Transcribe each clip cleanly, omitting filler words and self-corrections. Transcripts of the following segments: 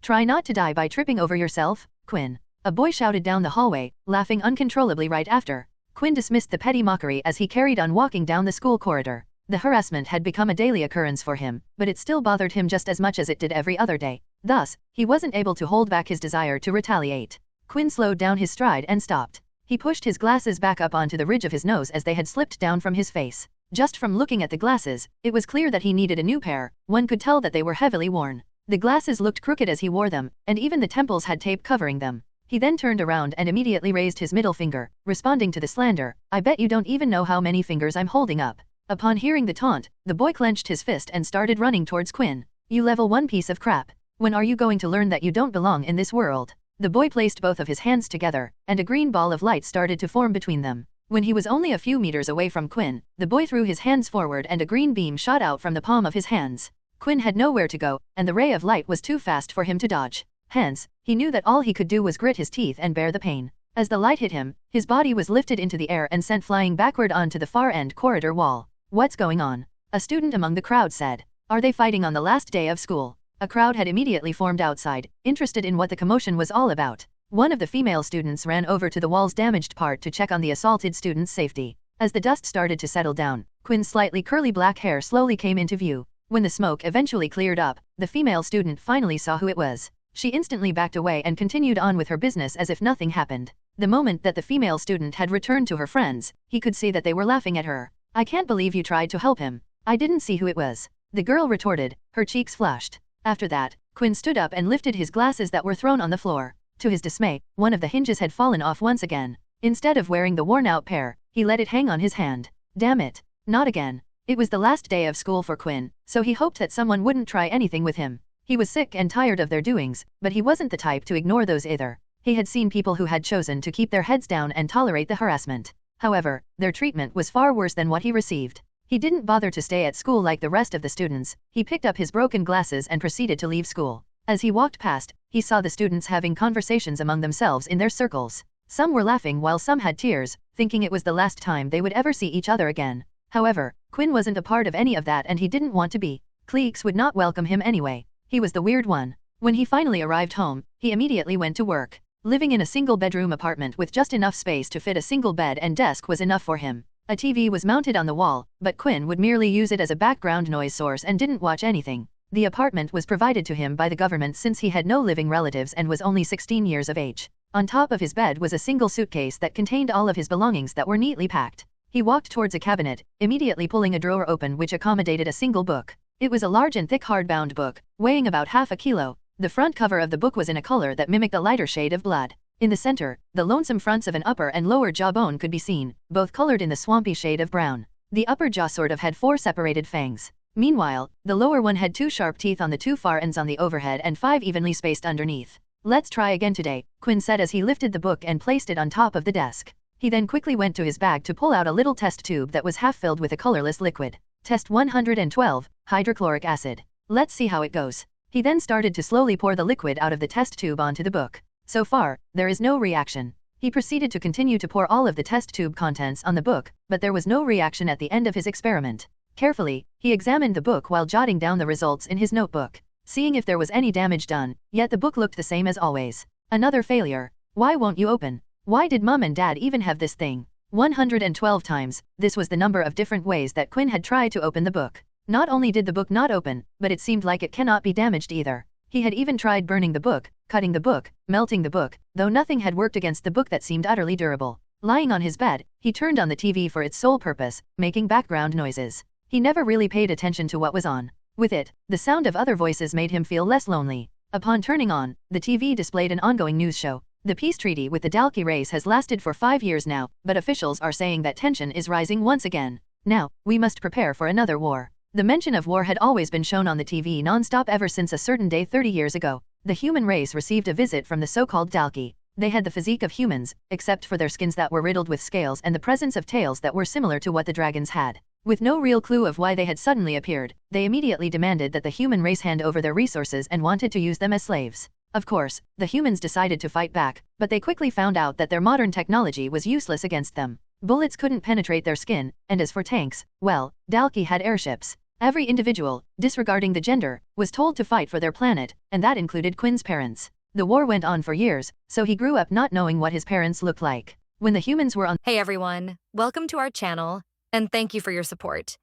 Try not to die by tripping over yourself, Quinn. A boy shouted down the hallway, laughing uncontrollably right after. Quinn dismissed the petty mockery as he carried on walking down the school corridor. The harassment had become a daily occurrence for him, but it still bothered him just as much as it did every other day. Thus, he wasn't able to hold back his desire to retaliate. Quinn slowed down his stride and stopped. He pushed his glasses back up onto the ridge of his nose as they had slipped down from his face. Just from looking at the glasses, it was clear that he needed a new pair. One could tell that they were heavily worn. The glasses looked crooked as he wore them, and even the temples had tape covering them. He then turned around and immediately raised his middle finger, responding to the slander. I bet you don't even know how many fingers I'm holding up. Upon hearing the taunt, the boy clenched his fist and started running towards Quinn. You level 1 piece of crap. When are you going to learn that you don't belong in this world? The boy placed both of his hands together, and a green ball of light started to form between them. When he was only a few meters away from Quinn, the boy threw his hands forward and a green beam shot out from the palm of his hands. Quinn had nowhere to go, and the ray of light was too fast for him to dodge. Hence, he knew that all he could do was grit his teeth and bear the pain. As the light hit him, his body was lifted into the air and sent flying backward onto the far end corridor wall. What's going on? A student among the crowd said. Are they fighting on the last day of school? A crowd had immediately formed outside, interested in what the commotion was all about. One of the female students ran over to the wall's damaged part to check on the assaulted student's safety. As the dust started to settle down, Quinn's slightly curly black hair slowly came into view. When the smoke eventually cleared up, the female student finally saw who it was. She instantly backed away and continued on with her business as if nothing happened. The moment that the female student had returned to her friends, he could see that they were laughing at her. I can't believe you tried to help him. I didn't see who it was. The girl retorted, her cheeks flushed. After that, Quinn stood up and lifted his glasses that were thrown on the floor. To his dismay, one of the hinges had fallen off once again. Instead of wearing the worn-out pair, he let it hang on his hand. Damn it. Not again. It was the last day of school for Quinn, so he hoped that someone wouldn't try anything with him. He was sick and tired of their doings, but he wasn't the type to ignore those either. He had seen people who had chosen to keep their heads down and tolerate the harassment. However, their treatment was far worse than what he received. He didn't bother to stay at school like the rest of the students. He picked up his broken glasses and proceeded to leave school. As he walked past, he saw the students having conversations among themselves in their circles. Some were laughing while some had tears, thinking it was the last time they would ever see each other again. However, Quinn wasn't a part of any of that and he didn't want to be. Cliques would not welcome him anyway. He was the weird one. When he finally arrived home, he immediately went to work. Living in a single-bedroom apartment with just enough space to fit a single bed and desk was enough for him. A TV was mounted on the wall, but Quinn would merely use it as a background noise source and didn't watch anything. The apartment was provided to him by the government since he had no living relatives and was only 16 years of age. On top of his bed was a single suitcase that contained all of his belongings that were neatly packed. He walked towards a cabinet, immediately pulling a drawer open which accommodated a single book. It was a large and thick hardbound book, weighing about half a kilo. The front cover of the book was in a color that mimicked a lighter shade of blood. In the center, the lonesome fronts of an upper and lower jawbone could be seen, both colored in the swampy shade of brown. The upper jaw sort of had 4 separated fangs. Meanwhile, the lower one had 2 sharp teeth on the 2 far ends on the overhead and 5 evenly spaced underneath. Let's try again today, Quinn said as he lifted the book and placed it on top of the desk. He then quickly went to his bag to pull out a little test tube that was half filled with a colorless liquid. Test 112, hydrochloric acid. Let's see how it goes. He then started to slowly pour the liquid out of the test tube onto the book. So far, there is no reaction. He proceeded to continue to pour all of the test tube contents on the book, but there was no reaction at the end of his experiment. Carefully, he examined the book while jotting down the results in his notebook, seeing if there was any damage done, yet the book looked the same as always. Another failure. Why won't you open? Why did Mom and Dad even have this thing? 112 times, this was the number of different ways that Quinn had tried to open the book. Not only did the book not open, but it seemed like it cannot be damaged either. He had even tried burning the book, cutting the book, melting the book, though nothing had worked against the book that seemed utterly durable. Lying on his bed, he turned on the TV for its sole purpose, making background noises. He never really paid attention to what was on. With it, the sound of other voices made him feel less lonely. Upon turning on, the TV displayed an ongoing news show. The peace treaty with the Dalki race has lasted for 5 years now, but officials are saying that tension is rising once again. Now, we must prepare for another war. The mention of war had always been shown on the TV non-stop ever since a certain day 30 years ago. The human race received a visit from the so-called Dalki. They had the physique of humans, except for their skins that were riddled with scales and the presence of tails that were similar to what the dragons had. With no real clue of why they had suddenly appeared, they immediately demanded that the human race hand over their resources and wanted to use them as slaves. Of course, the humans decided to fight back, but they quickly found out that their modern technology was useless against them. Bullets couldn't penetrate their skin, and as for tanks, well, Dalki had airships. Every individual, disregarding the gender, was told to fight for their planet, and that included Quinn's parents. The war went on for years, so he grew up not knowing what his parents looked like. When the humans were on— Hey everyone, welcome to our channel, and thank you for your support.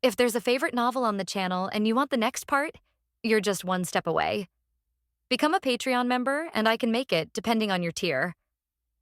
If there's a favorite novel on the channel and you want the next part, you're just one step away. Become a Patreon member and I can make it depending on your tier.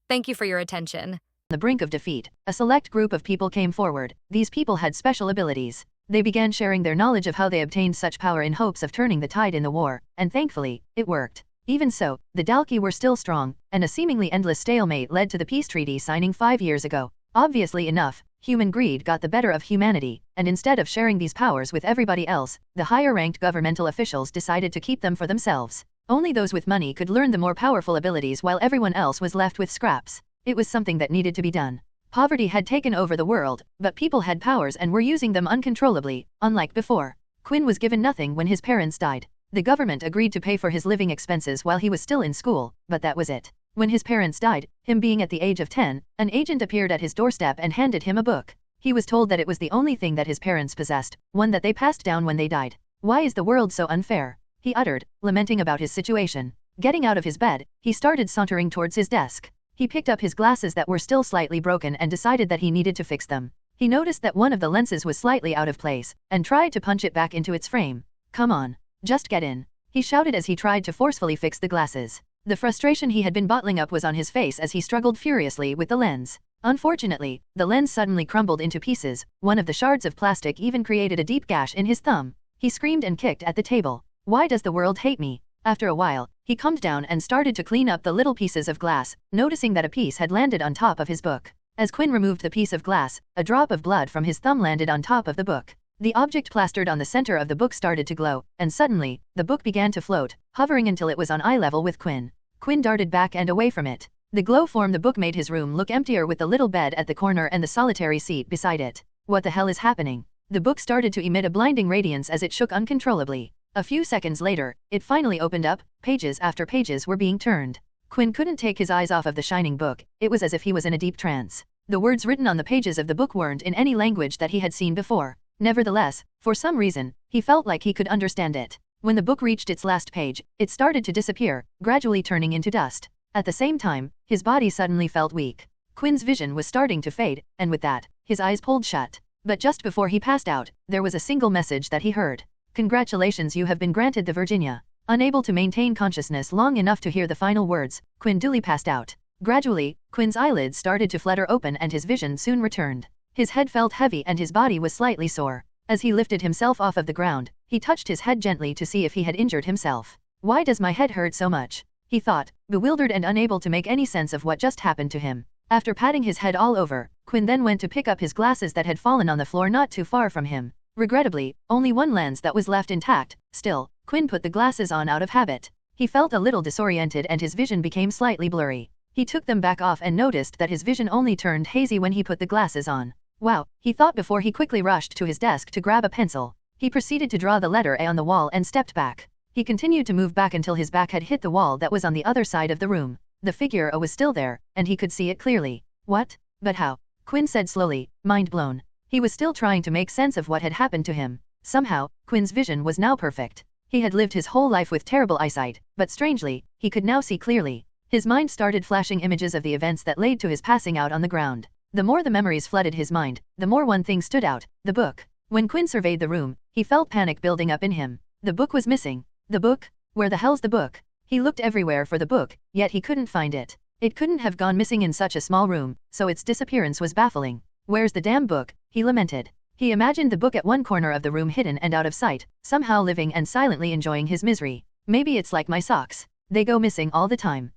Thank you for your attention. the brink of defeat, a select group of people came forward. These people had special abilities. They began sharing their knowledge of how they obtained such power in hopes of turning the tide in the war, and thankfully, it worked. Even so, the Dalki were still strong, and a seemingly endless stalemate led to the peace treaty signing 5 years ago. Obviously enough, human greed got the better of humanity, and instead of sharing these powers with everybody else, the higher-ranked governmental officials decided to keep them for themselves. Only those with money could learn the more powerful abilities while everyone else was left with scraps. It was something that needed to be done. Poverty had taken over the world, but people had powers and were using them uncontrollably, unlike before. Quinn was given nothing when his parents died. The government agreed to pay for his living expenses while he was still in school, but that was it. When his parents died, him being at the age of 10, an agent appeared at his doorstep and handed him a book. He was told that it was the only thing that his parents possessed, one that they passed down when they died. Why is the world so unfair? He uttered, lamenting about his situation. Getting out of his bed, he started sauntering towards his desk. He picked up his glasses that were still slightly broken and decided that he needed to fix them. He noticed that one of the lenses was slightly out of place, and tried to punch it back into its frame. "Come on, just get in," he shouted as he tried to forcefully fix the glasses. The frustration he had been bottling up was on his face as he struggled furiously with the lens. Unfortunately, the lens suddenly crumbled into pieces. One of the shards of plastic even created a deep gash in his thumb. He screamed and kicked at the table. "Why does the world hate me?" After a while, he calmed down and started to clean up the little pieces of glass, noticing that a piece had landed on top of his book. As Quinn removed the piece of glass, a drop of blood from his thumb landed on top of the book. The object plastered on the center of the book started to glow, and suddenly, the book began to float, hovering until it was on eye level with Quinn. Quinn darted back and away from it. The glow from the book made his room look emptier with the little bed at the corner and the solitary seat beside it. What the hell is happening? The book started to emit a blinding radiance as it shook uncontrollably. A few seconds later, it finally opened up. Pages after pages were being turned. Quinn couldn't take his eyes off of the shining book. It was as if he was in a deep trance. The words written on the pages of the book weren't in any language that he had seen before. Nevertheless, for some reason, he felt like he could understand it. When the book reached its last page, it started to disappear, gradually turning into dust. At the same time, his body suddenly felt weak. Quinn's vision was starting to fade, and with that, his eyes pulled shut. But just before he passed out, there was a single message that he heard. "Congratulations, you have been granted the Virginia." Unable to maintain consciousness long enough to hear the final words, Quinn duly passed out. Gradually, Quinn's eyelids started to flutter open and his vision soon returned. His head felt heavy and his body was slightly sore. As he lifted himself off of the ground, he touched his head gently to see if he had injured himself. "Why does my head hurt so much?" he thought, bewildered and unable to make any sense of what just happened to him. After patting his head all over, Quinn then went to pick up his glasses that had fallen on the floor not too far from him. Regrettably, only one lens that was left intact. Still, Quinn put the glasses on out of habit. He felt a little disoriented and his vision became slightly blurry. He took them back off and noticed that his vision only turned hazy when he put the glasses on. Wow, he thought before he quickly rushed to his desk to grab a pencil. He proceeded to draw the letter A on the wall and stepped back. He continued to move back until his back had hit the wall that was on the other side of the room. The figure A was still there, and he could see it clearly. "What? But how?" Quinn said slowly, mind blown. He was still trying to make sense of what had happened to him. Somehow, Quinn's vision was now perfect. He had lived his whole life with terrible eyesight, but strangely, he could now see clearly. His mind started flashing images of the events that led to his passing out on the ground. The more the memories flooded his mind, the more one thing stood out, the book. When Quinn surveyed the room, he felt panic building up in him. The book was missing. The book? Where the hell's the book? He looked everywhere for the book, yet he couldn't find it. It couldn't have gone missing in such a small room, so its disappearance was baffling. "Where's the damn book?" he lamented. He imagined the book at one corner of the room hidden and out of sight, somehow living and silently enjoying his misery. "Maybe it's like my socks. They go missing all the time.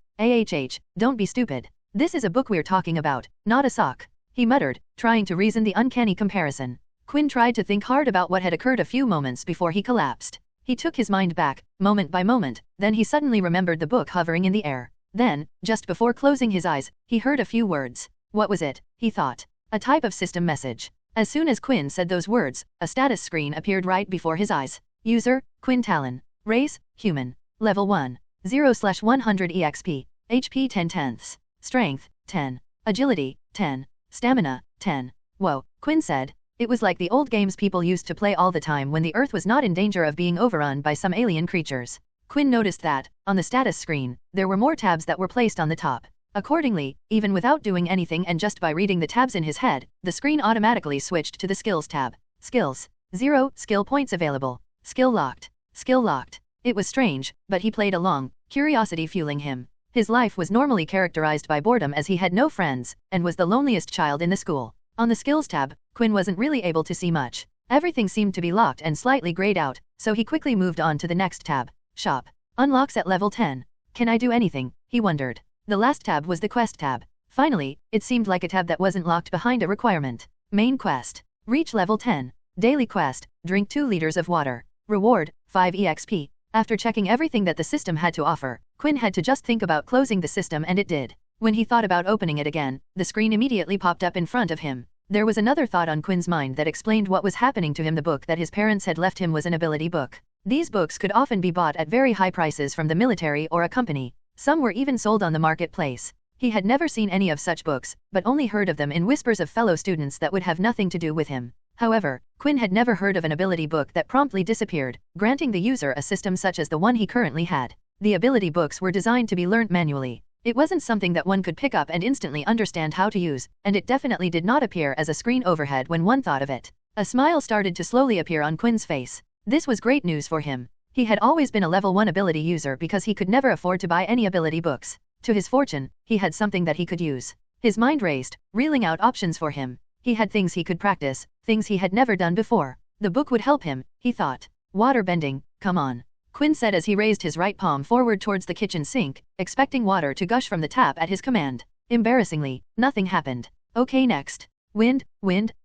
Don't be stupid. This is a book we're talking about, not a sock," he muttered, trying to reason the uncanny comparison. Quinn tried to think hard about what had occurred a few moments before he collapsed. He took his mind back, moment by moment, then he suddenly remembered the book hovering in the air. Then, just before closing his eyes, he heard a few words. What was it, he thought. A type of system message. As soon as Quinn said those words, a status screen appeared right before his eyes. User, Quinn Talon. Race, human. Level 1. 0/100 EXP. HP 10/10. Strength, 10. Agility, 10. Stamina, 10. Whoa, Quinn said. It was like the old games people used to play all the time when the Earth was not in danger of being overrun by some alien creatures. Quinn noticed that, on the status screen, there were more tabs that were placed on the top. Accordingly, even without doing anything and just by reading the tabs in his head, the screen automatically switched to the Skills tab. Skills. 0 skill points available. Skill locked. Skill locked. It was strange, but he played along, curiosity fueling him. His life was normally characterized by boredom as he had no friends, and was the loneliest child in the school. On the Skills tab, Quinn wasn't really able to see much. Everything seemed to be locked and slightly grayed out, so he quickly moved on to the next tab. Shop. Unlocks at level 10. Can I do anything? He wondered. The last tab was the Quest tab. Finally, it seemed like a tab that wasn't locked behind a requirement. Main Quest. Reach level 10. Daily Quest. Drink 2 liters of water. Reward, 5 EXP. After checking everything that the system had to offer, Quinn had to just think about closing the system and it did. When he thought about opening it again, the screen immediately popped up in front of him. There was another thought on Quinn's mind that explained what was happening to him. The book that his parents had left him was an ability book. These books could often be bought at very high prices from the military or a company. Some were even sold on the marketplace. He had never seen any of such books, but only heard of them in whispers of fellow students that would have nothing to do with him. However, Quinn had never heard of an ability book that promptly disappeared, granting the user a system such as the one he currently had. The ability books were designed to be learnt manually. It wasn't something that one could pick up and instantly understand how to use, and it definitely did not appear as a screen overhead when one thought of it. A smile started to slowly appear on Quinn's face. This was great news for him. He had always been a level 1 ability user because he could never afford to buy any ability books. To his fortune, he had something that he could use. His mind raced, reeling out options for him. He had things he could practice, things he had never done before. The book would help him, he thought. Water bending, come on. Quinn said as he raised his right palm forward towards the kitchen sink, expecting water to gush from the tap at his command. Embarrassingly, nothing happened. Okay, next. Wind,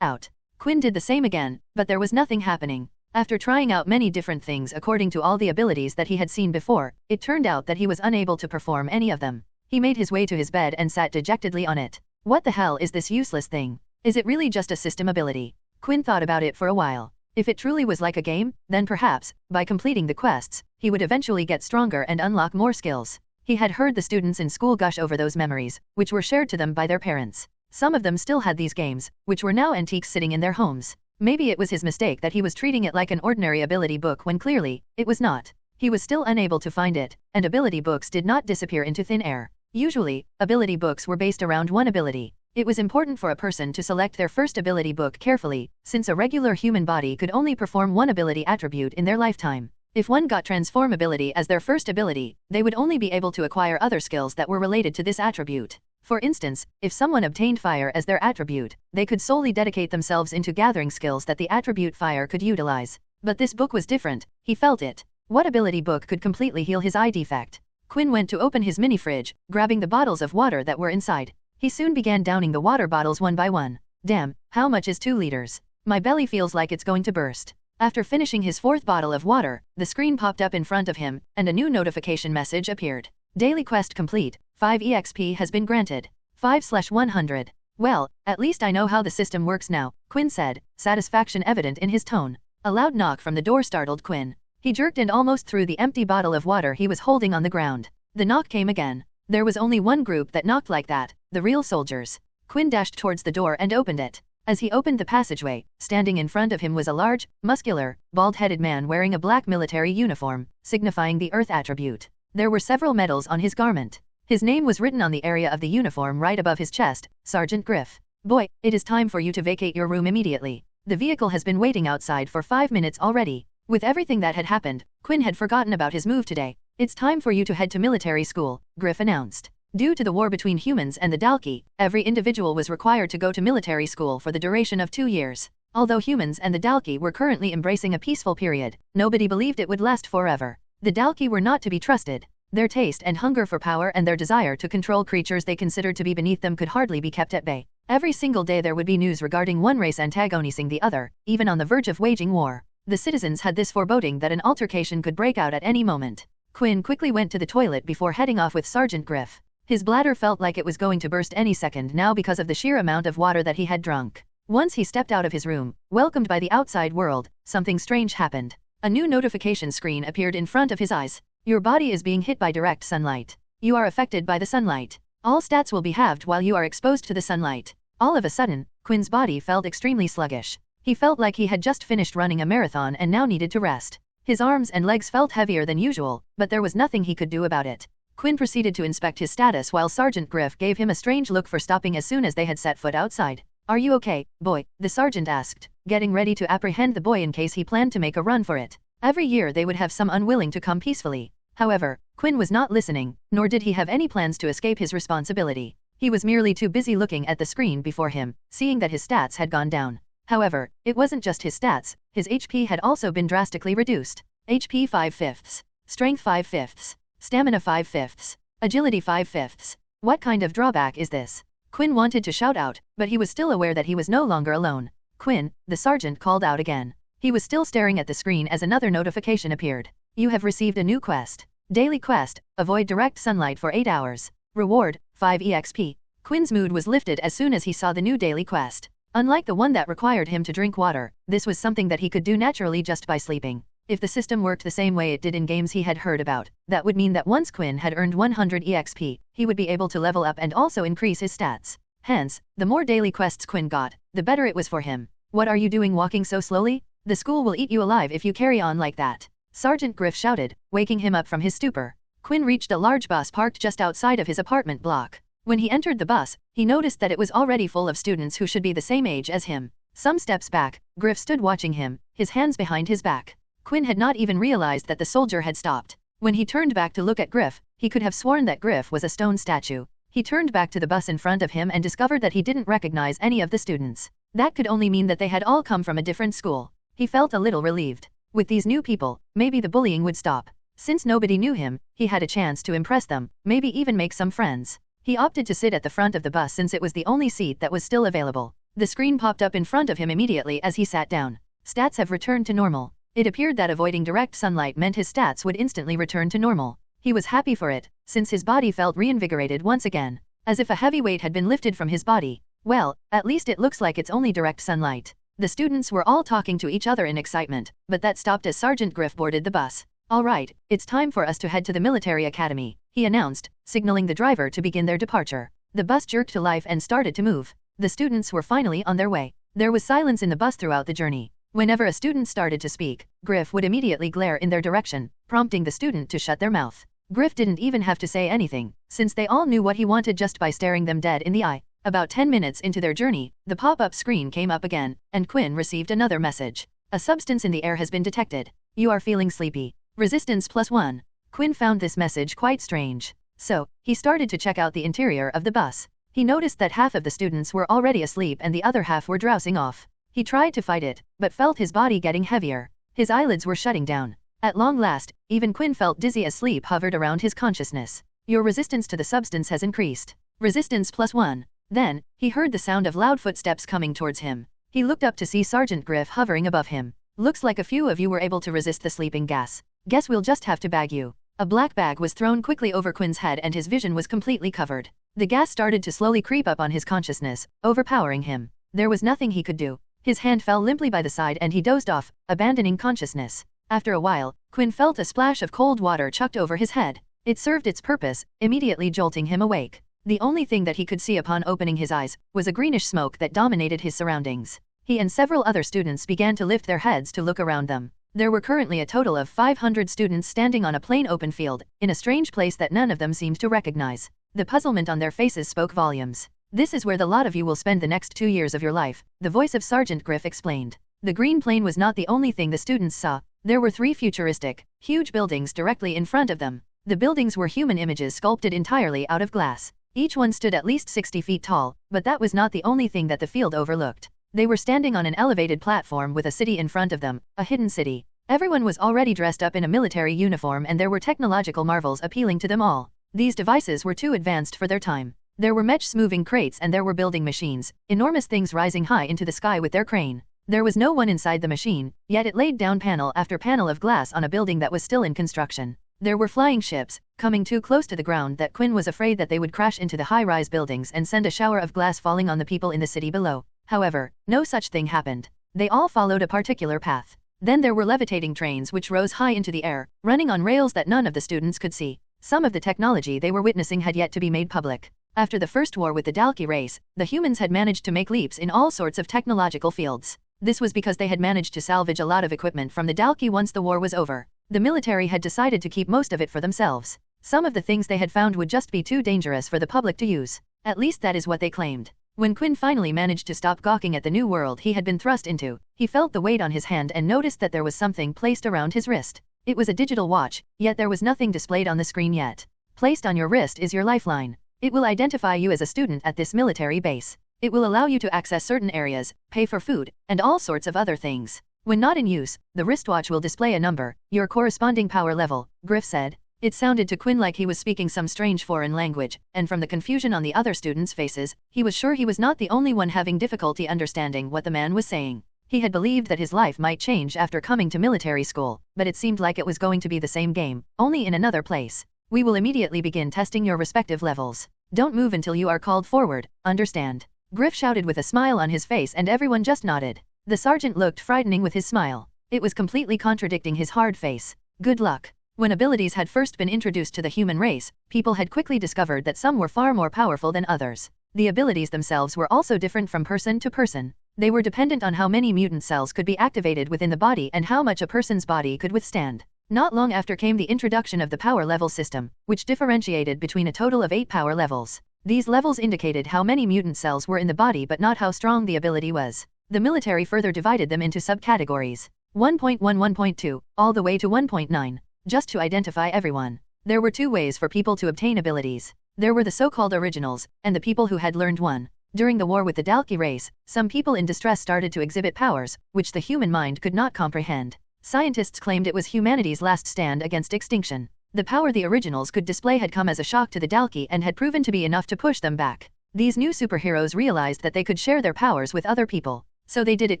out. Quinn did the same again, but there was nothing happening. After trying out many different things according to all the abilities that he had seen before, it turned out that he was unable to perform any of them. He made his way to his bed and sat dejectedly on it. What the hell is this useless thing? Is it really just a system ability? Quinn thought about it for a while. If it truly was like a game, then perhaps, by completing the quests, he would eventually get stronger and unlock more skills. He had heard the students in school gush over those memories, which were shared to them by their parents. Some of them still had these games, which were now antiques sitting in their homes. Maybe it was his mistake that he was treating it like an ordinary ability book when clearly, it was not. He was still unable to find it, and ability books did not disappear into thin air. Usually, ability books were based around one ability. It was important for a person to select their first ability book carefully, since a regular human body could only perform one ability attribute in their lifetime. If one got transform ability as their first ability, they would only be able to acquire other skills that were related to this attribute. For instance, if someone obtained fire as their attribute, they could solely dedicate themselves into gathering skills that the attribute fire could utilize. But this book was different, he felt it. What ability book could completely heal his eye defect? Quinn went to open his mini fridge, grabbing the bottles of water that were inside. He soon began downing the water bottles one by one. Damn, how much is 2 liters? My belly feels like it's going to burst. After finishing his 4th bottle of water, the screen popped up in front of him, and a new notification message appeared. Daily quest complete, 5 EXP has been granted. 5/100. Well, at least I know how the system works now, Quinn said, satisfaction evident in his tone. A loud knock from the door startled Quinn. He jerked and almost threw the empty bottle of water he was holding on the ground. The knock came again. There was only one group that knocked like that, the real soldiers. Quinn dashed towards the door and opened it. As he opened the passageway, standing in front of him was a large, muscular, bald-headed man wearing a black military uniform, signifying the Earth attribute. There were several medals on his garment. His name was written on the area of the uniform right above his chest, Sergeant Griff. Boy, it is time for you to vacate your room immediately. The vehicle has been waiting outside for 5 minutes already. With everything that had happened, Quinn had forgotten about his move today. It's time for you to head to military school, Griff announced. Due to the war between humans and the Dalki, every individual was required to go to military school for the duration of 2 years. Although humans and the Dalki were currently embracing a peaceful period, nobody believed it would last forever. The Dalki were not to be trusted. Their taste and hunger for power and their desire to control creatures they considered to be beneath them could hardly be kept at bay. Every single day there would be news regarding one race antagonizing the other, even on the verge of waging war. The citizens had this foreboding that an altercation could break out at any moment. Quinn quickly went to the toilet before heading off with Sergeant Griff. His bladder felt like it was going to burst any second now because of the sheer amount of water that he had drunk. Once he stepped out of his room, welcomed by the outside world, something strange happened. A new notification screen appeared in front of his eyes. Your body is being hit by direct sunlight. You are affected by the sunlight. All stats will be halved while you are exposed to the sunlight. All of a sudden, Quinn's body felt extremely sluggish. He felt like he had just finished running a marathon and now needed to rest. His arms and legs felt heavier than usual, but there was nothing he could do about it. Quinn proceeded to inspect his status while Sergeant Griff gave him a strange look for stopping as soon as they had set foot outside. "Are you okay, boy?" the sergeant asked, getting ready to apprehend the boy in case he planned to make a run for it. Every year they would have some unwilling to come peacefully. However, Quinn was not listening, nor did he have any plans to escape his responsibility. He was merely too busy looking at the screen before him, seeing that his stats had gone down. However, it wasn't just his stats, his HP had also been drastically reduced. HP 5/5, Strength 5/5, Stamina 5/5, Agility 5/5. What kind of drawback is this? Quinn wanted to shout out, but he was still aware that he was no longer alone. "Quinn," the sergeant called out again. He was still staring at the screen as another notification appeared. "You have received a new quest. Daily quest, avoid direct sunlight for 8 hours. Reward, 5 EXP. Quinn's mood was lifted as soon as he saw the new daily quest. Unlike the one that required him to drink water, this was something that he could do naturally just by sleeping. If the system worked the same way it did in games he had heard about, that would mean that once Quinn had earned 100 EXP, he would be able to level up and also increase his stats. Hence, the more daily quests Quinn got, the better it was for him. "What are you doing walking so slowly? The school will eat you alive if you carry on like that," Sergeant Griff shouted, waking him up from his stupor. Quinn reached a large bus parked just outside of his apartment block. When he entered the bus, he noticed that it was already full of students who should be the same age as him. Some steps back, Griff stood watching him, his hands behind his back. Quinn had not even realized that the soldier had stopped. When he turned back to look at Griff, he could have sworn that Griff was a stone statue. He turned back to the bus in front of him and discovered that he didn't recognize any of the students. That could only mean that they had all come from a different school. He felt a little relieved. With these new people, maybe the bullying would stop. Since nobody knew him, he had a chance to impress them, maybe even make some friends. He opted to sit at the front of the bus since it was the only seat that was still available. The screen popped up in front of him immediately as he sat down. Stats have returned to normal. It appeared that avoiding direct sunlight meant his stats would instantly return to normal. He was happy for it, since his body felt reinvigorated once again, as if a heavy weight had been lifted from his body. Well, at least it looks like it's only direct sunlight. The students were all talking to each other in excitement, but that stopped as Sergeant Griff boarded the bus. "All right, it's time for us to head to the military academy," he announced, signaling the driver to begin their departure. The bus jerked to life and started to move. The students were finally on their way. There was silence in the bus throughout the journey. Whenever a student started to speak, Griff would immediately glare in their direction, prompting the student to shut their mouth. Griff didn't even have to say anything, since they all knew what he wanted just by staring them dead in the eye. About 10 minutes into their journey, the pop-up screen came up again, and Quinn received another message. "A substance in the air has been detected. You are feeling sleepy. Resistance +1. Quinn found this message quite strange. So, he started to check out the interior of the bus. He noticed that half of the students were already asleep and the other half were drowsing off. He tried to fight it, but felt his body getting heavier. His eyelids were shutting down. At long last, even Quinn felt dizzy as sleep hovered around his consciousness. "Your resistance to the substance has increased. Resistance +1. Then, he heard the sound of loud footsteps coming towards him. He looked up to see Sergeant Griff hovering above him. "Looks like a few of you were able to resist the sleeping gas. Guess we'll just have to bag you." A black bag was thrown quickly over Quinn's head and his vision was completely covered. The gas started to slowly creep up on his consciousness, overpowering him. There was nothing he could do. His hand fell limply by the side and he dozed off, abandoning consciousness. After a while, Quinn felt a splash of cold water chucked over his head. It served its purpose, immediately jolting him awake. The only thing that he could see upon opening his eyes was a greenish smoke that dominated his surroundings. He and several other students began to lift their heads to look around them. There were currently a total of 500 students standing on a plain open field, in a strange place that none of them seemed to recognize. The puzzlement on their faces spoke volumes. "This is where the lot of you will spend the next 2 years of your life," the voice of Sergeant Griff explained. The green plane was not the only thing the students saw. There were 3 futuristic, huge buildings directly in front of them. The buildings were human images sculpted entirely out of glass. Each one stood at least 60 feet tall, but that was not the only thing that the field overlooked. They were standing on an elevated platform with a city in front of them, a hidden city. Everyone was already dressed up in a military uniform and there were technological marvels appealing to them all. These devices were too advanced for their time. There were mesh-moving crates and there were building machines, enormous things rising high into the sky with their crane. There was no one inside the machine, yet it laid down panel after panel of glass on a building that was still in construction. There were flying ships, coming too close to the ground that Quinn was afraid that they would crash into the high-rise buildings and send a shower of glass falling on the people in the city below. However, no such thing happened. They all followed a particular path. Then there were levitating trains which rose high into the air, running on rails that none of the students could see. Some of the technology they were witnessing had yet to be made public. After the first war with the Dalki race, the humans had managed to make leaps in all sorts of technological fields. This was because they had managed to salvage a lot of equipment from the Dalki once the war was over. The military had decided to keep most of it for themselves. Some of the things they had found would just be too dangerous for the public to use. At least that is what they claimed. When Quinn finally managed to stop gawking at the new world he had been thrust into, he felt the weight on his hand and noticed that there was something placed around his wrist. It was a digital watch, yet there was nothing displayed on the screen yet. Placed on your wrist is your lifeline. It will identify you as a student at this military base. It will allow you to access certain areas, pay for food, and all sorts of other things. When not in use, the wristwatch will display a number, your corresponding power level, Griff said. It sounded to Quinn like he was speaking some strange foreign language, and from the confusion on the other students' faces, he was sure he was not the only one having difficulty understanding what the man was saying. He had believed that his life might change after coming to military school, but it seemed like it was going to be the same game, only in another place. We will immediately begin testing your respective levels. Don't move until you are called forward, understand? Griff shouted with a smile on his face and everyone just nodded. The sergeant looked frightening with his smile. It was completely contradicting his hard face. Good luck. When abilities had first been introduced to the human race, people had quickly discovered that some were far more powerful than others. The abilities themselves were also different from person to person. They were dependent on how many mutant cells could be activated within the body and how much a person's body could withstand. Not long after came the introduction of the power level system, which differentiated between a total of 8 power levels. These levels indicated how many mutant cells were in the body but not how strong the ability was. The military further divided them into subcategories. 1.1, 1.2, all the way to 1.9. Just to identify everyone. There were 2 ways for people to obtain abilities. There were the so-called originals, and the people who had learned one. During the war with the Dalki race, some people in distress started to exhibit powers, which the human mind could not comprehend. Scientists claimed it was humanity's last stand against extinction. The power the originals could display had come as a shock to the Dalki and had proven to be enough to push them back. These new superheroes realized that they could share their powers with other people. So they did it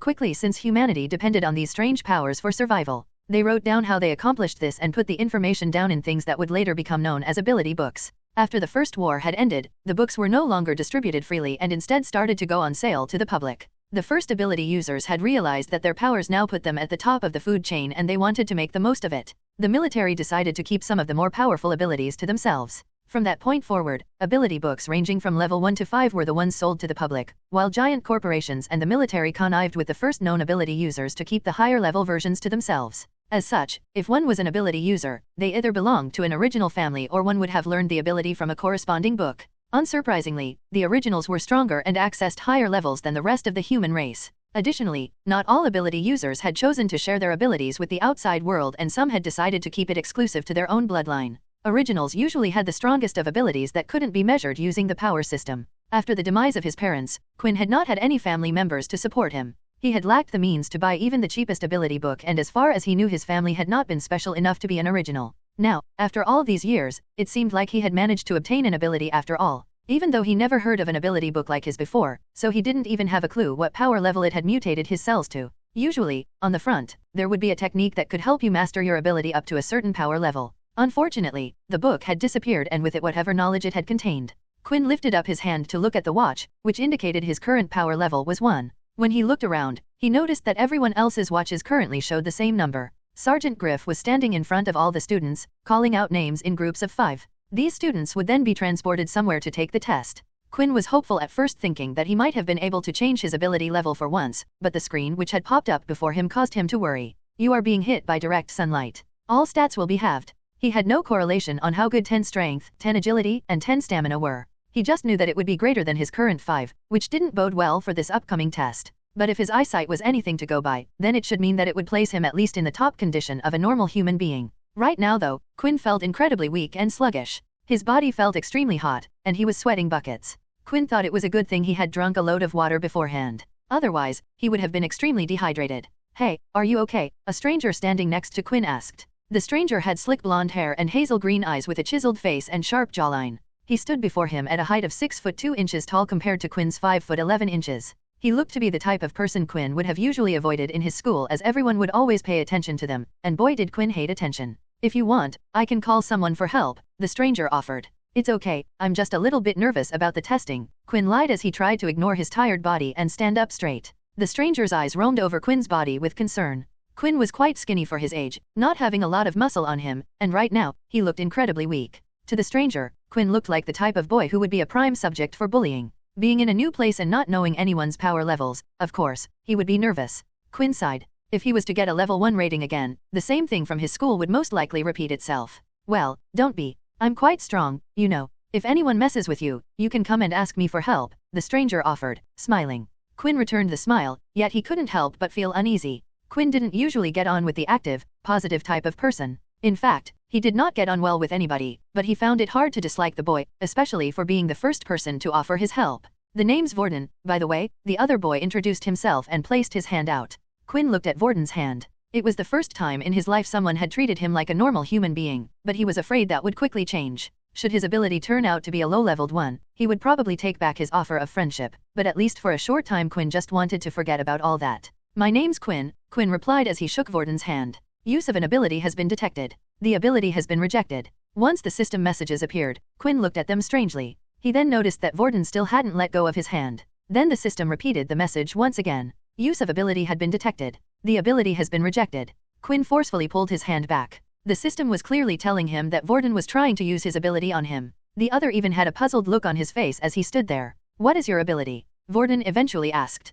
quickly since humanity depended on these strange powers for survival. They wrote down how they accomplished this and put the information down in things that would later become known as ability books. After the First War had ended, the books were no longer distributed freely and instead started to go on sale to the public. The first ability users had realized that their powers now put them at the top of the food chain and they wanted to make the most of it. The military decided to keep some of the more powerful abilities to themselves. From that point forward, ability books ranging from level 1 to 5 were the ones sold to the public, while giant corporations and the military connived with the first known ability users to keep the higher level versions to themselves. As such, if one was an ability user, they either belonged to an original family or one would have learned the ability from a corresponding book. Unsurprisingly, the originals were stronger and accessed higher levels than the rest of the human race. Additionally, not all ability users had chosen to share their abilities with the outside world and some had decided to keep it exclusive to their own bloodline. Originals usually had the strongest of abilities that couldn't be measured using the power system. After the demise of his parents, Quinn had not had any family members to support him. He had lacked the means to buy even the cheapest ability book and as far as he knew his family had not been special enough to be an original. Now, after all these years, it seemed like he had managed to obtain an ability after all. Even though he never heard of an ability book like his before, so he didn't even have a clue what power level it had mutated his cells to. Usually, on the front, there would be a technique that could help you master your ability up to a certain power level. Unfortunately, the book had disappeared and with it whatever knowledge it had contained. Quinn lifted up his hand to look at the watch, which indicated his current power level was 1. When he looked around, he noticed that everyone else's watches currently showed the same number. Sergeant Griff was standing in front of all the students, calling out names in groups of 5. These students would then be transported somewhere to take the test. Quinn was hopeful at first thinking that he might have been able to change his ability level for once, but the screen which had popped up before him caused him to worry. You are being hit by direct sunlight. All stats will be halved. He had no correlation on how good 10 strength, 10 agility, and 10 stamina were. He just knew that it would be greater than his current 5, which didn't bode well for this upcoming test. But if his eyesight was anything to go by, then it should mean that it would place him at least in the top condition of a normal human being. Right now though, Quinn felt incredibly weak and sluggish. His body felt extremely hot, and he was sweating buckets. Quinn thought it was a good thing he had drunk a load of water beforehand. Otherwise, he would have been extremely dehydrated. Hey, are you okay? A stranger standing next to Quinn asked. The stranger had slick blonde hair and hazel green eyes with a chiseled face and sharp jawline. He stood before him at a height of 6 foot 2 inches tall compared to Quinn's 5 foot 11 inches. He looked to be the type of person Quinn would have usually avoided in his school as everyone would always pay attention to them, and boy did Quinn hate attention. If you want, I can call someone for help, the stranger offered. It's okay, I'm just a little bit nervous about the testing, Quinn lied as he tried to ignore his tired body and stand up straight. The stranger's eyes roamed over Quinn's body with concern. Quinn was quite skinny for his age, not having a lot of muscle on him, and right now, he looked incredibly weak. To the stranger, Quinn looked like the type of boy who would be a prime subject for bullying. Being in a new place and not knowing anyone's power levels, of course, he would be nervous. Quinn sighed. If he was to get a level 1 rating again, the same thing from his school would most likely repeat itself. Well, don't be. I'm quite strong, you know. If anyone messes with you, you can come and ask me for help, the stranger offered, smiling. Quinn returned the smile, yet he couldn't help but feel uneasy. Quinn didn't usually get on with the active, positive type of person. In fact, he did not get on well with anybody, but he found it hard to dislike the boy, especially for being the first person to offer his help. The name's Vorden, by the way, the other boy introduced himself and placed his hand out. Quinn looked at Vorden's hand. It was the first time in his life someone had treated him like a normal human being, but he was afraid that would quickly change. Should his ability turn out to be a low-leveled one, he would probably take back his offer of friendship, but at least for a short time Quinn just wanted to forget about all that. My name's Quinn, Quinn replied as he shook Vorden's hand. Use of an ability has been detected. The ability has been rejected. Once the system messages appeared, Quinn looked at them strangely. He then noticed that Vorden still hadn't let go of his hand. Then the system repeated the message once again. Use of ability had been detected. The ability has been rejected. Quinn forcefully pulled his hand back. The system was clearly telling him that Vorden was trying to use his ability on him. The other even had a puzzled look on his face as he stood there. What is your ability? Vorden eventually asked.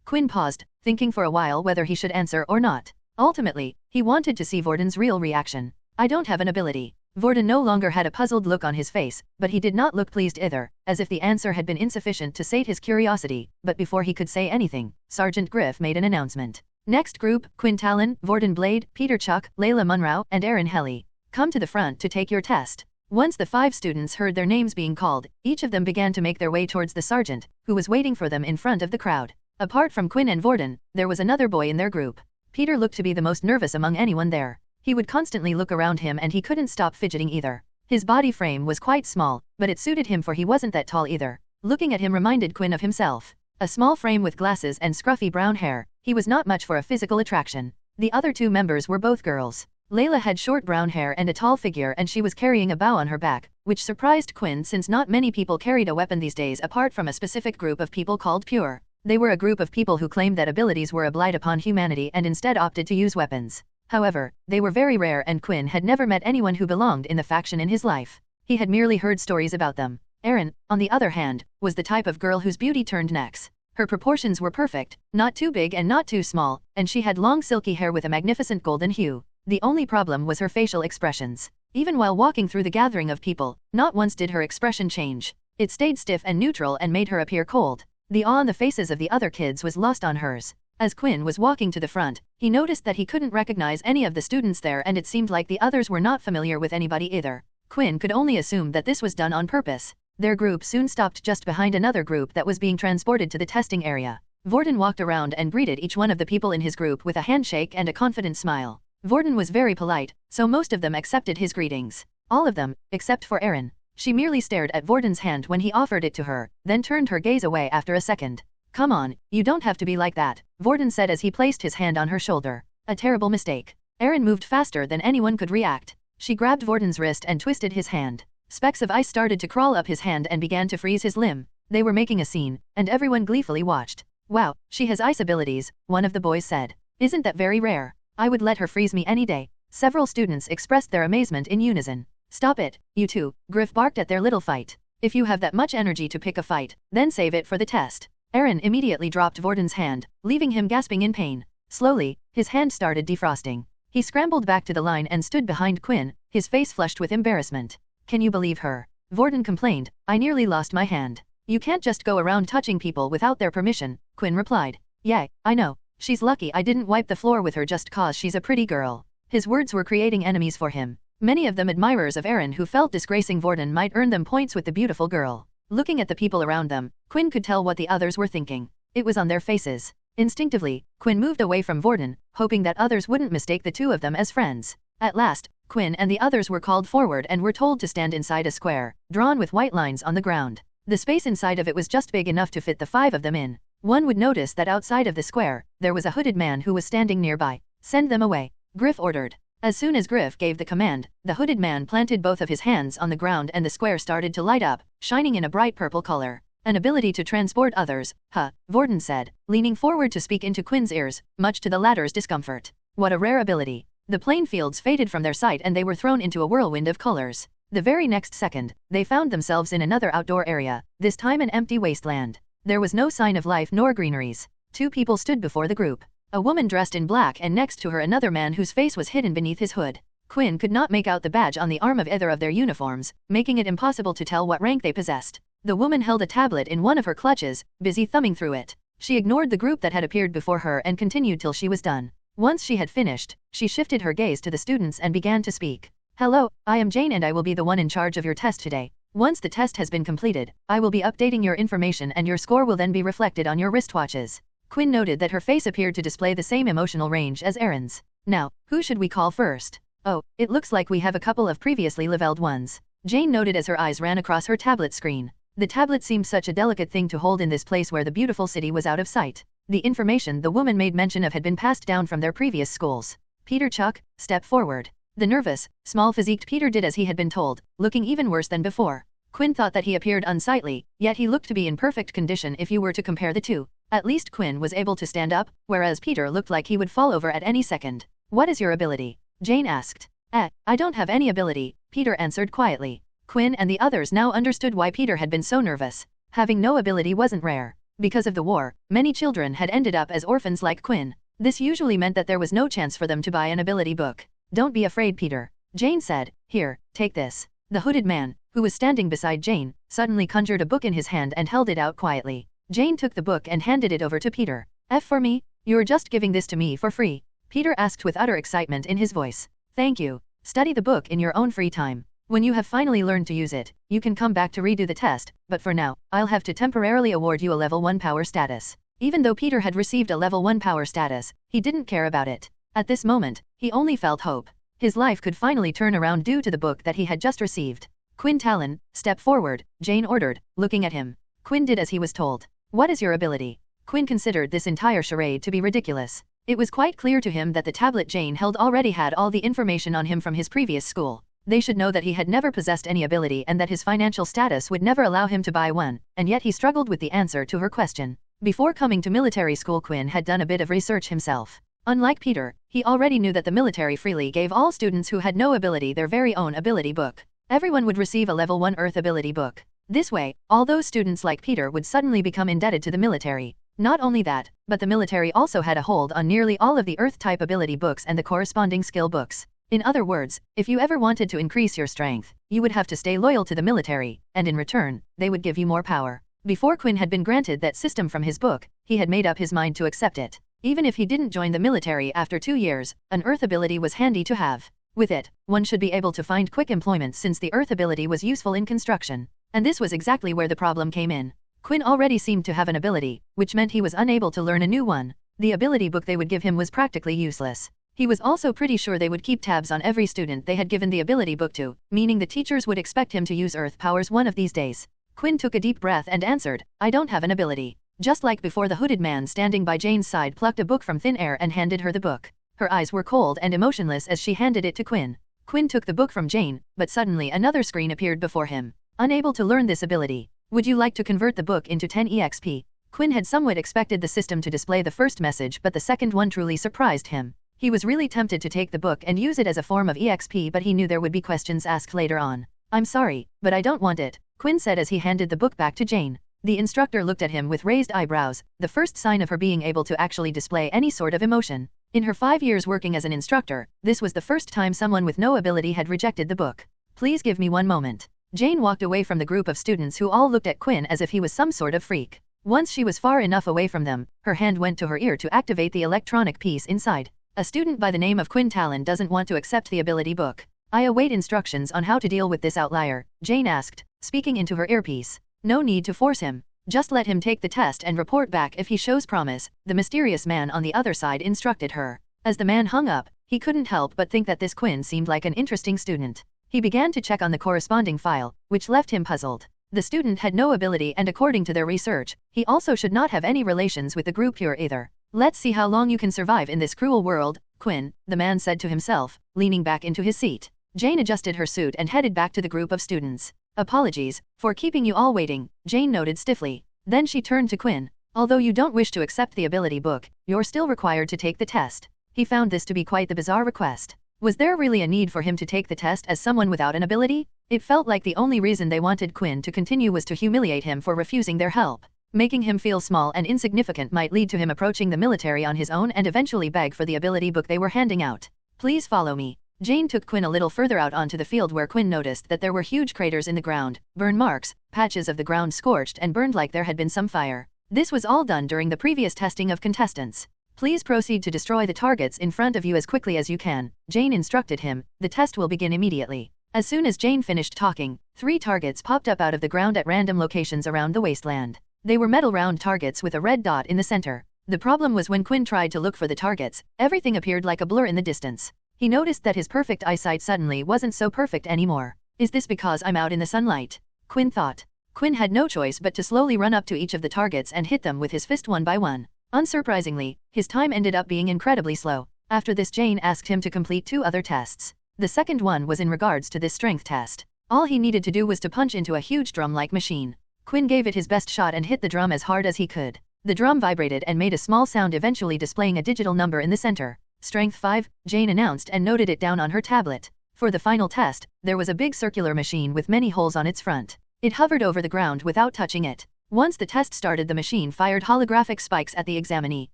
Quinn paused, thinking for a while whether he should answer or not. Ultimately, he wanted to see Vorden's real reaction. I don't have an ability. Vorden no longer had a puzzled look on his face, but he did not look pleased either, as if the answer had been insufficient to sate his curiosity, but before he could say anything, Sergeant Griff made an announcement. Next group, Quinn Talon, Vorden Blade, Peter Chuck, Layla Munro, and Aaron Helly. Come to the front to take your test. Once the 5 students heard their names being called, each of them began to make their way towards the sergeant, who was waiting for them in front of the crowd. Apart from Quinn and Vorden, there was another boy in their group. Peter looked to be the most nervous among anyone there. He would constantly look around him and he couldn't stop fidgeting either. His body frame was quite small, but it suited him for he wasn't that tall either. Looking at him reminded Quinn of himself. A small frame with glasses and scruffy brown hair, he was not much for a physical attraction. The other 2 members were both girls. Layla had short brown hair and a tall figure and she was carrying a bow on her back, which surprised Quinn since not many people carried a weapon these days apart from a specific group of people called Pure. They were a group of people who claimed that abilities were a blight upon humanity and instead opted to use weapons. However, they were very rare and Quinn had never met anyone who belonged in the faction in his life. He had merely heard stories about them. Erin, on the other hand, was the type of girl whose beauty turned necks. Her proportions were perfect, not too big and not too small, and she had long silky hair with a magnificent golden hue. The only problem was her facial expressions. Even while walking through the gathering of people, not once did her expression change. It stayed stiff and neutral and made her appear cold. The awe on the faces of the other kids was lost on hers. As Quinn was walking to the front, he noticed that he couldn't recognize any of the students there and it seemed like the others were not familiar with anybody either. Quinn could only assume that this was done on purpose. Their group soon stopped just behind another group that was being transported to the testing area. Vorden walked around and greeted each one of the people in his group with a handshake and a confident smile. Vorden was very polite, so most of them accepted his greetings. All of them, except for Erin. She merely stared at Vorden's hand when he offered it to her, then turned her gaze away after a second. Come on, you don't have to be like that, Vorden said as he placed his hand on her shoulder. A terrible mistake. Erin moved faster than anyone could react. She grabbed Vorden's wrist and twisted his hand. Specks of ice started to crawl up his hand and began to freeze his limb. They were making a scene, and everyone gleefully watched. Wow, she has ice abilities, one of the boys said. Isn't that very rare? I would let her freeze me any day. Several students expressed their amazement in unison. Stop it, you two, Griff barked at their little fight. If you have that much energy to pick a fight, then save it for the test. Erin immediately dropped Vorden's hand, leaving him gasping in pain. Slowly, his hand started defrosting. He scrambled back to the line and stood behind Quinn, his face flushed with embarrassment. Can you believe her? Vorden complained. I nearly lost my hand. You can't just go around touching people without their permission, Quinn replied. Yeah, I know. She's lucky I didn't wipe the floor with her just cause she's a pretty girl. His words were creating enemies for him. Many of them admirers of Erin who felt disgracing Vorden might earn them points with the beautiful girl. Looking at the people around them, Quinn could tell what the others were thinking. It was on their faces. Instinctively, Quinn moved away from Vorden, hoping that others wouldn't mistake the two of them as friends. At last, Quinn and the others were called forward and were told to stand inside a square, drawn with white lines on the ground. The space inside of it was just big enough to fit the 5 of them in. One would notice that outside of the square, there was a hooded man who was standing nearby. Send them away, Griff ordered. As soon as Griff gave the command, the hooded man planted both of his hands on the ground and the square started to light up, shining in a bright purple color. An ability to transport others, huh, Vorden said, leaning forward to speak into Quinn's ears, much to the latter's discomfort. What a rare ability. The plain fields faded from their sight and they were thrown into a whirlwind of colors. The very next second, they found themselves in another outdoor area, this time an empty wasteland. There was no sign of life nor greeneries. 2 people stood before the group. A woman dressed in black and next to her another man whose face was hidden beneath his hood. Quinn could not make out the badge on the arm of either of their uniforms, making it impossible to tell what rank they possessed. The woman held a tablet in one of her clutches, busy thumbing through it. She ignored the group that had appeared before her and continued till she was done. Once she had finished, she shifted her gaze to the students and began to speak. Hello, I am Jane and I will be the one in charge of your test today. Once the test has been completed, I will be updating your information and your score will then be reflected on your wristwatches. Quinn noted that her face appeared to display the same emotional range as Erin's. Now, who should we call first? Oh, it looks like we have a couple of previously leveled ones. Jane noted as her eyes ran across her tablet screen. The tablet seemed such a delicate thing to hold in this place where the beautiful city was out of sight. The information the woman made mention of had been passed down from their previous schools. Peter Chuck, step forward. The nervous, small-physiqued Peter did as he had been told, looking even worse than before. Quinn thought that he appeared unsightly, yet he looked to be in perfect condition if you were to compare the two. At least Quinn was able to stand up, whereas Peter looked like he would fall over at any second. What is your ability? Jane asked. I don't have any ability, Peter answered quietly. Quinn and the others now understood why Peter had been so nervous. Having no ability wasn't rare. Because of the war, many children had ended up as orphans like Quinn. This usually meant that there was no chance for them to buy an ability book. Don't be afraid, Peter. Jane said. Here, take this. The hooded man, who was standing beside Jane, suddenly conjured a book in his hand and held it out quietly. Jane took the book and handed it over to Peter. For me? You're just giving this to me for free? Peter asked with utter excitement in his voice. Thank you. Study the book in your own free time. When you have finally learned to use it, you can come back to redo the test, but for now, I'll have to temporarily award you a level 1 power status. Even though Peter had received a level 1 power status, he didn't care about it. At this moment, he only felt hope. His life could finally turn around due to the book that he had just received. Quinn Talon, step forward, Jane ordered, looking at him. Quinn did as he was told. What is your ability? Quinn considered this entire charade to be ridiculous. It was quite clear to him that the tablet Jane held already had all the information on him from his previous school. They should know that he had never possessed any ability and that his financial status would never allow him to buy one, and yet he struggled with the answer to her question. Before coming to military school, Quinn had done a bit of research himself. Unlike Peter, he already knew that the military freely gave all students who had no ability their very own ability book. Everyone would receive a level 1 Earth ability book. This way, all those students like Peter would suddenly become indebted to the military. Not only that, but the military also had a hold on nearly all of the Earth-type ability books and the corresponding skill books. In other words, if you ever wanted to increase your strength, you would have to stay loyal to the military, and in return, they would give you more power. Before Quinn had been granted that system from his book, he had made up his mind to accept it. Even if he didn't join the military after 2 years, an Earth ability was handy to have. With it, one should be able to find quick employment since the Earth ability was useful in construction. And this was exactly where the problem came in. Quinn already seemed to have an ability, which meant he was unable to learn a new one. The ability book they would give him was practically useless. He was also pretty sure they would keep tabs on every student they had given the ability book to, meaning the teachers would expect him to use Earth powers one of these days. Quinn took a deep breath and answered, I don't have an ability. Just like before, the hooded man standing by Jane's side plucked a book from thin air and handed her the book. Her eyes were cold and emotionless as she handed it to Quinn. Quinn took the book from Jane, but suddenly another screen appeared before him. Unable to learn this ability. Would you like to convert the book into 10 EXP? Quinn had somewhat expected the system to display the first message, but the second one truly surprised him. He was really tempted to take the book and use it as a form of EXP, but he knew there would be questions asked later on. I'm sorry, but I don't want it, Quinn said as he handed the book back to Jane. The instructor looked at him with raised eyebrows, the first sign of her being able to actually display any sort of emotion. In her 5 years working as an instructor, this was the first time someone with no ability had rejected the book. Please give me one moment. Jane walked away from the group of students who all looked at Quinn as if he was some sort of freak. Once she was far enough away from them, her hand went to her ear to activate the electronic piece inside. A student by the name of Quinn Talon doesn't want to accept the ability book. I await instructions on how to deal with this outlier, Jane asked, speaking into her earpiece. No need to force him. Just let him take the test and report back if he shows promise, the mysterious man on the other side instructed her. As the man hung up, he couldn't help but think that this Quinn seemed like an interesting student. He began to check on the corresponding file, which left him puzzled. The student had no ability, and according to their research, he also should not have any relations with the group here either. Let's see how long you can survive in this cruel world, Quinn, the man said to himself, leaning back into his seat. Jane adjusted her suit and headed back to the group of students. Apologies for keeping you all waiting, Jane noted stiffly. Then she turned to Quinn. Although you don't wish to accept the ability book, you're still required to take the test. He found this to be quite the bizarre request. Was there really a need for him to take the test as someone without an ability? It felt like the only reason they wanted Quinn to continue was to humiliate him for refusing their help. Making him feel small and insignificant might lead to him approaching the military on his own and eventually beg for the ability book they were handing out. Please follow me. Jane took Quinn a little further out onto the field where Quinn noticed that there were huge craters in the ground, burn marks, patches of the ground scorched and burned like there had been some fire. This was all done during the previous testing of contestants. Please proceed to destroy the targets in front of you as quickly as you can, Jane instructed him. The test will begin immediately. As soon as Jane finished talking, 3 targets popped up out of the ground at random locations around the wasteland. They were metal round targets with a red dot in the center. The problem was when Quinn tried to look for the targets, everything appeared like a blur in the distance. He noticed that his perfect eyesight suddenly wasn't so perfect anymore. Is this because I'm out in the sunlight? Quinn thought. Quinn had no choice but to slowly run up to each of the targets and hit them with his fist one by one. Unsurprisingly, his time ended up being incredibly slow. After this, Jane asked him to complete 2 other tests. The second one was in regards to this strength test. All he needed to do was to punch into a huge drum-like machine. Quinn gave it his best shot and hit the drum as hard as he could. The drum vibrated and made a small sound, eventually displaying a digital number in the center. Strength 5, Jane announced and noted it down on her tablet. For the final test, there was a big circular machine with many holes on its front. It hovered over the ground without touching it. Once the test started, the machine fired holographic spikes at the examinee.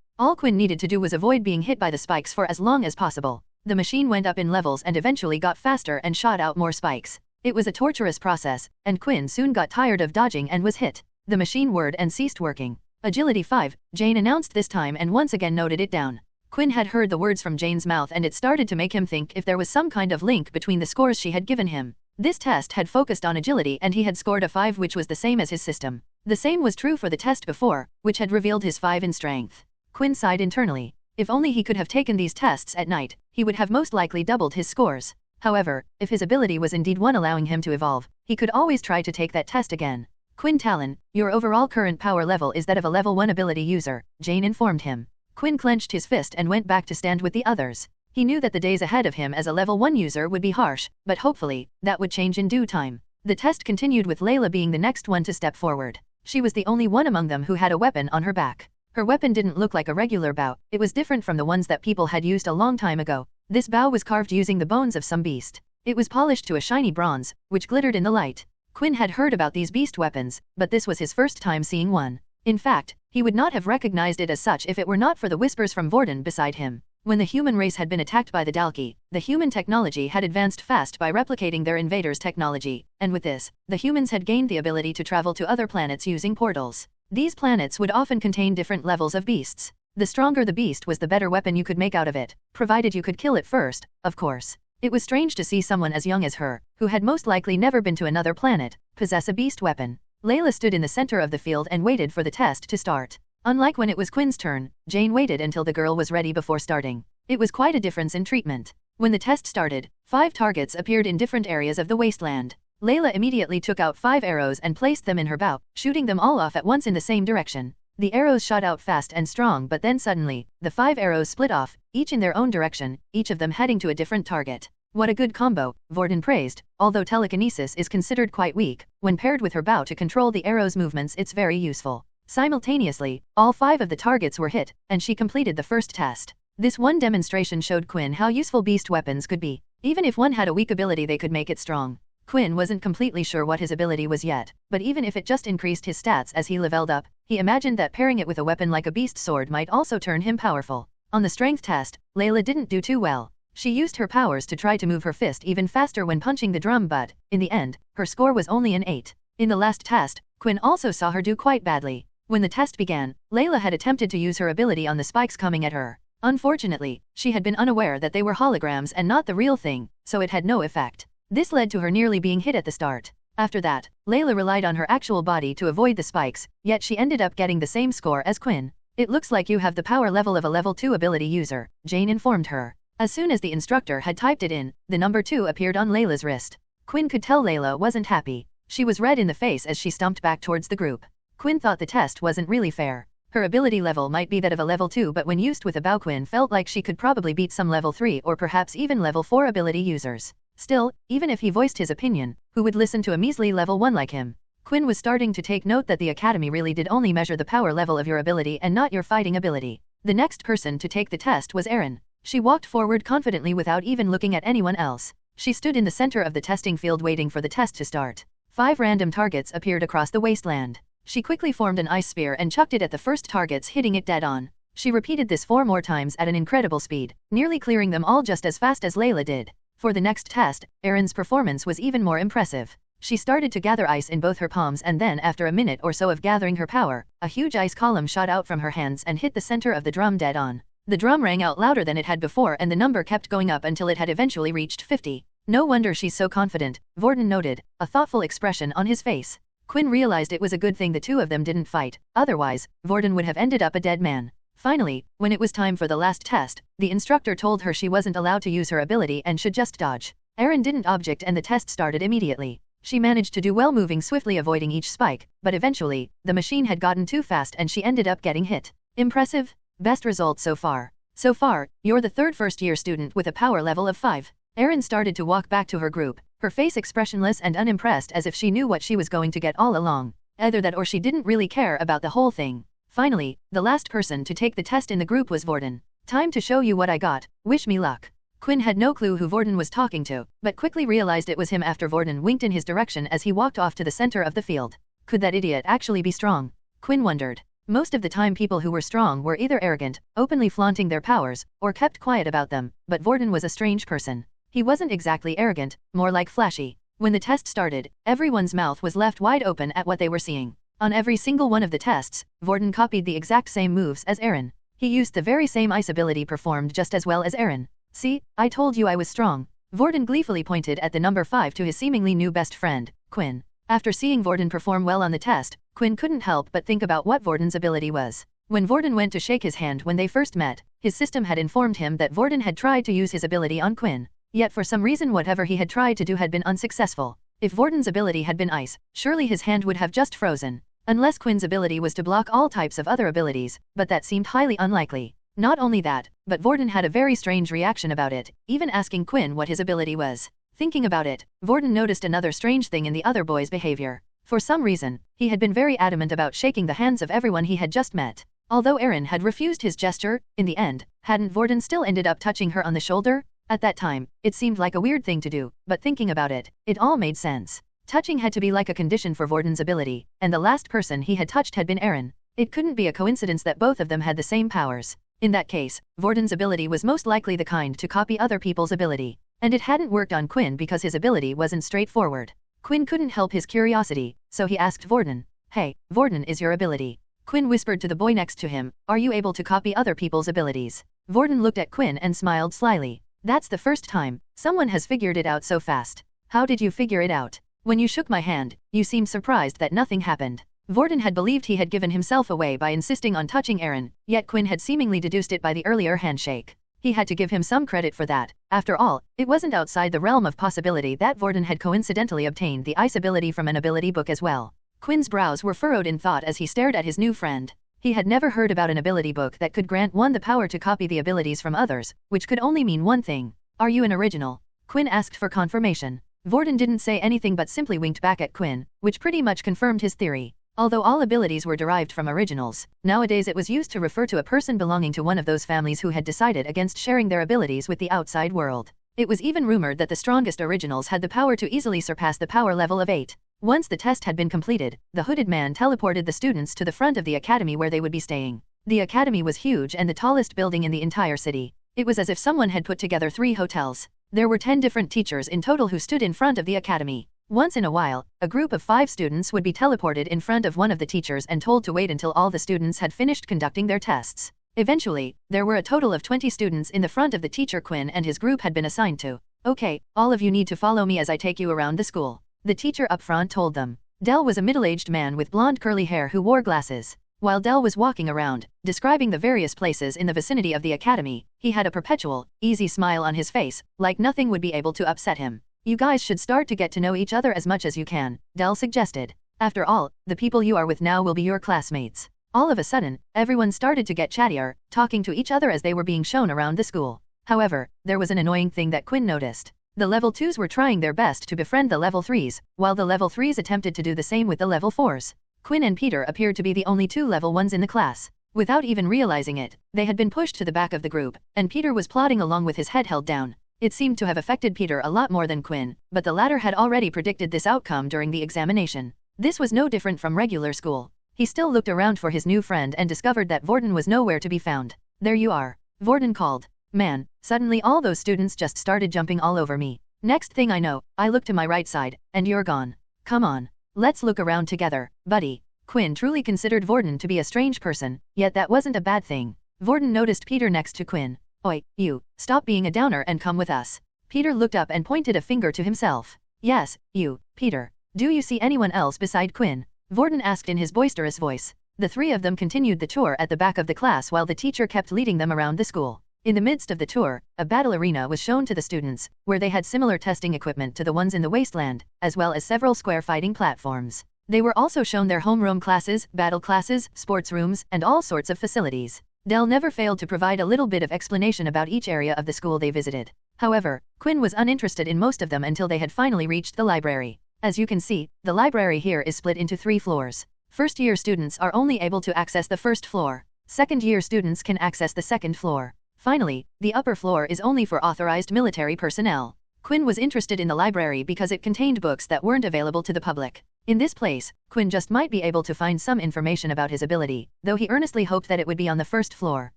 All Quinn needed to do was avoid being hit by the spikes for as long as possible. The machine went up in levels and eventually got faster and shot out more spikes. It was a torturous process, and Quinn soon got tired of dodging and was hit. The machine whirred and ceased working. Agility 5, Jane announced this time and once again noted it down. Quinn had heard the words from Jane's mouth and it started to make him think if there was some kind of link between the scores she had given him. This test had focused on agility and he had scored a 5, which was the same as his system. The same was true for the test before, which had revealed his 5 in strength. Quinn sighed internally. If only he could have taken these tests at night, he would have most likely doubled his scores. However, if his ability was indeed one allowing him to evolve, he could always try to take that test again. Quinn Talon, your overall current power level is that of a level 1 ability user, Jane informed him. Quinn clenched his fist and went back to stand with the others. He knew that the days ahead of him as a level 1 user would be harsh, but hopefully, that would change in due time. The test continued with Layla being the next one to step forward. She was the only one among them who had a weapon on her back. Her weapon didn't look like a regular bow, it was different from the ones that people had used a long time ago. This bow was carved using the bones of some beast. It was polished to a shiny bronze, which glittered in the light. Quinn had heard about these beast weapons, but this was his first time seeing one. In fact, he would not have recognized it as such if it were not for the whispers from Vorden beside him. When the human race had been attacked by the Dalki, the human technology had advanced fast by replicating their invaders' technology, and with this, the humans had gained the ability to travel to other planets using portals. These planets would often contain different levels of beasts. The stronger the beast was, the better weapon you could make out of it, provided you could kill it first, of course. It was strange to see someone as young as her, who had most likely never been to another planet, possess a beast weapon. Layla stood in the center of the field and waited for the test to start. Unlike when it was Quinn's turn, Jane waited until the girl was ready before starting. It was quite a difference in treatment. When the test started, 5 targets appeared in different areas of the wasteland. Layla immediately took out 5 arrows and placed them in her bow, shooting them all off at once in the same direction. The arrows shot out fast and strong, but then suddenly, the 5 arrows split off, each in their own direction, each of them heading to a different target. What a good combo, Vorden praised. Although telekinesis is considered quite weak, when paired with her bow to control the arrow's movements, it's very useful. Simultaneously, all 5 of the targets were hit, and she completed the first test. This one demonstration showed Quinn how useful beast weapons could be. Even if one had a weak ability, they could make it strong. Quinn wasn't completely sure what his ability was yet, but even if it just increased his stats as he leveled up, he imagined that pairing it with a weapon like a beast sword might also turn him powerful. On the strength test, Layla didn't do too well. She used her powers to try to move her fist even faster when punching the drum, but, in the end, her score was only an 8. In the last test, Quinn also saw her do quite badly. When the test began, Layla had attempted to use her ability on the spikes coming at her. Unfortunately, she had been unaware that they were holograms and not the real thing, so it had no effect. This led to her nearly being hit at the start. After that, Layla relied on her actual body to avoid the spikes, yet she ended up getting the same score as Quinn. It looks like you have the power level of a level 2 ability user, Jane informed her. As soon as the instructor had typed it in, the number 2 appeared on Layla's wrist. Quinn could tell Layla wasn't happy. She was red in the face as she stumped back towards the group. Quinn thought the test wasn't really fair. Her ability level might be that of a level 2, but when used with a bow, Quinn felt like she could probably beat some level 3 or perhaps even level 4 ability users. Still, even if he voiced his opinion, who would listen to a measly level 1 like him? Quinn was starting to take note that the academy really did only measure the power level of your ability and not your fighting ability. The next person to take the test was Erin. She walked forward confidently without even looking at anyone else. She stood in the center of the testing field waiting for the test to start. 5 random targets appeared across the wasteland. She quickly formed an ice spear and chucked it at the first targets, hitting it dead on. She repeated this 4 more times at an incredible speed, nearly clearing them all just as fast as Layla did. For the next test, Erin's performance was even more impressive. She started to gather ice in both her palms, and then after a minute or so of gathering her power, a huge ice column shot out from her hands and hit the center of the drum dead on. The drum rang out louder than it had before, and the number kept going up until it had eventually reached 50. No wonder she's so confident, Vorden noted, a thoughtful expression on his face. Quinn realized it was a good thing the two of them didn't fight, otherwise, Vorden would have ended up a dead man. Finally, when it was time for the last test, the instructor told her she wasn't allowed to use her ability and should just dodge. Erin didn't object and the test started immediately. She managed to do well, moving swiftly, avoiding each spike, but eventually, the machine had gotten too fast and she ended up getting hit. Impressive? Best result so far. So far, you're the third first-year student with a power level of 5. Erin started to walk back to her group, her face expressionless and unimpressed, as if she knew what she was going to get all along. Either that or she didn't really care about the whole thing. Finally, the last person to take the test in the group was Vorden. Time to show you what I got, wish me luck. Quinn had no clue who Vorden was talking to, but quickly realized it was him after Vorden winked in his direction as he walked off to the center of the field. Could that idiot actually be strong? Quinn wondered. Most of the time people who were strong were either arrogant, openly flaunting their powers, or kept quiet about them, but Vorden was a strange person. He wasn't exactly arrogant, more like flashy. When the test started, everyone's mouth was left wide open at what they were seeing. On every single one of the tests, Vorden copied the exact same moves as Erin. He used the very same ice ability, performed just as well as Erin. See, I told you I was strong. Vorden gleefully pointed at the number 5 to his seemingly new best friend, Quinn. After seeing Vorden perform well on the test, Quinn couldn't help but think about what Vorden's ability was. When Vorden went to shake his hand when they first met, his system had informed him that Vorden had tried to use his ability on Quinn. Yet for some reason whatever he had tried to do had been unsuccessful. If Vorden's ability had been ice, surely his hand would have just frozen. Unless Quinn's ability was to block all types of other abilities, but that seemed highly unlikely. Not only that, but Vorden had a very strange reaction about it, even asking Quinn what his ability was. Thinking about it, Vorden noticed another strange thing in the other boy's behavior. For some reason, he had been very adamant about shaking the hands of everyone he had just met. Although Erin had refused his gesture, in the end, hadn't Vorden still ended up touching her on the shoulder? At that time, it seemed like a weird thing to do, but thinking about it, it all made sense. Touching had to be like a condition for Vorden's ability, and the last person he had touched had been Erin. It couldn't be a coincidence that both of them had the same powers. In that case, Vorden's ability was most likely the kind to copy other people's ability. And it hadn't worked on Quinn because his ability wasn't straightforward. Quinn couldn't help his curiosity, so he asked Vorden. Hey, Vorden, is your ability? Quinn whispered to the boy next to him, are you able to copy other people's abilities? Vorden looked at Quinn and smiled slyly. That's the first time someone has figured it out so fast. How did you figure it out? When you shook my hand, you seemed surprised that nothing happened. Vorden had believed he had given himself away by insisting on touching Erin, yet Quinn had seemingly deduced it by the earlier handshake. He had to give him some credit for that. After all, it wasn't outside the realm of possibility that Vorden had coincidentally obtained the ice ability from an ability book as well. Quinn's brows were furrowed in thought as he stared at his new friend. He had never heard about an ability book that could grant one the power to copy the abilities from others, which could only mean one thing. Are you an original? Quinn asked for confirmation. Vorden didn't say anything but simply winked back at Quinn, which pretty much confirmed his theory. Although all abilities were derived from originals, nowadays it was used to refer to a person belonging to one of those families who had decided against sharing their abilities with the outside world. It was even rumored that the strongest originals had the power to easily surpass the power level of 8. Once the test had been completed, the hooded man teleported the students to the front of the academy where they would be staying. The academy was huge and the tallest building in the entire city. It was as if someone had put together 3 hotels. There were 10 different teachers in total who stood in front of the academy. Once in a while, a group of 5 students would be teleported in front of one of the teachers and told to wait until all the students had finished conducting their tests. Eventually, there were a total of 20 students in the front of the teacher Quinn and his group had been assigned to. Okay, all of you need to follow me as I take you around the school. The teacher up front told them. Dell was a middle-aged man with blonde curly hair who wore glasses. While Dell was walking around, describing the various places in the vicinity of the academy, he had a perpetual, easy smile on his face, like nothing would be able to upset him. You guys should start to get to know each other as much as you can, Dell suggested. After all, the people you are with now will be your classmates. All of a sudden, everyone started to get chattier, talking to each other as they were being shown around the school. However, there was an annoying thing that Quinn noticed. The level 2s were trying their best to befriend the level 3s, while the level 3s attempted to do the same with the level 4s. Quinn and Peter appeared to be the only 2 level 1s in the class. Without even realizing it, they had been pushed to the back of the group, and Peter was plodding along with his head held down. It seemed to have affected Peter a lot more than Quinn, but the latter had already predicted this outcome during the examination. This was no different from regular school. He still looked around for his new friend and discovered that Vorden was nowhere to be found. There you are. Vorden called. Man, suddenly all those students just started jumping all over me. Next thing I know, I look to my right side, and you're gone. Come on. Let's look around together, buddy. Quinn truly considered Vorden to be a strange person, yet that wasn't a bad thing. Vorden noticed Peter next to Quinn. Oi, you, stop being a downer and come with us. Peter looked up and pointed a finger to himself. Yes, you, Peter. Do you see anyone else beside Quinn? Vorden asked in his boisterous voice. The three of them continued the tour at the back of the class while the teacher kept leading them around the school. In the midst of the tour, a battle arena was shown to the students, where they had similar testing equipment to the ones in the wasteland, as well as several square fighting platforms. They were also shown their homeroom classes, battle classes, sports rooms, and all sorts of facilities. Dell never failed to provide a little bit of explanation about each area of the school they visited. However, Quinn was uninterested in most of them until they had finally reached the library. As you can see, the library here is split into 3 floors. First-year students are only able to access the first floor. Second-year students can access the second floor. Finally, the upper floor is only for authorized military personnel. Quinn was interested in the library because it contained books that weren't available to the public. In this place, Quinn just might be able to find some information about his ability, though he earnestly hoped that it would be on the first floor.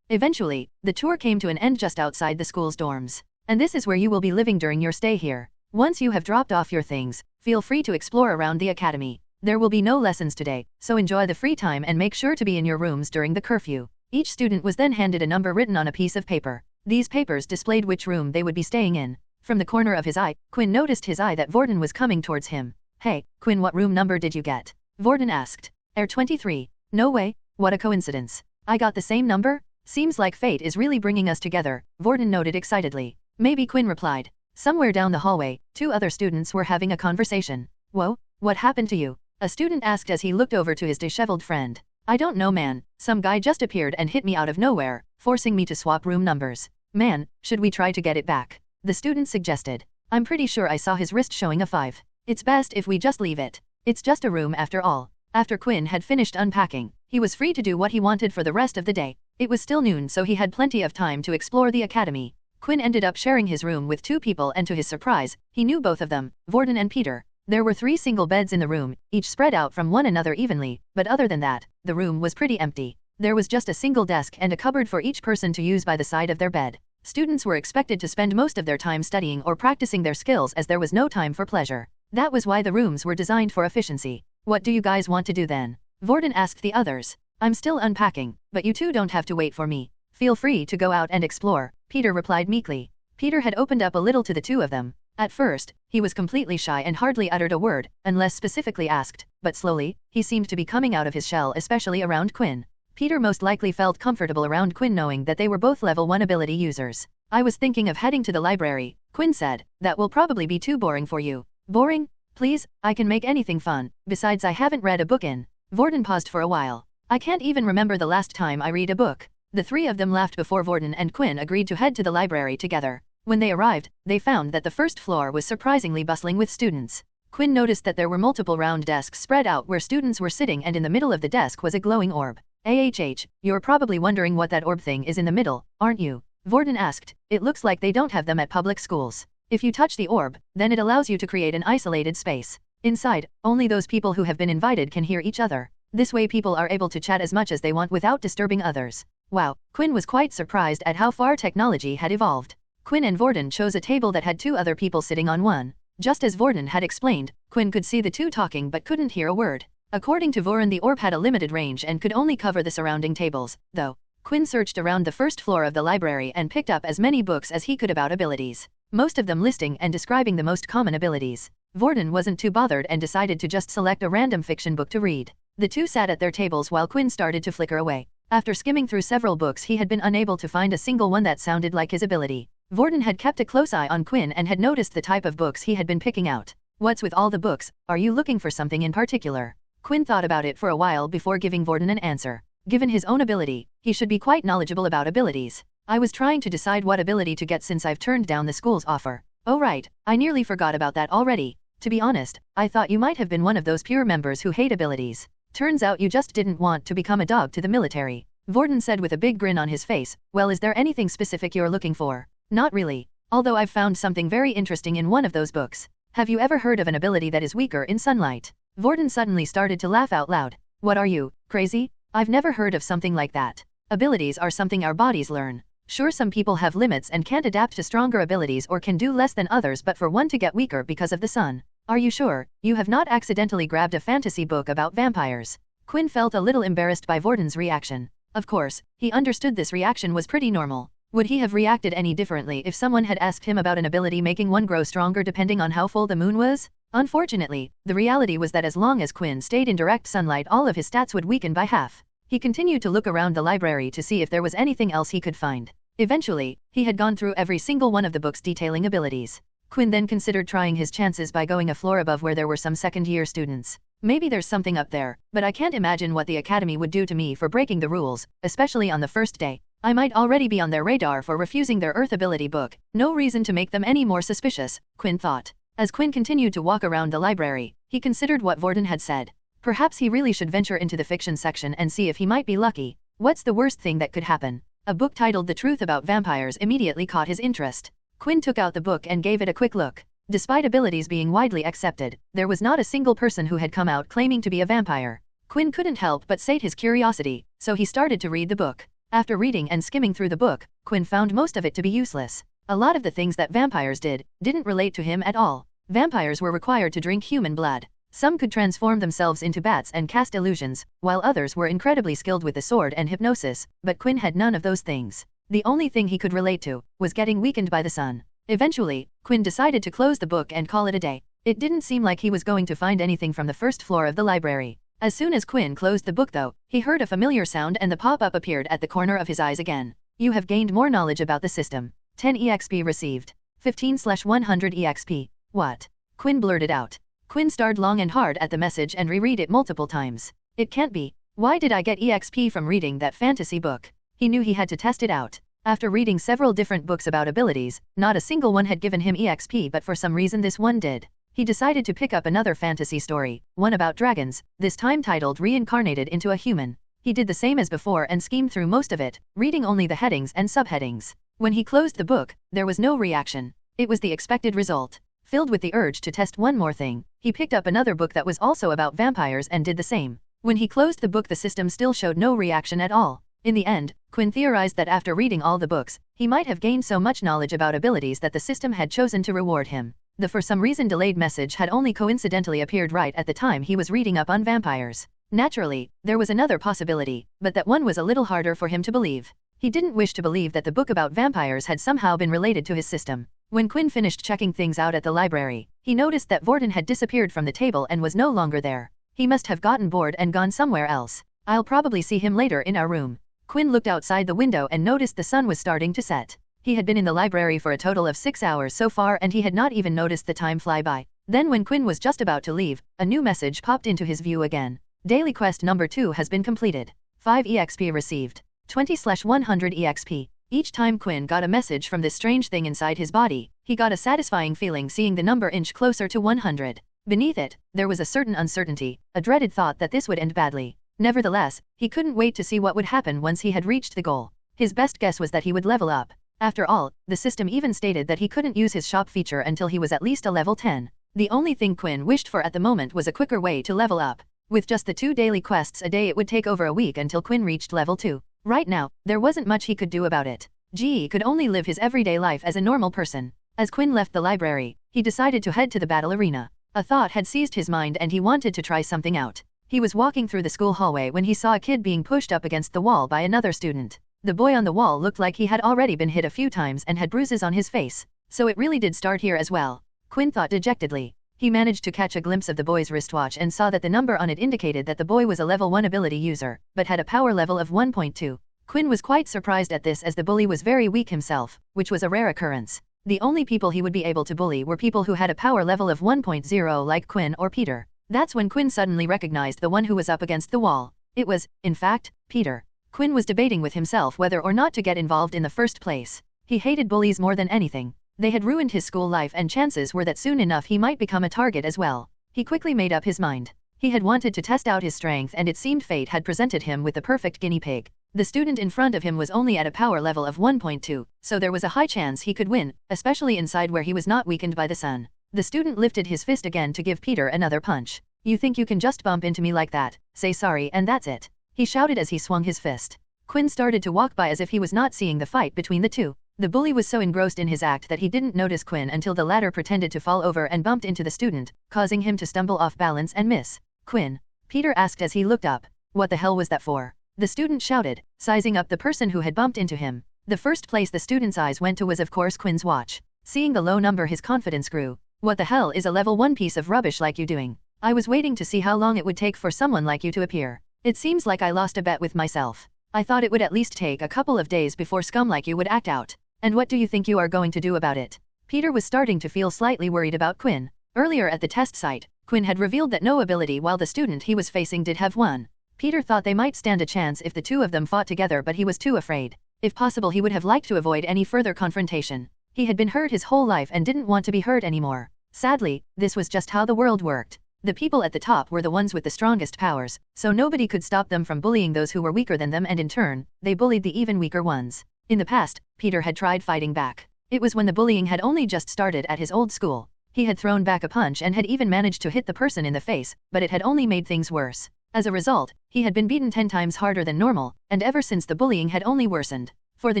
Eventually, the tour came to an end just outside the school's dorms. And this is where you will be living during your stay here. Once you have dropped off your things, feel free to explore around the academy. There will be no lessons today, so enjoy the free time and make sure to be in your rooms during the curfew. Each student was then handed a number written on a piece of paper. These papers displayed which room they would be staying in. From the corner of his eye, Quinn noticed his eye that Vorden was coming towards him. Hey, Quinn, what room number did you get? Vorden asked. 23. No way, what a coincidence. I got the same number? Seems like fate is really bringing us together, Vorden noted excitedly. Maybe, Quinn replied. Somewhere down the hallway, 2 other students were having a conversation. Whoa, what happened to you? A student asked as he looked over to his disheveled friend. I don't know, man, some guy just appeared and hit me out of nowhere, forcing me to swap room numbers. Man, should we try to get it back? The student suggested. I'm pretty sure I saw his wrist showing a 5. It's best if we just leave it. It's just a room after all. After Quinn had finished unpacking, he was free to do what he wanted for the rest of the day. It was still noon, so he had plenty of time to explore the academy. Quinn ended up sharing his room with 2 people, and to his surprise, he knew both of them, Vorden and Peter. There were 3 single beds in the room, each spread out from one another evenly, but other than that, the room was pretty empty. There was just a single desk and a cupboard for each person to use by the side of their bed. Students were expected to spend most of their time studying or practicing their skills, as there was no time for pleasure. That was why the rooms were designed for efficiency. What do you guys want to do then? Vorden asked the others. I'm still unpacking, but you 2 don't have to wait for me. Feel free to go out and explore, Peter replied meekly. Peter had opened up a little to the 2 of them. At first, he was completely shy and hardly uttered a word, unless specifically asked, but slowly, he seemed to be coming out of his shell, especially around Quinn. Peter most likely felt comfortable around Quinn, knowing that they were both level 1 ability users. I was thinking of heading to the library, Quinn said. That will probably be too boring for you. Boring? Please, I can make anything fun. Besides, I haven't read a book in. Vorden paused for a while. I can't even remember the last time I read a book. The 3 of them laughed before Vorden and Quinn agreed to head to the library together. When they arrived, they found that the first floor was surprisingly bustling with students. Quinn noticed that there were multiple round desks spread out where students were sitting, and in the middle of the desk was a glowing orb. You're probably wondering what that orb thing is in the middle, aren't you? Vorden asked. It looks like they don't have them at public schools. If you touch the orb, then it allows you to create an isolated space. Inside, only those people who have been invited can hear each other. This way people are able to chat as much as they want without disturbing others. Wow, Quinn was quite surprised at how far technology had evolved. Quinn and Vorden chose a table that had 2 other people sitting on one. Just as Vorden had explained, Quinn could see the 2 talking but couldn't hear a word. According to Vorden, the orb had a limited range and could only cover the surrounding tables, though. Quinn searched around the first floor of the library and picked up as many books as he could about abilities, most of them listing and describing the most common abilities. Vorden wasn't too bothered and decided to just select a random fiction book to read. The 2 sat at their tables while Quinn started to flicker away. After skimming through several books, he had been unable to find a single one that sounded like his ability. Vorden had kept a close eye on Quinn and had noticed the type of books he had been picking out. What's with all the books? Are you looking for something in particular? Quinn thought about it for a while before giving Vorden an answer. Given his own ability, he should be quite knowledgeable about abilities. I was trying to decide what ability to get since I've turned down the school's offer. Oh right, I nearly forgot about that already. To be honest, I thought you might have been one of those pure members who hate abilities. Turns out you just didn't want to become a dog to the military. Vorden said with a big grin on his face. Well, is there anything specific you're looking for? Not really. Although I've found something very interesting in one of those books. Have you ever heard of an ability that is weaker in sunlight? Vorden suddenly started to laugh out loud. What are you, crazy? I've never heard of something like that. Abilities are something our bodies learn. Sure, some people have limits and can't adapt to stronger abilities or can do less than others, but for one to get weaker because of the sun. Are you sure you have not accidentally grabbed a fantasy book about vampires? Quinn felt a little embarrassed by Vorden's reaction. Of course, he understood this reaction was pretty normal. Would he have reacted any differently if someone had asked him about an ability making one grow stronger depending on how full the moon was? Unfortunately, the reality was that as long as Quinn stayed in direct sunlight, all of his stats would weaken by half. He continued to look around the library to see if there was anything else he could find. Eventually, he had gone through every single one of the books detailing abilities. Quinn then considered trying his chances by going a floor above where there were some second-year students. Maybe there's something up there, but I can't imagine what the academy would do to me for breaking the rules, especially on the first day. I might already be on their radar for refusing their Earth ability book. No reason to make them any more suspicious, Quinn thought. As Quinn continued to walk around the library, he considered what Vorden had said. Perhaps he really should venture into the fiction section and see if he might be lucky. What's the worst thing that could happen? A book titled The Truth About Vampires immediately caught his interest. Quinn took out the book and gave it a quick look. Despite abilities being widely accepted, there was not a single person who had come out claiming to be a vampire. Quinn couldn't help but sate his curiosity, so he started to read the book. After reading and skimming through the book, Quinn found most of it to be useless. A lot of the things that vampires didn't relate to him at all. Vampires were required to drink human blood. Some could transform themselves into bats and cast illusions, while others were incredibly skilled with the sword and hypnosis, but Quinn had none of those things. The only thing he could relate to was getting weakened by the sun. Eventually, Quinn decided to close the book and call it a day. It didn't seem like he was going to find anything from the first floor of the library. As soon as Quinn closed the book though, he heard a familiar sound and the pop-up appeared at the corner of his eyes again. You have gained more knowledge about the system. 10 EXP received. 15/100 EXP. What? Quinn blurted out. Quinn stared long and hard at the message and reread it multiple times. It can't be. Why did I get EXP from reading that fantasy book? He knew he had to test it out. After reading several different books about abilities, not a single one had given him EXP, but for some reason this one did. He decided to pick up another fantasy story, one about dragons, this time titled Reincarnated into a Human. He did the same as before and skimmed through most of it, reading only the headings and subheadings. When he closed the book, there was no reaction. It was the expected result. Filled with the urge to test one more thing, he picked up another book that was also about vampires and did the same. When he closed the book, the system still showed no reaction at all. In the end, Quinn theorized that after reading all the books, he might have gained so much knowledge about abilities that the system had chosen to reward him. The for some reason delayed message had only coincidentally appeared right at the time he was reading up on vampires. Naturally, there was another possibility, but that one was a little harder for him to believe. He didn't wish to believe that the book about vampires had somehow been related to his system. When Quinn finished checking things out at the library, he noticed that Vorden had disappeared from the table and was no longer there. He must have gotten bored and gone somewhere else. I'll probably see him later in our room. Quinn looked outside the window and noticed the sun was starting to set. He had been in the library for a total of 6 hours so far and he had not even noticed the time fly by. Then when Quinn was just about to leave, a new message popped into his view again. Daily quest number 2 has been completed. 5 EXP received. 20/100 EXP. Each time Quinn got a message from this strange thing inside his body, he got a satisfying feeling seeing the number inch closer to 100. Beneath it, there was a certain uncertainty, a dreaded thought that this would end badly. Nevertheless, he couldn't wait to see what would happen once he had reached the goal. His best guess was that he would level up. After all, the system even stated that he couldn't use his shop feature until he was at least a level 10. The only thing Quinn wished for at the moment was a quicker way to level up. With just the 2 daily quests a day, it would take over a week until Quinn reached level 2. Right now, there wasn't much he could do about it. He could only live his everyday life as a normal person. As Quinn left the library, he decided to head to the battle arena. A thought had seized his mind and he wanted to try something out. He was walking through the school hallway when he saw a kid being pushed up against the wall by another student. The boy on the wall looked like he had already been hit a few times and had bruises on his face. So it really did start here as well. Quinn thought dejectedly. He managed to catch a glimpse of the boy's wristwatch and saw that the number on it indicated that the boy was a level 1 ability user, but had a power level of 1.2. Quinn was quite surprised at this as the bully was very weak himself, which was a rare occurrence. The only people he would be able to bully were people who had a power level of 1.0 like Quinn or Peter. That's when Quinn suddenly recognized the one who was up against the wall. It was, in fact, Peter. Quinn was debating with himself whether or not to get involved in the first place. He hated bullies more than anything. They had ruined his school life and chances were that soon enough he might become a target as well. He quickly made up his mind. He had wanted to test out his strength and it seemed fate had presented him with the perfect guinea pig. The student in front of him was only at a power level of 1.2, so there was a high chance he could win, especially inside where he was not weakened by the sun. The student lifted his fist again to give Peter another punch. You think you can just bump into me like that, say sorry and that's it? He shouted as he swung his fist. Quinn started to walk by as if he was not seeing the fight between the two. The bully was so engrossed in his act that he didn't notice Quinn until the latter pretended to fall over and bumped into the student, causing him to stumble off balance and miss. Quinn? Peter asked as he looked up. What the hell was that for? The student shouted, sizing up the person who had bumped into him. The first place the student's eyes went to was of course Quinn's watch. Seeing the low number, his confidence grew. What the hell is a level 1 piece of rubbish like you doing? I was waiting to see how long it would take for someone like you to appear. It seems like I lost a bet with myself. I thought it would at least take a couple of days before scum like you would act out. And what do you think you are going to do about it? Peter was starting to feel slightly worried about Quinn. Earlier at the test site, Quinn had revealed that no ability while the student he was facing did have one. Peter thought they might stand a chance if the two of them fought together, but he was too afraid. If possible, he would have liked to avoid any further confrontation. He had been hurt his whole life and didn't want to be hurt anymore. Sadly, this was just how the world worked. The people at the top were the ones with the strongest powers, so nobody could stop them from bullying those who were weaker than them, and in turn, they bullied the even weaker ones. In the past, Peter had tried fighting back. It was when the bullying had only just started at his old school. He had thrown back a punch and had even managed to hit the person in the face, but it had only made things worse. As a result, he had been beaten 10 times harder than normal, and ever since the bullying had only worsened. For the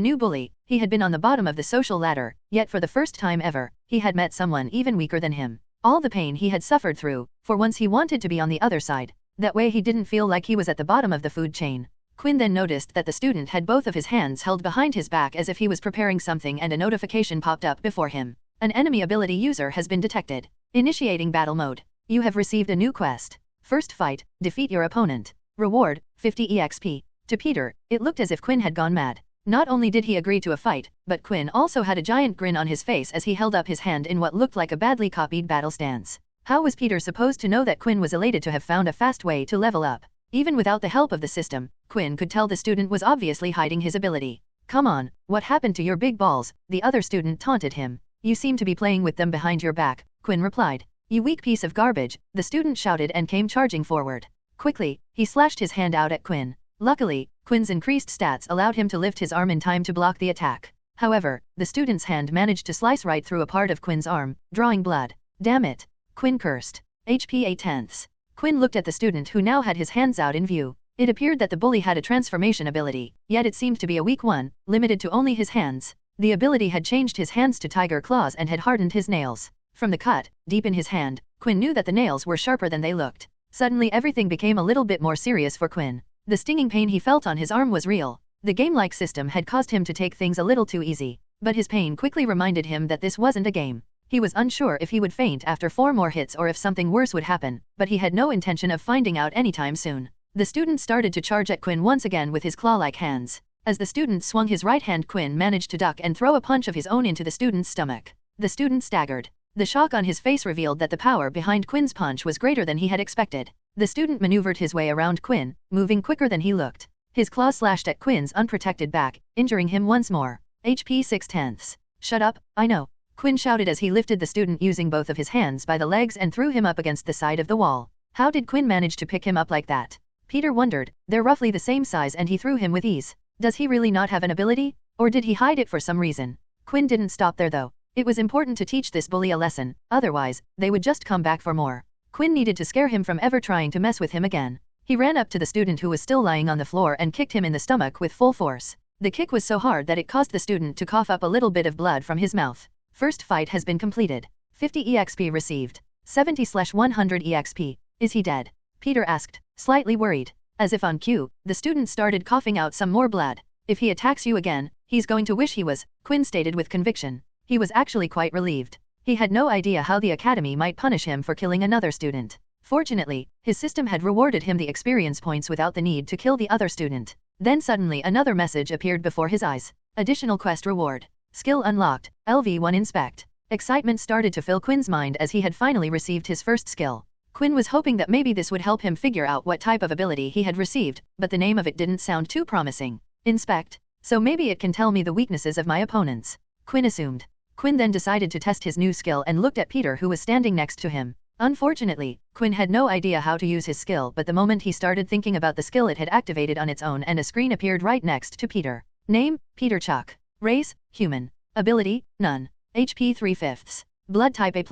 new bully, he had been on the bottom of the social ladder, yet for the first time ever, he had met someone even weaker than him. All the pain he had suffered through, for once he wanted to be on the other side. That way he didn't feel like he was at the bottom of the food chain. Quinn then noticed that the student had both of his hands held behind his back as if he was preparing something, and a notification popped up before him. An enemy ability user has been detected. Initiating battle mode. You have received a new quest. First fight, defeat your opponent. Reward, 50 EXP. To Peter, it looked as if Quinn had gone mad. Not only did he agree to a fight, but Quinn also had a giant grin on his face as he held up his hand in what looked like a badly copied battle stance. How was Peter supposed to know that Quinn was elated to have found a fast way to level up? Even without the help of the system, Quinn could tell the student was obviously hiding his ability. Come on, what happened to your big balls? The other student taunted him. You seem to be playing with them behind your back, Quinn replied. You weak piece of garbage, the student shouted and came charging forward. Quickly, he slashed his hand out at Quinn. Luckily, Quinn's increased stats allowed him to lift his arm in time to block the attack. However, the student's hand managed to slice right through a part of Quinn's arm, drawing blood. Damn it! Quinn cursed. HP 8/10. Quinn looked at the student who now had his hands out in view. It appeared that the bully had a transformation ability, yet it seemed to be a weak one, limited to only his hands. The ability had changed his hands to tiger claws and had hardened his nails. From the cut, deep in his hand, Quinn knew that the nails were sharper than they looked. Suddenly everything became a little bit more serious for Quinn. The stinging pain he felt on his arm was real. The game-like system had caused him to take things a little too easy, but his pain quickly reminded him that this wasn't a game. He was unsure if he would faint after 4 more hits or if something worse would happen, but he had no intention of finding out anytime soon. The student started to charge at Quinn once again with his claw-like hands. As the student swung his right hand, Quinn managed to duck and throw a punch of his own into the student's stomach. The student staggered. The shock on his face revealed that the power behind Quinn's punch was greater than he had expected. The student maneuvered his way around Quinn, moving quicker than he looked. His claws slashed at Quinn's unprotected back, injuring him once more. HP 6/10. Shut up, I know. Quinn shouted as he lifted the student using both of his hands by the legs and threw him up against the side of the wall. How did Quinn manage to pick him up like that? Peter wondered. They're roughly the same size and he threw him with ease. Does he really not have an ability? Or did he hide it for some reason? Quinn didn't stop there though. It was important to teach this bully a lesson, otherwise, they would just come back for more. Quinn needed to scare him from ever trying to mess with him again. He ran up to the student who was still lying on the floor and kicked him in the stomach with full force. The kick was so hard that it caused the student to cough up a little bit of blood from his mouth. First fight has been completed. 50 EXP received. 70/100 EXP. Is he dead? Peter asked, slightly worried. As if on cue, the student started coughing out some more blood. If he attacks you again, he's going to wish he was, Quinn stated with conviction. He was actually quite relieved. He had no idea how the academy might punish him for killing another student. Fortunately, his system had rewarded him the experience points without the need to kill the other student. Then suddenly another message appeared before his eyes. Additional quest reward. Skill unlocked, LV1 Inspect. Excitement started to fill Quinn's mind as he had finally received his first skill. Quinn was hoping that maybe this would help him figure out what type of ability he had received, but the name of it didn't sound too promising. Inspect. So maybe it can tell me the weaknesses of my opponents. Quinn assumed. Quinn then decided to test his new skill and looked at Peter who was standing next to him. Unfortunately, Quinn had no idea how to use his skill, but the moment he started thinking about the skill it had activated on its own and a screen appeared right next to Peter. Name, Peter Chuck. Race, human. Ability, none. HP 3/5. Blood type A+.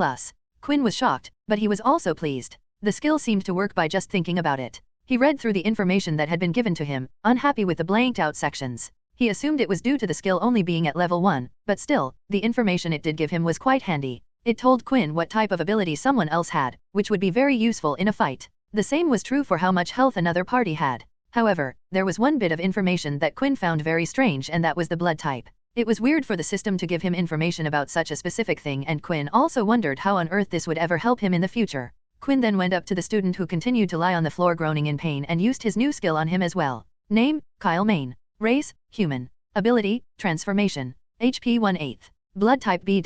Quinn was shocked, but he was also pleased. The skill seemed to work by just thinking about it. He read through the information that had been given to him, unhappy with the blanked out sections. He assumed it was due to the skill only being at level 1, but still, the information it did give him was quite handy. It told Quinn what type of ability someone else had, which would be very useful in a fight. The same was true for how much health another party had. However, there was one bit of information that Quinn found very strange, and that was the blood type. It was weird for the system to give him information about such a specific thing, and Quinn also wondered how on earth this would ever help him in the future. Quinn then went up to the student who continued to lie on the floor groaning in pain and used his new skill on him as well. Name, Kyle Main. Race, human. Ability, transformation. HP 1/8. Blood type B-.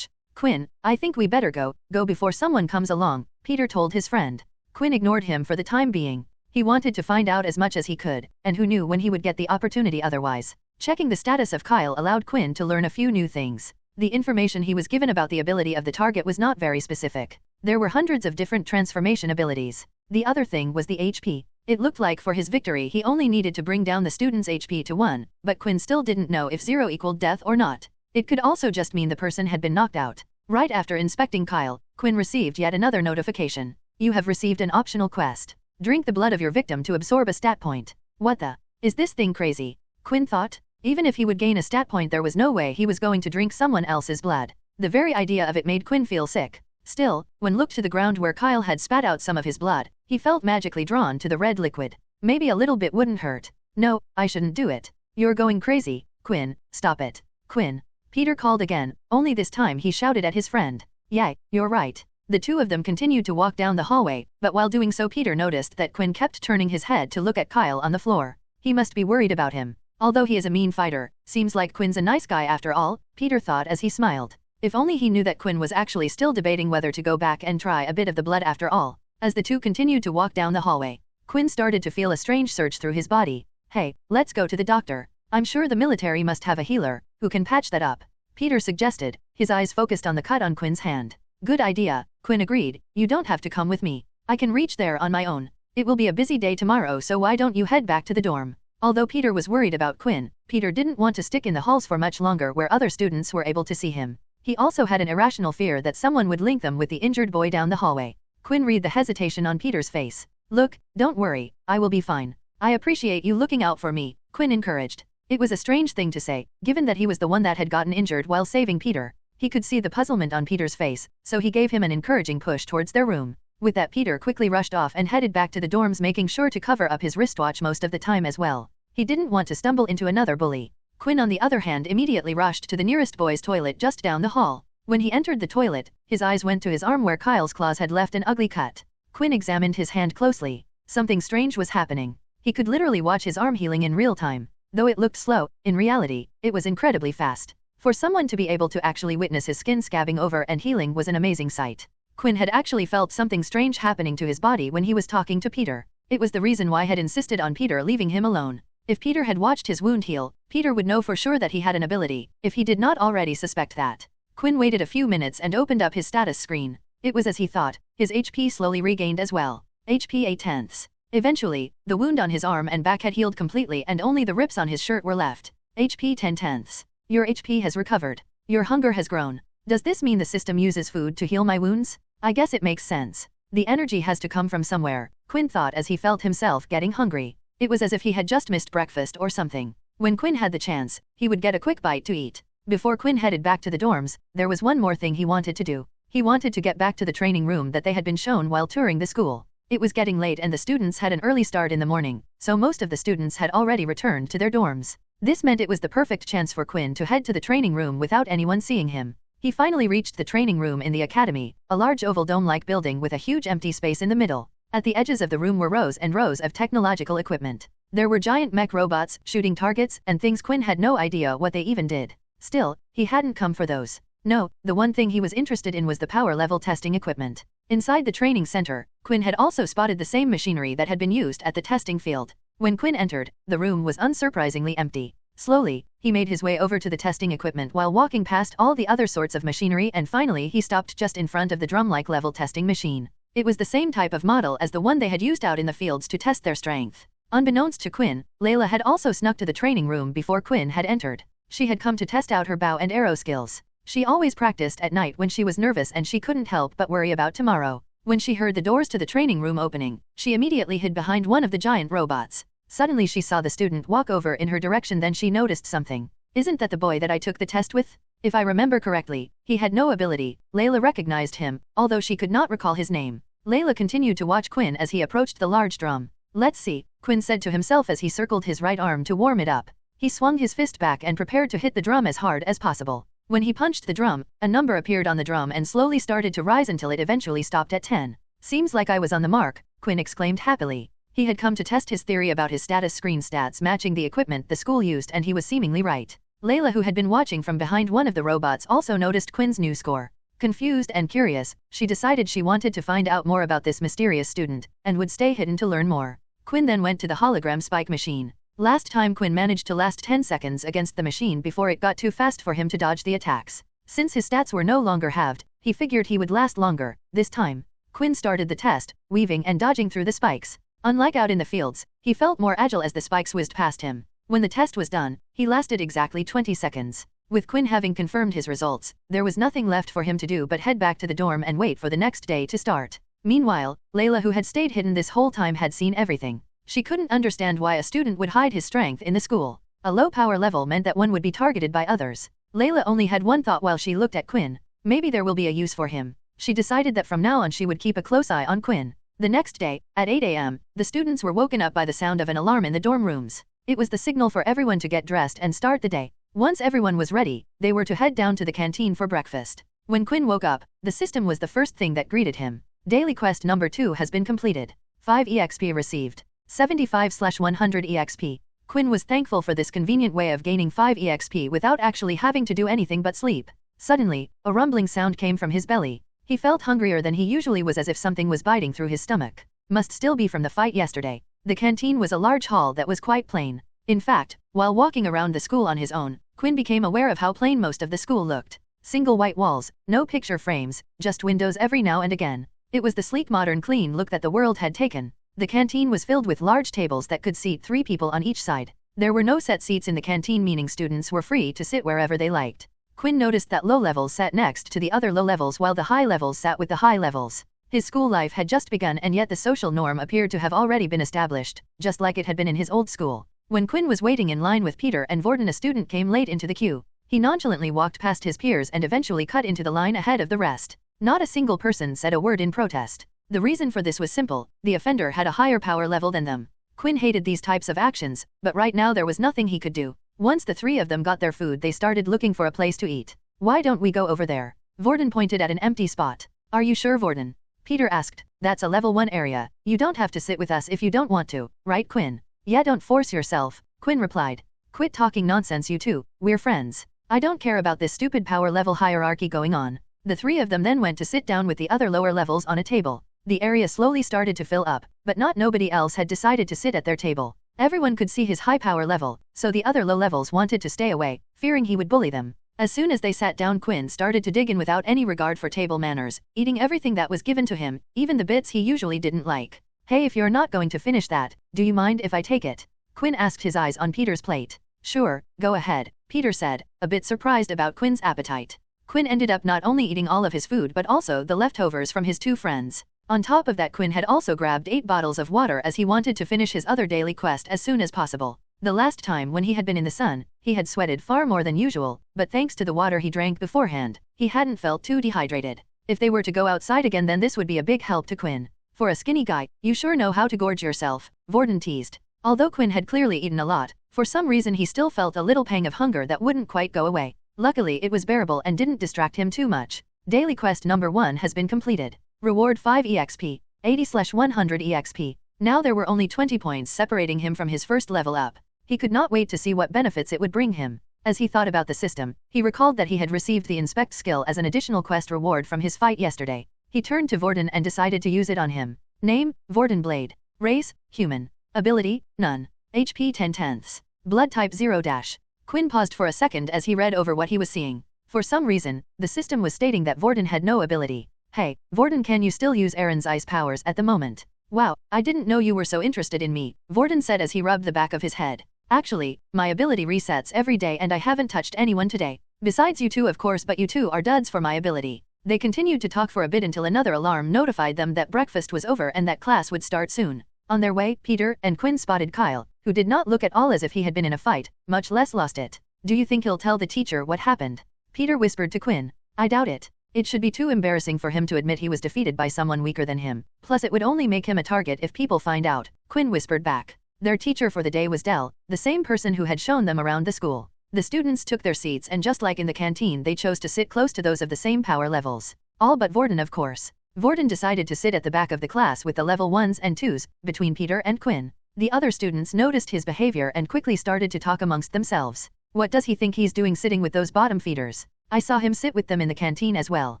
Quinn, I think we better go before someone comes along, Peter told his friend. Quinn ignored him for the time being. He wanted to find out as much as he could, and who knew when he would get the opportunity otherwise. Checking the status of Kyle allowed Quinn to learn a few new things. The information he was given about the ability of the target was not very specific. There were hundreds of different transformation abilities. The other thing was the HP. It looked like for his victory he only needed to bring down the student's HP to 1, but Quinn still didn't know if 0 equaled death or not. It could also just mean the person had been knocked out. Right after inspecting Kyle, Quinn received yet another notification. You have received an optional quest. Drink the blood of your victim to absorb a stat point. What the? Is this thing crazy? Quinn thought. Even if he would gain a stat point, there was no way he was going to drink someone else's blood. The very idea of it made Quinn feel sick. Still, when looked to the ground where Kyle had spat out some of his blood, he felt magically drawn to the red liquid. Maybe a little bit wouldn't hurt. No, I shouldn't do it. You're going crazy, Quinn, stop it. Quinn. Peter called again, only this time he shouted at his friend. Yeah, you're right. The two of them continued to walk down the hallway, but while doing so Peter noticed that Quinn kept turning his head to look at Kyle on the floor. He must be worried about him. Although he is a mean fighter, seems like Quinn's a nice guy after all, Peter thought as he smiled. If only he knew that Quinn was actually still debating whether to go back and try a bit of the blood after all. As the two continued to walk down the hallway, Quinn started to feel a strange surge through his body. Hey, let's go to the doctor. I'm sure the military must have a healer who can patch that up, Peter suggested, his eyes focused on the cut on Quinn's hand. Good idea, Quinn agreed. You don't have to come with me. I can reach there on my own. It will be a busy day tomorrow, so why don't you head back to the dorm? Although Peter was worried about Quinn, Peter didn't want to stick in the halls for much longer where other students were able to see him. He also had an irrational fear that someone would link them with the injured boy down the hallway. Quinn read the hesitation on Peter's face. Look, don't worry, I will be fine. I appreciate you looking out for me, Quinn encouraged. It was a strange thing to say, given that he was the one that had gotten injured while saving Peter. He could see the puzzlement on Peter's face, so he gave him an encouraging push towards their room. With that, Peter quickly rushed off and headed back to the dorms, making sure to cover up his wristwatch most of the time as well. He didn't want to stumble into another bully. Quinn on the other hand immediately rushed to the nearest boys' toilet just down the hall. When he entered the toilet, his eyes went to his arm where Kyle's claws had left an ugly cut. Quinn examined his hand closely. Something strange was happening. He could literally watch his arm healing in real time. Though it looked slow, in reality, it was incredibly fast. For someone to be able to actually witness his skin scabbing over and healing was an amazing sight. Quinn had actually felt something strange happening to his body when he was talking to Peter. It was the reason why he had insisted on Peter leaving him alone. If Peter had watched his wound heal, Peter would know for sure that he had an ability, if he did not already suspect that. Quinn waited a few minutes and opened up his status screen. It was as he thought, his HP slowly regained as well. HP 8/10. Eventually, the wound on his arm and back had healed completely and only the rips on his shirt were left. HP 10/10. Your HP has recovered. Your hunger has grown. Does this mean the system uses food to heal my wounds? I guess it makes sense. The energy has to come from somewhere, Quinn thought as he felt himself getting hungry. It was as if he had just missed breakfast or something. When Quinn had the chance, he would get a quick bite to eat. Before Quinn headed back to the dorms, there was one more thing he wanted to do. He wanted to get back to the training room that they had been shown while touring the school. It was getting late and the students had an early start in the morning, so most of the students had already returned to their dorms. This meant it was the perfect chance for Quinn to head to the training room without anyone seeing him. He finally reached the training room in the academy, a large oval dome-like building with a huge empty space in the middle. At the edges of the room were rows and rows of technological equipment. There were giant mech robots, shooting targets, and things Quinn had no idea what they even did. Still, he hadn't come for those. No, the one thing he was interested in was the power level testing equipment. Inside the training center, Quinn had also spotted the same machinery that had been used at the testing field. When Quinn entered, the room was unsurprisingly empty. Slowly, he made his way over to the testing equipment while walking past all the other sorts of machinery, and finally he stopped just in front of the drum-like level testing machine. It was the same type of model as the one they had used out in the fields to test their strength. Unbeknownst to Quinn, Layla had also snuck to the training room before Quinn had entered. She had come to test out her bow and arrow skills. She always practiced at night when she was nervous and she couldn't help but worry about tomorrow. When she heard the doors to the training room opening, she immediately hid behind one of the giant robots. Suddenly she saw the student walk over in her direction, then she noticed something. Isn't that the boy that I took the test with? If I remember correctly, he had no ability. Layla recognized him, although she could not recall his name. Layla continued to watch Quinn as he approached the large drum. Let's see, Quinn said to himself as he circled his right arm to warm it up. He swung his fist back and prepared to hit the drum as hard as possible. When he punched the drum, a number appeared on the drum and slowly started to rise until it eventually stopped at 10. Seems like I was on the mark, Quinn exclaimed happily. He had come to test his theory about his status screen stats matching the equipment the school used, and he was seemingly right. Layla, who had been watching from behind one of the robots, also noticed Quinn's new score. Confused and curious, she decided she wanted to find out more about this mysterious student, and would stay hidden to learn more. Quinn then went to the hologram spike machine. Last time Quinn managed to last 10 seconds against the machine before it got too fast for him to dodge the attacks. Since his stats were no longer halved, he figured he would last longer. This time, Quinn started the test, weaving and dodging through the spikes. Unlike out in the fields, he felt more agile as the spikes whizzed past him. When the test was done, he lasted exactly 20 seconds. With Quinn having confirmed his results, there was nothing left for him to do but head back to the dorm and wait for the next day to start. Meanwhile, Layla, who had stayed hidden this whole time, had seen everything. She couldn't understand why a student would hide his strength in the school. A low power level meant that one would be targeted by others. Layla only had one thought while she looked at Quinn. Maybe there will be a use for him. She decided that from now on she would keep a close eye on Quinn. The next day, at 8 a.m., the students were woken up by the sound of an alarm in the dorm rooms. It was the signal for everyone to get dressed and start the day. Once everyone was ready, they were to head down to the canteen for breakfast. When Quinn woke up, the system was the first thing that greeted him. Daily quest number 2 has been completed. 5 EXP received. 75/100 EXP. Quinn was thankful for this convenient way of gaining 5 EXP without actually having to do anything but sleep. Suddenly, a rumbling sound came from his belly. He felt hungrier than he usually was, as if something was biting through his stomach. Must still be from the fight yesterday. The canteen was a large hall that was quite plain. In fact, while walking around the school on his own, Quinn became aware of how plain most of the school looked. Single white walls, no picture frames, just windows every now and again. It was the sleek, modern, clean look that the world had taken. The canteen was filled with large tables that could seat 3 people on each side. There were no set seats in the canteen, meaning students were free to sit wherever they liked. Quinn noticed that low levels sat next to the other low levels while the high levels sat with the high levels. His school life had just begun, and yet the social norm appeared to have already been established, just like it had been in his old school. When Quinn was waiting in line with Peter and Vorden, a student came late into the queue. He nonchalantly walked past his peers and eventually cut into the line ahead of the rest. Not a single person said a word in protest. The reason for this was simple: the offender had a higher power level than them. Quinn hated these types of actions, but right now there was nothing he could do. Once the 3 of them got their food, they started looking for a place to eat. Why don't we go over there? Vorden pointed at an empty spot. Are you sure, Vorden? Peter asked. That's a level 1 area. You don't have to sit with us if you don't want to, right, Quinn? Yeah, don't force yourself, Quinn replied. Quit talking nonsense, you two. We're friends. I don't care about this stupid power level hierarchy going on. The 3 of them then went to sit down with the other lower levels on a table. The area slowly started to fill up, but not nobody else had decided to sit at their table. Everyone could see his high power level, so the other low levels wanted to stay away, fearing he would bully them. As soon as they sat down, Quinn started to dig in without any regard for table manners, eating everything that was given to him, even the bits he usually didn't like. Hey, if you're not going to finish that, do you mind if I take it? Quinn asked, his eyes on Peter's plate. Sure, go ahead, Peter said, a bit surprised about Quinn's appetite. Quinn ended up not only eating all of his food but also the leftovers from his 2 friends. On top of that, Quinn had also grabbed 8 bottles of water as he wanted to finish his other daily quest as soon as possible. The last time when he had been in the sun, he had sweated far more than usual, but thanks to the water he drank beforehand, he hadn't felt too dehydrated. If they were to go outside again, then this would be a big help to Quinn. For a skinny guy, you sure know how to gorge yourself, Vorden teased. Although Quinn had clearly eaten a lot, for some reason he still felt a little pang of hunger that wouldn't quite go away. Luckily it was bearable and didn't distract him too much. Daily quest number 1 has been completed. Reward 5 EXP, 80/100 EXP. Now there were only 20 points separating him from his first level up. He could not wait to see what benefits it would bring him. As he thought about the system, he recalled that he had received the inspect skill as an additional quest reward from his fight yesterday. He turned to Vorden and decided to use it on him. Name, Vorden Blade. Race, human. Ability, none. HP 10/10. Blood type 0-. Quinn paused for a second as he read over what he was seeing. For some reason, the system was stating that Vorden had no ability. Hey, Vorden, can you still use Aaron's ice powers at the moment? Wow, I didn't know you were so interested in me, Vorden said as he rubbed the back of his head. Actually, my ability resets every day and I haven't touched anyone today. Besides you two, of course, but you two are duds for my ability. They continued to talk for a bit until another alarm notified them that breakfast was over and that class would start soon. On their way, Peter and Quinn spotted Kyle, who did not look at all as if he had been in a fight, much less lost it. Do you think he'll tell the teacher what happened? Peter whispered to Quinn. I doubt it. It should be too embarrassing for him to admit he was defeated by someone weaker than him. Plus it would only make him a target if people find out, Quinn whispered back. Their teacher for the day was Dell, the same person who had shown them around the school. The students took their seats and just like in the canteen they chose to sit close to those of the same power levels. All but Vorden of course. Vorden decided to sit at the back of the class with the level 1s and 2s, between Peter and Quinn. The other students noticed his behavior and quickly started to talk amongst themselves. What does he think he's doing sitting with those bottom feeders? I saw him sit with them in the canteen as well.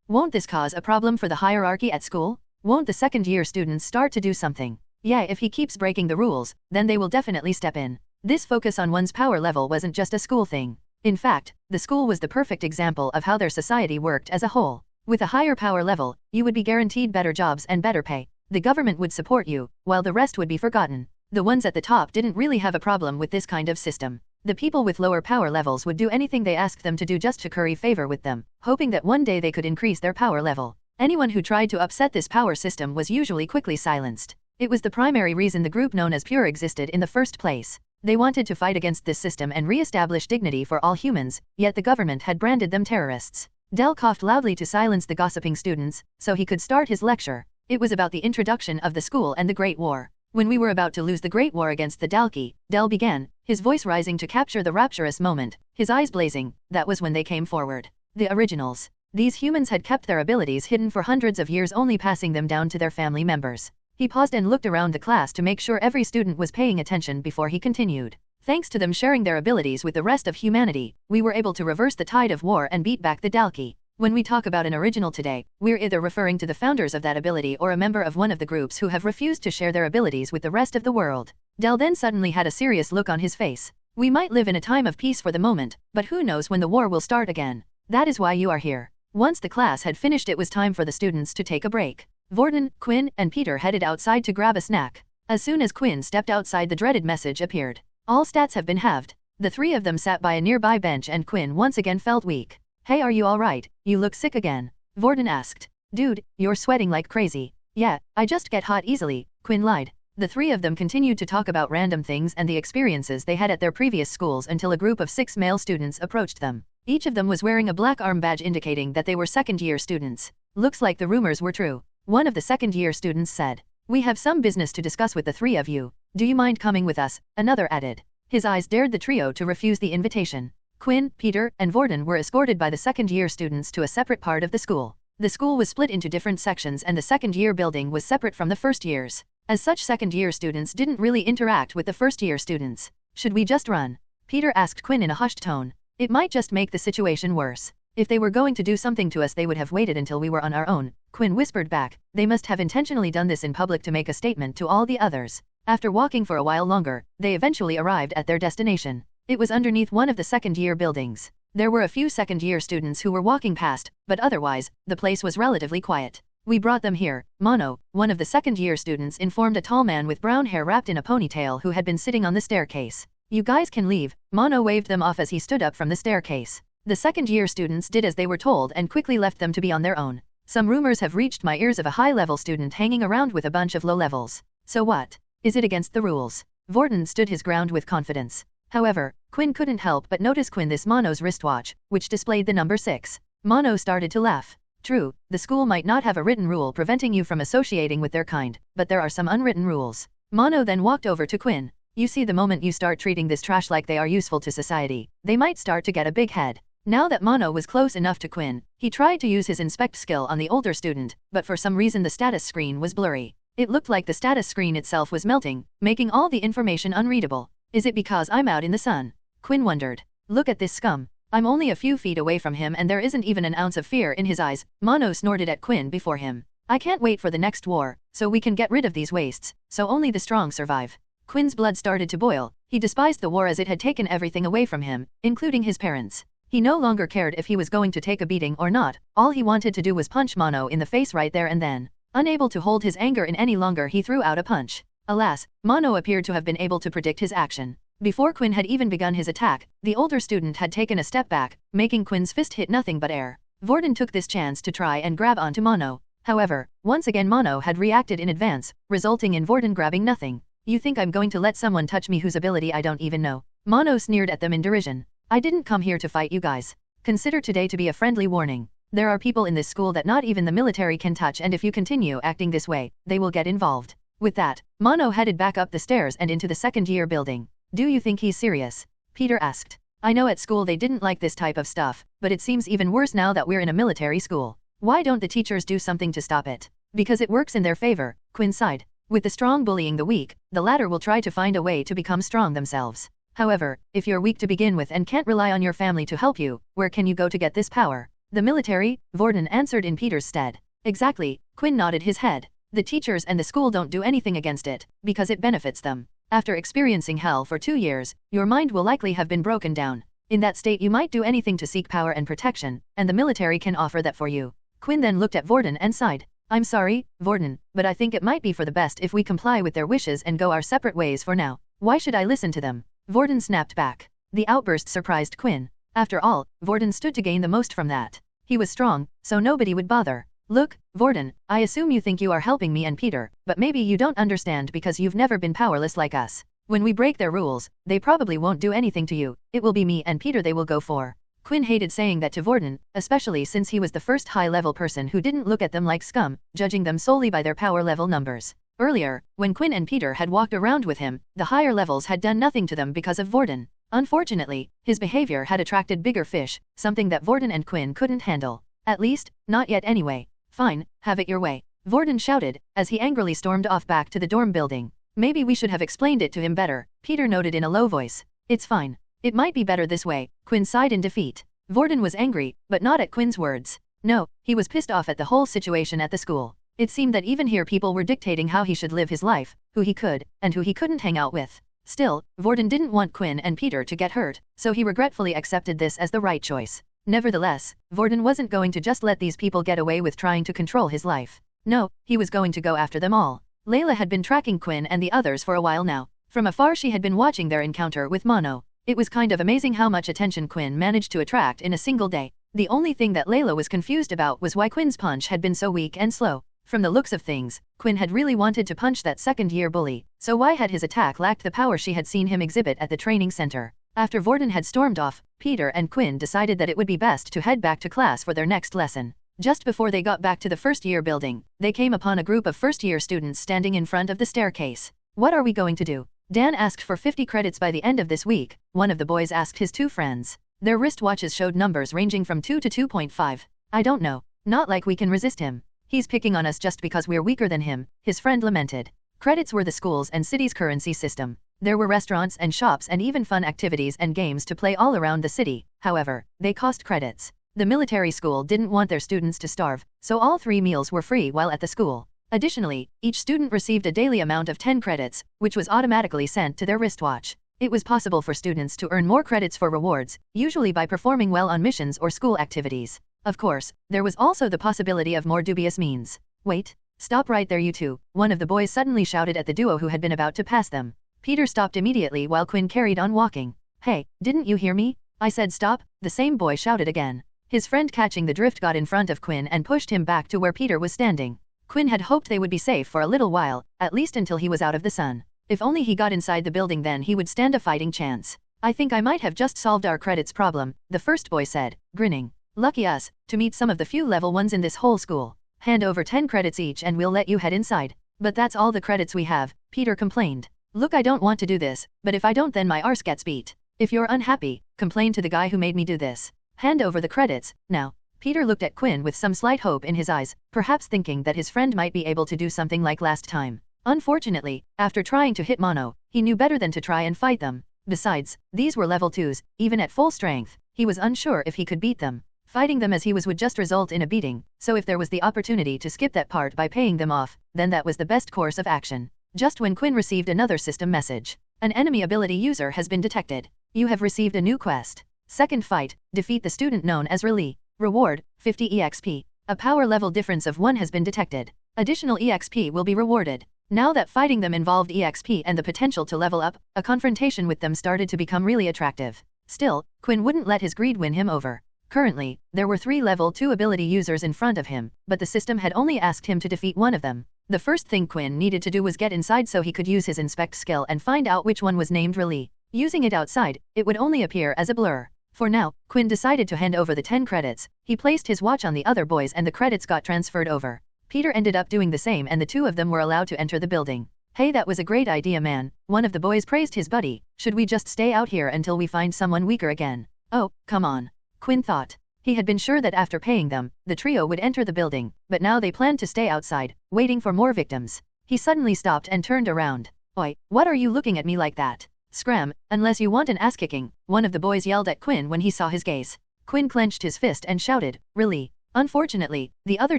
Won't this cause a problem for the hierarchy at school? Won't the second-year students start to do something? Yeah, if he keeps breaking the rules, then they will definitely step in. This focus on one's power level wasn't just a school thing. In fact, the school was the perfect example of how their society worked as a whole. With a higher power level, you would be guaranteed better jobs and better pay. The government would support you, while the rest would be forgotten. The ones at the top didn't really have a problem with this kind of system. The people with lower power levels would do anything they asked them to do just to curry favor with them, hoping that one day they could increase their power level. Anyone who tried to upset this power system was usually quickly silenced. It was the primary reason the group known as Pure existed in the first place. They wanted to fight against this system and re-establish dignity for all humans, yet the government had branded them terrorists. Dell coughed loudly to silence the gossiping students, so he could start his lecture. It was about the introduction of the school and the Great War. When we were about to lose the Great War against the Dalki, Dell began, his voice rising to capture the rapturous moment, his eyes blazing. That was when they came forward. The originals. These humans had kept their abilities hidden for hundreds of years, only passing them down to their family members. He paused and looked around the class to make sure every student was paying attention before he continued. Thanks to them sharing their abilities with the rest of humanity, we were able to reverse the tide of war and beat back the Dalki. When we talk about an original today, we're either referring to the founders of that ability or a member of one of the groups who have refused to share their abilities with the rest of the world. Dell then suddenly had a serious look on his face. We might live in a time of peace for the moment, but who knows when the war will start again. That is why you are here. Once the class had finished, it was time for the students to take a break. Vorden, Quinn, and Peter headed outside to grab a snack. As soon as Quinn stepped outside, the dreaded message appeared. All stats have been halved. The three of them sat by a nearby bench and Quinn once again felt weak. Hey, are you alright? You look sick again. Vorden asked. Dude, you're sweating like crazy. Yeah, I just get hot easily, Quinn lied. The three of them continued to talk about random things and the experiences they had at their previous schools until a group of 6 male students approached them. Each of them was wearing a black arm badge indicating that they were second-year students. Looks like the rumors were true. One of the second-year students said. We have some business to discuss with the three of you. Do you mind coming with us? Another added. His eyes dared the trio to refuse the invitation. Quinn, Peter, and Vorden were escorted by the second-year students to a separate part of the school. The school was split into different sections and the second-year building was separate from the first years. As such, second-year students didn't really interact with the first-year students. Should we just run? Peter asked Quinn in a hushed tone. It might just make the situation worse. If they were going to do something to us, they would have waited until we were on our own, Quinn whispered back. They must have intentionally done this in public to make a statement to all the others. After walking for a while longer, they eventually arrived at their destination. It was underneath one of the second-year buildings. There were a few second-year students who were walking past, but otherwise, the place was relatively quiet. We brought them here, Mono, one of the second-year students informed a tall man with brown hair wrapped in a ponytail who had been sitting on the staircase. You guys can leave, Mono waved them off as he stood up from the staircase. The second-year students did as they were told and quickly left them to be on their own. Some rumors have reached my ears of a high-level student hanging around with a bunch of low-levels. So what? Is it against the rules? Vorden stood his ground with confidence. However, Quinn couldn't help but notice this Mono's wristwatch, which displayed the number 6. Mono started to laugh. True, the school might not have a written rule preventing you from associating with their kind, but there are some unwritten rules. Mono then walked over to Quinn. You see, the moment you start treating this trash like they are useful to society, they might start to get a big head. Now that Mono was close enough to Quinn, he tried to use his inspect skill on the older student, but for some reason the status screen was blurry. It looked like the status screen itself was melting, making all the information unreadable. Is it because I'm out in the sun? Quinn wondered. Look at this scum. I'm only a few feet away from him and there isn't even an ounce of fear in his eyes. Mono snorted at Quinn before him. I can't wait for the next war, so we can get rid of these wastes, so only the strong survive. Quinn's blood started to boil. He despised the war as it had taken everything away from him, including his parents. He no longer cared if he was going to take a beating or not. All he wanted to do was punch Mono in the face right there and then. Unable to hold his anger in any longer, he threw out a punch. Alas, Mono appeared to have been able to predict his action. Before Quinn had even begun his attack, the older student had taken a step back, making Quinn's fist hit nothing but air. Vorden took this chance to try and grab onto Mono. However, once again Mono had reacted in advance, resulting in Vorden grabbing nothing. You think I'm going to let someone touch me whose ability I don't even know? Mono sneered at them in derision. I didn't come here to fight you guys. Consider today to be a friendly warning. There are people in this school that not even the military can touch, and if you continue acting this way, they will get involved. With that, Mono headed back up the stairs and into the second-year building. Do you think he's serious? Peter asked. I know at school they didn't like this type of stuff, but it seems even worse now that we're in a military school. Why don't the teachers do something to stop it? Because it works in their favor, Quinn sighed. With the strong bullying the weak, the latter will try to find a way to become strong themselves. However, if you're weak to begin with and can't rely on your family to help you, where can you go to get this power? The military, Vorden answered in Peter's stead. Exactly, Quinn nodded his head. The teachers and the school don't do anything against it, because it benefits them. After experiencing hell for 2 years, your mind will likely have been broken down. In that state you might do anything to seek power and protection, and the military can offer that for you. Quinn then looked at Vorden and sighed. I'm sorry, Vorden, but I think it might be for the best if we comply with their wishes and go our separate ways for now. Why should I listen to them? Vorden snapped back. The outburst surprised Quinn. After all, Vorden stood to gain the most from that. He was strong, so nobody would bother. Look, Vorden, I assume you think you are helping me and Peter, but maybe you don't understand because you've never been powerless like us. When we break their rules, they probably won't do anything to you. It will be me and Peter they will go for. Quinn hated saying that to Vorden, especially since he was the first high-level person who didn't look at them like scum, judging them solely by their power level numbers. Earlier, when Quinn and Peter had walked around with him, the higher levels had done nothing to them because of Vorden. Unfortunately, his behavior had attracted bigger fish, something that Vorden and Quinn couldn't handle. At least, not yet anyway. Fine, have it your way. Vorden shouted, as he angrily stormed off back to the dorm building. Maybe we should have explained it to him better, Peter noted in a low voice. It's fine. It might be better this way, Quinn sighed in defeat. Vorden was angry, but not at Quinn's words. No, he was pissed off at the whole situation at the school. It seemed that even here people were dictating how he should live his life, who he could, and who he couldn't hang out with. Still, Vorden didn't want Quinn and Peter to get hurt, so he regretfully accepted this as the right choice. Nevertheless, Vorden wasn't going to just let these people get away with trying to control his life. No, he was going to go after them all. Layla had been tracking Quinn and the others for a while now. From afar she had been watching their encounter with Mono. It was kind of amazing how much attention Quinn managed to attract in a single day. The only thing that Layla was confused about was why Quinn's punch had been so weak and slow. From the looks of things, Quinn had really wanted to punch that second-year bully, so why had his attack lacked the power she had seen him exhibit at the training center? After Vorden had stormed off, Peter and Quinn decided that it would be best to head back to class for their next lesson. Just before they got back to the first-year building, they came upon a group of first-year students standing in front of the staircase. What are we going to do? Dan asked for 50 credits by the end of this week, one of the boys asked his 2 friends. Their wristwatches showed numbers ranging from 2 to 2.5. I don't know. Not like we can resist him. He's picking on us just because we're weaker than him, his friend lamented. Credits were the school's and city's currency system. There were restaurants and shops and even fun activities and games to play all around the city, however, they cost credits. The military school didn't want their students to starve, so all 3 meals were free while at the school. Additionally, each student received a daily amount of 10 credits, which was automatically sent to their wristwatch. It was possible for students to earn more credits for rewards, usually by performing well on missions or school activities. Of course, there was also the possibility of more dubious means. Wait, stop right there you two, one of the boys suddenly shouted at the duo who had been about to pass them. Peter stopped immediately while Quinn carried on walking. Hey, didn't you hear me? I said stop, the same boy shouted again. His friend catching the drift got in front of Quinn and pushed him back to where Peter was standing. Quinn had hoped they would be safe for a little while, at least until he was out of the sun. If only he got inside the building, then he would stand a fighting chance. I think I might have just solved our credits problem, the first boy said, grinning. Lucky us, to meet some of the few level 1s in this whole school. Hand over 10 credits each and we'll let you head inside. But that's all the credits we have, Peter complained. Look, I don't want to do this, but if I don't then my arse gets beat. If you're unhappy, complain to the guy who made me do this. Hand over the credits, now. Peter looked at Quinn with some slight hope in his eyes, perhaps thinking that his friend might be able to do something like last time. Unfortunately, after trying to hit Mono, he knew better than to try and fight them. Besides, these were level 2s, even at full strength, he was unsure if he could beat them. Fighting them as he was would just result in a beating, so if there was the opportunity to skip that part by paying them off, then that was the best course of action. Just when Quinn received another system message. An enemy ability user has been detected. You have received a new quest. Second fight, defeat the student known as Raleigh. Reward, 50 EXP. A power level difference of 1 has been detected. Additional EXP will be rewarded. Now that fighting them involved EXP and the potential to level up, a confrontation with them started to become really attractive. Still, Quinn wouldn't let his greed win him over. Currently, there were 3 level 2 ability users in front of him, but the system had only asked him to defeat one of them. The first thing Quinn needed to do was get inside so he could use his inspect skill and find out which one was named Raleigh. Using it outside, it would only appear as a blur. For now, Quinn decided to hand over the 10 credits. He placed his watch on the other boys and the credits got transferred over. Peter ended up doing the same and the 2 of them were allowed to enter the building. Hey, that was a great idea, man. One of the boys praised his buddy. Should we just stay out here until we find someone weaker again? Oh, come on. Quinn thought. He had been sure that after paying them, the trio would enter the building, but now they planned to stay outside, waiting for more victims. He suddenly stopped and turned around. Oi, what are you looking at me like that? Scram, unless you want an ass-kicking, one of the boys yelled at Quinn when he saw his gaze. Quinn clenched his fist and shouted, really? Unfortunately, the other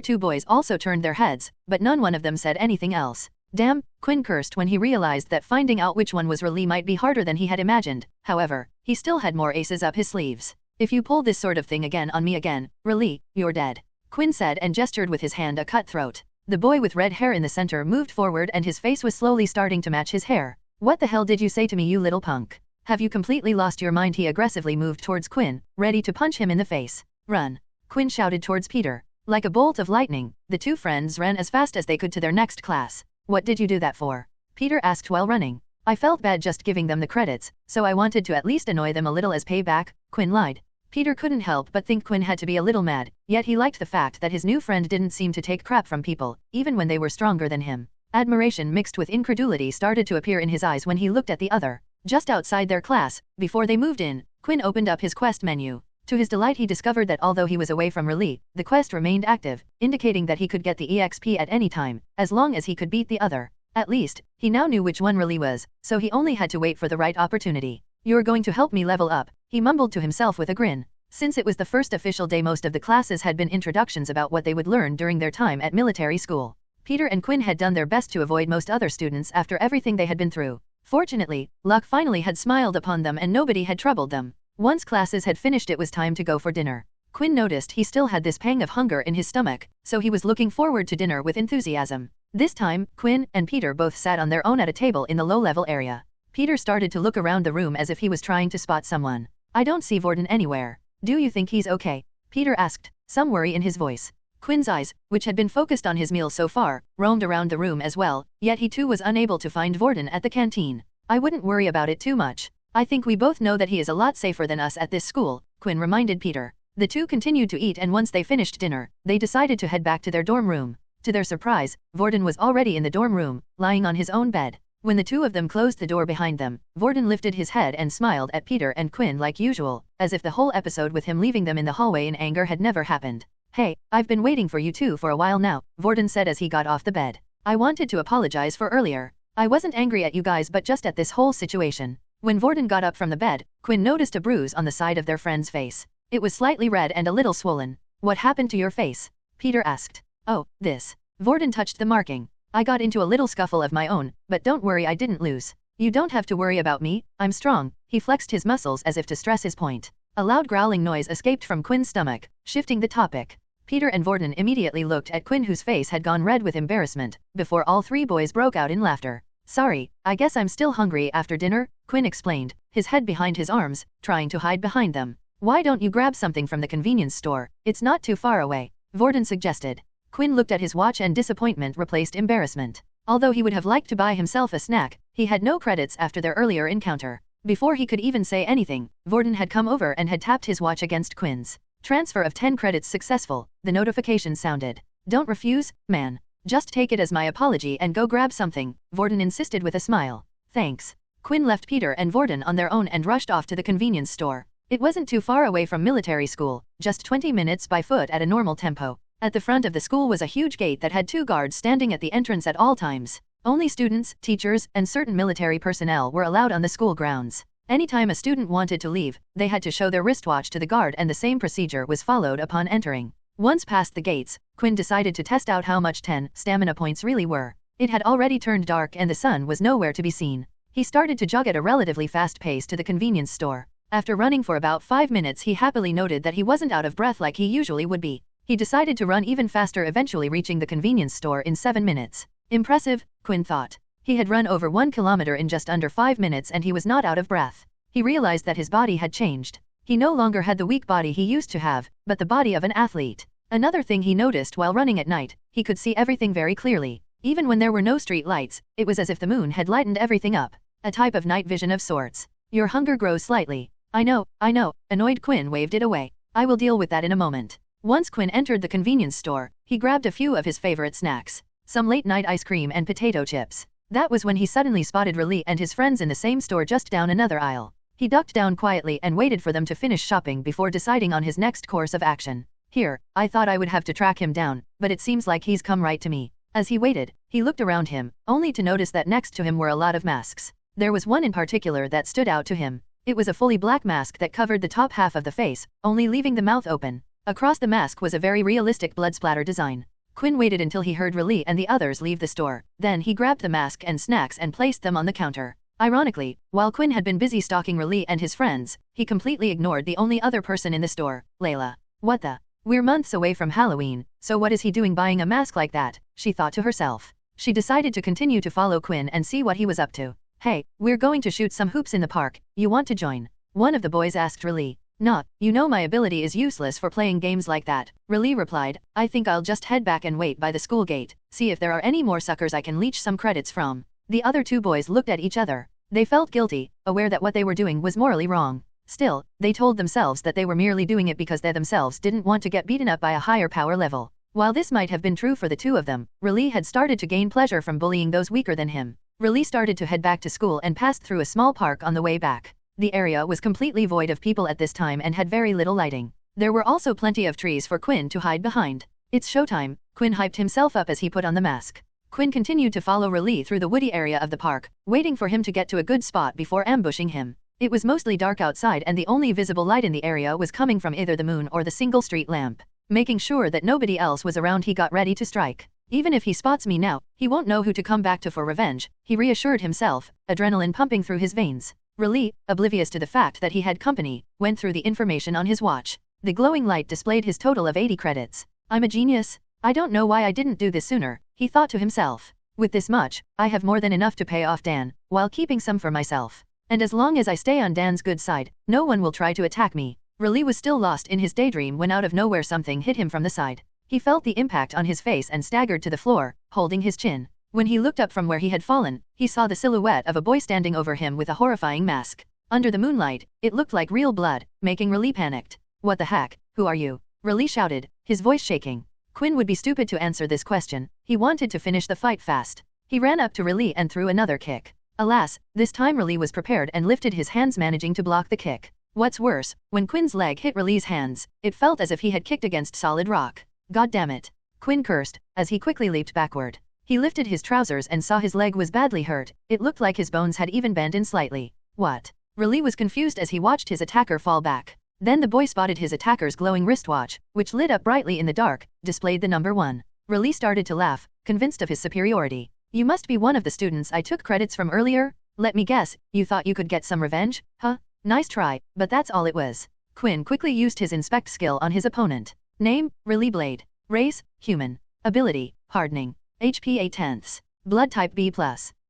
2 boys also turned their heads, but one of them said anything else. Damn, Quinn cursed when he realized that finding out which one was Raleigh might be harder than he had imagined. However, he still had more aces up his sleeves. If you pull this sort of thing again on me again, Raleigh, you're dead. Quinn said and gestured with his hand a cutthroat. The boy with red hair in the center moved forward and his face was slowly starting to match his hair. What the hell did you say to me, you little punk? Have you completely lost your mind? He aggressively moved towards Quinn, ready to punch him in the face. Run! Quinn shouted towards Peter. Like a bolt of lightning, the 2 friends ran as fast as they could to their next class. What did you do that for? Peter asked while running. I felt bad just giving them the credits, so I wanted to at least annoy them a little as payback, Quinn lied. Peter couldn't help but think Quinn had to be a little mad, yet he liked the fact that his new friend didn't seem to take crap from people, even when they were stronger than him. Admiration mixed with incredulity started to appear in his eyes when he looked at the other. Just outside their class, before they moved in, Quinn opened up his quest menu. To his delight, he discovered that although he was away from Raleigh, the quest remained active, indicating that he could get the EXP at any time, as long as he could beat the other. At least, he now knew which one Raleigh was, so he only had to wait for the right opportunity. You're going to help me level up, he mumbled to himself with a grin. Since it was the first official day, most of the classes had been introductions about what they would learn during their time at military school. Peter and Quinn had done their best to avoid most other students after everything they had been through. Fortunately, luck finally had smiled upon them and nobody had troubled them. Once classes had finished, it was time to go for dinner. Quinn noticed he still had this pang of hunger in his stomach, so he was looking forward to dinner with enthusiasm. This time, Quinn and Peter both sat on their own at a table in the low-level area. Peter started to look around the room as if he was trying to spot someone. I don't see Vorden anywhere. Do you think he's okay? Peter asked, some worry in his voice. Quinn's eyes, which had been focused on his meal so far, roamed around the room as well, yet he too was unable to find Vorden at the canteen. I wouldn't worry about it too much. I think we both know that he is a lot safer than us at this school, Quinn reminded Peter. The 2 continued to eat and once they finished dinner, they decided to head back to their dorm room. To their surprise, Vorden was already in the dorm room, lying on his own bed. When the 2 of them closed the door behind them, Vorden lifted his head and smiled at Peter and Quinn like usual, as if the whole episode with him leaving them in the hallway in anger had never happened. Hey, I've been waiting for you 2 for a while now, Vorden said as he got off the bed. I wanted to apologize for earlier. I wasn't angry at you guys but just at this whole situation. When Vorden got up from the bed, Quinn noticed a bruise on the side of their friend's face. It was slightly red and a little swollen. What happened to your face? Peter asked. Oh, this. Vorden touched the marking. I got into a little scuffle of my own, but don't worry, I didn't lose. You don't have to worry about me, I'm strong. He flexed his muscles as if to stress his point. A loud growling noise escaped from Quinn's stomach, shifting the topic. Peter and Vorden immediately looked at Quinn, whose face had gone red with embarrassment, before all 3 boys broke out in laughter. Sorry, I guess I'm still hungry after dinner, Quinn explained, his head behind his arms, trying to hide behind them. Why don't you grab something from the convenience store? It's not too far away, Vorden suggested. Quinn looked at his watch and disappointment replaced embarrassment. Although he would have liked to buy himself a snack, he had no credits after their earlier encounter. Before he could even say anything, Vorden had come over and had tapped his watch against Quinn's. Transfer of 10 credits successful, the notification sounded. Don't refuse, man. Just take it as my apology and go grab something, Vorden insisted with a smile. Thanks. Quinn left Peter and Vorden on their own and rushed off to the convenience store. It wasn't too far away from military school, just 20 minutes by foot at a normal tempo. At the front of the school was a huge gate that had 2 guards standing at the entrance at all times. Only students, teachers, and certain military personnel were allowed on the school grounds. Anytime a student wanted to leave, they had to show their wristwatch to the guard and the same procedure was followed upon entering. Once past the gates, Quinn decided to test out how much 10 stamina points really were. It had already turned dark and the sun was nowhere to be seen. He started to jog at a relatively fast pace to the convenience store. After running for about 5 minutes, he happily noted that he wasn't out of breath like he usually would be. He decided to run even faster, eventually reaching the convenience store in 7 minutes. Impressive, Quinn thought. He had run over 1 kilometer in just under 5 minutes and he was not out of breath. He realized that his body had changed. He no longer had the weak body he used to have, but the body of an athlete. Another thing he noticed while running at night, he could see everything very clearly. Even when there were no street lights, it was as if the moon had lightened everything up. A type of night vision of sorts. Your hunger grows slightly. I know, annoyed Quinn waved it away. I will deal with that in a moment. Once Quinn entered the convenience store, he grabbed a few of his favorite snacks. Some late-night ice cream and potato chips. That was when he suddenly spotted Riley and his friends in the same store just down another aisle. He ducked down quietly and waited for them to finish shopping before deciding on his next course of action. Here, I thought I would have to track him down, but it seems like he's come right to me. As he waited, he looked around him, only to notice that next to him were a lot of masks. There was one in particular that stood out to him. It was a fully black mask that covered the top half of the face, only leaving the mouth open. Across the mask was a very realistic blood splatter design. Quinn waited until he heard Riley and the others leave the store. Then he grabbed the mask and snacks and placed them on the counter. Ironically, while Quinn had been busy stalking Riley and his friends, he completely ignored the only other person in the store, Layla. What the? We're months away from Halloween, so what is he doing buying a mask like that? She thought to herself. She decided to continue to follow Quinn and see what he was up to. Hey, we're going to shoot some hoops in the park, you want to join? One of the boys asked Riley. Nah, you know my ability is useless for playing games like that. Riley replied, I think I'll just head back and wait by the school gate, see if there are any more suckers I can leech some credits from. The other two boys looked at each other. They felt guilty, aware that what they were doing was morally wrong. Still, they told themselves that they were merely doing it because they themselves didn't want to get beaten up by a higher power level. While this might have been true for the two of them, Riley had started to gain pleasure from bullying those weaker than him. Riley started to head back to school and passed through a small park on the way back. The area was completely void of people at this time and had very little lighting. There were also plenty of trees for Quinn to hide behind. It's showtime, Quinn hyped himself up as he put on the mask. Quinn continued to follow Riley through the woody area of the park, waiting for him to get to a good spot before ambushing him. It was mostly dark outside and the only visible light in the area was coming from either the moon or the single street lamp. Making sure that nobody else was around, he got ready to strike. Even if he spots me now, he won't know who to come back to for revenge, he reassured himself, adrenaline pumping through his veins. Riley, oblivious to the fact that he had company, went through the information on his watch. The glowing light displayed his total of 80 credits. I'm a genius. I don't know why I didn't do this sooner, he thought to himself. With this much, I have more than enough to pay off Dan, while keeping some for myself. And as long as I stay on Dan's good side, no one will try to attack me. Riley was still lost in his daydream when out of nowhere something hit him from the side. He felt the impact on his face and staggered to the floor, holding his chin. When he looked up from where he had fallen, he saw the silhouette of a boy standing over him with a horrifying mask. Under the moonlight, it looked like real blood, making Riley panicked. What the heck? Who are you? Riley shouted, his voice shaking. Quinn would be stupid to answer this question. He wanted to finish the fight fast. He ran up to Riley and threw another kick. Alas, this time Riley was prepared and lifted his hands, managing to block the kick. What's worse, when Quinn's leg hit Riley's hands, it felt as if he had kicked against solid rock. God damn it. Quinn cursed, as he quickly leaped backward. He lifted his trousers and saw his leg was badly hurt. It looked like his bones had even bent in slightly. What? Riley was confused as he watched his attacker fall back. Then the boy spotted his attacker's glowing wristwatch, which lit up brightly in the dark, displayed the number 1. Riley started to laugh, convinced of his superiority. You must be one of the students I took credits from earlier? Let me guess, you thought you could get some revenge? Huh? Nice try, but that's all it was. Quinn quickly used his inspect skill on his opponent. Name, Riley Blade. Race, human. Ability, hardening. HP 8/10. Blood type B+.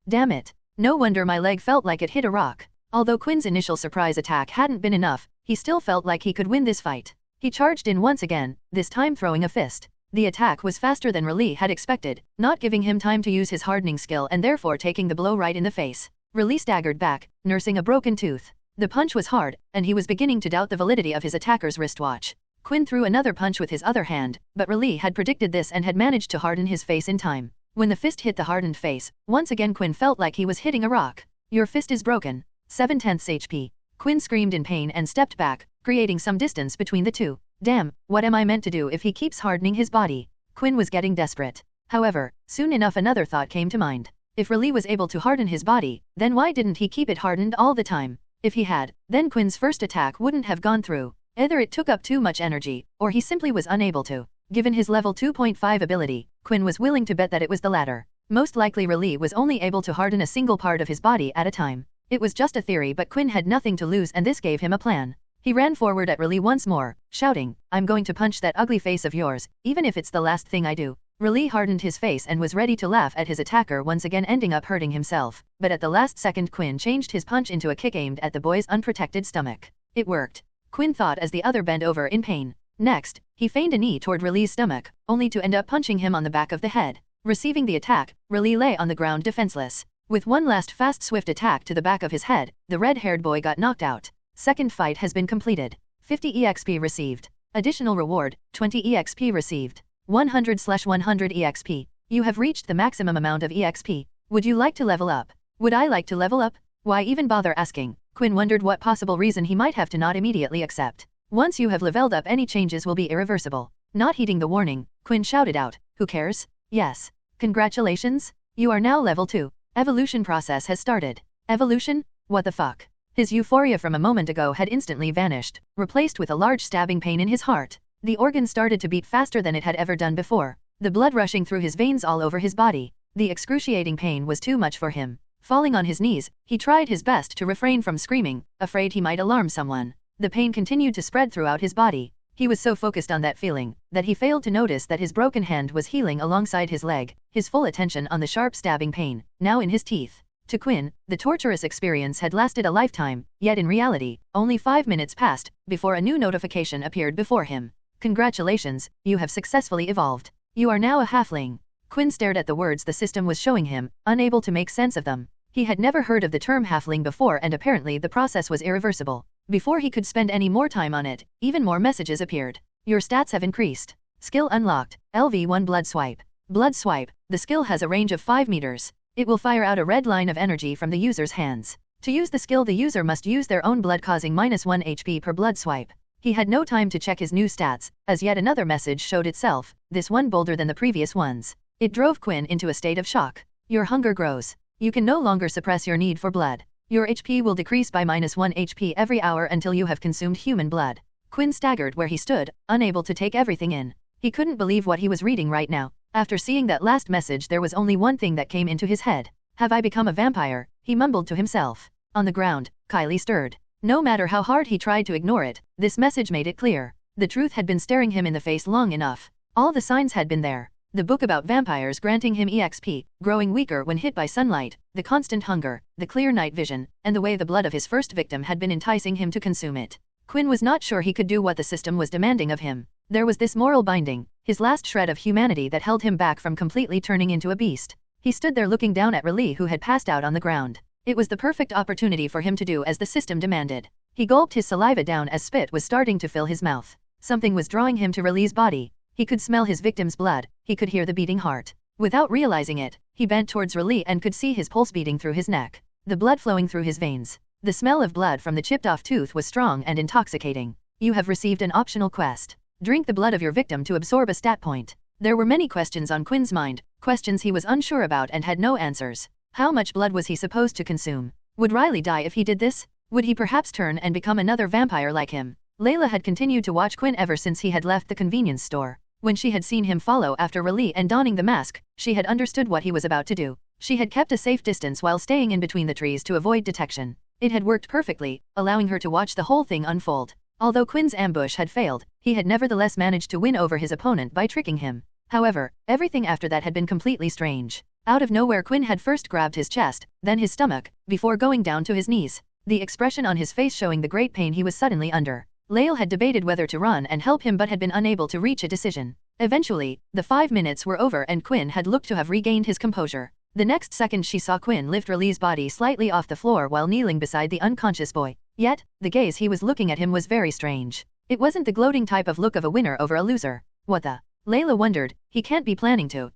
Damn it. No wonder my leg felt like it hit a rock. Although Quinn's initial surprise attack hadn't been enough, he still felt like he could win this fight. He charged in once again, this time throwing a fist. The attack was faster than Riley had expected, not giving him time to use his hardening skill and therefore taking the blow right in the face. Riley staggered back, nursing a broken tooth. The punch was hard, and he was beginning to doubt the validity of his attacker's wristwatch. Quinn threw another punch with his other hand, but Riley had predicted this and had managed to harden his face in time. When the fist hit the hardened face, once again Quinn felt like he was hitting a rock. Your fist is broken. 7/10 HP. Quinn screamed in pain and stepped back, creating some distance between the two. Damn, what am I meant to do if he keeps hardening his body? Quinn was getting desperate. However, soon enough another thought came to mind. If Riley was able to harden his body, then why didn't he keep it hardened all the time? If he had, then Quinn's first attack wouldn't have gone through. Either it took up too much energy, or he simply was unable to. Given his level 2.5 ability, Quinn was willing to bet that it was the latter. Most likely Riley was only able to harden a single part of his body at a time. It was just a theory, but Quinn had nothing to lose and this gave him a plan. He ran forward at Riley once more, shouting, I'm going to punch that ugly face of yours, even if it's the last thing I do. Riley hardened his face and was ready to laugh at his attacker, once again ending up hurting himself, but at the last second Quinn changed his punch into a kick aimed at the boy's unprotected stomach. It worked. Quinn thought as the other bent over in pain. Next, he feigned a knee toward Riley's stomach, only to end up punching him on the back of the head. Receiving the attack, Riley lay on the ground defenseless. With one last fast swift attack to the back of his head, the red-haired boy got knocked out. Second fight has been completed. 50 EXP received. Additional reward, 20 EXP received. 100/100 EXP. You have reached the maximum amount of EXP. Would you like to level up? Would I like to level up? Why even bother asking? Quinn wondered what possible reason he might have to not immediately accept. Once you have leveled up, any changes will be irreversible. Not heeding the warning, Quinn shouted out, who cares? Yes. Congratulations? You are now level 2. Evolution process has started. Evolution? What the fuck? His euphoria from a moment ago had instantly vanished, replaced with a large stabbing pain in his heart. The organ started to beat faster than it had ever done before, the blood rushing through his veins all over his body. The excruciating pain was too much for him. Falling on his knees, he tried his best to refrain from screaming, afraid he might alarm someone. The pain continued to spread throughout his body. He was so focused on that feeling, that he failed to notice that his broken hand was healing alongside his leg, his full attention on the sharp stabbing pain, now in his teeth. To Quinn, the torturous experience had lasted a lifetime, yet in reality, only 5 minutes passed, before a new notification appeared before him. Congratulations, you have successfully evolved. You are now a halfling. Quinn stared at the words the system was showing him, unable to make sense of them. He had never heard of the term halfling before, and apparently the process was irreversible. Before he could spend any more time on it, even more messages appeared. Your stats have increased. Skill unlocked, LV1 Blood Swipe. Blood Swipe, the skill has a range of 5 meters. It will fire out a red line of energy from the user's hands. To use the skill, the user must use their own blood, causing -1 HP per blood swipe. He had no time to check his new stats, as yet another message showed itself, this one bolder than the previous ones. It drove Quinn into a state of shock. Your hunger grows. You can no longer suppress your need for blood. Your HP will decrease by -1 HP every hour until you have consumed human blood. Quinn staggered where he stood, unable to take everything in. He couldn't believe what he was reading right now. After seeing that last message, there was only one thing that came into his head. Have I become a vampire? He mumbled to himself. On the ground, Kylie stirred. No matter how hard he tried to ignore it, this message made it clear. The truth had been staring him in the face long enough. All the signs had been there. The book about vampires granting him EXP, growing weaker when hit by sunlight, the constant hunger, the clear night vision, and the way the blood of his first victim had been enticing him to consume it. Quinn was not sure he could do what the system was demanding of him. There was this moral binding, his last shred of humanity, that held him back from completely turning into a beast. He stood there looking down at Riley, who had passed out on the ground. It was the perfect opportunity for him to do as the system demanded. He gulped his saliva down as spit was starting to fill his mouth. Something was drawing him to Riley's body. He could smell his victim's blood, he could hear the beating heart. Without realizing it, he bent towards Riley and could see his pulse beating through his neck, the blood flowing through his veins. The smell of blood from the chipped-off tooth was strong and intoxicating. You have received an optional quest. Drink the blood of your victim to absorb a stat point. There were many questions on Quinn's mind, questions he was unsure about and had no answers. How much blood was he supposed to consume? Would Riley die if he did this? Would he perhaps turn and become another vampire like him? Layla had continued to watch Quinn ever since he had left the convenience store. When she had seen him follow after Riley and donning the mask, she had understood what he was about to do. She had kept a safe distance while staying in between the trees to avoid detection. It had worked perfectly, allowing her to watch the whole thing unfold. Although Quinn's ambush had failed, he had nevertheless managed to win over his opponent by tricking him. However, everything after that had been completely strange. Out of nowhere, Quinn had first grabbed his chest, then his stomach, before going down to his knees, the expression on his face showing the great pain he was suddenly under. Lael had debated whether to run and help him but had been unable to reach a decision. Eventually, the 5 minutes were over and Quinn had looked to have regained his composure. The next second she saw Quinn lift Riley's body slightly off the floor while kneeling beside the unconscious boy. Yet, the gaze he was looking at him was very strange. It wasn't the gloating type of look of a winner over a loser. What the? Layla wondered. He can't be planning to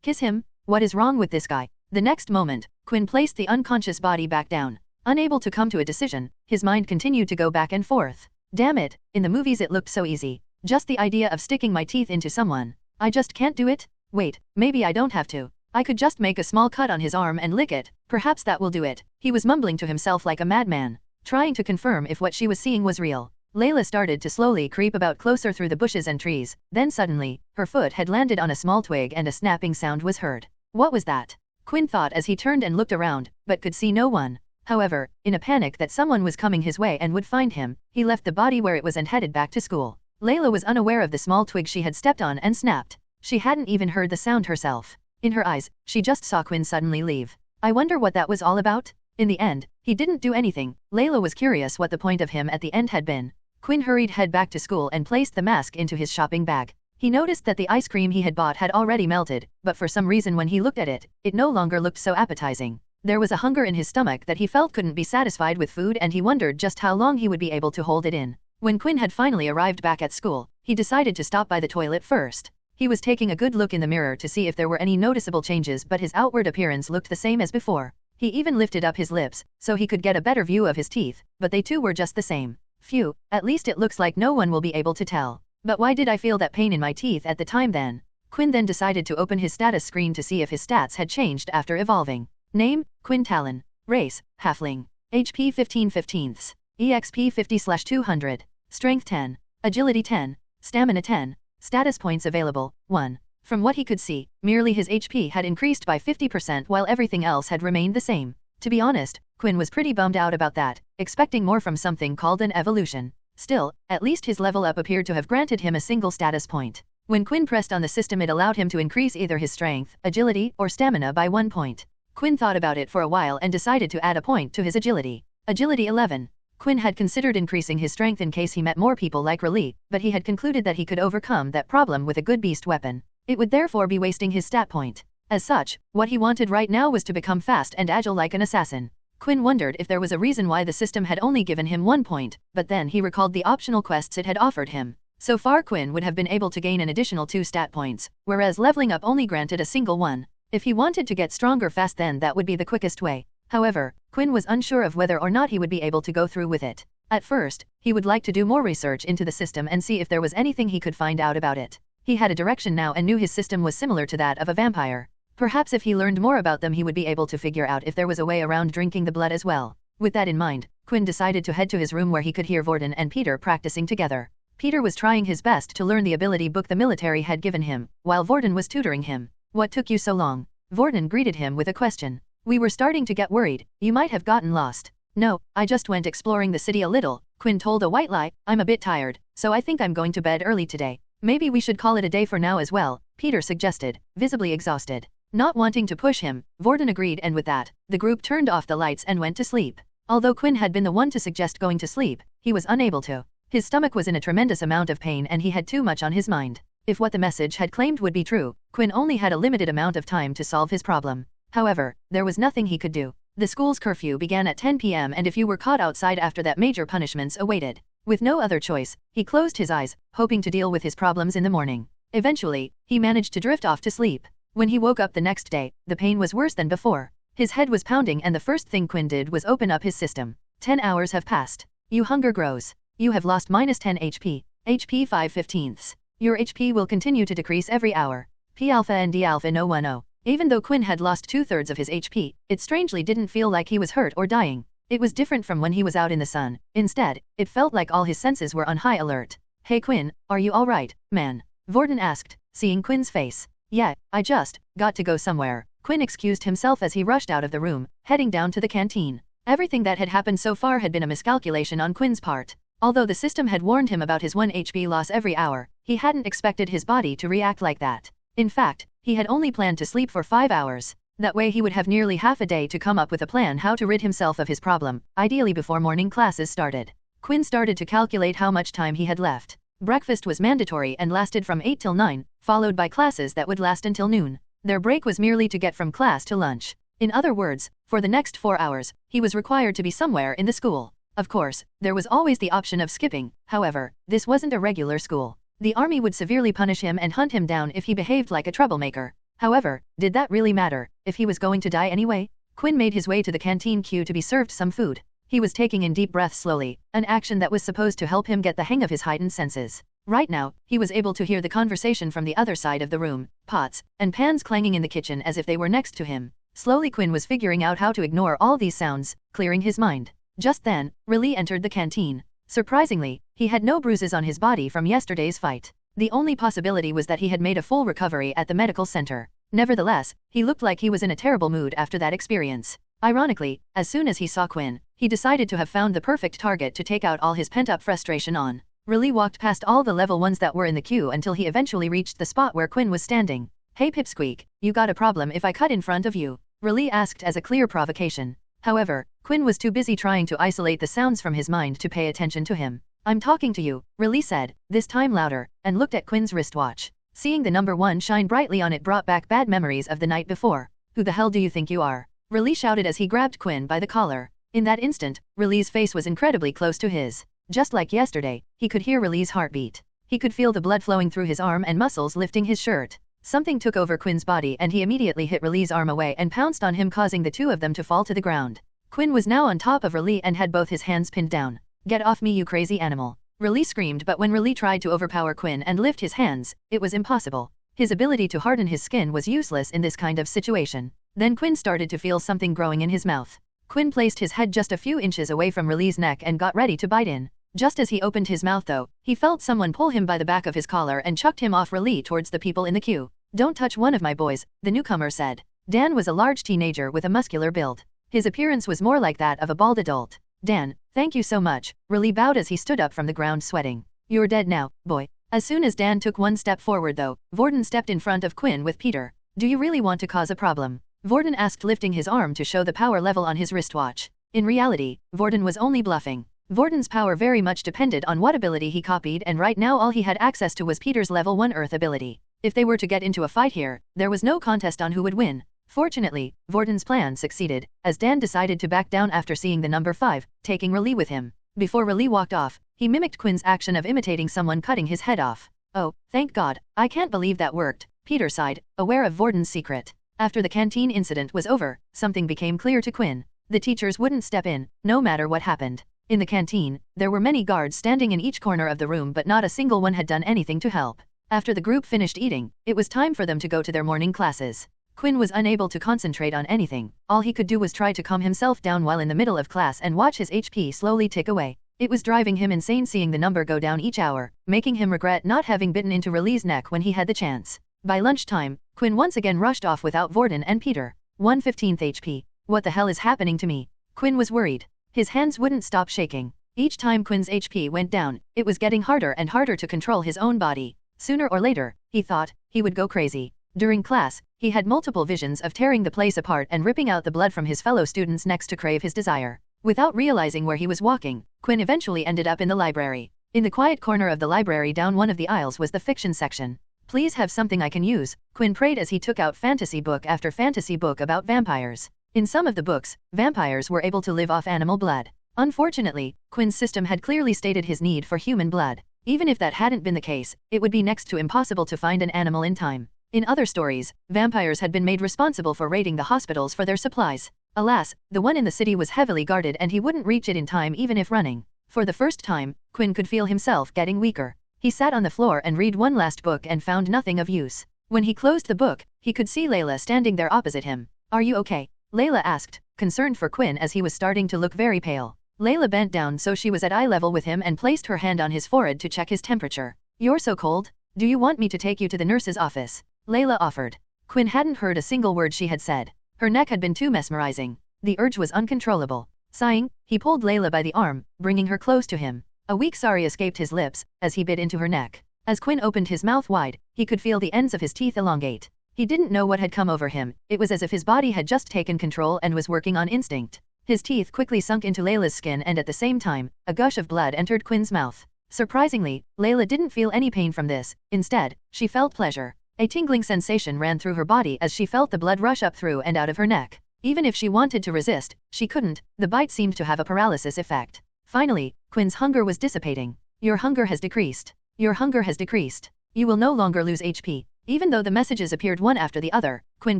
kiss him? What is wrong with this guy? The next moment, Quinn placed the unconscious body back down. Unable to come to a decision, his mind continued to go back and forth. Damn it, in the movies it looked so easy. Just the idea of sticking my teeth into someone. I just can't do it? Wait, maybe I don't have to. I could just make a small cut on his arm and lick it. Perhaps that will do it. He was mumbling to himself like a madman, trying to confirm if what she was seeing was real. Layla started to slowly creep about closer through the bushes and trees. Then suddenly, her foot had landed on a small twig and a snapping sound was heard. What was that? Quinn thought as he turned and looked around, but could see no one. However, in a panic that someone was coming his way and would find him, he left the body where it was and headed back to school. Layla was unaware of the small twig she had stepped on and snapped. She hadn't even heard the sound herself. In her eyes, she just saw Quinn suddenly leave. I wonder what that was all about? In the end, he didn't do anything. Layla was curious what the point of him at the end had been. Quinn hurried head back to school and placed the mask into his shopping bag. He noticed that the ice cream he had bought had already melted, but for some reason when he looked at it, it no longer looked so appetizing. There was a hunger in his stomach that he felt couldn't be satisfied with food, and he wondered just how long he would be able to hold it in. When Quinn had finally arrived back at school, he decided to stop by the toilet first. He was taking a good look in the mirror to see if there were any noticeable changes, but his outward appearance looked the same as before. He even lifted up his lips, so he could get a better view of his teeth, but they too were just the same. Phew, at least it looks like no one will be able to tell. But why did I feel that pain in my teeth at the time then? Quinn then decided to open his status screen to see if his stats had changed after evolving. Name, Quinn Talon. Race, Halfling. HP 15/15. EXP 50/200. Strength 10. Agility 10. Stamina 10. Status points available, 1. From what he could see, merely his HP had increased by 50% while everything else had remained the same. To be honest, Quinn was pretty bummed out about that, expecting more from something called an evolution. Still, at least his level up appeared to have granted him a single status point. When Quinn pressed on the system, it allowed him to increase either his strength, agility, or stamina by 1 point. Quinn thought about it for a while and decided to add a point to his agility. Agility 11. Quinn had considered increasing his strength in case he met more people like Raleigh, but he had concluded that he could overcome that problem with a good beast weapon. It would therefore be wasting his stat point. As such, what he wanted right now was to become fast and agile like an assassin. Quinn wondered if there was a reason why the system had only given him 1 point, but then he recalled the optional quests it had offered him. So far Quinn would have been able to gain an additional 2 stat points, whereas leveling up only granted a single one. If he wanted to get stronger fast, then that would be the quickest way. However, Quinn was unsure of whether or not he would be able to go through with it. At first, he would like to do more research into the system and see if there was anything he could find out about it. He had a direction now and knew his system was similar to that of a vampire. Perhaps if he learned more about them he would be able to figure out if there was a way around drinking the blood as well. With that in mind, Quinn decided to head to his room where he could hear Vorden and Peter practicing together. Peter was trying his best to learn the ability book the military had given him, while Vorden was tutoring him. What took you so long? Vorden greeted him with a question. We were starting to get worried, you might have gotten lost. No, I just went exploring the city a little, Quinn told a white lie. I'm a bit tired, so I think I'm going to bed early today. Maybe we should call it a day for now as well, Peter suggested, visibly exhausted. Not wanting to push him, Vorden agreed, and with that, the group turned off the lights and went to sleep. Although Quinn had been the one to suggest going to sleep, he was unable to. His stomach was in a tremendous amount of pain and he had too much on his mind. If what the message had claimed would be true, Quinn only had a limited amount of time to solve his problem. However, there was nothing he could do. The school's curfew began at 10 p.m. and if you were caught outside after that, major punishments awaited. With no other choice, he closed his eyes, hoping to deal with his problems in the morning. Eventually, he managed to drift off to sleep. When he woke up the next day, the pain was worse than before. His head was pounding and the first thing Quinn did was open up his system. 10 hours have passed. Your hunger grows. You have lost -10 HP. HP 5/15. Your HP will continue to decrease every hour. P alpha and D alpha no 10. Even though Quinn had lost 2/3 of his HP, it strangely didn't feel like he was hurt or dying. It was different from when he was out in the sun. Instead, it felt like all his senses were on high alert. Hey Quinn, are you alright, man? Vorden asked, seeing Quinn's face. Yeah, I just got to go somewhere. Quinn excused himself as he rushed out of the room, heading down to the canteen. Everything that had happened so far had been a miscalculation on Quinn's part. Although the system had warned him about his 1 HP loss every hour, he hadn't expected his body to react like that. In fact, he had only planned to sleep for 5 hours. That way he would have nearly half a day to come up with a plan how to rid himself of his problem, ideally before morning classes started. Quinn started to calculate how much time he had left. Breakfast was mandatory and lasted from 8 till 9, followed by classes that would last until noon. Their break was merely to get from class to lunch. In other words, for the next 4 hours, he was required to be somewhere in the school. Of course, there was always the option of skipping. However, this wasn't a regular school. The army would severely punish him and hunt him down if he behaved like a troublemaker. However, did that really matter, if he was going to die anyway? Quinn made his way to the canteen queue to be served some food. He was taking in deep breaths slowly, an action that was supposed to help him get the hang of his heightened senses. Right now, he was able to hear the conversation from the other side of the room, pots and pans clanging in the kitchen as if they were next to him. Slowly Quinn was figuring out how to ignore all these sounds, clearing his mind. Just then, Raleigh entered the canteen. Surprisingly, he had no bruises on his body from yesterday's fight. The only possibility was that he had made a full recovery at the medical center. Nevertheless, he looked like he was in a terrible mood after that experience. Ironically, as soon as he saw Quinn, he decided to have found the perfect target to take out all his pent-up frustration on. Raleigh walked past all the level 1s that were in the queue until he eventually reached the spot where Quinn was standing. Hey Pipsqueak, you got a problem if I cut in front of you? Raleigh asked as a clear provocation. However, Quinn was too busy trying to isolate the sounds from his mind to pay attention to him. I'm talking to you, Raleigh said, this time louder, and looked at Quinn's wristwatch. Seeing the number 1 shine brightly on it brought back bad memories of the night before. Who the hell do you think you are? Raleigh shouted as he grabbed Quinn by the collar. In that instant, Raleigh's face was incredibly close to his. Just like yesterday, he could hear Raleigh's heartbeat. He could feel the blood flowing through his arm and muscles lifting his shirt. Something took over Quinn's body and he immediately hit Raleigh's arm away and pounced on him, causing the two of them to fall to the ground. Quinn was now on top of Raleigh and had both his hands pinned down. Get off me, you crazy animal! Raleigh screamed, but when Raleigh tried to overpower Quinn and lift his hands, it was impossible. His ability to harden his skin was useless in this kind of situation. Then Quinn started to feel something growing in his mouth. Quinn placed his head just a few inches away from Raleigh's neck and got ready to bite in. Just as he opened his mouth though, he felt someone pull him by the back of his collar and chucked him off Raleigh towards the people in the queue. Don't touch one of my boys, the newcomer said. Dan was a large teenager with a muscular build. His appearance was more like that of a bald adult. Dan, thank you so much, Raleigh bowed as he stood up from the ground sweating. You're dead now, boy. As soon as Dan took one step forward though, Vorden stepped in front of Quinn with Peter. Do you really want to cause a problem? Vorden asked, lifting his arm to show the power level on his wristwatch. In reality, Vorden was only bluffing. Vorden's power very much depended on what ability he copied, and right now all he had access to was Peter's level 1 Earth ability. If they were to get into a fight here, there was no contest on who would win. Fortunately, Vorden's plan succeeded, as Dan decided to back down after seeing the number 5, taking Raleigh with him. Before Raleigh walked off, he mimicked Quinn's action of imitating someone cutting his head off. Oh, thank God, I can't believe that worked, Peter sighed, aware of Vorden's secret. After the canteen incident was over, something became clear to Quinn. The teachers wouldn't step in, no matter what happened. In the canteen, there were many guards standing in each corner of the room, but not a single one had done anything to help. After the group finished eating, it was time for them to go to their morning classes. Quinn was unable to concentrate on anything. All he could do was try to calm himself down while in the middle of class and watch his HP slowly tick away. It was driving him insane seeing the number go down each hour, making him regret not having bitten into Raleigh's neck when he had the chance. By lunchtime, Quinn once again rushed off without Vorden and Peter. 1/15 HP. What the hell is happening to me? Quinn was worried. His hands wouldn't stop shaking. Each time Quinn's HP went down, it was getting harder and harder to control his own body. Sooner or later, he thought, he would go crazy. During class, he had multiple visions of tearing the place apart and ripping out the blood from his fellow students necks to crave his desire. Without realizing where he was walking, Quinn eventually ended up in the library. In the quiet corner of the library down one of the aisles was the fiction section. Please have something I can use, Quinn prayed as he took out fantasy book after fantasy book about vampires. In some of the books, vampires were able to live off animal blood. Unfortunately, Quinn's system had clearly stated his need for human blood. Even if that hadn't been the case, it would be next to impossible to find an animal in time. In other stories, vampires had been made responsible for raiding the hospitals for their supplies. Alas, the one in the city was heavily guarded and he wouldn't reach it in time even if running. For the first time, Quinn could feel himself getting weaker. He sat on the floor and read one last book and found nothing of use. When he closed the book, he could see Layla standing there opposite him. Are you okay? Layla asked, concerned for Quinn as he was starting to look very pale. Layla bent down so she was at eye level with him and placed her hand on his forehead to check his temperature. You're so cold. Do you want me to take you to the nurse's office? Layla offered. Quinn hadn't heard a single word she had said. Her neck had been too mesmerizing. The urge was uncontrollable. Sighing, he pulled Layla by the arm, bringing her close to him. A weak sigh escaped his lips, as he bit into her neck. As Quinn opened his mouth wide, he could feel the ends of his teeth elongate. He didn't know what had come over him, it was as if his body had just taken control and was working on instinct. His teeth quickly sunk into Layla's skin and at the same time, a gush of blood entered Quinn's mouth. Surprisingly, Layla didn't feel any pain from this, instead, she felt pleasure. A tingling sensation ran through her body as she felt the blood rush up through and out of her neck. Even if she wanted to resist, she couldn't, the bite seemed to have a paralysis effect. Finally, Quinn's hunger was dissipating. Your hunger has decreased. Your hunger has decreased. You will no longer lose HP. Even though the messages appeared one after the other, Quinn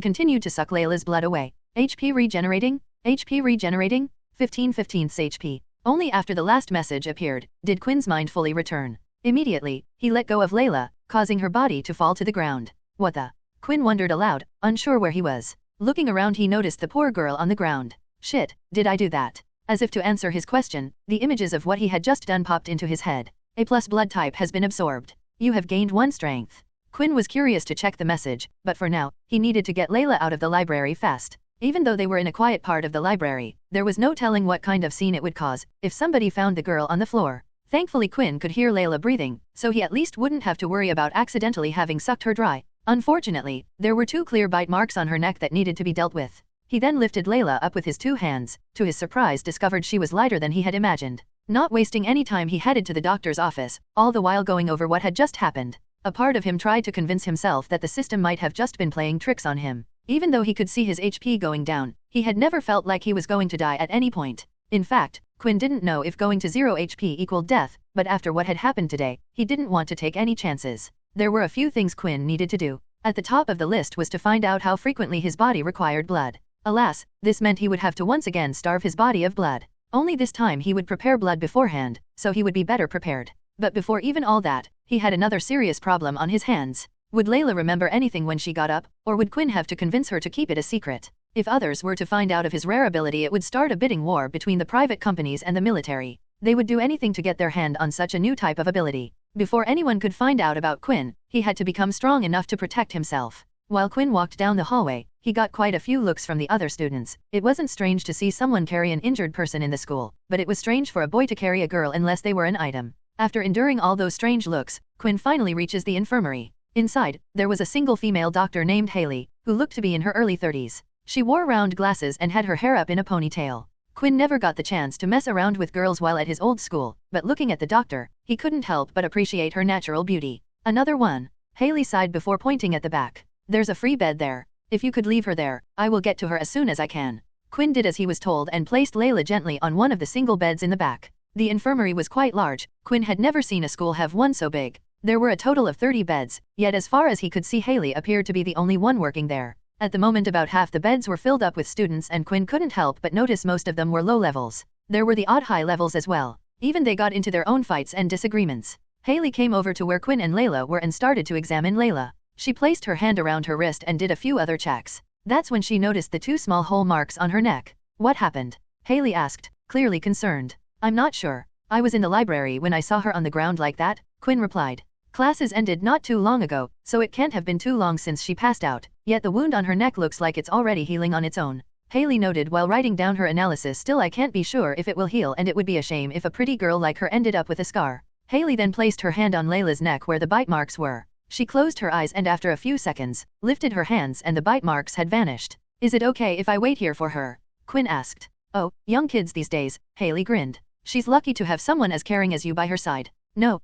continued to suck Layla's blood away. HP regenerating? HP regenerating? 15/15 HP. Only after the last message appeared, did Quinn's mind fully return. Immediately, he let go of Layla, causing her body to fall to the ground. What the? Quinn wondered aloud, unsure where he was. Looking around he noticed the poor girl on the ground. Shit, did I do that? As if to answer his question, the images of what he had just done popped into his head. A+ blood type has been absorbed. You have gained 1 strength. Quinn was curious to check the message, but for now, he needed to get Layla out of the library fast. Even though they were in a quiet part of the library, there was no telling what kind of scene it would cause if somebody found the girl on the floor. Thankfully Quinn could hear Layla breathing, so he at least wouldn't have to worry about accidentally having sucked her dry. Unfortunately, there were 2 clear bite marks on her neck that needed to be dealt with. He then lifted Layla up with his 2 hands, to his surprise discovered she was lighter than he had imagined. Not wasting any time, he headed to the doctor's office, all the while going over what had just happened. A part of him tried to convince himself that the system might have just been playing tricks on him. Even though he could see his HP going down, he had never felt like he was going to die at any point. In fact, Quinn didn't know if going to 0 HP equaled death, but after what had happened today, he didn't want to take any chances. There were a few things Quinn needed to do. At the top of the list was to find out how frequently his body required blood. Alas, this meant he would have to once again starve his body of blood. Only this time he would prepare blood beforehand, so he would be better prepared. But before even all that, he had another serious problem on his hands. Would Layla remember anything when she got up, or would Quinn have to convince her to keep it a secret? If others were to find out of his rare ability, it would start a bidding war between the private companies and the military. They would do anything to get their hand on such a new type of ability. Before anyone could find out about Quinn, he had to become strong enough to protect himself. While Quinn walked down the hallway, he got quite a few looks from the other students. It wasn't strange to see someone carry an injured person in the school, but it was strange for a boy to carry a girl unless they were an item. After enduring all those strange looks, Quinn finally reaches the infirmary. Inside, there was a single female doctor named Haley, who looked to be in her early 30s. She wore round glasses and had her hair up in a ponytail. Quinn never got the chance to mess around with girls while at his old school, but looking at the doctor, he couldn't help but appreciate her natural beauty. Another one. Haley sighed before pointing at the back. There's a free bed there. If you could leave her there, I will get to her as soon as I can. Quinn did as he was told and placed Layla gently on one of the single beds in the back. The infirmary was quite large. Quinn had never seen a school have one so big. There were a total of 30 beds, yet as far as he could see, Haley appeared to be the only one working there. At the moment, about half the beds were filled up with students, and Quinn couldn't help but notice most of them were low levels. There were the odd high levels as well. Even they got into their own fights and disagreements. Haley came over to where Quinn and Layla were and started to examine Layla. She placed her hand around her wrist and did a few other checks. That's when she noticed the 2 small hole marks on her neck. What happened? Haley asked, clearly concerned. I'm not sure. I was in the library when I saw her on the ground like that, Quinn replied. Classes ended not too long ago, so it can't have been too long since she passed out, yet the wound on her neck looks like it's already healing on its own. Haley noted while writing down her analysis. Still, I can't be sure if it will heal, and it would be a shame if a pretty girl like her ended up with a scar. Haley then placed her hand on Layla's neck where the bite marks were. She closed her eyes and after a few seconds, lifted her hands and the bite marks had vanished. Is it okay if I wait here for her? Quinn asked. Oh, young kids these days, Haley grinned. She's lucky to have someone as caring as you by her side. No,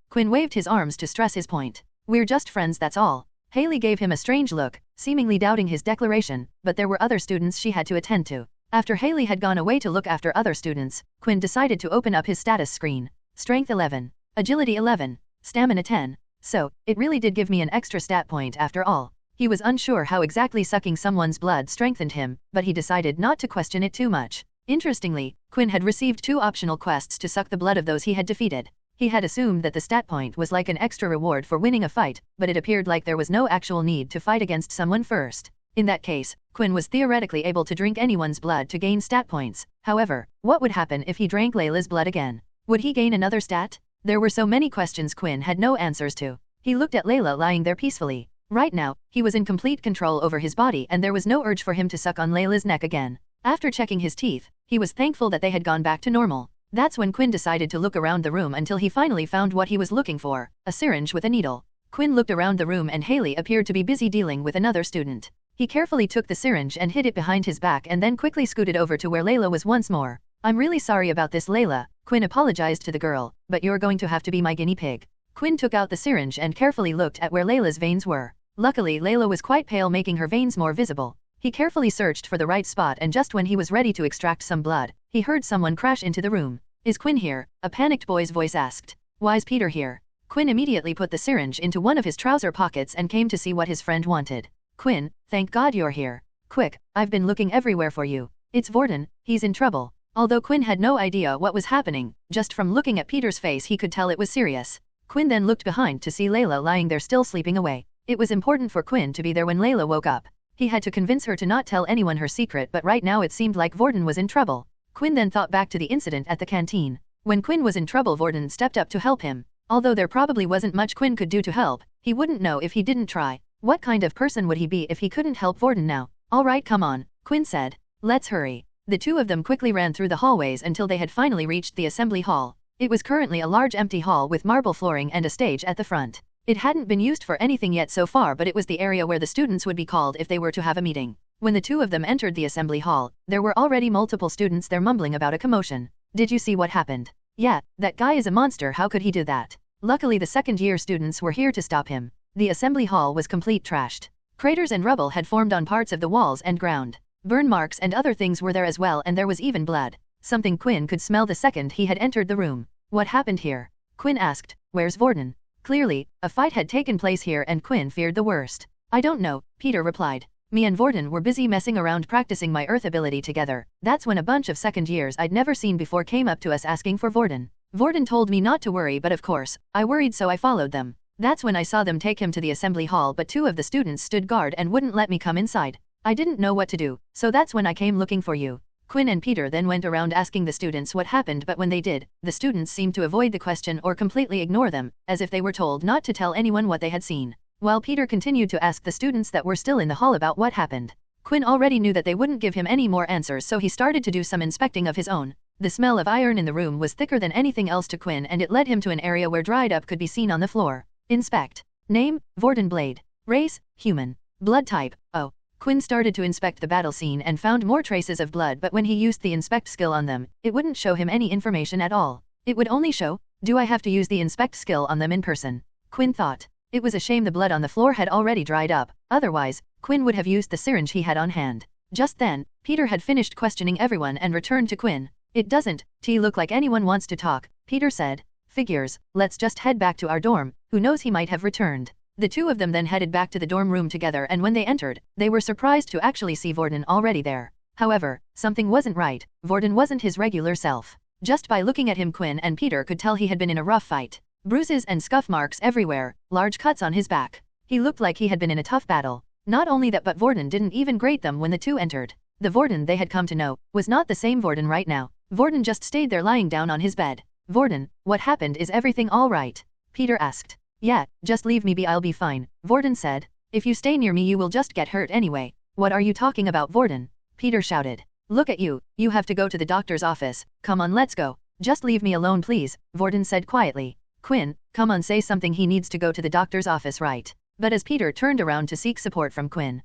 Quinn waved his arms to stress his point. We're just friends, that's all. Haley gave him a strange look, seemingly doubting his declaration, but there were other students she had to attend to. After Haley had gone away to look after other students, Quinn decided to open up his status screen. Strength 11, Agility 11, Stamina 10. So, it really did give me an extra stat point after all. He was unsure how exactly sucking someone's blood strengthened him, but he decided not to question it too much. Interestingly, Quinn had received 2 optional quests to suck the blood of those he had defeated. He had assumed that the stat point was like an extra reward for winning a fight, but it appeared like there was no actual need to fight against someone first. In that case, Quinn was theoretically able to drink anyone's blood to gain stat points. However, what would happen if he drank Layla's blood again? Would he gain another stat? There were so many questions Quinn had no answers to. He looked at Layla lying there peacefully. Right now, he was in complete control over his body and there was no urge for him to suck on Layla's neck again. After checking his teeth, he was thankful that they had gone back to normal. That's when Quinn decided to look around the room until he finally found what he was looking for, a syringe with a needle. Quinn looked around the room and Haley appeared to be busy dealing with another student. He carefully took the syringe and hid it behind his back and then quickly scooted over to where Layla was once more. I'm really sorry about this, Layla, Quinn apologized to the girl, but you're going to have to be my guinea pig. Quinn took out the syringe and carefully looked at where Layla's veins were. Luckily, Layla was quite pale, making her veins more visible. He carefully searched for the right spot and just when he was ready to extract some blood, he heard someone crash into the room. Is Quinn here? A panicked boy's voice asked. Why's Peter here? Quinn immediately put the syringe into one of his trouser pockets and came to see what his friend wanted. Quinn, thank God you're here. Quick, I've been looking everywhere for you. It's Vorden, he's in trouble. Although Quinn had no idea what was happening, just from looking at Peter's face he could tell it was serious. Quinn then looked behind to see Layla lying there still sleeping away. It was important for Quinn to be there when Layla woke up. He had to convince her to not tell anyone her secret, but right now it seemed like Vorden was in trouble. Quinn then thought back to the incident at the canteen. When Quinn was in trouble, Vorden stepped up to help him. Although there probably wasn't much Quinn could do to help, he wouldn't know if he didn't try. What kind of person would he be if he couldn't help Vorden now? Alright, come on, Quinn said. Let's hurry. The two of them quickly ran through the hallways until they had finally reached the assembly hall. It was currently a large empty hall with marble flooring and a stage at the front. It hadn't been used for anything yet so far, but it was the area where the students would be called if they were to have a meeting. When the two of them entered the assembly hall, there were already multiple students there mumbling about a commotion. Did you see what happened? Yeah, that guy is a monster, how could he do that? Luckily the second-year students were here to stop him. The assembly hall was complete trashed. Craters and rubble had formed on parts of the walls and ground. Burn marks and other things were there as well, and there was even blood. Something Quinn could smell the second he had entered the room. What happened here? Quinn asked. Where's Vorden? Clearly, a fight had taken place here and Quinn feared the worst. I don't know, Peter replied. Me and Vorden were busy messing around practicing my earth ability together. That's when a bunch of second years I'd never seen before came up to us asking for Vorden. Vorden told me not to worry, but of course, I worried, so I followed them. That's when I saw them take him to the assembly hall, but two of the students stood guard and wouldn't let me come inside. I didn't know what to do, so that's when I came looking for you. Quinn and Peter then went around asking the students what happened, but when they did, the students seemed to avoid the question or completely ignore them, as if they were told not to tell anyone what they had seen. While Peter continued to ask the students that were still in the hall about what happened. Quinn already knew that they wouldn't give him any more answers, so he started to do some inspecting of his own. The smell of iron in the room was thicker than anything else to Quinn, and it led him to an area where dried up could be seen on the floor. Inspect. Name, Vorden Blade. Race, human. Blood type, O. Quinn started to inspect the battle scene and found more traces of blood, but when he used the inspect skill on them, it wouldn't show him any information at all. It would only show, do I have to use the inspect skill on them in person? Quinn thought. It was a shame the blood on the floor had already dried up, otherwise, Quinn would have used the syringe he had on hand. Just then, Peter had finished questioning everyone and returned to Quinn. It doesn't look like anyone wants to talk, Peter said. Figures, let's just head back to our dorm, who knows, he might have returned. The two of them then headed back to the dorm room together, and when they entered, they were surprised to actually see Vorden already there. However, something wasn't right. Vorden wasn't his regular self. Just by looking at him, Quinn and Peter could tell he had been in a rough fight. Bruises and scuff marks everywhere, large cuts on his back. He looked like he had been in a tough battle. Not only that, but Vorden didn't even greet them when the two entered. The Vorden they had come to know was not the same Vorden right now. Vorden just stayed there lying down on his bed. Vorden, what happened? Is everything all right? Peter asked. Yeah, just leave me be, I'll be fine, Vorden said. If you stay near me you will just get hurt anyway. What are you talking about, Vorden? Peter shouted. Look at you, you have to go to the doctor's office. Come on, let's go. Just leave me alone please, Vorden said quietly. Quinn, come on, say something, he needs to go to the doctor's office, right? But as Peter turned around to seek support from Quinn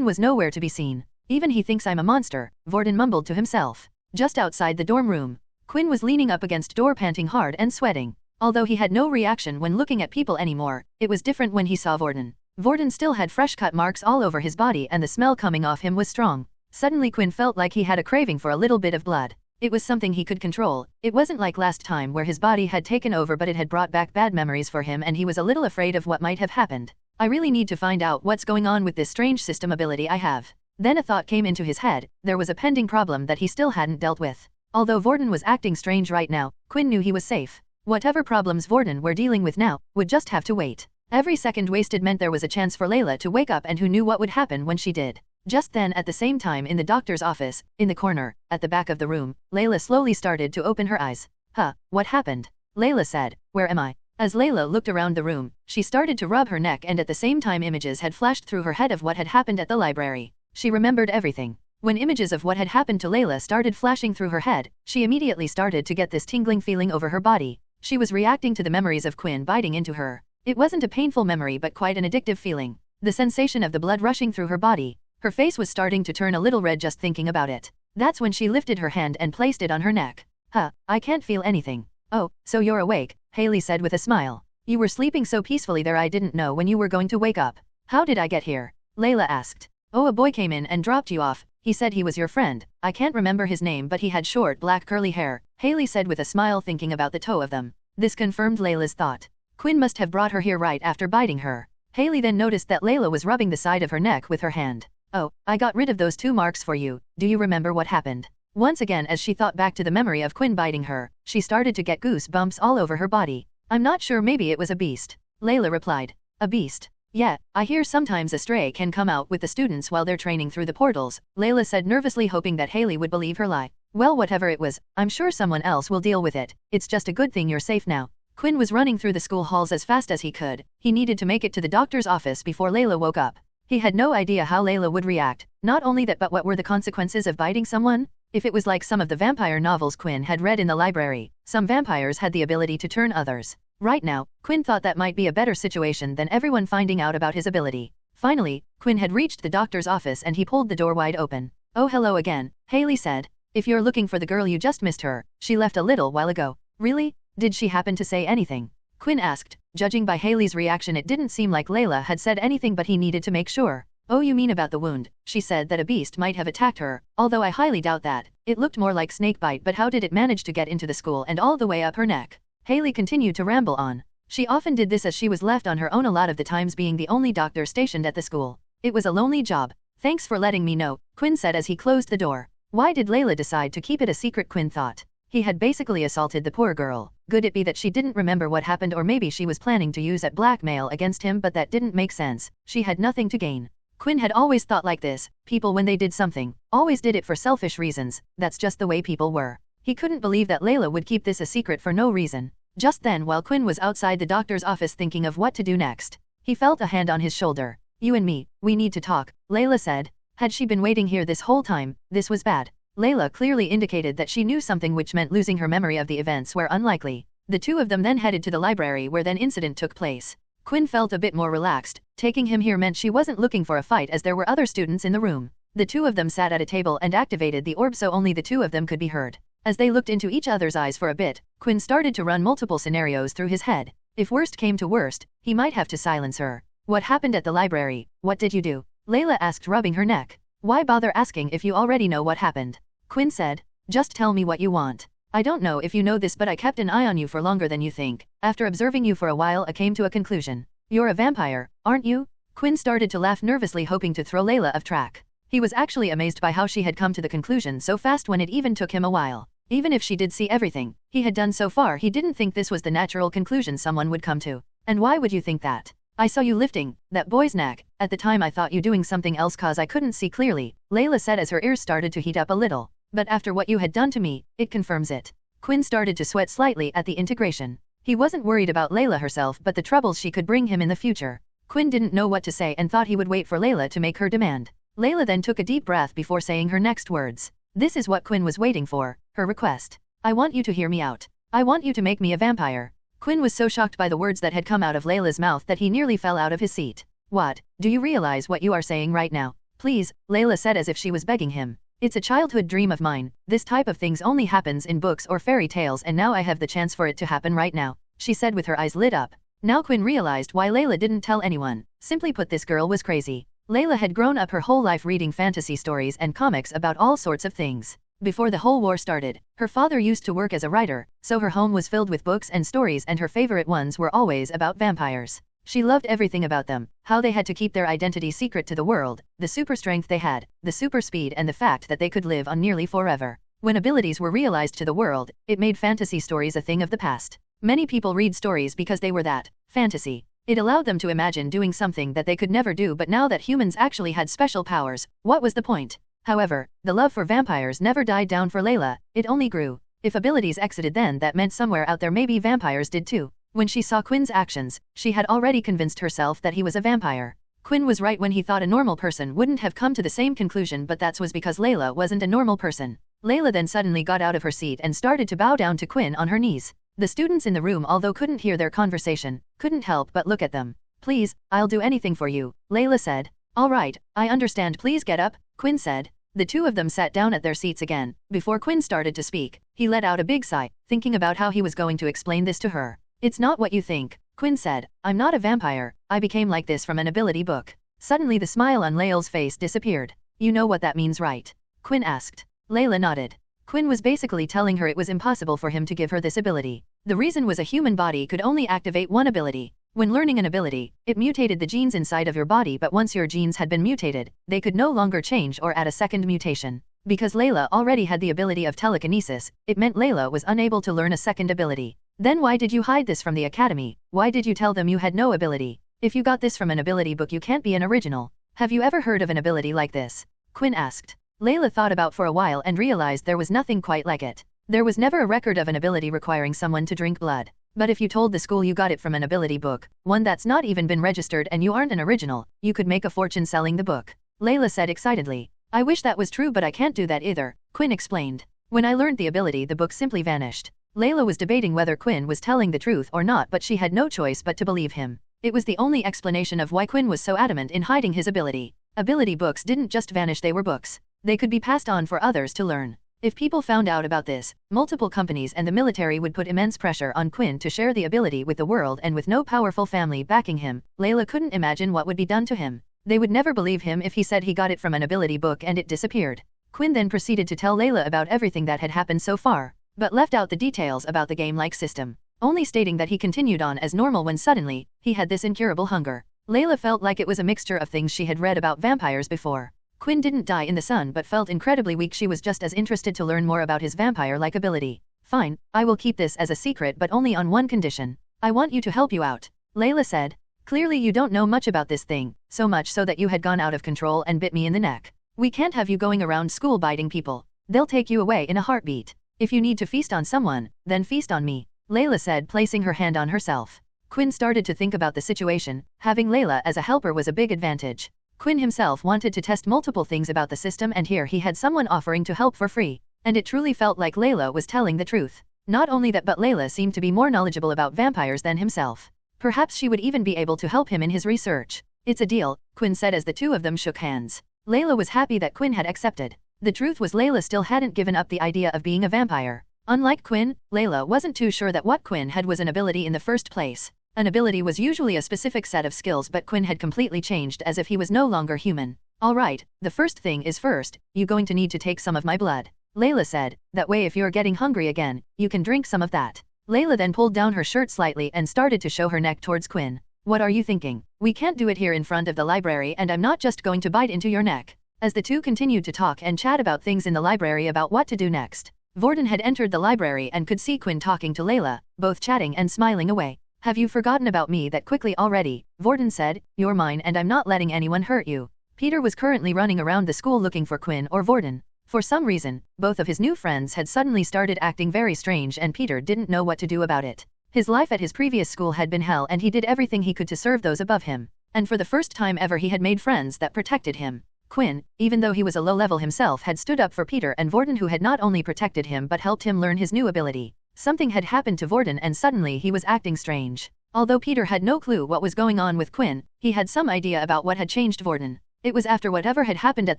was nowhere to be seen. Even he thinks I'm a monster, Vorden mumbled to himself. Just outside the dorm room, Quinn was leaning up against door, panting hard and sweating. Although he had no reaction when looking at people anymore, it was different when he saw Vorden. Vorden still had fresh cut marks all over his body, and the smell coming off him was strong. Suddenly Quinn felt like he had a craving for a little bit of blood. It was something he could control. It wasn't like last time where his body had taken over, but it had brought back bad memories for him, and he was a little afraid of what might have happened. I really need to find out what's going on with this strange system ability I have. Then a thought came into his head. There was a pending problem that he still hadn't dealt with. Although Vorden was acting strange right now, Quinn knew he was safe. Whatever problems Vorden were dealing with now would just have to wait. Every second wasted meant there was a chance for Layla to wake up, and who knew what would happen when she did. Just then, at the same time, in the doctor's office, in the corner, at the back of the room, Layla slowly started to open her eyes. Huh, what happened? Layla said. Where am I? As Layla looked around the room, she started to rub her neck, and at the same time images had flashed through her head of what had happened at the library. She remembered everything. When images of what had happened to Layla started flashing through her head, she immediately started to get this tingling feeling over her body. She was reacting to the memories of Quinn biting into her. It wasn't a painful memory, but quite an addictive feeling. The sensation of the blood rushing through her body. Her face was starting to turn a little red just thinking about it. That's when she lifted her hand and placed it on her neck. Huh, I can't feel anything. Oh, so you're awake, Haley said with a smile. You were sleeping so peacefully there, I didn't know when you were going to wake up. How did I get here? Layla asked. Oh, a boy came in and dropped you off. He said he was your friend. I can't remember his name, but he had short black curly hair, Haley said with a smile, thinking about the two of them. This confirmed Layla's thought. Quinn must have brought her here right after biting her. Haley then noticed that Layla was rubbing the side of her neck with her hand. Oh, I got rid of those 2 marks for you. Do you remember what happened? Once again, as she thought back to the memory of Quinn biting her, she started to get goosebumps all over her body. I'm not sure, maybe it was a beast. Layla replied. A beast? Yeah, I hear sometimes a stray can come out with the students while they're training through the portals, Layla said nervously, hoping that Haley would believe her lie. Well, whatever it was, I'm sure someone else will deal with it. It's just a good thing you're safe now. Quinn was running through the school halls as fast as he could. He needed to make it to the doctor's office before Layla woke up. He had no idea how Layla would react. Not only that, but what were the consequences of biting someone? If it was like some of the vampire novels Quinn had read in the library, some vampires had the ability to turn others. Right now, Quinn thought that might be a better situation than everyone finding out about his ability. Finally, Quinn had reached the doctor's office and he pulled the door wide open. Oh, hello again, Haley said. If you're looking for the girl you just missed her, she left a little while ago. Really? Did she happen to say anything? Quinn asked. Judging by Haley's reaction, it didn't seem like Layla had said anything, but he needed to make sure. Oh, you mean about the wound? She said that a beast might have attacked her, although I highly doubt that. It looked more like snakebite, but how did it manage to get into the school and all the way up her neck? Haley continued to ramble on. She often did this as she was left on her own a lot of the times, being the only doctor stationed at the school. It was a lonely job. Thanks for letting me know, Quinn said as he closed the door. Why did Layla decide to keep it a secret? Quinn thought. He had basically assaulted the poor girl. Could it be that she didn't remember what happened, or maybe she was planning to use it blackmail against him, but that didn't make sense. She had nothing to gain. Quinn had always thought like this. People, when they did something, always did it for selfish reasons. That's just the way people were. He couldn't believe that Layla would keep this a secret for no reason. Just then, while Quinn was outside the doctor's office thinking of what to do next, he felt a hand on his shoulder. You and me, we need to talk, Layla said. Had she been waiting here this whole time? This was bad. Layla clearly indicated that she knew something, which meant losing her memory of the events were unlikely. The two of them then headed to the library where the incident took place. Quinn felt a bit more relaxed. Taking him here meant she wasn't looking for a fight, as there were other students in the room. The two of them sat at a table and activated the orb so only the two of them could be heard. As they looked into each other's eyes for a bit, Quinn started to run multiple scenarios through his head. If worst came to worst, he might have to silence her. What happened at the library? What did you do? Layla asked, rubbing her neck. Why bother asking if you already know what happened? Quinn said. Just tell me what you want. I don't know if you know this, but I kept an eye on you for longer than you think. After observing you for a while, I came to a conclusion. You're a vampire, aren't you? Quinn started to laugh nervously, hoping to throw Layla off track. He was actually amazed by how she had come to the conclusion so fast when it even took him a while. Even if she did see everything he had done so far, he didn't think this was the natural conclusion someone would come to. And why would you think that? I saw you lifting that boy's neck. At the time I thought you doing something else cause I couldn't see clearly, Layla said as her ears started to heat up a little. But after what you had done to me, it confirms it. Quinn started to sweat slightly at the integration. He wasn't worried about Layla herself, but the troubles she could bring him in the future. Quinn didn't know what to say and thought he would wait for Layla to make her demand. Layla then took a deep breath before saying her next words. This is what Quinn was waiting for, her request. I want you to hear me out. I want you to make me a vampire. Quinn was so shocked by the words that had come out of Layla's mouth that he nearly fell out of his seat. What? Do you realize what you are saying right now? Please, Layla said as if she was begging him. It's a childhood dream of mine. This type of things only happens in books or fairy tales, and now I have the chance for it to happen right now, she said with her eyes lit up. Now Quinn realized why Layla didn't tell anyone. Simply put, this girl was crazy. Layla had grown up her whole life reading fantasy stories and comics about all sorts of things. Before the whole war started, her father used to work as a writer, so her home was filled with books and stories, and her favorite ones were always about vampires. She loved everything about them, how they had to keep their identity secret to the world, the super strength they had, the super speed, and the fact that they could live on nearly forever. When abilities were realized to the world, it made fantasy stories a thing of the past. Many people read stories because they were that fantasy. It allowed them to imagine doing something that they could never do, but now that humans actually had special powers, what was the point? However, the love for vampires never died down for Layla, it only grew. If abilities exited, then that meant somewhere out there maybe vampires did too. When she saw Quinn's actions, she had already convinced herself that he was a vampire. Quinn was right when he thought a normal person wouldn't have come to the same conclusion, but that was because Layla wasn't a normal person. Layla then suddenly got out of her seat and started to bow down to Quinn on her knees. The students in the room, although couldn't hear their conversation, couldn't help but look at them. Please, I'll do anything for you, Layla said. All right, I understand, please get up, Quinn said. The two of them sat down at their seats again. Before Quinn started to speak, he let out a big sigh, thinking about how he was going to explain this to her. It's not what you think, Quinn said. I'm not a vampire. I became like this from an ability book. Suddenly the smile on Layla's face disappeared. You know what that means, right? Quinn asked. Layla nodded. Quinn was basically telling her it was impossible for him to give her this ability. The reason was a human body could only activate one ability. When learning an ability, it mutated the genes inside of your body, but once your genes had been mutated, they could no longer change or add a second mutation. Because Layla already had the ability of telekinesis, it meant Layla was unable to learn a second ability. Then why did you hide this from the academy? Why did you tell them you had no ability? If you got this from an ability book, you can't be an original. Have you ever heard of an ability like this? Quinn asked. Layla thought about for a while and realized there was nothing quite like it. There was never a record of an ability requiring someone to drink blood. But if you told the school you got it from an ability book, one that's not even been registered, and you aren't an original, you could make a fortune selling the book. Layla said excitedly. I wish that was true, but I can't do that either, Quinn explained. When I learned the ability, the book simply vanished. Layla was debating whether Quinn was telling the truth or not, but she had no choice but to believe him. It was the only explanation of why Quinn was so adamant in hiding his ability. Ability books didn't just vanish, they were books. They could be passed on for others to learn. If people found out about this, multiple companies and the military would put immense pressure on Quinn to share the ability with the world, and with no powerful family backing him, Layla couldn't imagine what would be done to him. They would never believe him if he said he got it from an ability book and it disappeared. Quinn then proceeded to tell Layla about everything that had happened so far, but left out the details about the game-like system, only stating that he continued on as normal when suddenly, he had this incurable hunger. Layla felt like it was a mixture of things she had read about vampires before. Quinn didn't die in the sun but felt incredibly weak. She was just as interested to learn more about his vampire-like ability. Fine, I will keep this as a secret but only on one condition. I want you to help you out, Layla said. Clearly you don't know much about this thing, so much so that you had gone out of control and bit me in the neck. We can't have you going around school biting people. They'll take you away in a heartbeat. If you need to feast on someone, then feast on me, Layla said, placing her hand on herself. Quinn started to think about the situation. Having Layla as a helper was a big advantage. Quinn himself wanted to test multiple things about the system, and here he had someone offering to help for free. And it truly felt like Layla was telling the truth. Not only that, but Layla seemed to be more knowledgeable about vampires than himself. Perhaps she would even be able to help him in his research. It's a deal, Quinn said as the two of them shook hands. Layla was happy that Quinn had accepted. The truth was Layla still hadn't given up the idea of being a vampire. Unlike Quinn, Layla wasn't too sure that what Quinn had was an ability in the first place. An ability was usually a specific set of skills, but Quinn had completely changed, as if he was no longer human. Alright, the first thing is first, you going to need to take some of my blood, Layla said. That way if you're getting hungry again, you can drink some of that. Layla then pulled down her shirt slightly and started to show her neck towards Quinn. What are you thinking? We can't do it here in front of the library, and I'm not just going to bite into your neck. As the two continued to talk and chat about things in the library about what to do next, Vorden had entered the library and could see Quinn talking to Layla, both chatting and smiling away. Have you forgotten about me that quickly already? Vorden said. You're mine and I'm not letting anyone hurt you. Peter was currently running around the school looking for Quinn or Vorden. For some reason, both of his new friends had suddenly started acting very strange, and Peter didn't know what to do about it. His life at his previous school had been hell, and he did everything he could to serve those above him. And for the first time ever he had made friends that protected him. Quinn, even though he was a low level himself, had stood up for Peter and Vorden, who had not only protected him but helped him learn his new ability. Something had happened to Vorden and suddenly he was acting strange. Although Peter had no clue what was going on with Quinn, he had some idea about what had changed Vorden. It was after whatever had happened at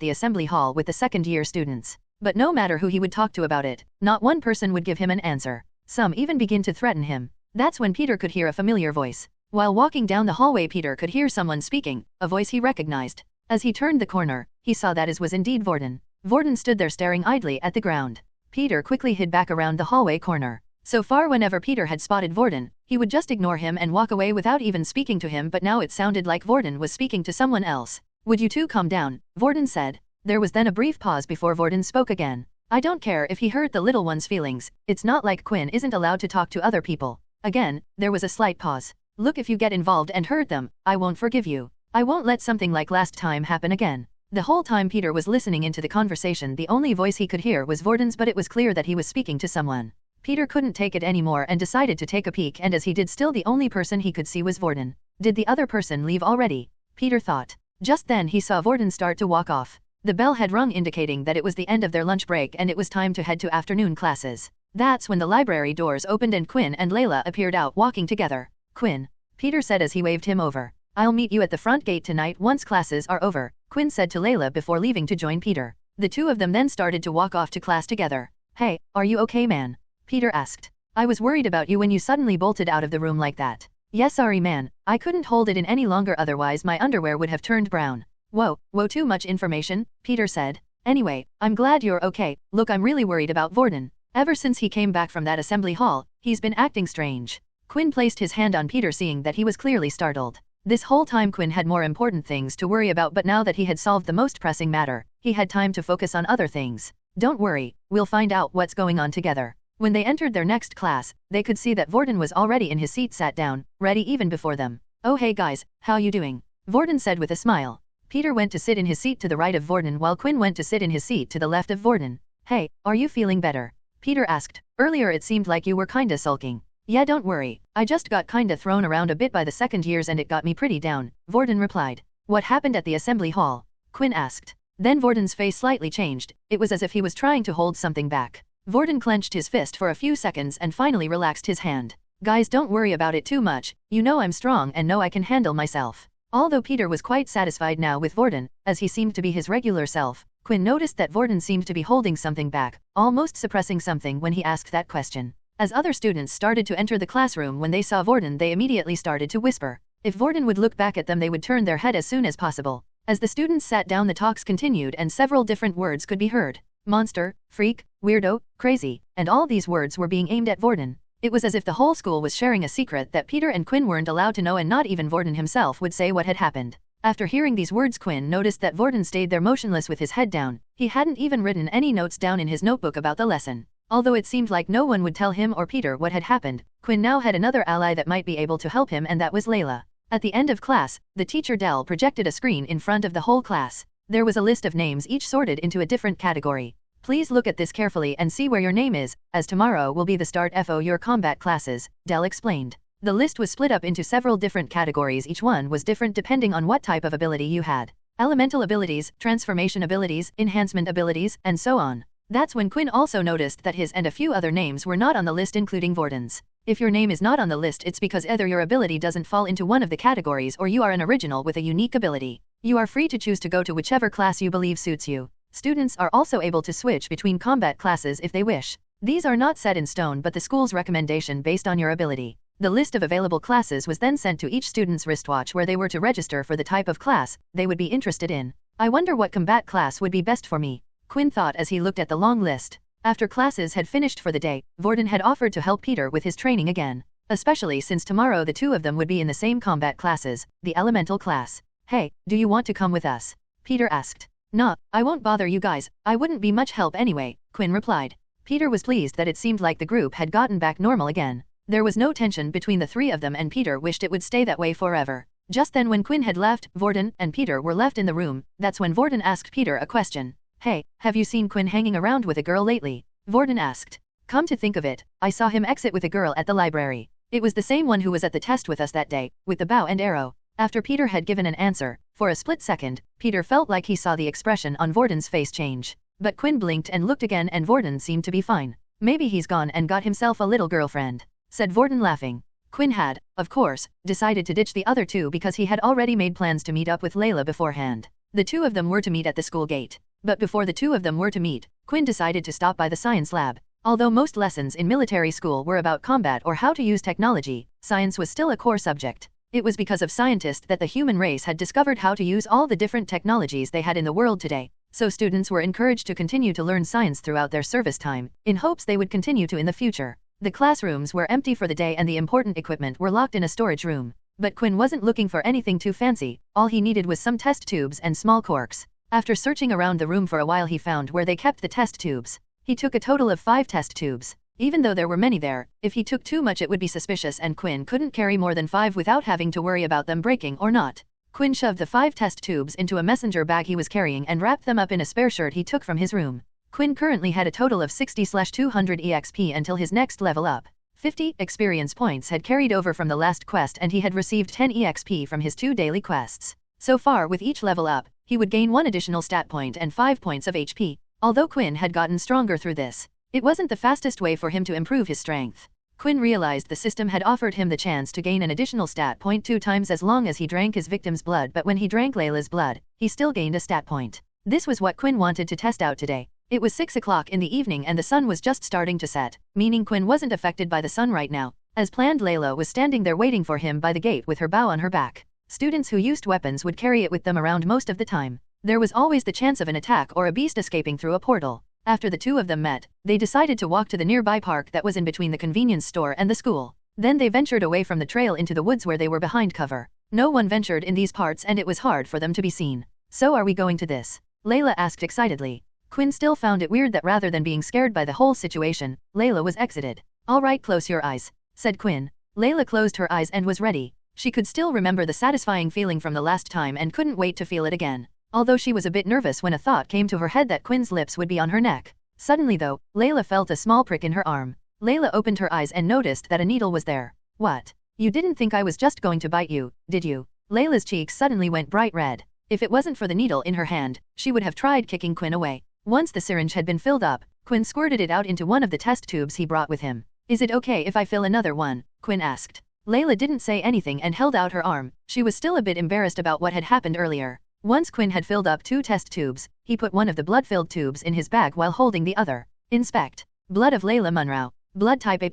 the assembly hall with the second-year students. But no matter who he would talk to about it, not one person would give him an answer. Some even began to threaten him. That's when Peter could hear a familiar voice. While walking down the hallway, Peter could hear someone speaking, a voice he recognized. As he turned the corner, he saw that it was indeed Vorden. Vorden stood there staring idly at the ground. Peter quickly hid back around the hallway corner. So far, whenever Peter had spotted Vorden, he would just ignore him and walk away without even speaking to him, but now it sounded like Vorden was speaking to someone else. Would you two calm down? Vorden said. There was then a brief pause before Vorden spoke again. I don't care if he hurt the little one's feelings. It's not like Quinn isn't allowed to talk to other people. Again, there was a slight pause. Look, if you get involved and hurt them, I won't forgive you. I won't let something like last time happen again. The whole time Peter was listening into the conversation, the only voice he could hear was Vorden's, but it was clear that he was speaking to someone. Peter couldn't take it anymore and decided to take a peek, and as he did, still the only person he could see was Vorden. Did the other person leave already? Peter thought. Just then he saw Vorden start to walk off. The bell had rung, indicating that it was the end of their lunch break and it was time to head to afternoon classes. That's when the library doors opened and Quinn and Layla appeared out walking together. Quinn, Peter said as he waved him over. I'll meet you at the front gate tonight once classes are over, Quinn said to Layla before leaving to join Peter. The two of them then started to walk off to class together. Hey, are you okay, man? Peter asked. I was worried about you when you suddenly bolted out of the room like that. Yes, sorry man, I couldn't hold it in any longer, otherwise my underwear would have turned brown. Whoa, too much information, Peter said. Anyway, I'm glad you're okay. Look, I'm really worried about Vorden. Ever since he came back from that assembly hall, he's been acting strange. Quinn placed his hand on Peter, seeing that he was clearly startled. This whole time Quinn had more important things to worry about, but now that he had solved the most pressing matter, he had time to focus on other things. Don't worry, we'll find out what's going on together. When they entered their next class, they could see that Vorden was already in his seat, sat down, ready even before them. Oh hey guys, how you doing? Vorden said with a smile. Peter went to sit in his seat to the right of Vorden while Quinn went to sit in his seat to the left of Vorden. Hey, are you feeling better? Peter asked. Earlier it seemed like you were kinda sulking. Yeah, don't worry, I just got kinda thrown around a bit by the second years and it got me pretty down, Vorden replied. What happened at the assembly hall? Quinn asked. Then Vorden's face slightly changed. It was as if he was trying to hold something back. Vorden clenched his fist for a few seconds and finally relaxed his hand. Guys, don't worry about it too much, you know I'm strong and know I can handle myself. Although Peter was quite satisfied now with Vorden, as he seemed to be his regular self, Quinn noticed that Vordan seemed to be holding something back, almost suppressing something when he asked that question. As other students started to enter the classroom when they saw Vordan, they immediately started to whisper. If Vordan would look back at them, they would turn their head as soon as possible. As the students sat down, the talks continued and several different words could be heard. Monster, freak, weirdo, crazy, and all these words were being aimed at Vordan. It was as if the whole school was sharing a secret that Peter and Quinn weren't allowed to know, and not even Vordan himself would say what had happened. After hearing these words, Quinn noticed that Vordan stayed there motionless with his head down. He hadn't even written any notes down in his notebook about the lesson. Although it seemed like no one would tell him or Peter what had happened, Quinn now had another ally that might be able to help him, and that was Layla. At the end of class, the teacher Dell projected a screen in front of the whole class. There was a list of names, each sorted into a different category. Please look at this carefully and see where your name is, as tomorrow will be the start of your combat classes, Dell explained. The list was split up into several different categories. Each one was different depending on what type of ability you had. Elemental abilities, transformation abilities, enhancement abilities, and so on. That's when Quinn also noticed that his and a few other names were not on the list, including Vordan's. If your name is not on the list, it's because either your ability doesn't fall into one of the categories or you are an original with a unique ability. You are free to choose to go to whichever class you believe suits you. Students are also able to switch between combat classes if they wish. These are not set in stone but the school's recommendation based on your ability. The list of available classes was then sent to each student's wristwatch, where they were to register for the type of class they would be interested in. I wonder what combat class would be best for me, Quinn thought as he looked at the long list. After classes had finished for the day, Vordan had offered to help Peter with his training again, especially since tomorrow the two of them would be in the same combat classes, the elemental class. Hey, do you want to come with us? Peter asked. Nah, I won't bother you guys, I wouldn't be much help anyway, Quinn replied. Peter was pleased that it seemed like the group had gotten back normal again. There was no tension between the three of them, and Peter wished it would stay that way forever. Just then, when Quinn had left, Vordan and Peter were left in the room. That's when Vordan asked Peter a question. Hey, have you seen Quinn hanging around with a girl lately? Vordan asked. Come to think of it, I saw him exit with a girl at the library. It was the same one who was at the test with us that day, with the bow and arrow. After Peter had given an answer, for a split second, Peter felt like he saw the expression on Vordan's face change. But Quinn blinked and looked again, and Vordan seemed to be fine. Maybe he's gone and got himself a little girlfriend, said Vordan laughing. Quinn had, of course, decided to ditch the other two because he had already made plans to meet up with Layla beforehand. The two of them were to meet at the school gate. But before the two of them were to meet, Quinn decided to stop by the science lab. Although most lessons in military school were about combat or how to use technology, science was still a core subject. It was because of scientists that the human race had discovered how to use all the different technologies they had in the world today. So students were encouraged to continue to learn science throughout their service time, in hopes they would continue to in the future. The classrooms were empty for the day and the important equipment were locked in a storage room. But Quinn wasn't looking for anything too fancy. All he needed was some test tubes and small corks. After searching around the room for a while, he found where they kept the test tubes. He took a total of 5 test tubes. Even though there were many there, if he took too much it would be suspicious, and Quinn couldn't carry more than 5 without having to worry about them breaking or not. Quinn shoved the 5 test tubes into a messenger bag he was carrying and wrapped them up in a spare shirt he took from his room. Quinn currently had a total of 60/200 EXP until his next level up. 50 experience points had carried over from the last quest, and he had received 10 EXP from his 2 daily quests. So far, with each level up, he would gain 1 additional stat point and 5 points of HP. Although Quinn had gotten stronger through this, it wasn't the fastest way for him to improve his strength. Quinn realized the system had offered him the chance to gain an additional stat point 2 times as long as he drank his victim's blood, but when he drank Layla's blood, he still gained a stat point. This was what Quinn wanted to test out today. It was 6 o'clock in the evening and the sun was just starting to set, meaning Quinn wasn't affected by the sun right now. As planned, Layla was standing there waiting for him by the gate with her bow on her back. Students who used weapons would carry it with them around most of the time. There was always the chance of an attack or a beast escaping through a portal. After the two of them met, they decided to walk to the nearby park that was in between the convenience store and the school. Then they ventured away from the trail into the woods where they were behind cover. No one ventured in these parts and it was hard for them to be seen. So are we going to this? Layla asked excitedly. Quinn still found it weird that rather than being scared by the whole situation, Layla was exited. All right, close your eyes, said Quinn. Layla closed her eyes and was ready. She could still remember the satisfying feeling from the last time and couldn't wait to feel it again. Although she was a bit nervous when a thought came to her head that Quinn's lips would be on her neck. Suddenly though, Layla felt a small prick in her arm. Layla opened her eyes and noticed that a needle was there. What? You didn't think I was just going to bite you, did you? Layla's cheeks suddenly went bright red. If it wasn't for the needle in her hand, she would have tried kicking Quinn away. Once the syringe had been filled up, Quinn squirted it out into one of the test tubes he brought with him. Is it okay if I fill another one? Quinn asked. Layla didn't say anything and held out her arm. She was still a bit embarrassed about what had happened earlier. Once Quinn had filled up 2 test tubes, he put one of the blood-filled tubes in his bag while holding the other. Inspect. Blood of Layla Munro. Blood type A+.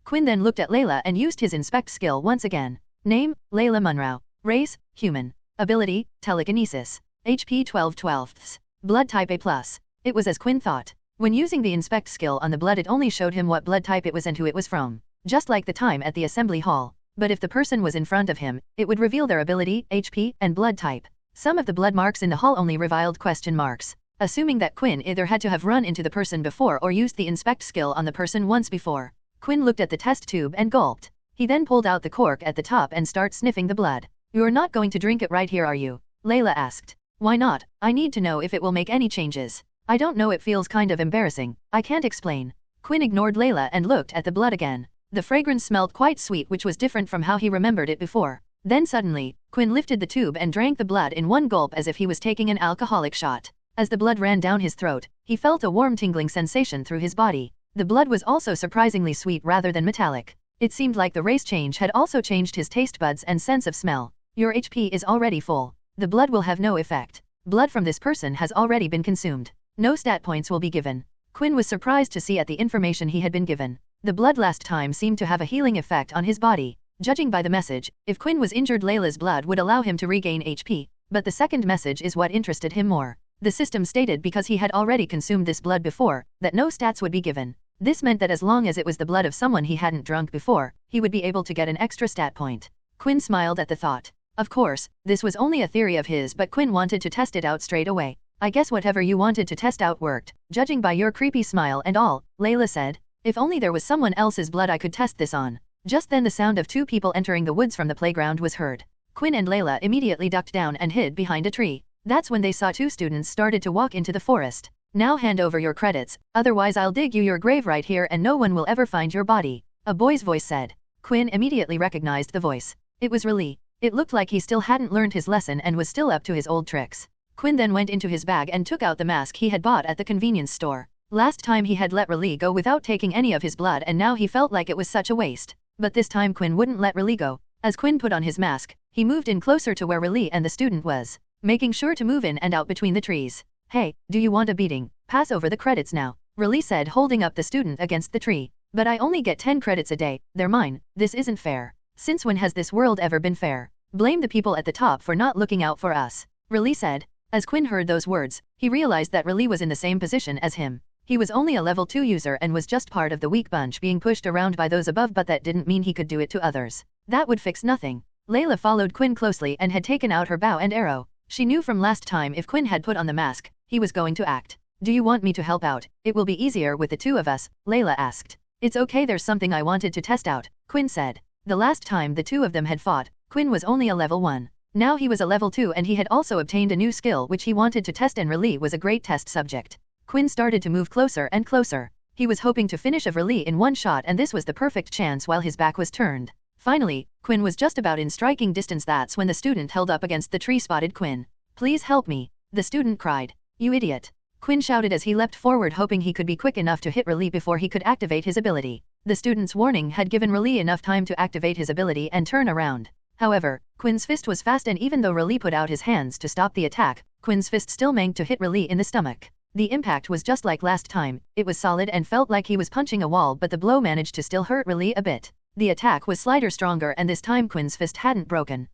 Quinn then looked at Layla and used his inspect skill once again. Name, Layla Munro. Race, human. Ability, telekinesis. HP 12/12. Blood type A+. It was as Quinn thought. When using the inspect skill on the blood, it only showed him what blood type it was and who it was from. Just like the time at the assembly hall. But if the person was in front of him, it would reveal their ability, HP, and blood type. Some of the blood marks in the hall only revealed question marks. Assuming that Quinn either had to have run into the person before or used the inspect skill on the person once before. Quinn looked at the test tube and gulped. He then pulled out the cork at the top and started sniffing the blood. "You're not going to drink it right here, are you?" Layla asked. "Why not? I need to know if it will make any changes." "I don't know, it feels kind of embarrassing. I can't explain." Quinn ignored Layla and looked at the blood again. The fragrance smelled quite sweet, which was different from how he remembered it before. Then suddenly, Quinn lifted the tube and drank the blood in one gulp as if he was taking an alcoholic shot. As the blood ran down his throat, he felt a warm tingling sensation through his body. The blood was also surprisingly sweet rather than metallic. It seemed like the race change had also changed his taste buds and sense of smell. "Your HP is already full. The blood will have no effect. Blood from this person has already been consumed. No stat points will be given." Quinn was surprised to see at the information he had been given. The blood last time seemed to have a healing effect on his body. Judging by the message, if Quinn was injured, Layla's blood would allow him to regain HP, but the second message is what interested him more. The system stated because he had already consumed this blood before, that no stats would be given. This meant that as long as it was the blood of someone he hadn't drunk before, he would be able to get an extra stat point. Quinn smiled at the thought. Of course, this was only a theory of his, but Quinn wanted to test it out straight away. "I guess whatever you wanted to test out worked, judging by your creepy smile and all," Layla said. "If only there was someone else's blood I could test this on." Just then the sound of 2 people entering the woods from the playground was heard. Quinn and Layla immediately ducked down and hid behind a tree. That's when they saw 2 students started to walk into the forest. "Now hand over your credits, otherwise I'll dig you your grave right here and no one will ever find your body," a boy's voice said. Quinn immediately recognized the voice. It was Riley. It looked like he still hadn't learned his lesson and was still up to his old tricks. Quinn then went into his bag and took out the mask he had bought at the convenience store. Last time he had let Riley go without taking any of his blood and now he felt like it was such a waste. But this time Quinn wouldn't let Riley go. As Quinn put on his mask, he moved in closer to where Riley and the student was, making sure to move in and out between the trees. "Hey, do you want a beating? Pass over the credits now," Riley said, holding up the student against the tree. "But I only get 10 credits a day, they're mine. This isn't fair. Since when has this world ever been fair? Blame the people at the top for not looking out for us," Riley said. As Quinn heard those words, he realized that Riley was in the same position as him. He was only a level 2 user and was just part of the weak bunch being pushed around by those above, but that didn't mean he could do it to others. That would fix nothing. Layla followed Quinn closely and had taken out her bow and arrow. She knew from last time if Quinn had put on the mask, he was going to act. "Do you want me to help out? It will be easier with the 2 of us," Layla asked. "It's okay, there's something I wanted to test out," Quinn said. The last time the 2 of them had fought, Quinn was only a level 1. Now he was a level 2 and he had also obtained a new skill which he wanted to test, and Riley was a great test subject. Quinn started to move closer and closer. He was hoping to finish Riley in one shot, and this was the perfect chance while his back was turned. Finally, Quinn was just about in striking distance. That's when the student held up against the tree spotted Quinn. "Please help me," the student cried. "You idiot," Quinn shouted as he leapt forward, hoping he could be quick enough to hit Riley before he could activate his ability. The student's warning had given Riley enough time to activate his ability and turn around. However, Quinn's fist was fast, and even though Riley put out his hands to stop the attack, Quinn's fist still managed to hit Riley in the stomach. The impact was just like last time. It was solid and felt like he was punching a wall, but the blow managed to still hurt Riley a bit. The attack was slightly stronger, and this time Quinn's fist hadn't broken.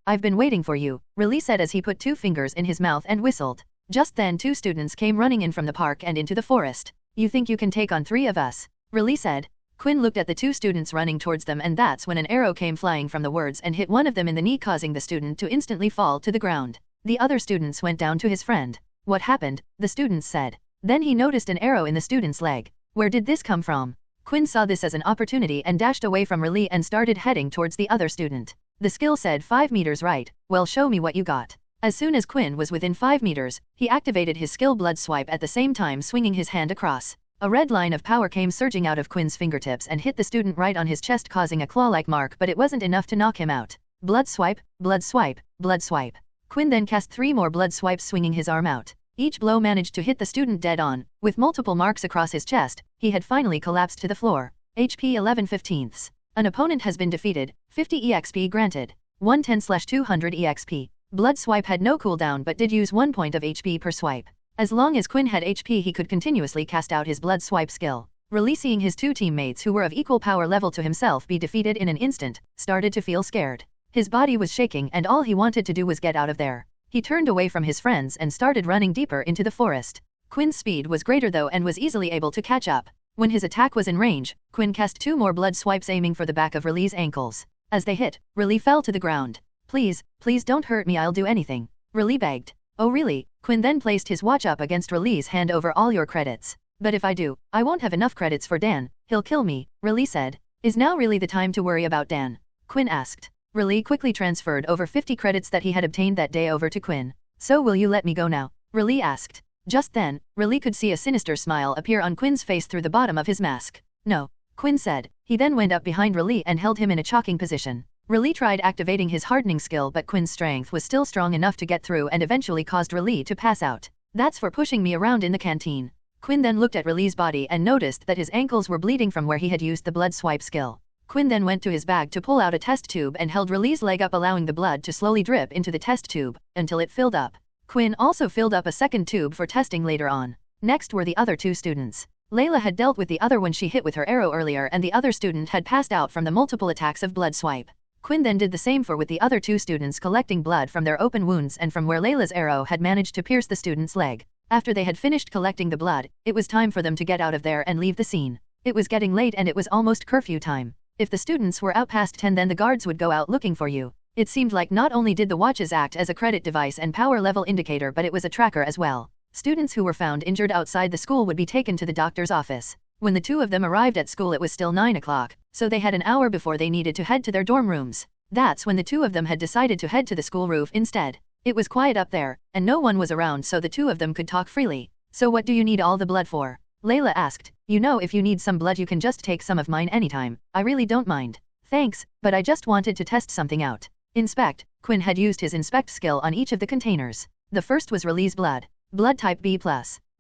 I've been waiting for you," Riley said as he put 2 fingers in his mouth and whistled. Just then 2 students came running in from the park and into the forest. "You think you can take on 3 of us?" Riley said. Quinn looked at the 2 students running towards them, and that's when an arrow came flying from the words and hit one of them in the knee, causing the student to instantly fall to the ground. The other students went down to his friend. "What happened?" the students said. Then he noticed an arrow in the student's leg. Where did this come from? Quinn saw this as an opportunity and dashed away from Riley and started heading towards the other student. The skill said 5 meters right. "Well, show me what you got." As soon as Quinn was within 5 meters, he activated his skill blood swipe, at the same time swinging his hand across. A red line of power came surging out of Quinn's fingertips and hit the student right on his chest, causing a claw-like mark, but it wasn't enough to knock him out. Blood swipe, blood swipe, blood swipe. Quinn then cast 3 more blood swipes, swinging his arm out. Each blow managed to hit the student dead on. With multiple marks across his chest, he had finally collapsed to the floor. HP 11/15. An opponent has been defeated. 50 EXP granted. 110/200 EXP. Blood swipe had no cooldown but did use 1 point of HP per swipe. As long as Quinn had HP he could continuously cast out his blood swipe skill. Raleigh, seeing his two teammates who were of equal power level to himself be defeated in an instant, started to feel scared. His body was shaking and all he wanted to do was get out of there. He turned away from his friends and started running deeper into the forest. Quinn's speed was greater though and was easily able to catch up. When his attack was in range, Quinn cast 2 more blood swipes aiming for the back of Raleigh's ankles. As they hit, Raleigh fell to the ground. Please don't hurt me, I'll do anything," Raleigh begged. "Oh really?" Quinn then placed his watch up against Raleigh's hand. "Over all your credits. But if I do, I won't have enough credits for Dan, he'll kill me," Raleigh said. "Is now really the time to worry about Dan?" Quinn asked. Raleigh quickly transferred over 50 credits that he had obtained that day over to Quinn. "So will you let me go now?" Raleigh asked. Just then, Raleigh could see a sinister smile appear on Quinn's face through the bottom of his mask. "No," Quinn said. He then went up behind Raleigh and held him in a choking position. Raleigh tried activating his hardening skill but Quinn's strength was still strong enough to get through and eventually caused Raleigh to pass out. "That's for pushing me around in the canteen." Quinn then looked at Raleigh's body and noticed that his ankles were bleeding from where he had used the blood swipe skill. Quinn then went to his bag to pull out a test tube and held Raleigh's leg up, allowing the blood to slowly drip into the test tube until it filled up. Quinn also filled up a second tube for testing later on. Next were the other two students. Layla had dealt with the other one she hit with her arrow earlier and the other student had passed out from the multiple attacks of blood swipe. Quinn then did the same with the other two students, collecting blood from their open wounds and from where Layla's arrow had managed to pierce the student's leg. After they had finished collecting the blood, it was time for them to get out of there and leave the scene. It was getting late and it was almost curfew time. If the students were out past 10 then the guards would go out looking for you. It seemed like not only did the watches act as a credit device and power level indicator but it was a tracker as well. Students who were found injured outside the school would be taken to the doctor's office. When the two of them arrived at school it was still 9 o'clock, so they had an hour before they needed to head to their dorm rooms. That's when the two of them had decided to head to the school roof instead. It was quiet up there, and no one was around so the two of them could talk freely. "So what do you need all the blood for?" Layla asked. "You know, if you need some blood you can just take some of mine anytime. I really don't mind." "Thanks, but I just wanted to test something out." Inspect. Quinn had used his inspect skill on each of the containers. The first was Raleigh's blood. Blood type B+.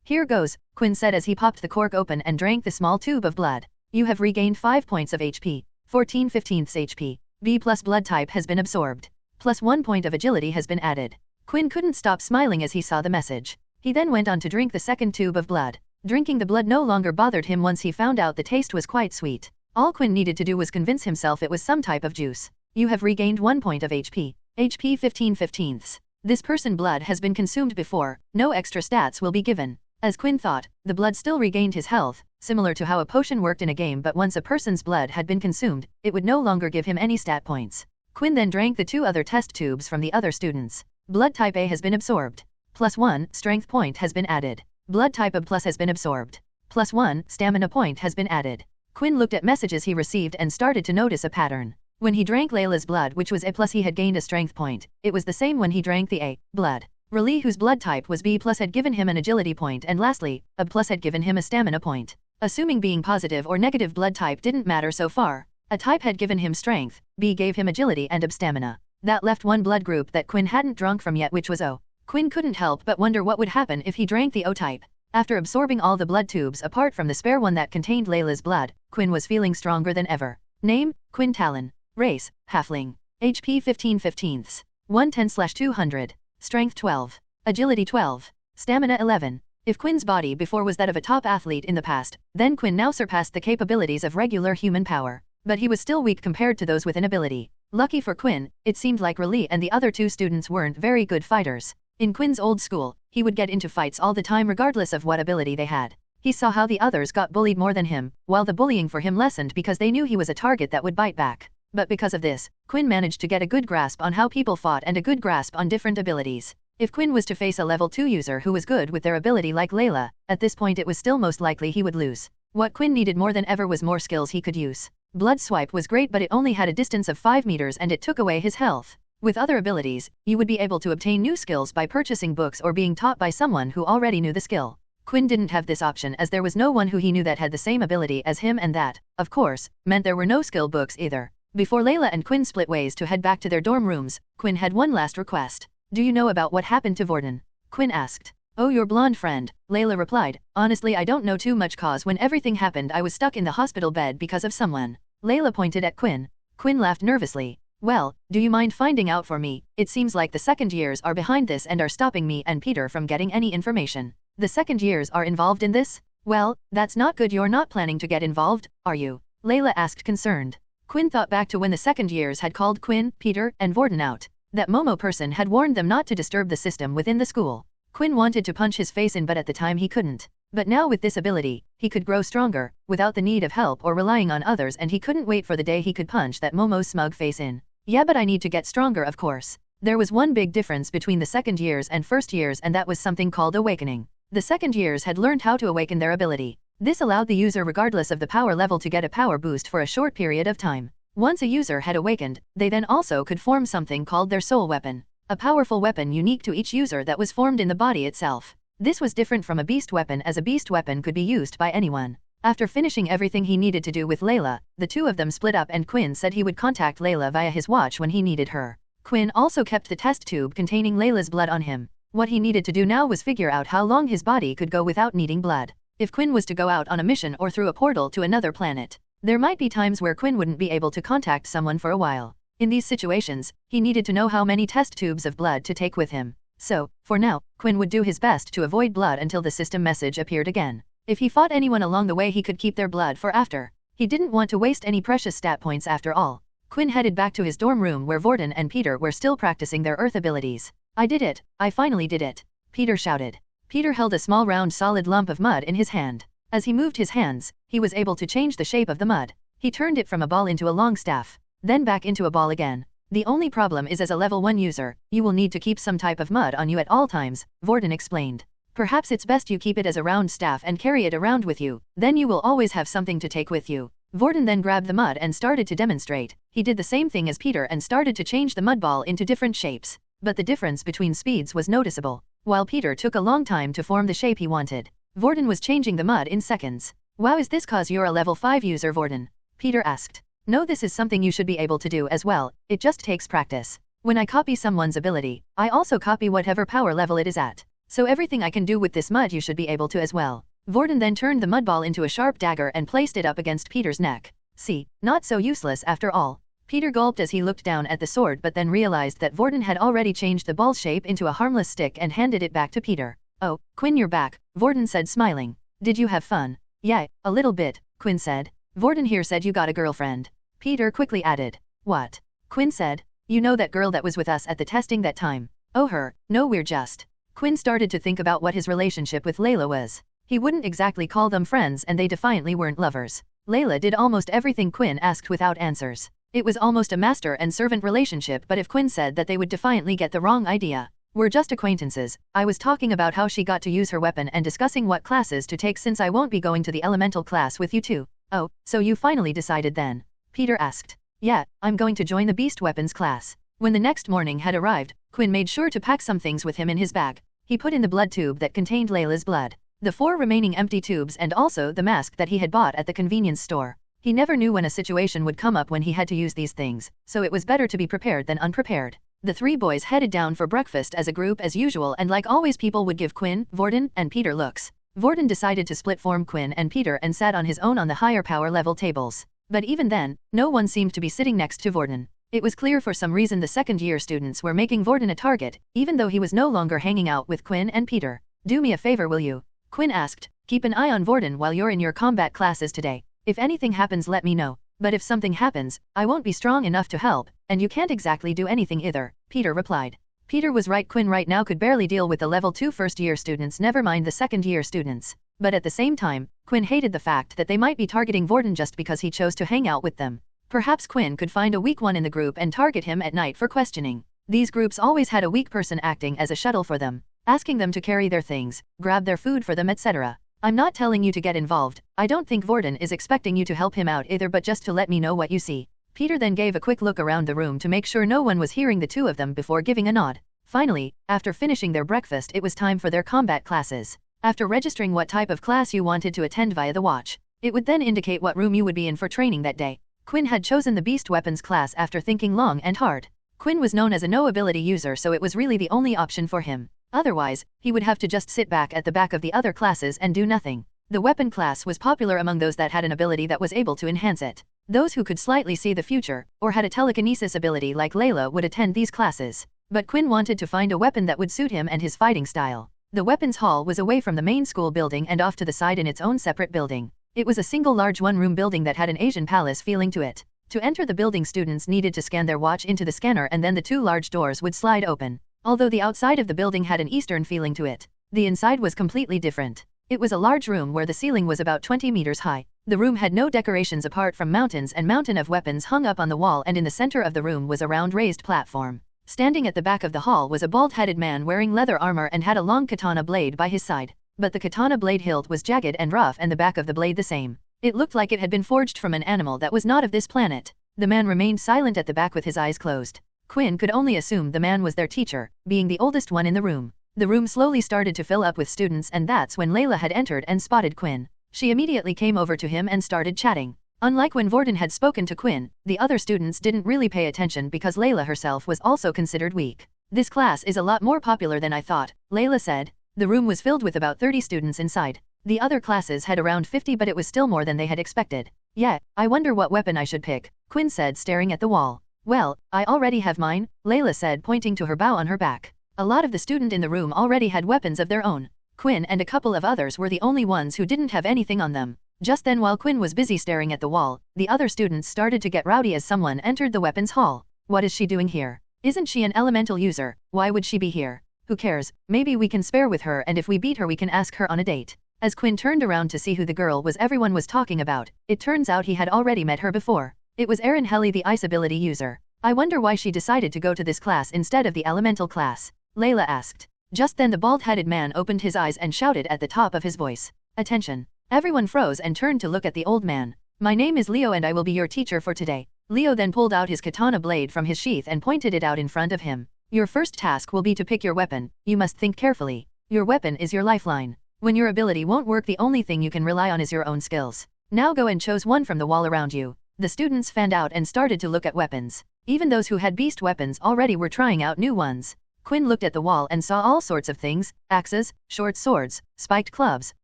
"Here goes," Quinn said as he popped the cork open and drank the small tube of blood. "You have regained 5 points of HP. 14/15 HP. B+ blood type has been absorbed. Plus 1 point of agility has been added." Quinn couldn't stop smiling as he saw the message. He then went on to drink the second tube of blood. Drinking the blood no longer bothered him once he found out the taste was quite sweet. All Quinn needed to do was convince himself it was some type of juice. "You have regained 1 point of HP. HP 15/15. This person blood has been consumed before, no extra stats will be given." As Quinn thought, the blood still regained his health, similar to how a potion worked in a game, but once a person's blood had been consumed, it would no longer give him any stat points. Quinn then drank the 2 other test tubes from the other students. Blood type A has been absorbed. Plus 1 strength point has been added. Blood type A+ has been absorbed. Plus 1 stamina point has been added. Quinn looked at messages he received and started to notice a pattern. When he drank Layla's blood, which was A+, he had gained a strength point. It was the same when he drank the A blood. Raleigh, whose blood type was B+, had given him an agility point, and lastly, A+ had given him a stamina point. Assuming being positive or negative blood type didn't matter so far. A type had given him strength, B gave him agility and AB stamina. That left one blood group that Quinn hadn't drunk from yet, which was O. Quinn couldn't help but wonder what would happen if he drank the O type. After absorbing all the blood tubes apart from the spare one that contained Layla's blood, Quinn was feeling stronger than ever. Name: Quinn Talon. Race: Halfling. HP 15/15. 110/200. Strength 12. Agility 12. Stamina 11. If Quinn's body before was that of a top athlete in the past, then Quinn now surpassed the capabilities of regular human power. But he was still weak compared to those with an ability. Lucky for Quinn, it seemed like Raleigh and the other two students weren't very good fighters. In Quinn's old school, he would get into fights all the time regardless of what ability they had. He saw how the others got bullied more than him, while the bullying for him lessened because they knew he was a target that would bite back. But because of this, Quinn managed to get a good grasp on how people fought and a good grasp on different abilities. If Quinn was to face a level 2 user who was good with their ability like Layla, at this point it was still most likely he would lose. What Quinn needed more than ever was more skills he could use. Blood swipe was great, but it only had a distance of 5 meters and it took away his health. With other abilities, you would be able to obtain new skills by purchasing books or being taught by someone who already knew the skill. Quinn didn't have this option as there was no one who he knew that had the same ability as him, and that, of course, meant there were no skill books either. Before Layla and Quinn split ways to head back to their dorm rooms, Quinn had one last request. "Do you know about what happened to Vorden?" Quinn asked. "Oh, your blonde friend," Layla replied. "Honestly, I don't know too much cause when everything happened I was stuck in the hospital bed because of someone." Layla pointed at Quinn. Quinn laughed nervously. Well, do you mind finding out for me? It seems like the second years are behind this and are stopping me and Peter from getting any information. The second years are involved in this? Well, that's not good. You're not planning to get involved, are you? Layla asked concerned. Quinn thought back to when the second years had called Quinn, Peter, and Vorden out. That Momo person had warned them not to disturb the system within the school. Quinn wanted to punch his face in, but at the time he couldn't. But now with this ability, he could grow stronger, without the need of help or relying on others, and he couldn't wait for the day he could punch that Momo's smug face in. Yeah, but I need to get stronger, of course. There was one big difference between the second years and first years, and that was something called awakening. The second years had learned how to awaken their ability. This allowed the user, regardless of the power level, to get a power boost for a short period of time. Once a user had awakened, they then also could form something called their soul weapon. A powerful weapon unique to each user that was formed in the body itself. This was different from a beast weapon, as a beast weapon could be used by anyone. After finishing everything he needed to do with Layla, the two of them split up and Quinn said he would contact Layla via his watch when he needed her. Quinn also kept the test tube containing Layla's blood on him. What he needed to do now was figure out how long his body could go without needing blood. If Quinn was to go out on a mission or through a portal to another planet, there might be times where Quinn wouldn't be able to contact someone for a while. In these situations, he needed to know how many test tubes of blood to take with him. So, for now, Quinn would do his best to avoid blood until the system message appeared again. If he fought anyone along the way, he could keep their blood for after. He didn't want to waste any precious stat points after all. Quinn headed back to his dorm room where Vorden and Peter were still practicing their earth abilities. I did it! I finally did it! Peter shouted. Peter held a small round solid lump of mud in his hand. As he moved his hands, he was able to change the shape of the mud. He turned it from a ball into a long staff, then back into a ball again. The only problem is, as a level 1 user, you will need to keep some type of mud on you at all times, Vorden explained. Perhaps it's best you keep it as a round staff and carry it around with you, then you will always have something to take with you. Vorden then grabbed the mud and started to demonstrate. He did the same thing as Peter and started to change the mud ball into different shapes. But the difference between speeds was noticeable. While Peter took a long time to form the shape he wanted, Vorden was changing the mud in seconds. Wow, is this cause you're a level 5 user, Vorden? Peter asked. No, this is something you should be able to do as well, it just takes practice. When I copy someone's ability, I also copy whatever power level it is at. So everything I can do with this mud you should be able to as well. Vorden then turned the mud ball into a sharp dagger and placed it up against Peter's neck. See, not so useless after all. Peter gulped as he looked down at the sword, but then realized that Vorden had already changed the ball's shape into a harmless stick and handed it back to Peter. Oh, Quinn, you're back, Vorden said, smiling. Did you have fun? Yeah, a little bit, Quinn said. Vorden here said you got a girlfriend. Peter quickly added. What? Quinn said. You know that girl that was with us at the testing that time? Oh, her. No, we're just. Quinn started to think about what his relationship with Layla was. He wouldn't exactly call them friends, and they defiantly weren't lovers. Layla did almost everything Quinn asked without answers. It was almost a master and servant relationship, but if Quinn said that, they would defiantly get the wrong idea. We're just acquaintances. I was talking about how she got to use her weapon and discussing what classes to take, since I won't be going to the elemental class with you two. Oh, so you finally decided then? Peter asked. Yeah, I'm going to join the beast weapons class. When the next morning had arrived, Quinn made sure to pack some things with him in his bag. He put in the blood tube that contained Layla's blood, the 4 remaining empty tubes, and also the mask that he had bought at the convenience store. He never knew when a situation would come up when he had to use these things, so it was better to be prepared than unprepared. The 3 boys headed down for breakfast as a group as usual, and like always, people would give Quinn, Vorden, and Peter looks. Vorden decided to split form Quinn and Peter and sat on his own on the higher power level tables. But even then, no one seemed to be sitting next to Vorden. It was clear for some reason the second-year students were making Vorden a target, even though he was no longer hanging out with Quinn and Peter. Do me a favor, will you? Quinn asked. Keep an eye on Vorden while you're in your combat classes today. If anything happens, let me know. But if something happens, I won't be strong enough to help, and you can't exactly do anything either, Peter replied. Peter was right. Quinn right now could barely deal with the level 2 first-year students, never mind the second-year students. But at the same time, Quinn hated the fact that they might be targeting Vorden just because he chose to hang out with them. Perhaps Quinn could find a weak one in the group and target him at night for questioning. These groups always had a weak person acting as a shuttle for them, asking them to carry their things, grab their food for them, etc. I'm not telling you to get involved. I don't think Vorden is expecting you to help him out either, but just to let me know what you see. Peter then gave a quick look around the room to make sure no one was hearing the two of them before giving a nod. Finally, after finishing their breakfast, it was time for their combat classes. After registering what type of class you wanted to attend via the watch, it would then indicate what room you would be in for training that day. Quinn had chosen the beast weapons class after thinking long and hard. Quinn was known as a no-ability user, so it was really the only option for him. Otherwise, he would have to just sit back at the back of the other classes and do nothing. The weapon class was popular among those that had an ability that was able to enhance it. Those who could slightly see the future, or had a telekinesis ability like Layla would attend these classes. But Quinn wanted to find a weapon that would suit him and his fighting style. The weapons hall was away from the main school building and off to the side in its own separate building. It was a single large one-room building that had an Asian palace feeling to it. To enter the building, students needed to scan their watch into the scanner and then the two large doors would slide open. Although the outside of the building had an Eastern feeling to it, the inside was completely different. It was a large room where the ceiling was about 20 meters high. The room had no decorations apart from mountains and mountain of weapons hung up on the wall, and in the center of the room was a round raised platform. Standing at the back of the hall was a bald-headed man wearing leather armor and had a long katana blade by his side. But the katana blade hilt was jagged and rough and the back of the blade the same. It looked like it had been forged from an animal that was not of this planet. The man remained silent at the back with his eyes closed. Quinn could only assume the man was their teacher, being the oldest one in the room. The room slowly started to fill up with students, and that's when Layla had entered and spotted Quinn. She immediately came over to him and started chatting. Unlike when Vorden had spoken to Quinn, the other students didn't really pay attention because Layla herself was also considered weak. This class is a lot more popular than I thought, Layla said. The room was filled with about 30 students inside. The other classes had around 50, but it was still more than they had expected. Yeah, I wonder what weapon I should pick, Quinn said, staring at the wall. Well, I already have mine, Layla said, pointing to her bow on her back. A lot of the students in the room already had weapons of their own. Quinn and a couple of others were the only ones who didn't have anything on them. Just then, while Quinn was busy staring at the wall, the other students started to get rowdy as someone entered the weapons hall. What is she doing here? Isn't she an elemental user? Why would she be here? Who cares? Maybe we can spare with her, and if we beat her we can ask her on a date. As Quinn turned around to see who the girl was everyone was talking about, it turns out he had already met her before. It was Erin Helly, the ice ability user. I wonder why she decided to go to this class instead of the elemental class, Layla asked. Just then the bald-headed man opened his eyes and shouted at the top of his voice. Attention! Everyone froze and turned to look at the old man. My name is Leo and I will be your teacher for today. Leo then pulled out his katana blade from his sheath and pointed it out in front of him. Your first task will be to pick your weapon. You must think carefully. Your weapon is your lifeline. When your ability won't work, the only thing you can rely on is your own skills. Now go and choose one from the wall around you. The students fanned out and started to look at weapons. Even those who had beast weapons already were trying out new ones. Quinn looked at the wall and saw all sorts of things: axes, short swords, spiked clubs,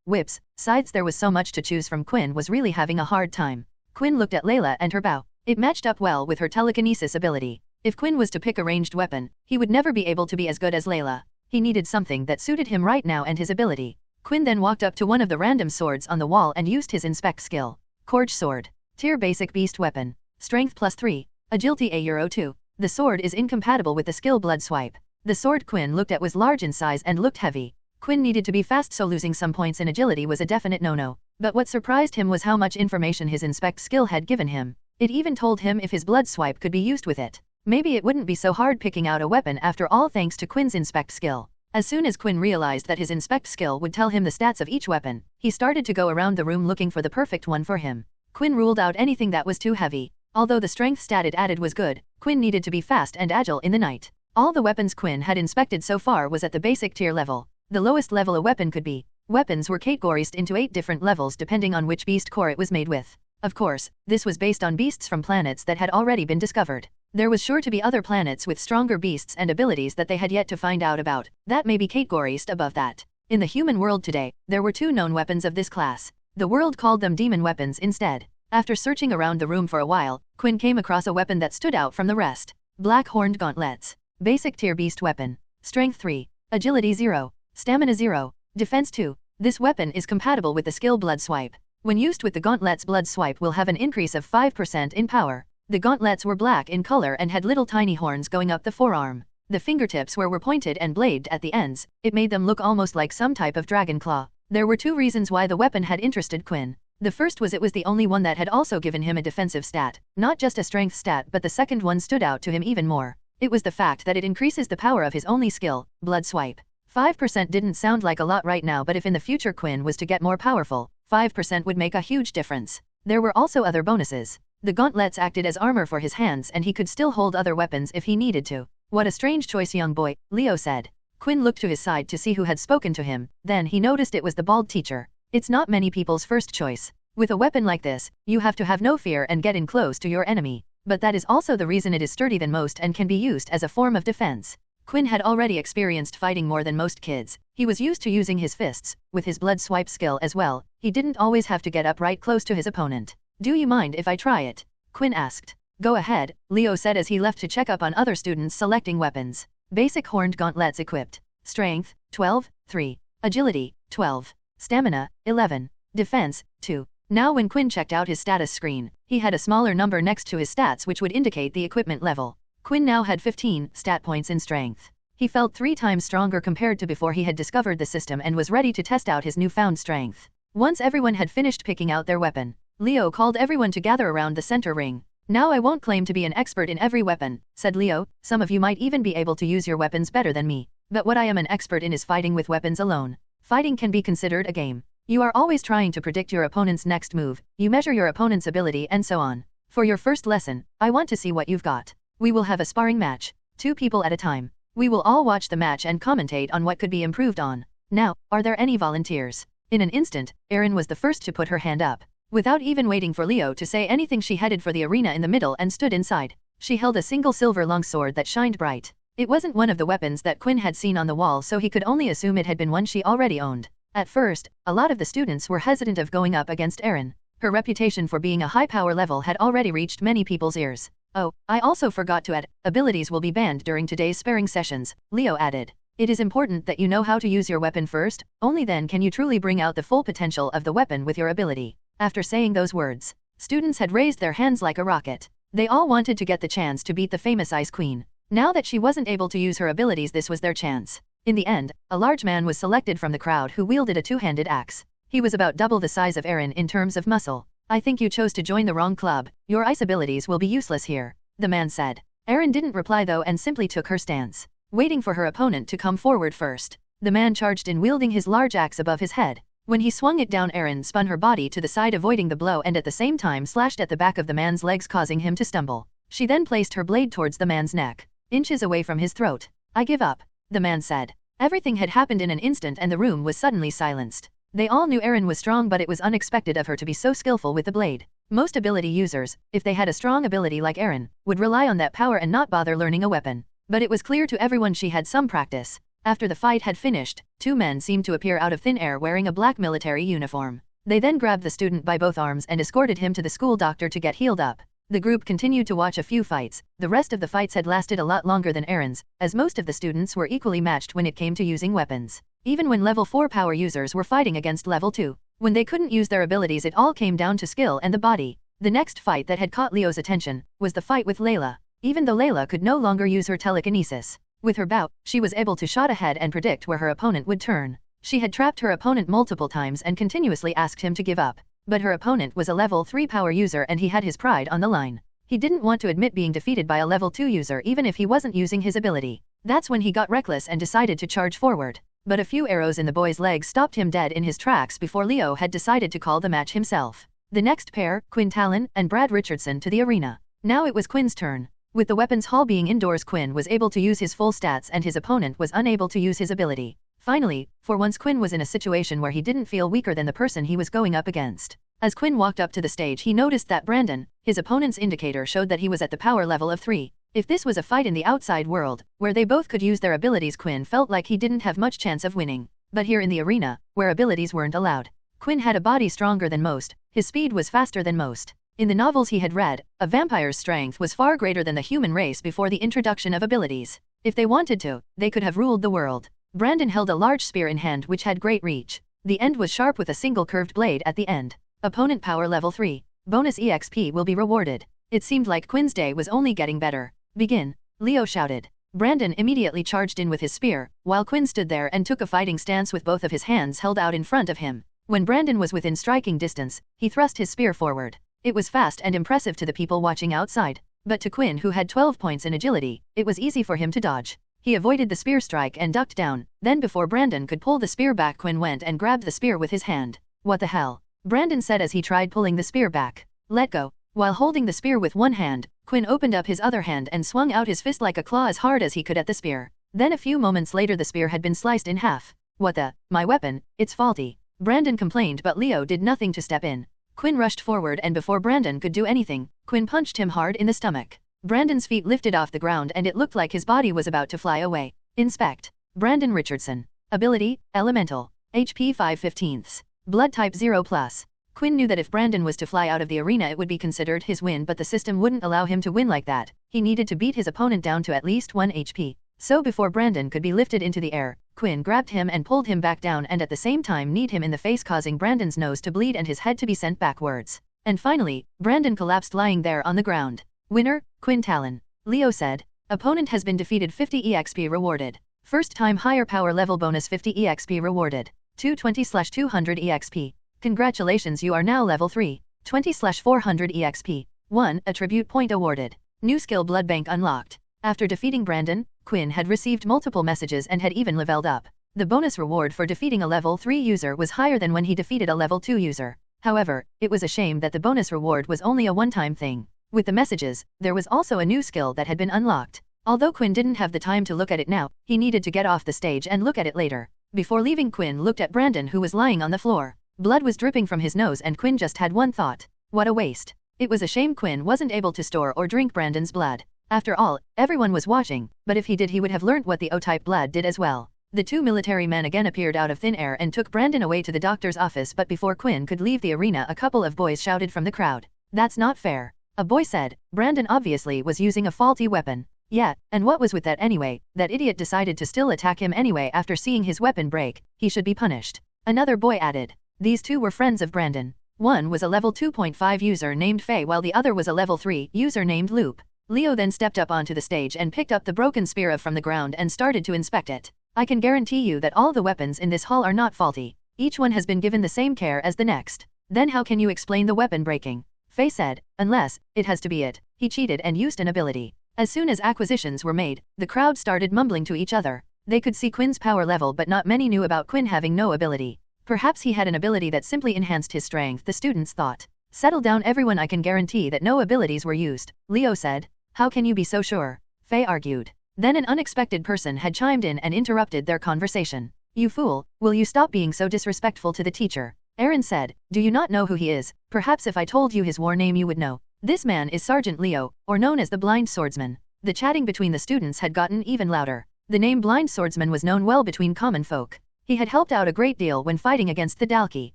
whips, scythes. There was so much to choose from. Quinn was really having a hard time. Quinn looked at Layla and her bow. It matched up well with her telekinesis ability. If Quinn was to pick a ranged weapon, he would never be able to be as good as Layla. He needed something that suited him right now and his ability. Quinn then walked up to one of the random swords on the wall and used his inspect skill. Corge sword. Tier basic beast weapon. Strength +3. Agility A-2. The sword is incompatible with the skill blood swipe. The sword Quinn looked at was large in size and looked heavy. Quinn needed to be fast, so losing some points in agility was a definite no-no. But what surprised him was how much information his inspect skill had given him. It even told him if his blood swipe could be used with it. Maybe it wouldn't be so hard picking out a weapon after all, thanks to Quinn's inspect skill. As soon as Quinn realized that his inspect skill would tell him the stats of each weapon, he started to go around the room looking for the perfect one for him. Quinn ruled out anything that was too heavy. Although the strength stat it added was good, Quinn needed to be fast and agile in the night. All the weapons Quinn had inspected so far was at the basic tier level, the lowest level a weapon could be. Weapons were categorized into 8 different levels depending on which beast core it was made with. Of course, this was based on beasts from planets that had already been discovered. There was sure to be other planets with stronger beasts and abilities that they had yet to find out about, that may be categorized above that. In the human world today, there were 2 known weapons of this class. The world called them demon weapons instead. After searching around the room for a while, Quinn came across a weapon that stood out from the rest. Black horned gauntlets. Basic tier beast weapon. Strength 3. Agility 0. Stamina 0. Defense 2. This weapon is compatible with the skill blood swipe. When used with the gauntlets, blood swipe will have an increase of 5% in power. The gauntlets were black in color and had little tiny horns going up the forearm. The fingertips were pointed and bladed at the ends. It made them look almost like some type of dragon claw. There were 2 reasons why the weapon had interested Quinn. The first was it was the only one that had also given him a defensive stat, not just a strength stat, but the second one stood out to him even more. It was the fact that it increases the power of his only skill, blood swipe. 5% didn't sound like a lot right now, but if in the future Quinn was to get more powerful, 5% would make a huge difference. There were also other bonuses. The gauntlets acted as armor for his hands and he could still hold other weapons if he needed to. What a strange choice, young boy, Leo said. Quinn looked to his side to see who had spoken to him, then he noticed it was the bald teacher. It's not many people's first choice. With a weapon like this, you have to have no fear and get in close to your enemy. But that is also the reason it is sturdy than most and can be used as a form of defense. Quinn had already experienced fighting more than most kids. He was used to using his fists, with his blood swipe skill as well. He didn't always have to get up right close to his opponent. Do you mind if I try it? Quinn asked. Go ahead, Leo said as he left to check up on other students selecting weapons. Basic horned gauntlets equipped. Strength, 12, 3. Agility, 12. Stamina, 11. Defense, 2. Now when Quinn checked out his status screen, he had a smaller number next to his stats which would indicate the equipment level. Quinn now had 15 stat points in strength. He felt 3 times stronger compared to before he had discovered the system and was ready to test out his newfound strength. Once everyone had finished picking out their weapon, Leo called everyone to gather around the center ring. Now I won't claim to be an expert in every weapon, said Leo, some of you might even be able to use your weapons better than me. But what I am an expert in is fighting with weapons alone. Fighting can be considered a game. You are always trying to predict your opponent's next move, you measure your opponent's ability and so on. For your first lesson, I want to see what you've got. We will have a sparring match, 2 people at a time. We will all watch the match and commentate on what could be improved on. Now, are there any volunteers? In an instant, Erin was the first to put her hand up. Without even waiting for Leo to say anything, she headed for the arena in the middle and stood inside. She held a single silver longsword that shined bright. It wasn't one of the weapons that Quinn had seen on the wall, so he could only assume it had been one she already owned. At first, a lot of the students were hesitant of going up against Erin. Her reputation for being a high power level had already reached many people's ears. Oh, I also forgot to add, abilities will be banned during today's sparring sessions, Leo added. It is important that you know how to use your weapon first, only then can you truly bring out the full potential of the weapon with your ability. After saying those words, students had raised their hands like a rocket. They all wanted to get the chance to beat the famous Ice Queen. Now that she wasn't able to use her abilities, this was their chance. In the end, a large man was selected from the crowd who wielded a 2-handed axe. He was about double the size of Erin in terms of muscle. I think you chose to join the wrong club. Your ice abilities will be useless here, the man said. Erin didn't reply though and simply took her stance, waiting for her opponent to come forward first. The man charged in, wielding his large axe above his head. When he swung it down, Erin spun her body to the side, avoiding the blow, and at the same time slashed at the back of the man's legs, causing him to stumble. She then placed her blade towards the man's neck, inches away from his throat. I give up, the man said. Everything had happened in an instant and the room was suddenly silenced. They all knew Erin was strong, but it was unexpected of her to be so skillful with the blade. Most ability users, if they had a strong ability like Erin, would rely on that power and not bother learning a weapon. But it was clear to everyone she had some practice. After the fight had finished, 2 men seemed to appear out of thin air wearing a black military uniform. They then grabbed the student by both arms and escorted him to the school doctor to get healed up. The group continued to watch a few fights. The rest of the fights had lasted a lot longer than Erin's, as most of the students were equally matched when it came to using weapons. Even when level 4 power users were fighting against level 2. When they couldn't use their abilities, it all came down to skill and the body. The next fight that had caught Leo's attention was the fight with Layla. Even though Layla could no longer use her telekinesis, with her bout, she was able to shot ahead and predict where her opponent would turn. She had trapped her opponent multiple times and continuously asked him to give up. But her opponent was a level 3 power user and he had his pride on the line. He didn't want to admit being defeated by a level 2 user even if he wasn't using his ability. That's when he got reckless and decided to charge forward. But a few arrows in the boy's legs stopped him dead in his tracks before Leo had decided to call the match himself. The next pair, Quinn Talon and Brad Richardson, to the arena. Now it was Quinn's turn. With the weapons hall being indoors, Quinn was able to use his full stats and his opponent was unable to use his ability. Finally, for once Quinn was in a situation where he didn't feel weaker than the person he was going up against. As Quinn walked up to the stage, he noticed that Brandon, his opponent's indicator, showed that he was at the power level of 3. If this was a fight in the outside world, where they both could use their abilities, Quinn felt like he didn't have much chance of winning. But here in the arena, where abilities weren't allowed, Quinn had a body stronger than most, his speed was faster than most. In the novels he had read, a vampire's strength was far greater than the human race before the introduction of abilities. If they wanted to, they could have ruled the world. Brandon held a large spear in hand which had great reach. The end was sharp with a single curved blade at the end. Opponent power level 3. Bonus EXP will be rewarded. It seemed like Quinn's day was only getting better. Begin, Leo shouted. Brandon immediately charged in with his spear, while Quinn stood there and took a fighting stance with both of his hands held out in front of him. When Brandon was within striking distance, he thrust his spear forward. It was fast and impressive to the people watching outside. But to Quinn, who had 12 points in agility, it was easy for him to dodge. He avoided the spear strike and ducked down. Then before Brandon could pull the spear back, Quinn went and grabbed the spear with his hand. What the hell? Brandon said as he tried pulling the spear back. Let go. While holding the spear with one hand, Quinn opened up his other hand and swung out his fist like a claw as hard as he could at the spear. Then a few moments later the spear had been sliced in half. What the? My weapon, it's faulty. Brandon complained, but Leo did nothing to step in. Quinn rushed forward and before Brandon could do anything, Quinn punched him hard in the stomach. Brandon's feet lifted off the ground and it looked like his body was about to fly away. Inspect. Brandon Richardson. Ability, Elemental. HP 5/15. Blood type 0+. Quinn knew that if Brandon was to fly out of the arena it would be considered his win, but the system wouldn't allow him to win like that. He needed to beat his opponent down to at least 1 HP. So before Brandon could be lifted into the air, Quinn grabbed him and pulled him back down and at the same time kneed him in the face, causing Brandon's nose to bleed and his head to be sent backwards. And finally, Brandon collapsed lying there on the ground. Winner, Quinn Talon. Leo said. Opponent has been defeated. 50 EXP rewarded. First time higher power level bonus 50 EXP rewarded. 220/200 EXP. Congratulations, you are now level 3. 20/400 EXP. 1 attribute point awarded. New skill Blood Bank unlocked. After defeating Brandon, Quinn had received multiple messages and had even leveled up. The bonus reward for defeating a level 3 user was higher than when he defeated a level 2 user. However, it was a shame that the bonus reward was only a one-time thing. With the messages, there was also a new skill that had been unlocked. Although Quinn didn't have the time to look at it now, he needed to get off the stage and look at it later. Before leaving, Quinn looked at Brandon, who was lying on the floor. Blood was dripping from his nose and Quinn just had one thought. What a waste. It was a shame Quinn wasn't able to store or drink Brandon's blood. After all, everyone was watching, but if he did he would have learnt what the O-type blood did as well. The two military men again appeared out of thin air and took Brandon away to the doctor's office, but before Quinn could leave the arena a couple of boys shouted from the crowd. That's not fair. A boy said. Brandon obviously was using a faulty weapon. Yeah, and what was with that anyway? That idiot decided to still attack him anyway after seeing his weapon break. He should be punished. Another boy added. These two were friends of Brandon. One was a level 2.5 user named Faye while the other was a level 3 user named Loop. Leo then stepped up onto the stage and picked up the broken spear from the ground and started to inspect it. I can guarantee you that all the weapons in this hall are not faulty. Each one has been given the same care as the next. Then how can you explain the weapon breaking? Faye said. Unless, it has to be it. He cheated and used an ability. As soon as acquisitions were made, the crowd started mumbling to each other. They could see Quinn's power level, but not many knew about Quinn having no ability. Perhaps he had an ability that simply enhanced his strength, the students thought. Settle down everyone, I can guarantee that no abilities were used, Leo said. How can you be so sure? Faye argued. Then an unexpected person had chimed in and interrupted their conversation. You fool, will you stop being so disrespectful to the teacher? Aaron said. Do you not know who he is? Perhaps if I told you his war name you would know. This man is Sergeant Leo, or known as the Blind Swordsman. The chatting between the students had gotten even louder. The name Blind Swordsman was known well between common folk. He had helped out a great deal when fighting against the Dalki.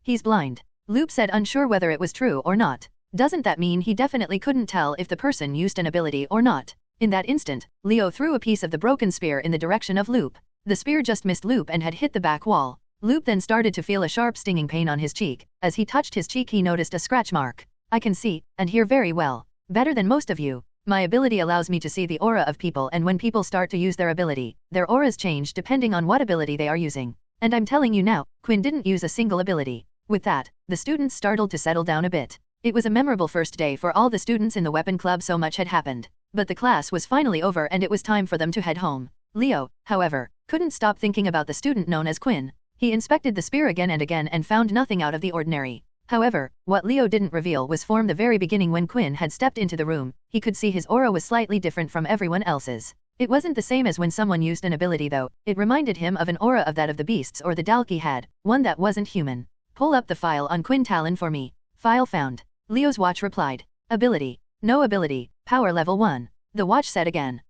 He's blind. Loop said, unsure whether it was true or not. Doesn't that mean he definitely couldn't tell if the person used an ability or not? In that instant, Leo threw a piece of the broken spear in the direction of Loop. The spear just missed Loop and had hit the back wall. Loop then started to feel a sharp stinging pain on his cheek. As he touched his cheek he noticed a scratch mark. I can see and hear very well. Better than most of you. My ability allows me to see the aura of people, and when people start to use their ability, their auras change depending on what ability they are using. And I'm telling you now, Quinn didn't use a single ability. With that, the students startled to settle down a bit. It was a memorable first day for all the students in the weapon club, so much had happened. But the class was finally over and it was time for them to head home. Leo, however, couldn't stop thinking about the student known as Quinn. He inspected the spear again and again and found nothing out of the ordinary. However, what Leo didn't reveal was from the very beginning when Quinn had stepped into the room, he could see his aura was slightly different from everyone else's. It wasn't the same as when someone used an ability though, it reminded him of an aura of that of the beasts or the Dalki had, one that wasn't human. Pull up the file on Quinn Talon for me. File found. Leo's watch replied. Ability. No ability, power level 1. The watch said again.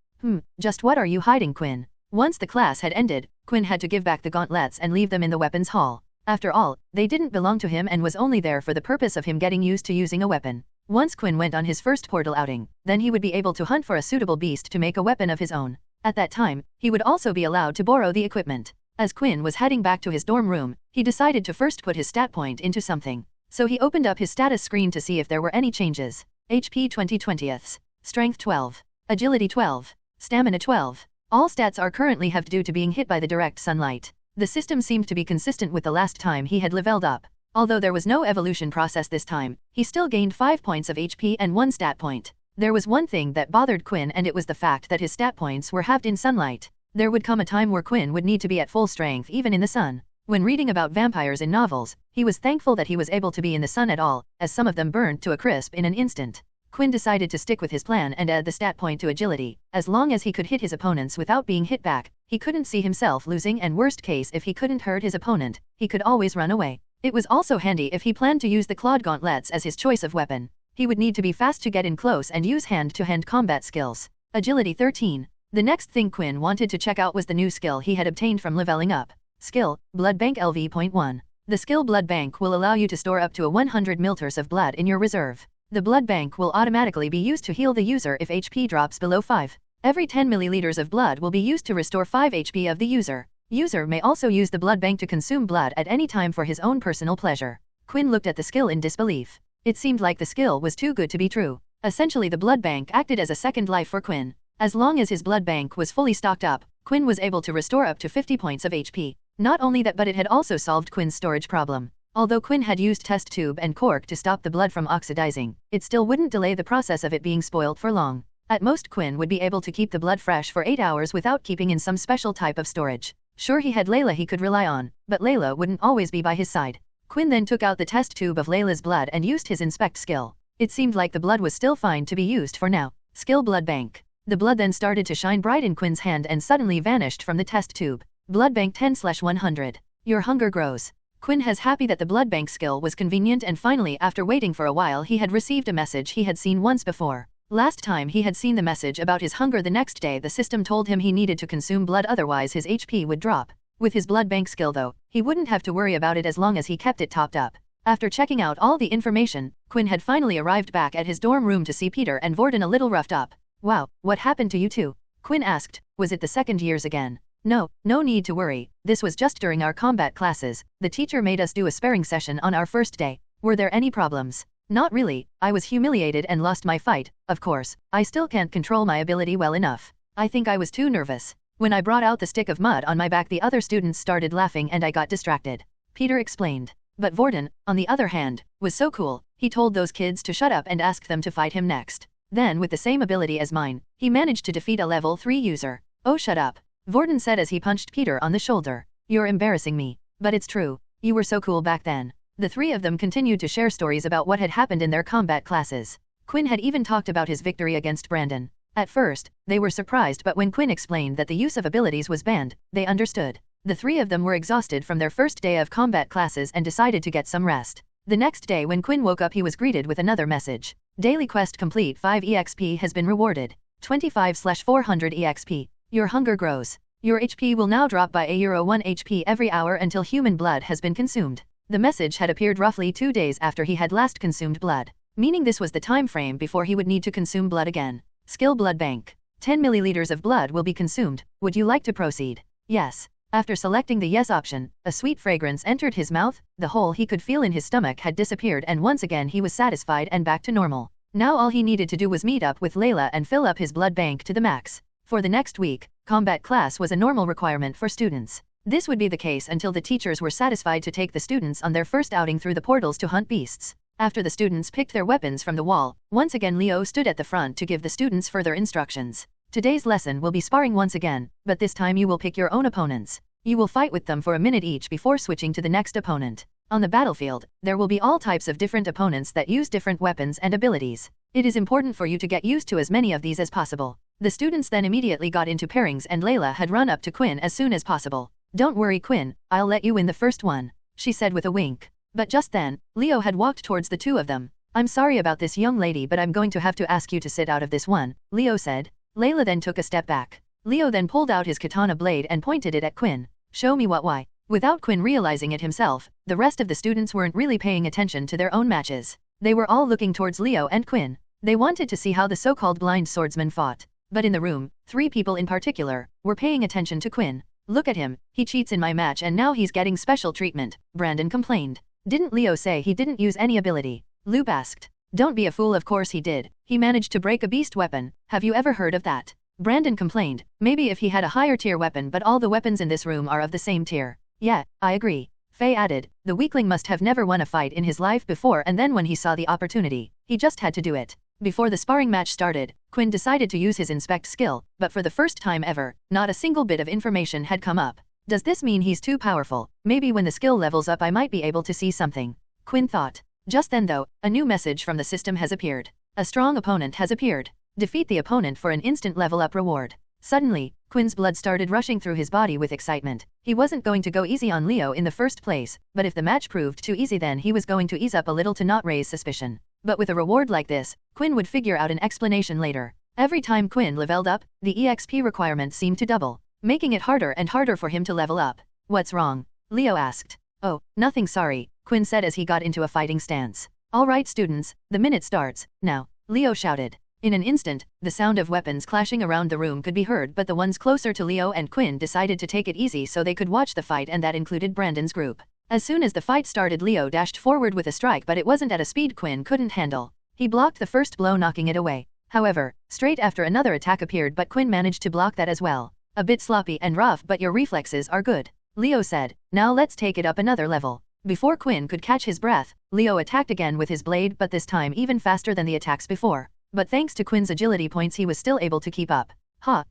Just what are you hiding, Quinn? Once the class had ended, Quinn had to give back the gauntlets and leave them in the weapons hall. After all, they didn't belong to him and was only there for the purpose of him getting used to using a weapon. Once Quinn went on his first portal outing, then he would be able to hunt for a suitable beast to make a weapon of his own. At that time, he would also be allowed to borrow the equipment. As Quinn was heading back to his dorm room, he decided to first put his stat point into something. So he opened up his status screen to see if there were any changes. HP 20/20ths, Strength 12, Agility 12, Stamina 12. All stats are currently halved due to being hit by the direct sunlight. The system seemed to be consistent with the last time he had leveled up. Although there was no evolution process this time, he still gained 5 points of HP and 1 stat point. There was one thing that bothered Quinn, and it was the fact that his stat points were halved in sunlight. There would come a time where Quinn would need to be at full strength even in the sun. When reading about vampires in novels, he was thankful that he was able to be in the sun at all, as some of them burned to a crisp in an instant. Quinn decided to stick with his plan and add the stat point to agility. As long as he could hit his opponents without being hit back, he couldn't see himself losing, and worst case if he couldn't hurt his opponent, he could always run away. It was also handy if he planned to use the clawed gauntlets as his choice of weapon. He would need to be fast to get in close and use hand-to-hand combat skills. Agility 13. The next thing Quinn wanted to check out was the new skill he had obtained from leveling up. Skill, Blood Bank LV.1. The skill blood bank will allow you to store up to 100 ml of blood in your reserve. The blood bank will automatically be used to heal the user if HP drops below 5. Every 10 milliliters of blood will be used to restore 5 HP of the user. User may also use the blood bank to consume blood at any time for his own personal pleasure. Quinn looked at the skill in disbelief. It seemed like the skill was too good to be true. Essentially, the blood bank acted as a second life for Quinn. As long as his blood bank was fully stocked up, Quinn was able to restore up to 50 points of HP. Not only that, but it had also solved Quinn's storage problem. Although Quinn had used test tube and cork to stop the blood from oxidizing, it still wouldn't delay the process of it being spoiled for long. At most, Quinn would be able to keep the blood fresh for 8 hours without keeping in some special type of storage. Sure, he had Layla he could rely on, but Layla wouldn't always be by his side. Quinn then took out the test tube of Layla's blood and used his inspect skill. It seemed like the blood was still fine to be used for now. Skill blood bank. The blood then started to shine bright in Quinn's hand and suddenly vanished from the test tube. Blood bank 10/100. Your hunger grows. Quinn has happy that the blood bank skill was convenient, and finally, after waiting for a while, he had received a message he had seen once before. Last time he had seen the message about his hunger, the next day the system told him he needed to consume blood, otherwise his HP would drop. With his blood bank skill though, he wouldn't have to worry about it as long as he kept it topped up. After checking out all the information, Quinn had finally arrived back at his dorm room to see Peter and Vorden a little roughed up. Wow, what happened to you two? Quinn asked. Was it the second years again? No need to worry, this was just during our combat classes. The teacher made us do a sparring session on our first day. Were there any problems? Not really, I was humiliated and lost my fight, of course. I still can't control my ability well enough. I think I was too nervous. When I brought out the stick of mud on my back, the other students started laughing and I got distracted. Peter explained. But Vorden, on the other hand, was so cool. He told those kids to shut up and asked them to fight him next. Then, with the same ability as mine, he managed to defeat a level 3 user. Oh, shut up, Vorden said as he punched Peter on the shoulder. You're embarrassing me. But it's true. You were so cool back then. The three of them continued to share stories about what had happened in their combat classes. Quinn had even talked about his victory against Brandon. At first, they were surprised, but when Quinn explained that the use of abilities was banned, they understood. The three of them were exhausted from their first day of combat classes and decided to get some rest. The next day when Quinn woke up, he was greeted with another message. Daily quest complete, 5 EXP has been rewarded. 25/400 EXP. Your hunger grows. Your HP will now drop by €1 HP every hour until human blood has been consumed. The message had appeared roughly 2 days after he had last consumed blood, meaning this was the time frame before he would need to consume blood again. Skill blood bank. 10 milliliters of blood will be consumed. Would you like to proceed? Yes. After selecting the yes option, a sweet fragrance entered his mouth, the hole he could feel in his stomach had disappeared, and once again he was satisfied and back to normal. Now all he needed to do was meet up with Layla and fill up his blood bank to the max. For the next week, combat class was a normal requirement for students. This would be the case until the teachers were satisfied to take the students on their first outing through the portals to hunt beasts. After the students picked their weapons from the wall, once again Leo stood at the front to give the students further instructions. Today's lesson will be sparring once again, but this time you will pick your own opponents. You will fight with them for a minute each before switching to the next opponent. On the battlefield, there will be all types of different opponents that use different weapons and abilities. It is important for you to get used to as many of these as possible. The students then immediately got into pairings, and Layla had run up to Quinn as soon as possible. Don't worry, Quinn, I'll let you win the first one, she said with a wink. But just then, Leo had walked towards the two of them. I'm sorry about this, young lady, but I'm going to have to ask you to sit out of this one, Leo said. Layla then took a step back. Leo then pulled out his katana blade and pointed it at Quinn. Show me what? Why? Without Quinn realizing it himself, the rest of the students weren't really paying attention to their own matches. They were all looking towards Leo and Quinn. They wanted to see how the so-called blind swordsman fought. But in the room, 3 people in particular were paying attention to Quinn. Look at him, he cheats in my match and now he's getting special treatment, Brandon complained. Didn't Leo say he didn't use any ability? Loop asked. Don't be a fool, of course he did. He managed to break a beast weapon. Have you ever heard of that? Brandon complained. Maybe if he had a higher tier weapon, but all the weapons in this room are of the same tier. Yeah, I agree. Faye added. The weakling must have never won a fight in his life before, and then when he saw the opportunity, he just had to do it. Before the sparring match started, Quinn decided to use his inspect skill, but for the first time ever, not a single bit of information had come up. Does this mean he's too powerful? Maybe when the skill levels up I might be able to see something, Quinn thought. Just then though, a new message from the system has appeared. A strong opponent has appeared. Defeat the opponent for an instant level up reward. Suddenly, Quinn's blood started rushing through his body with excitement. He wasn't going to go easy on Leo in the first place, but if the match proved too easy then he was going to ease up a little to not raise suspicion. But with a reward like this, Quinn would figure out an explanation later. Every time Quinn leveled up, the EXP requirement seemed to double, making it harder and harder for him to level up. What's wrong? Leo asked. Oh, nothing, sorry, Quinn said as he got into a fighting stance. All right students, the minute starts, now, Leo shouted. In an instant, the sound of weapons clashing around the room could be heard, but the ones closer to Leo and Quinn decided to take it easy so they could watch the fight, and that included Brandon's group. As soon as the fight started, Leo dashed forward with a strike, but it wasn't at a speed Quinn couldn't handle. He blocked the first blow, knocking it away. However, straight after another attack appeared, but Quinn managed to block that as well. A bit sloppy and rough, but your reflexes are good, Leo said. Now let's take it up another level. Before Quinn could catch his breath, Leo attacked again with his blade, but this time even faster than the attacks before. But thanks to Quinn's agility points, he was still able to keep up. Ha,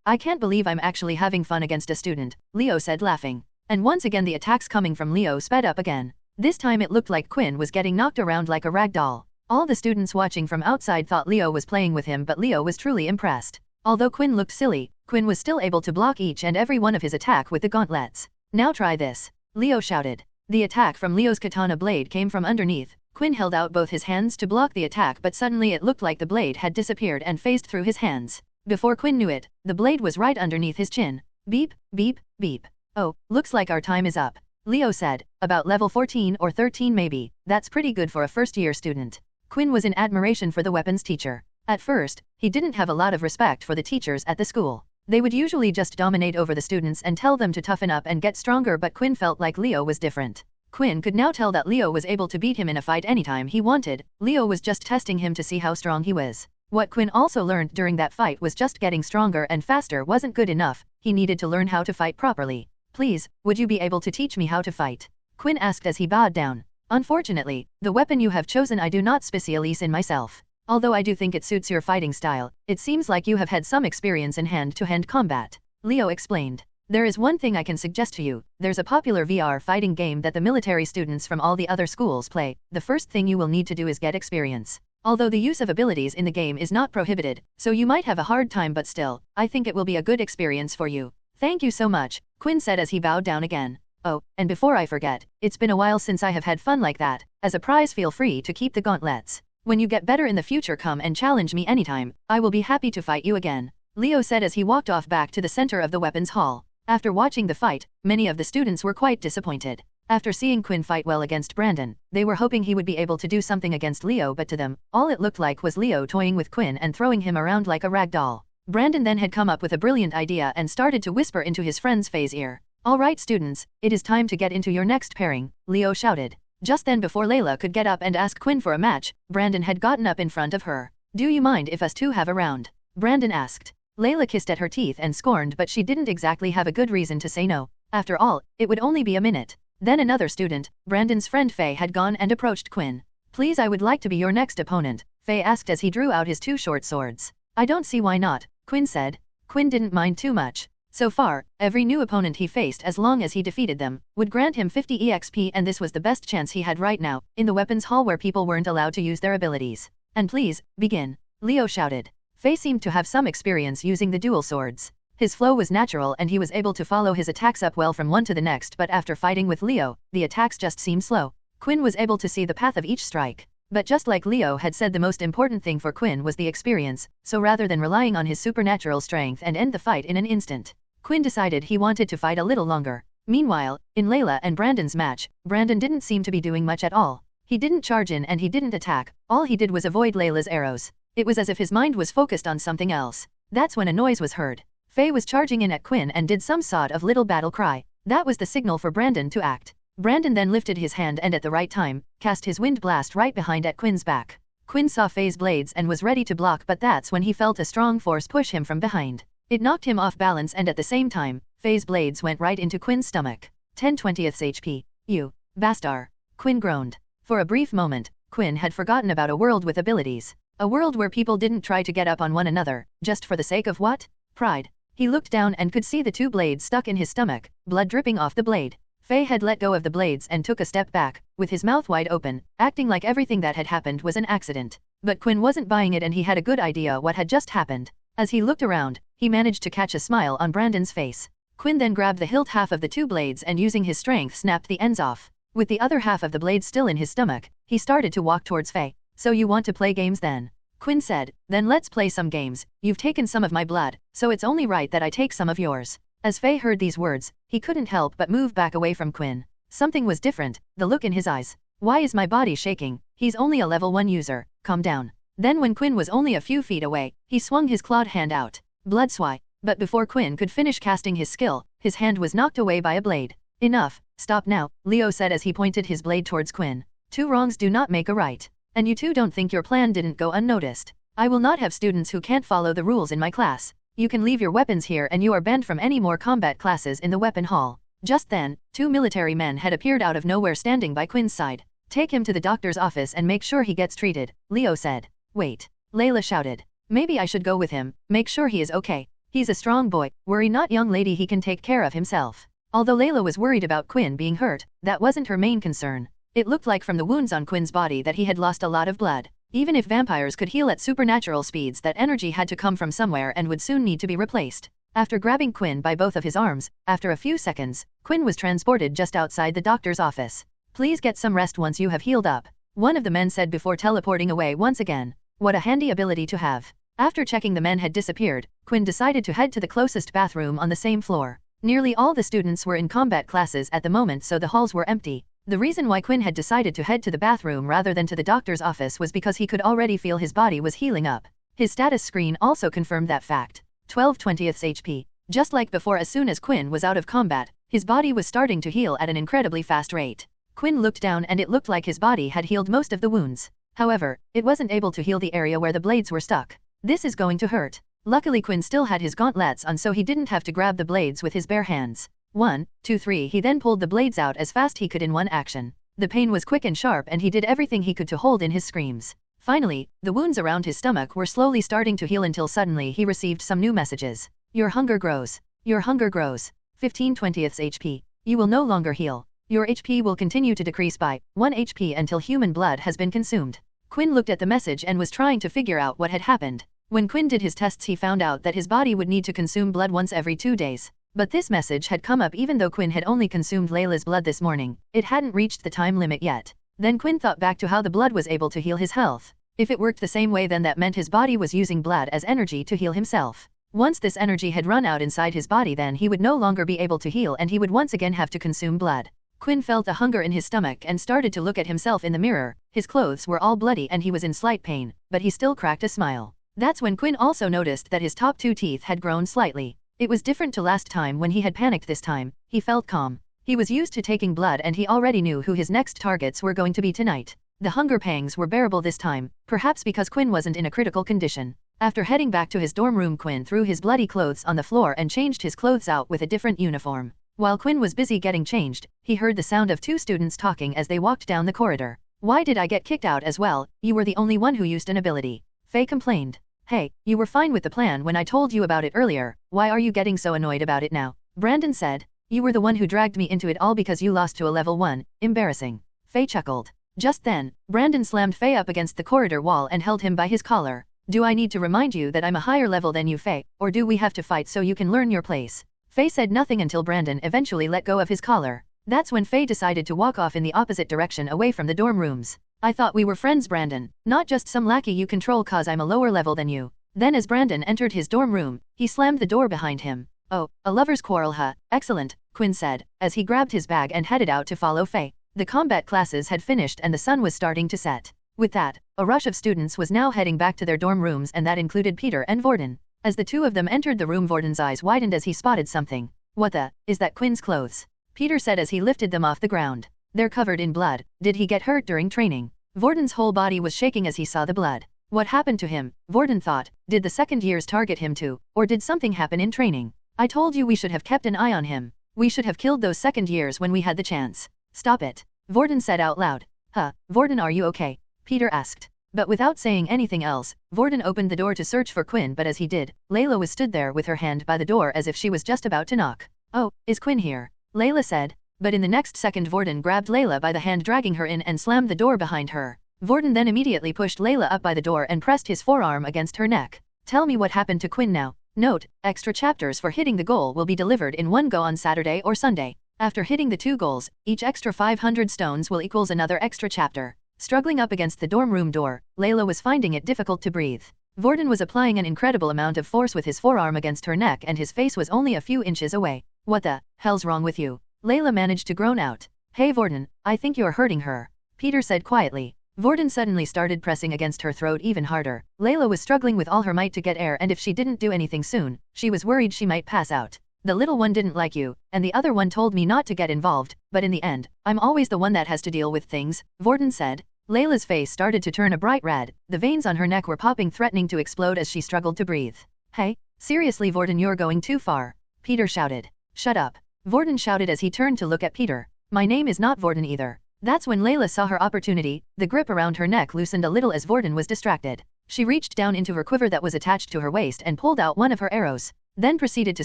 I can't believe I'm actually having fun against a student, Leo said, laughing. And once again the attacks coming from Leo sped up again. This time it looked like Quinn was getting knocked around like a rag doll. All the students watching from outside thought Leo was playing with him, but Leo was truly impressed. Although Quinn looked silly, Quinn was still able to block each and every one of his attack with the gauntlets. Now try this, Leo shouted. The attack from Leo's katana blade came from underneath. Quinn held out both his hands to block the attack, but suddenly it looked like the blade had disappeared and phased through his hands. Before Quinn knew it, the blade was right underneath his chin. Beep, beep, beep. Oh, looks like our time is up, Leo said. About level 14 or 13 maybe, that's pretty good for a first-year student. Quinn was in admiration for the weapons teacher. At first, he didn't have a lot of respect for the teachers at the school. They would usually just dominate over the students and tell them to toughen up and get stronger, but Quinn felt like Leo was different. Quinn could now tell that Leo was able to beat him in a fight anytime he wanted. Leo was just testing him to see how strong he was. What Quinn also learned during that fight was just getting stronger and faster wasn't good enough. He needed to learn how to fight properly. Please, would you be able to teach me how to fight? Quinn asked as he bowed down. Unfortunately, the weapon you have chosen I do not specialize in myself. Although I do think it suits your fighting style, it seems like you have had some experience in hand-to-hand combat, Leo explained. There is one thing I can suggest to you. There's a popular VR fighting game that the military students from all the other schools play. The first thing you will need to do is get experience. Although the use of abilities in the game is not prohibited, so you might have a hard time, but still, I think it will be a good experience for you. Thank you so much, Quinn said as he bowed down again. Oh, and before I forget, it's been a while since I have had fun like that. As a prize, feel free to keep the gauntlets. When you get better in the future, come and challenge me anytime. I will be happy to fight you again, Leo said as he walked off back to the center of the weapons hall. After watching the fight, many of the students were quite disappointed. After seeing Quinn fight well against Brandon, they were hoping he would be able to do something against Leo, but to them, all it looked like was Leo toying with Quinn and throwing him around like a rag doll. Brandon then had come up with a brilliant idea and started to whisper into his friend's Faye's ear. All right students, it is time to get into your next pairing, Leo shouted. Just then, before Layla could get up and ask Quinn for a match, Brandon had gotten up in front of her. Do you mind if us two have a round? Brandon asked. Layla kissed at her teeth and scorned, but she didn't exactly have a good reason to say no. After all, it would only be a minute. Then another student, Brandon's friend Faye, had gone and approached Quinn. Please, I would like to be your next opponent, Faye asked as he drew out his two short swords. I don't see why not, Quinn said. Quinn didn't mind too much. So far, every new opponent he faced, as long as he defeated them, would grant him 50 EXP, and this was the best chance he had right now, in the weapons hall where people weren't allowed to use their abilities. And please, begin, Leo shouted. Faye seemed to have some experience using the dual swords. His flow was natural and he was able to follow his attacks up well from one to the next, but after fighting with Leo, the attacks just seemed slow. Quinn was able to see the path of each strike. But just like Leo had said, the most important thing for Quinn was the experience, so rather than relying on his supernatural strength and end the fight in an instant, Quinn decided he wanted to fight a little longer. Meanwhile, in Layla and Brandon's match, Brandon didn't seem to be doing much at all. He didn't charge in and he didn't attack. All he did was avoid Layla's arrows. It was as if his mind was focused on something else. That's when a noise was heard. Faye was charging in at Quinn and did some sort of little battle cry. That was the signal for Brandon to act. Brandon then lifted his hand and at the right time, cast his wind blast right behind at Quinn's back. Quinn saw Faye's blades and was ready to block, but that's when he felt a strong force push him from behind. It knocked him off balance and at the same time, Faye's blades went right into Quinn's stomach. 10/20 HP. You bastard, Quinn groaned. For a brief moment, Quinn had forgotten about a world with abilities. A world where people didn't try to get up on one another, just for the sake of what? Pride. He looked down and could see the two blades stuck in his stomach, blood dripping off the blade. Faye had let go of the blades and took a step back, with his mouth wide open, acting like everything that had happened was an accident. But Quinn wasn't buying it and he had a good idea what had just happened. As he looked around, he managed to catch a smile on Brandon's face. Quinn then grabbed the hilt half of the two blades and using his strength snapped the ends off. With the other half of the blade still in his stomach, he started to walk towards Faye. So you want to play games then? Quinn said. Then let's play some games. You've taken some of my blood, so it's only right that I take some of yours. As Faye heard these words, he couldn't help but move back away from Quinn. Something was different, the look in his eyes. Why is my body shaking? He's only a level 1 user, calm down. Then when Quinn was only a few feet away, he swung his clawed hand out. Blood swai. But before Quinn could finish casting his skill, his hand was knocked away by a blade. Enough, stop now, Leo said as he pointed his blade towards Quinn. 2 wrongs do not make a right. And you two don't think your plan didn't go unnoticed. I will not have students who can't follow the rules in my class. You can leave your weapons here and you are banned from any more combat classes in the weapon hall. Just then, 2 military men had appeared out of nowhere standing by Quinn's side. Take him to the doctor's office and make sure he gets treated, Leo said. Wait, Layla shouted. Maybe I should go with him, make sure he is okay. He's a strong boy, worry not young lady, he can take care of himself. Although Layla was worried about Quinn being hurt, that wasn't her main concern. It looked like from the wounds on Quinn's body that he had lost a lot of blood. Even if vampires could heal at supernatural speeds, that energy had to come from somewhere and would soon need to be replaced. After grabbing Quinn by both of his arms, after a few seconds, Quinn was transported just outside the doctor's office. Please get some rest once you have healed up, one of the men said before teleporting away once again. What a handy ability to have. After checking the men had disappeared, Quinn decided to head to the closest bathroom on the same floor. Nearly all the students were in combat classes at the moment, so the halls were empty. The reason why Quinn had decided to head to the bathroom rather than to the doctor's office was because he could already feel his body was healing up. His status screen also confirmed that fact. 12/20 HP. Just like before, as soon as Quinn was out of combat, his body was starting to heal at an incredibly fast rate. Quinn looked down and it looked like his body had healed most of the wounds. However, it wasn't able to heal the area where the blades were stuck. This is going to hurt. Luckily Quinn still had his gauntlets on, so he didn't have to grab the blades with his bare hands. 1, 2, 3. He then pulled the blades out as fast he could in one action. The pain was quick and sharp and he did everything he could to hold in his screams. Finally, the wounds around his stomach were slowly starting to heal until suddenly he received some new messages. Your hunger grows. Your hunger grows. 15/20 HP. You will no longer heal. Your HP will continue to decrease by 1 HP until human blood has been consumed. Quinn looked at the message and was trying to figure out what had happened. When Quinn did his tests, he found out that his body would need to consume blood once every 2 days. But this message had come up even though Quinn had only consumed Layla's blood this morning. It hadn't reached the time limit yet. Then Quinn thought back to how the blood was able to heal his health. If it worked the same way, then that meant his body was using blood as energy to heal himself. Once this energy had run out inside his body, then he would no longer be able to heal and he would once again have to consume blood. Quinn felt a hunger in his stomach and started to look at himself in the mirror. His clothes were all bloody and he was in slight pain, but he still cracked a smile. That's when Quinn also noticed that his top 2 teeth had grown slightly. It was different to last time when he had panicked. This time, he felt calm. He was used to taking blood and he already knew who his next targets were going to be tonight. The hunger pangs were bearable this time, perhaps because Quinn wasn't in a critical condition. After heading back to his dorm room, Quinn threw his bloody clothes on the floor and changed his clothes out with a different uniform. While Quinn was busy getting changed, he heard the sound of 2 students talking as they walked down the corridor. Why did I get kicked out as well? You were the only one who used an ability. Faye complained. Hey, you were fine with the plan when I told you about it earlier, why are you getting so annoyed about it now? Brandon said. You were the one who dragged me into it all because you lost to a level 1, embarrassing. Faye chuckled. Just then, Brandon slammed Faye up against the corridor wall and held him by his collar. Do I need to remind you that I'm a higher level than you, Faye, or do we have to fight so you can learn your place? Faye said nothing until Brandon eventually let go of his collar. That's when Faye decided to walk off in the opposite direction away from the dorm rooms. I thought we were friends, Brandon, not just some lackey you control cause I'm a lower level than you. Then as Brandon entered his dorm room, he slammed the door behind him. Oh, a lover's quarrel, huh? Excellent, Quinn said, as he grabbed his bag and headed out to follow Faye. The combat classes had finished and the sun was starting to set. With that, a rush of students was now heading back to their dorm rooms, and that included Peter and Vorden. As the 2 of them entered the room, Vorden's eyes widened as he spotted something. What the? Is that Quinn's clothes? Peter said as he lifted them off the ground. They're covered in blood. Did he get hurt during training? Vorden's whole body was shaking as he saw the blood. What happened to him? Vorden thought. Did the second years target him too? Or did something happen in training? I told you we should have kept an eye on him. We should have killed those second years when we had the chance. Stop it. Vorden said out loud. Huh, Vorden, are you okay? Peter asked. But without saying anything else, Vorden opened the door to search for Quinn, but as he did, Layla was stood there with her hand by the door as if she was just about to knock. Oh, is Quinn here? Layla said. But in the next second Vorden grabbed Layla by the hand, dragging her in and slammed the door behind her. Vorden then immediately pushed Layla up by the door and pressed his forearm against her neck. Tell me what happened to Quinn now. Note, extra chapters for hitting the goal will be delivered in one go on Saturday or Sunday. After hitting the 2 goals, each extra 500 stones will equals another extra chapter. Struggling up against the dorm room door, Layla was finding it difficult to breathe. Vorden was applying an incredible amount of force with his forearm against her neck and his face was only a few inches away. What the hell's wrong with you? Layla managed to groan out. Hey Vorden, I think you're hurting her, Peter said quietly. Vorden suddenly started pressing against her throat even harder. Layla was struggling with all her might to get air, and if she didn't do anything soon, she was worried she might pass out. The little one didn't like you, and the other one told me not to get involved, but in the end, I'm always the one that has to deal with things, Vorden said. Layla's face started to turn a bright red, the veins on her neck were popping, threatening to explode as she struggled to breathe. Hey, seriously Vorden, you're going too far, Peter shouted. Shut up, Vorden shouted as he turned to look at Peter. My name is not Vorden either. That's when Layla saw her opportunity. The grip around her neck loosened a little as Vorden was distracted. She reached down into her quiver that was attached to her waist and pulled out one of her arrows, then proceeded to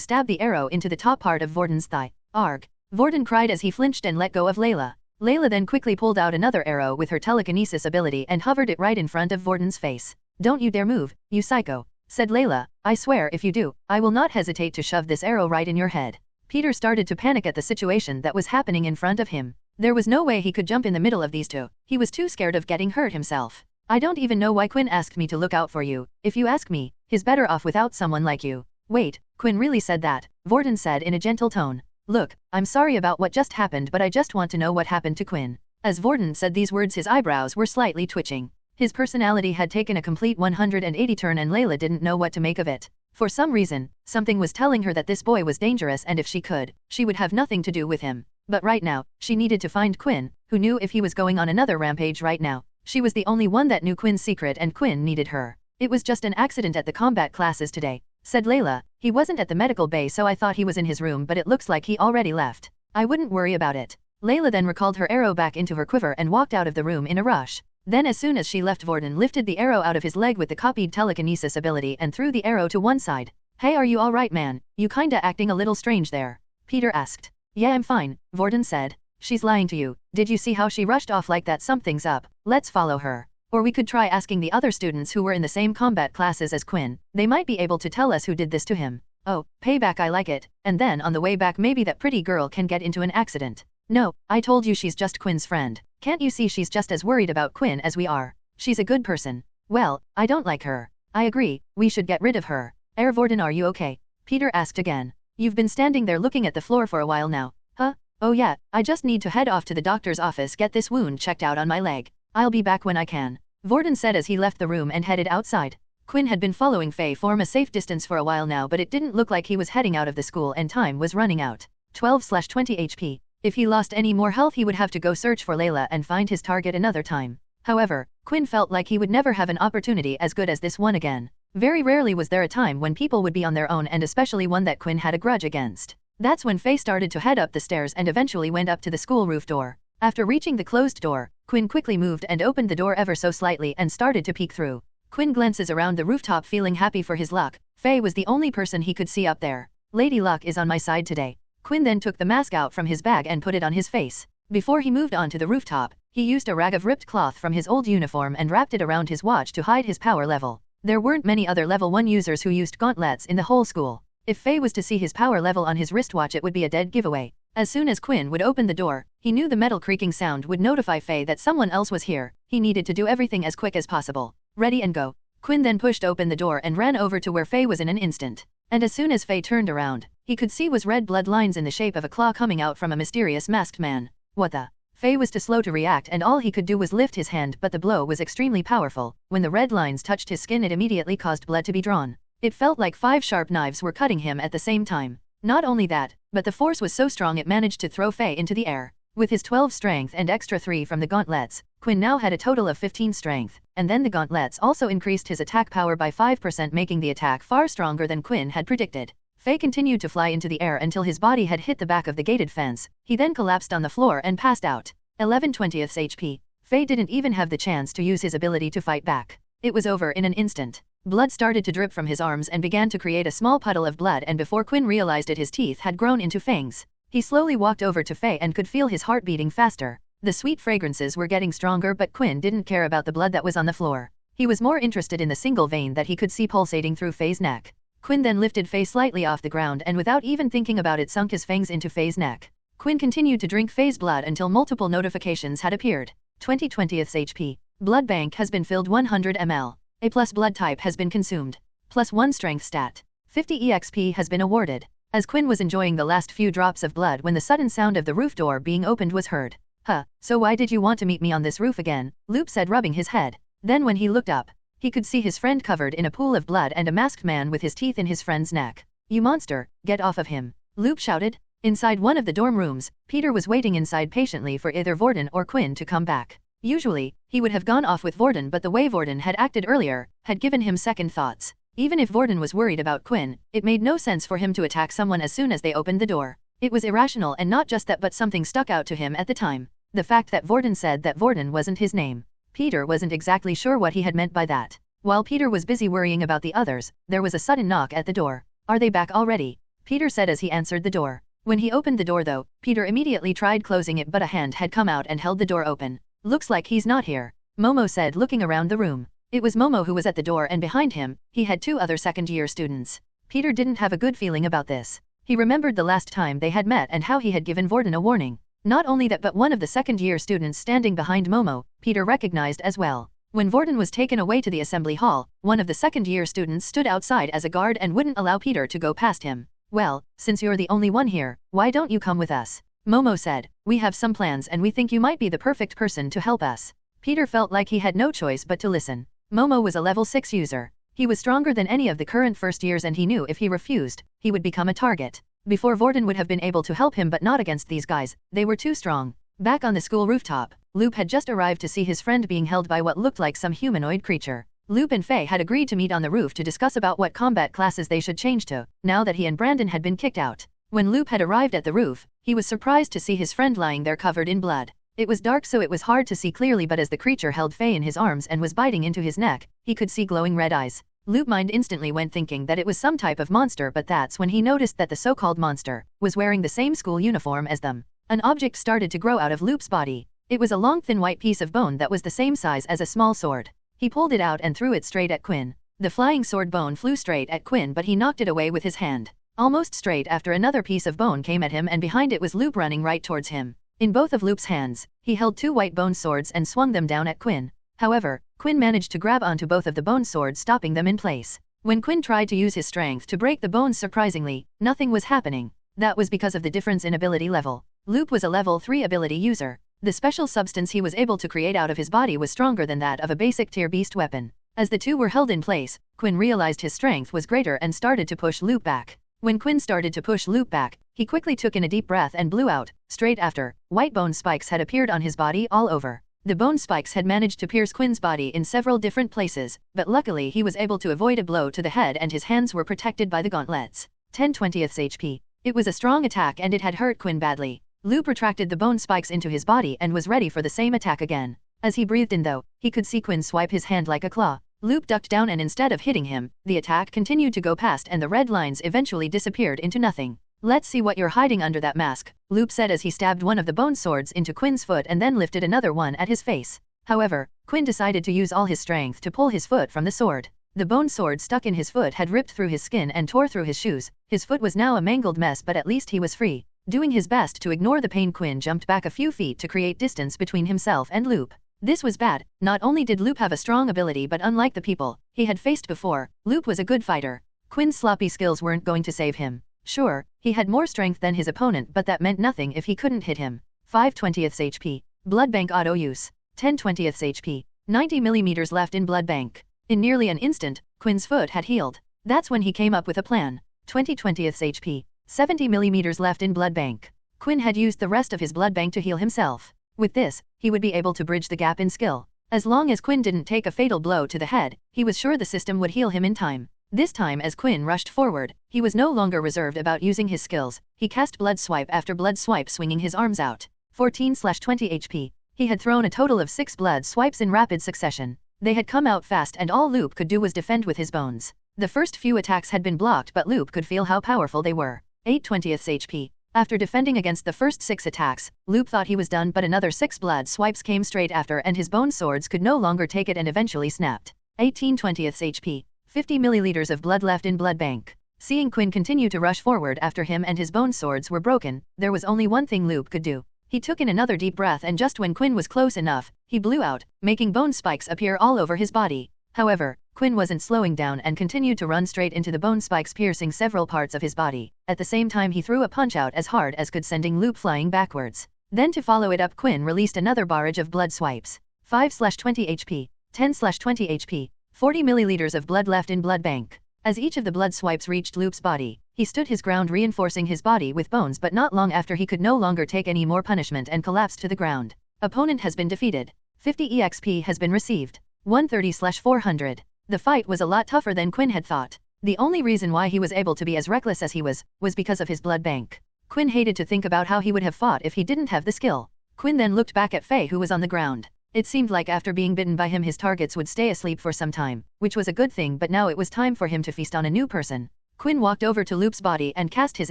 stab the arrow into the top part of Vorden's thigh. Arg! Vorden cried as he flinched and let go of Layla. Layla then quickly pulled out another arrow with her telekinesis ability and hovered it right in front of Vorden's face. Don't you dare move, you psycho, said Layla. I swear if you do, I will not hesitate to shove this arrow right in your head. Peter started to panic at the situation that was happening in front of him. There was no way he could jump in the middle of these two. He was too scared of getting hurt himself. I don't even know why Quinn asked me to look out for you. If you ask me, he's better off without someone like you. Wait, Quinn really said that, Vorden said in a gentle tone. Look, I'm sorry about what just happened, but I just want to know what happened to Quinn. As Vorden said these words, his eyebrows were slightly twitching. His personality had taken a complete 180 turn and Layla didn't know what to make of it. For some reason, something was telling her that this boy was dangerous and if she could, she would have nothing to do with him. But right now, she needed to find Quinn, who knew if he was going on another rampage right now. She was the only one that knew Quinn's secret and Quinn needed her. It was just an accident at the combat classes today, said Layla. He wasn't at the medical bay, so I thought he was in his room, but it looks like he already left. I wouldn't worry about it. Layla then recalled her arrow back into her quiver and walked out of the room in a rush. Then as soon as she left, Vorden lifted the arrow out of his leg with the copied telekinesis ability and threw the arrow to one side. Hey, are you alright man? You kinda acting a little strange there, Peter asked. Yeah, I'm fine, Vorden said. She's lying to you. Did you see how she rushed off like that? Something's up. Let's follow her. Or we could try asking the other students who were in the same combat classes as Quinn. They might be able to tell us who did this to him. Oh, payback, I like it. And then on the way back maybe that pretty girl can get into an accident. No, I told you she's just Quinn's friend. Can't you see she's just as worried about Quinn as we are? She's a good person. Well, I don't like her. I agree, we should get rid of her. Vorden, are you okay? Peter asked again. You've been standing there looking at the floor for a while now. Huh? Oh yeah, I just need to head off to the doctor's office, get this wound checked out on my leg. I'll be back when I can, Vorden said as he left the room and headed outside. Quinn had been following Faye from a safe distance for a while now, but it didn't look like he was heading out of the school and time was running out. 12/20 HP. If he lost any more health he would have to go search for Layla and find his target another time. However, Quinn felt like he would never have an opportunity as good as this one again. Very rarely was there a time when people would be on their own, and especially one that Quinn had a grudge against. That's when Faye started to head up the stairs and eventually went up to the school roof door. After reaching the closed door, Quinn quickly moved and opened the door ever so slightly and started to peek through. Quinn glances around the rooftop feeling happy for his luck. Faye was the only person he could see up there. Lady Luck is on my side today. Quinn then took the mask out from his bag and put it on his face. Before he moved on to the rooftop, he used a rag of ripped cloth from his old uniform and wrapped it around his watch to hide his power level. There weren't many other level 1 users who used gauntlets in the whole school. If Faye was to see his power level on his wristwatch, it would be a dead giveaway. As soon as Quinn would open the door, he knew the metal creaking sound would notify Faye that someone else was here. He needed to do everything as quick as possible. Ready and go. Quinn then pushed open the door and ran over to where Faye was in an instant. And as soon as Faye turned around, he could see was red blood lines in the shape of a claw coming out from a mysterious masked man. What the? Faye was too slow to react and all he could do was lift his hand, but the blow was extremely powerful. When the red lines touched his skin, it immediately caused blood to be drawn. It felt like 5 sharp knives were cutting him at the same time. Not only that, but the force was so strong it managed to throw Faye into the air. With his 12 strength and extra 3 from the gauntlets, Quinn now had a total of 15 strength, and then the gauntlets also increased his attack power by 5%, making the attack far stronger than Quinn had predicted. Faye continued to fly into the air until his body had hit the back of the gated fence. He then collapsed on the floor and passed out. 11/20 HP. Faye didn't even have the chance to use his ability to fight back. It was over in an instant. Blood started to drip from his arms and began to create a small puddle of blood, and before Quinn realized it, his teeth had grown into fangs. He slowly walked over to Faye and could feel his heart beating faster. The sweet fragrances were getting stronger, but Quinn didn't care about the blood that was on the floor. He was more interested in the single vein that he could see pulsating through Faye's neck. Quinn then lifted Faye slightly off the ground and without even thinking about it sunk his fangs into Faye's neck. Quinn continued to drink Faye's blood until multiple notifications had appeared. 20/20 HP. Blood bank has been filled 100 ml. A+ blood type has been consumed. +1 strength stat. 50 EXP has been awarded. As Quinn was enjoying the last few drops of blood when the sudden sound of the roof door being opened was heard. Huh, so why did you want to meet me on this roof again? Loop said, rubbing his head. Then when he looked up, he could see his friend covered in a pool of blood and a masked man with his teeth in his friend's neck. You monster, get off of him, Loop shouted. Inside one of the dorm rooms, Peter was waiting inside patiently for either Vorden or Quinn to come back. Usually, he would have gone off with Vorden, but the way Vorden had acted earlier had given him second thoughts. Even if Vorden was worried about Quinn, it made no sense for him to attack someone as soon as they opened the door. It was irrational, and not just that, but something stuck out to him at the time. The fact that Vorden said that Vorden wasn't his name. Peter wasn't exactly sure what he had meant by that. While Peter was busy worrying about the others, there was a sudden knock at the door. Are they back already? Peter said as he answered the door. When he opened the door though, Peter immediately tried closing it, but a hand had come out and held the door open. Looks like he's not here, Momo said, looking around the room. It was Momo who was at the door, and behind him, he had 2 other second-year students. Peter didn't have a good feeling about this. He remembered the last time they had met and how he had given Vorden a warning. Not only that, but one of the second-year students standing behind Momo, Peter recognized as well. When Vorden was taken away to the assembly hall, one of the second-year students stood outside as a guard and wouldn't allow Peter to go past him. Well, since you're the only one here, why don't you come with us? Momo said. We have some plans and we think you might be the perfect person to help us. Peter felt like he had no choice but to listen. Momo was a level 6 user. He was stronger than any of the current first years, and he knew if he refused, he would become a target. Before, Vorden would have been able to help him, but not against these guys, they were too strong. Back on the school rooftop, Loop had just arrived to see his friend being held by what looked like some humanoid creature. Loop and Faye had agreed to meet on the roof to discuss about what combat classes they should change to, now that he and Brandon had been kicked out. When Loop had arrived at the roof, he was surprised to see his friend lying there covered in blood. It was dark, so it was hard to see clearly, but as the creature held Faye in his arms and was biting into his neck, he could see glowing red eyes. Loop's mind instantly went thinking that it was some type of monster, but that's when he noticed that the so-called monster was wearing the same school uniform as them. An object started to grow out of Loop's body. It was a long thin white piece of bone that was the same size as a small sword. He pulled it out and threw it straight at Quinn. The flying sword bone flew straight at Quinn, but he knocked it away with his hand. Almost straight after, another piece of bone came at him, and behind it was Loop running right towards him. In both of Loop's hands, he held 2 white bone swords and swung them down at Quinn. However, Quinn managed to grab onto both of the bone swords, stopping them in place. When Quinn tried to use his strength to break the bones, surprisingly, nothing was happening. That was because of the difference in ability level. Loop was a level 3 ability user. The special substance he was able to create out of his body was stronger than that of a basic tier beast weapon. As the two were held in place, Quinn realized his strength was greater and started to push Loop back. When Quinn started to push Loop back, he quickly took in a deep breath and blew out. Straight after, white bone spikes had appeared on his body all over. The bone spikes had managed to pierce Quinn's body in several different places, but luckily he was able to avoid a blow to the head and his hands were protected by the gauntlets. 10/20 HP. It was a strong attack and it had hurt Quinn badly. Loop retracted the bone spikes into his body and was ready for the same attack again. As he breathed in though, he could see Quinn swipe his hand like a claw. Loop ducked down and instead of hitting him, the attack continued to go past and the red lines eventually disappeared into nothing. Let's see what you're hiding under that mask, Loop said as he stabbed one of the bone swords into Quinn's foot and then lifted another one at his face. However, Quinn decided to use all his strength to pull his foot from the sword. The bone sword stuck in his foot had ripped through his skin and tore through his shoes. His foot was now a mangled mess, but at least he was free. Doing his best to ignore the pain, Quinn jumped back a few feet to create distance between himself and Loop. This was bad. Not only did Loop have a strong ability, but unlike the people he had faced before, Loop was a good fighter. Quinn's sloppy skills weren't going to save him. Sure, he had more strength than his opponent, but that meant nothing if he couldn't hit him. 5/20 HP. Blood Bank auto use. 10/20 HP. 90 millimeters left in Blood Bank. In nearly an instant, Quinn's foot had healed. That's when he came up with a plan. 20/20 HP. 70 millimeters left in Blood Bank. Quinn had used the rest of his Blood Bank to heal himself. With this, he would be able to bridge the gap in skill. As long as Quinn didn't take a fatal blow to the head, he was sure the system would heal him in time. This time as Quinn rushed forward, he was no longer reserved about using his skills. He cast Blood Swipe after Blood Swipe, swinging his arms out. 14/20 HP. He had thrown a total of 6 Blood Swipes in rapid succession. They had come out fast and all Loop could do was defend with his bones. The first few attacks had been blocked, but Loop could feel how powerful they were. 8/20 HP. After defending against the first 6 attacks, Loop thought he was done, but another 6 Blood Swipes came straight after and his bone swords could no longer take it and eventually snapped. 18/20 HP. 50 milliliters of blood left in Blood Bank. Seeing Quinn continue to rush forward after him and his bone swords were broken, there was only one thing Loop could do. He took in another deep breath and just when Quinn was close enough, he blew out, making bone spikes appear all over his body. However, Quinn wasn't slowing down and continued to run straight into the bone spikes, piercing several parts of his body. At the same time he threw a punch out as hard as could, sending Loop flying backwards. Then to follow it up, Quinn released another barrage of blood swipes. 5/20 HP, 10/20 HP, 40 milliliters of blood left in blood bank. As each of the blood swipes reached Loop's body, he stood his ground, reinforcing his body with bones, but not long after he could no longer take any more punishment and collapsed to the ground. Opponent has been defeated. 50 EXP has been received. 130/400. The fight was a lot tougher than Quinn had thought. The only reason why he was able to be as reckless as he was because of his blood bank. Quinn hated to think about how he would have fought if he didn't have the skill. Quinn then looked back at Faye, who was on the ground. It seemed like after being bitten by him his targets would stay asleep for some time, which was a good thing, but now it was time for him to feast on a new person. Quinn walked over to Loop's body and cast his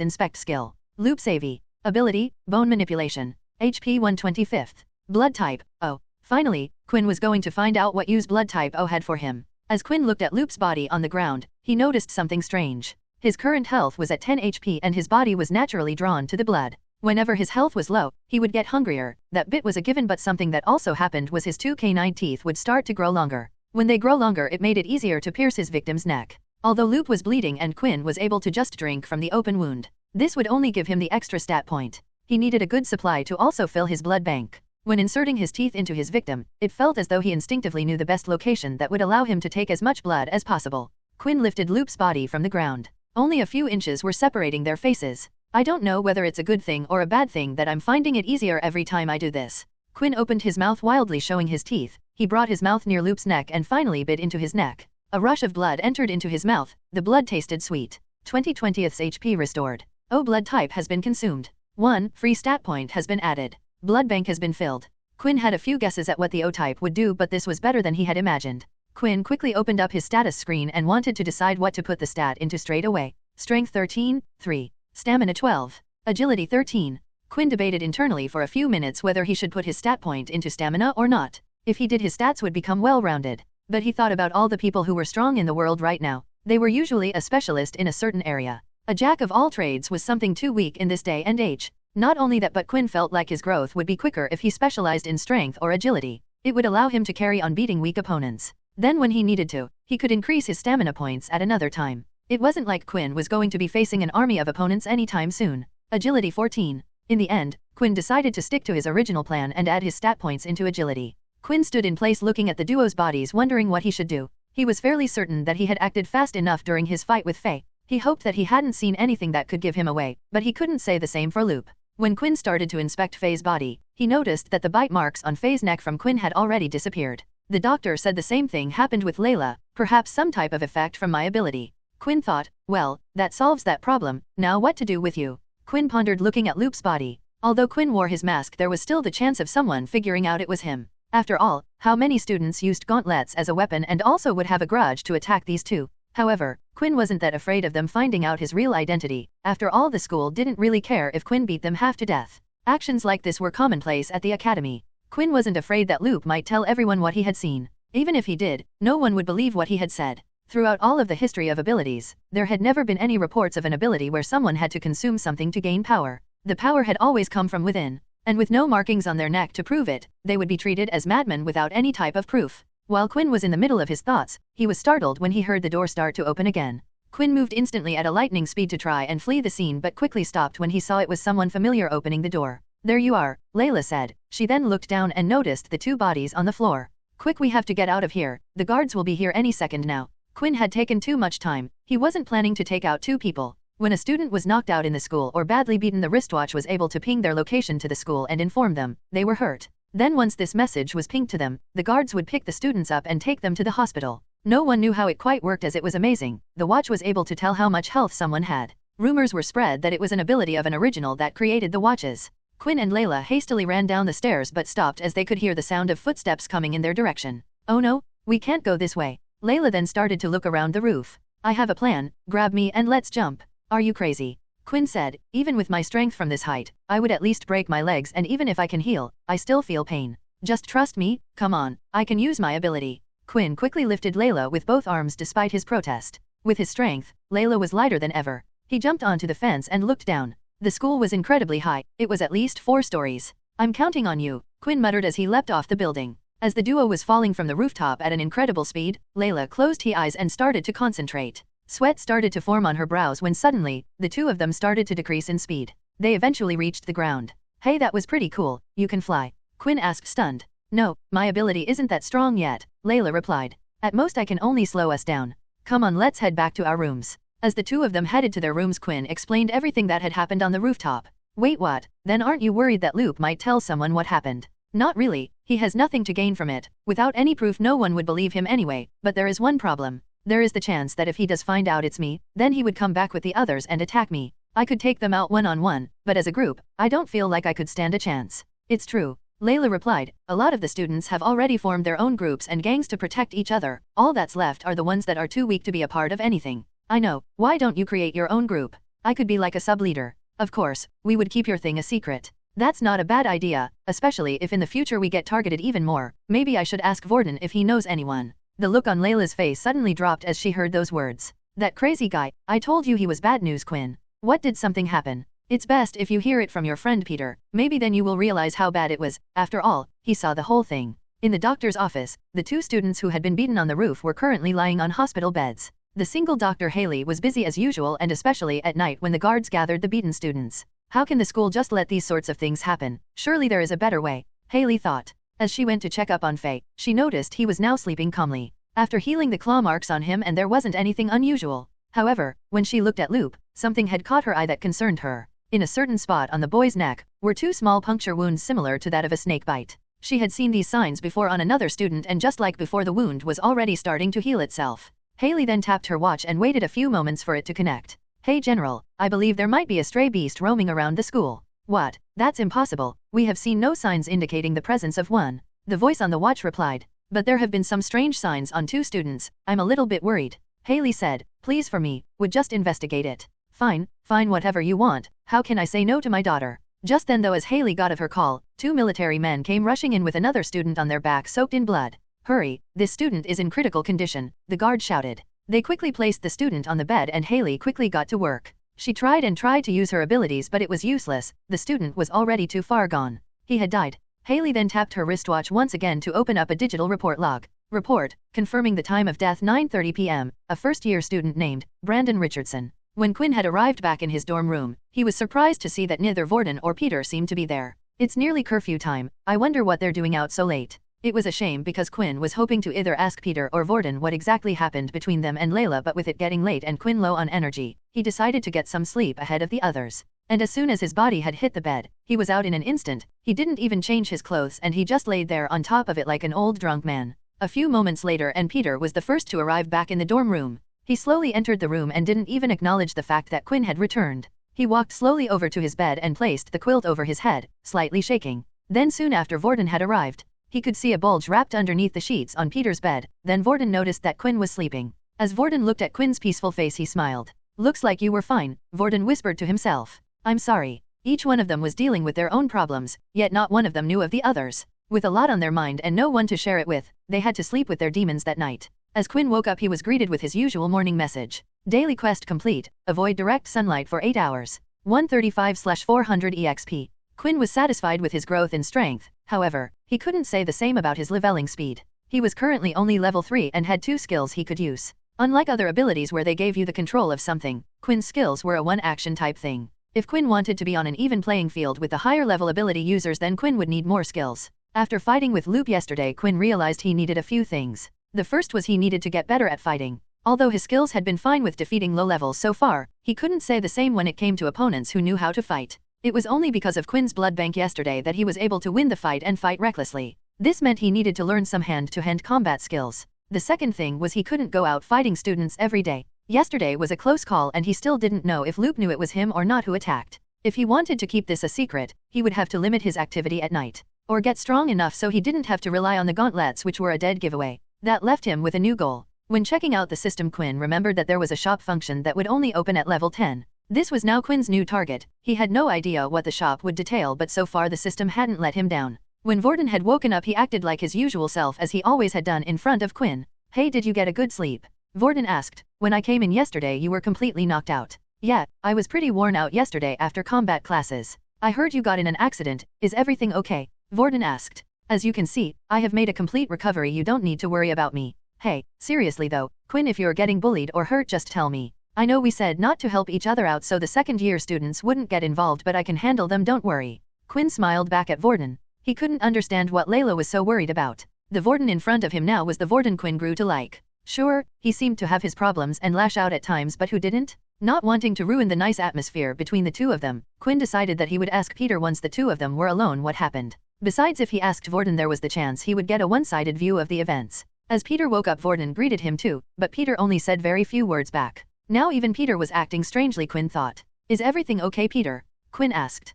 inspect skill. Loop's AV. Ability, Bone Manipulation. HP 125th. Blood type, O. Finally, Quinn was going to find out what use blood type O had for him. As Quinn looked at Loop's body on the ground, he noticed something strange. His current health was at 10 HP and his body was naturally drawn to the blood. Whenever his health was low, he would get hungrier. That bit was a given, but something that also happened was his 2 canine teeth would start to grow longer. When they grow longer, it made it easier to pierce his victim's neck. Although Loop was bleeding and Quinn was able to just drink from the open wound, this would only give him the extra stat point. He needed a good supply to also fill his blood bank. When inserting his teeth into his victim, it felt as though he instinctively knew the best location that would allow him to take as much blood as possible. Quinn lifted Loop's body from the ground. Only a few inches were separating their faces. I don't know whether it's a good thing or a bad thing that I'm finding it easier every time I do this. Quinn opened his mouth wildly, showing his teeth. He brought his mouth near Loop's neck and finally bit into his neck. A rush of blood entered into his mouth. The blood tasted sweet. 20/20 HP restored. O blood type has been consumed. 1 free stat point has been added. Blood bank has been filled. Quinn had a few guesses at what the O type would do, but this was better than he had imagined. Quinn quickly opened up his status screen and wanted to decide what to put the stat into straight away. Strength 13, 3. Stamina 12. Agility 13. Quinn debated internally for a few minutes whether he should put his stat point into stamina or not. If he did, his stats would become well-rounded. But he thought about all the people who were strong in the world right now. They were usually a specialist in a certain area. A jack of all trades was something too weak in this day and age. Not only that, but Quinn felt like his growth would be quicker if he specialized in strength or agility. It would allow him to carry on beating weak opponents. Then when he needed to, he could increase his stamina points at another time. It wasn't like Quinn was going to be facing an army of opponents anytime soon. Agility 14. In the end, Quinn decided to stick to his original plan and add his stat points into agility. Quinn stood in place looking at the duo's bodies, wondering what he should do. He was fairly certain that he had acted fast enough during his fight with Faye. He hoped that he hadn't seen anything that could give him away, but he couldn't say the same for Loop. When Quinn started to inspect Faye's body, he noticed that the bite marks on Faye's neck from Quinn had already disappeared. The doctor said the same thing happened with Layla, perhaps some type of effect from my ability. Quinn thought, well, that solves that problem. Now what to do with you? Quinn pondered, looking at Loop's body. Although Quinn wore his mask, there was still the chance of someone figuring out it was him. After all, how many students used gauntlets as a weapon and also would have a grudge to attack these two? However, Quinn wasn't that afraid of them finding out his real identity. After all, the school didn't really care if Quinn beat them half to death. Actions like this were commonplace at the academy. Quinn wasn't afraid that Loop might tell everyone what he had seen. Even if he did, no one would believe what he had said. Throughout all of the history of abilities, there had never been any reports of an ability where someone had to consume something to gain power. The power had always come from within. And with no markings on their neck to prove it, they would be treated as madmen without any type of proof. While Quinn was in the middle of his thoughts, he was startled when he heard the door start to open again. Quinn moved instantly at a lightning speed to try and flee the scene, but quickly stopped when he saw it was someone familiar opening the door. "There you are," Layla said. She then looked down and noticed the two bodies on the floor. "Quick, we have to get out of here. The guards will be here any second now." Quinn had taken too much time. He wasn't planning to take out two people. When a student was knocked out in the school or badly beaten, the wristwatch was able to ping their location to the school and inform them they were hurt. Then once this message was pinged to them, the guards would pick the students up and take them to the hospital. No one knew how it quite worked, as it was amazing. The watch was able to tell how much health someone had. Rumors were spread that it was an ability of an original that created the watches. Quinn and Layla hastily ran down the stairs but stopped as they could hear the sound of footsteps coming in their direction. "Oh no, we can't go this way." Layla then started to look around the roof. "I have a plan, grab me and let's jump." "Are you crazy?" Quinn said. "Even with my strength from this height, I would at least break my legs, and even if I can heal, I still feel pain. Just trust me, come on, I can use my ability." Quinn quickly lifted Layla with both arms despite his protest. With his strength, Layla was lighter than ever. He jumped onto the fence and looked down. The school was incredibly high. It was at least 4 stories. "I'm counting on you," Quinn muttered as he leapt off the building. As the duo was falling from the rooftop at an incredible speed, Layla closed her eyes and started to concentrate. Sweat started to form on her brows when suddenly, the two of them started to decrease in speed. They eventually reached the ground. Hey, that was pretty cool. You can fly? Quinn asked, stunned. No, my ability isn't that strong yet, Layla replied. At most I can only slow us down. Come on, let's head back to our rooms. As the two of them headed to their rooms, Quinn explained everything that had happened on the rooftop. Wait, what? Then aren't you worried that Luke might tell someone what happened? Not really, he has nothing to gain from it. Without any proof no one would believe him anyway, but there is one problem. There is the chance that if he does find out it's me, then he would come back with the others and attack me. I could take them out one-on-one, but as a group, I don't feel like I could stand a chance. It's true, Layla replied. A lot of the students have already formed their own groups and gangs to protect each other. All that's left are the ones that are too weak to be a part of anything. I know, why don't you create your own group? I could be like a sub-leader. Of course, we would keep your thing a secret. That's not a bad idea, especially if in the future we get targeted even more. Maybe I should ask Vorden if he knows anyone. The look on Layla's face suddenly dropped as she heard those words. That crazy guy, I told you he was bad news, Quinn. What, did something happen? It's best if you hear it from your friend Peter, maybe then you will realize how bad it was. After all, he saw the whole thing. In the doctor's office, the two students who had been beaten on the roof were currently lying on hospital beds. The single Dr. Haley was busy as usual, and especially at night when the guards gathered the beaten students. How can the school just let these sorts of things happen? Surely there is a better way, Haley thought. As she went to check up on Faye, she noticed he was now sleeping calmly. After healing the claw marks on him, and there wasn't anything unusual. However, when she looked at Luke, something had caught her eye that concerned her. In a certain spot on the boy's neck were two small puncture wounds similar to that of a snake bite. She had seen these signs before on another student, and just like before, the wound was already starting to heal itself. Haley then tapped her watch and waited a few moments for it to connect. Hey General, I believe there might be a stray beast roaming around the school. What? That's impossible. We have seen no signs indicating the presence of one. The voice on the watch replied. But there have been some strange signs on two students. I'm a little bit worried. Haley said. Please, for me, would just investigate it. Fine, whatever you want. How can I say no to my daughter? Just then, though, as Haley got of her call, two military men came rushing in with another student on their back soaked in blood. Hurry, this student is in critical condition, the guard shouted. They quickly placed the student on the bed and Haley quickly got to work. She tried to use her abilities, but it was useless. The student was already too far gone. He had died. Haley then tapped her wristwatch once again to open up a digital report log. Report, confirming the time of death 9:30 p.m., a first-year student named Brandon Richardson. When Quinn had arrived back in his dorm room, he was surprised to see that neither Vorden or Peter seemed to be there. It's nearly curfew time. I wonder what they're doing out so late. It was a shame because Quinn was hoping to either ask Peter or Vorden what exactly happened between them and Layla, but with it getting late and Quinn low on energy, he decided to get some sleep ahead of the others. And as soon as his body had hit the bed, he was out in an instant. He didn't even change his clothes and he just laid there on top of it like an old drunk man. A few moments later and Peter was the first to arrive back in the dorm room. He slowly entered the room and didn't even acknowledge the fact that Quinn had returned. He walked slowly over to his bed and placed the quilt over his head, slightly shaking. Then soon after Vorden had arrived, he could see a bulge wrapped underneath the sheets on Peter's bed. Then Vorden noticed that Quinn was sleeping. As Vorden looked at Quinn's peaceful face, he smiled. Looks like you were fine, Vorden whispered to himself. I'm sorry. Each one of them was dealing with their own problems, yet not one of them knew of the others. With a lot on their mind and no one to share it with, they had to sleep with their demons that night. As Quinn woke up, he was greeted with his usual morning message. Daily quest complete, avoid direct sunlight for 8 hours. 135/400 EXP. Quinn was satisfied with his growth in strength. However, he couldn't say the same about his leveling speed. He was currently only level 3 and had 2 skills he could use. Unlike other abilities where they gave you the control of something, Quinn's skills were a one-action type thing. If Quinn wanted to be on an even playing field with the higher level ability users, then Quinn would need more skills. After fighting with Luke yesterday, Quinn realized he needed a few things. The first was he needed to get better at fighting. Although his skills had been fine with defeating low levels so far, he couldn't say the same when it came to opponents who knew how to fight. It was only because of Quinn's blood bank yesterday that he was able to win the fight and fight recklessly. This meant he needed to learn some hand-to-hand combat skills. The second thing was he couldn't go out fighting students every day. Yesterday was a close call and he still didn't know if Luke knew it was him or not who attacked. If he wanted to keep this a secret, he would have to limit his activity at night. Or get strong enough so he didn't have to rely on the gauntlets, which were a dead giveaway. That left him with a new goal. When checking out the system, Quinn remembered that there was a shop function that would only open at level 10. This was now Quinn's new target. He had no idea what the shop would detail, but so far the system hadn't let him down. When Vorden had woken up, he acted like his usual self as he always had done in front of Quinn. Hey, did you get a good sleep? Vorden asked. When I came in yesterday you were completely knocked out. Yeah, I was pretty worn out yesterday after combat classes. I heard you got in an accident. Is everything okay? Vorden asked. As you can see, I have made a complete recovery. You don't need to worry about me. Hey, seriously though, Quinn, if you're getting bullied or hurt, just tell me. I know we said not to help each other out so the second-year students wouldn't get involved, but I can handle them, don't worry. Quinn smiled back at Vorden. He couldn't understand what Layla was so worried about. The Vorden in front of him now was the Vorden Quinn grew to like. Sure, he seemed to have his problems and lash out at times, but who didn't? Not wanting to ruin the nice atmosphere between the two of them, Quinn decided that he would ask Peter once the two of them were alone what happened. Besides, if he asked Vorden, there was the chance he would get a one-sided view of the events. As Peter woke up, Vorden greeted him too, but Peter only said very few words back. Now even Peter was acting strangely, Quinn thought. Is everything okay, Peter? Quinn asked.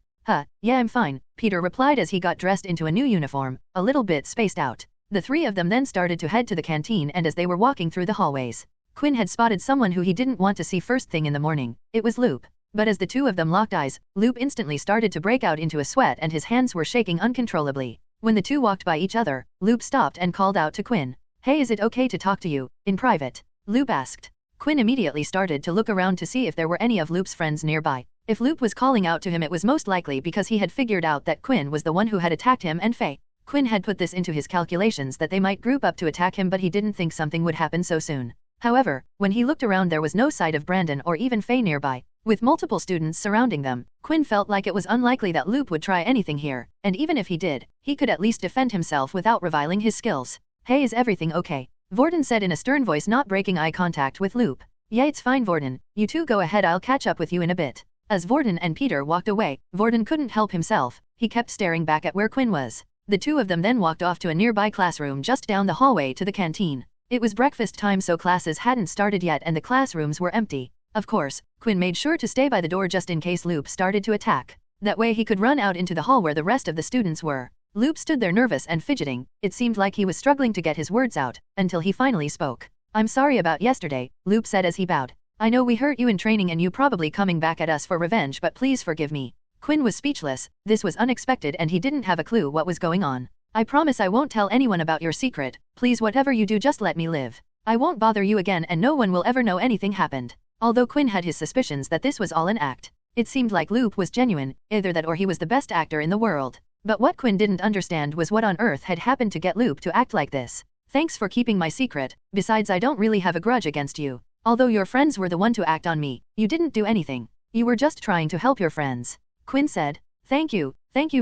Yeah, I'm fine, Peter replied as he got dressed into a new uniform, a little bit spaced out. The three of them then started to head to the canteen, and as they were walking through the hallways, Quinn had spotted someone who he didn't want to see first thing in the morning. It was Loop. But as the two of them locked eyes, Loop instantly started to break out into a sweat and his hands were shaking uncontrollably. When the two walked by each other, Loop stopped and called out to Quinn. Hey, is it okay to talk to you, in private? Loop asked. Quinn immediately started to look around to see if there were any of Loop's friends nearby. If Loop was calling out to him, it was most likely because he had figured out that Quinn was the one who had attacked him and Faye. Quinn had put this into his calculations that they might group up to attack him, but he didn't think something would happen so soon. However, when he looked around, there was no sight of Brandon or even Faye nearby. With multiple students surrounding them, Quinn felt like it was unlikely that Loop would try anything here, and even if he did, he could at least defend himself without reviling his skills. Hey, is everything okay? Vorden said in a stern voice, not breaking eye contact with Loop. Yeah, it's fine, Vorden. You two go ahead, I'll catch up with you in a bit. As Vorden and Peter walked away, Vorden couldn't help himself. He kept staring back at where Quinn was. The two of them then walked off to a nearby classroom just down the hallway to the canteen. It was breakfast time, so classes hadn't started yet and the classrooms were empty. Of course, Quinn made sure to stay by the door just in case Loop started to attack. That way he could run out into the hall where the rest of the students were. Loop stood there nervous and fidgeting. It seemed like he was struggling to get his words out, until he finally spoke. I'm sorry about yesterday, Loop said as he bowed. I know we hurt you in training and you probably coming back at us for revenge, but please forgive me. Quinn was speechless. This was unexpected and he didn't have a clue what was going on. I promise I won't tell anyone about your secret. Please, whatever you do, just let me live. I won't bother you again and no one will ever know anything happened. Although Quinn had his suspicions that this was all an act, it seemed like Loop was genuine, either that or he was the best actor in the world. But what Quinn didn't understand was what on earth had happened to get Loop to act like this. Thanks for keeping my secret. Besides, I don't really have a grudge against you. Although your friends were the one to act on me, you didn't do anything. You were just trying to help your friends. Quinn said. Thank you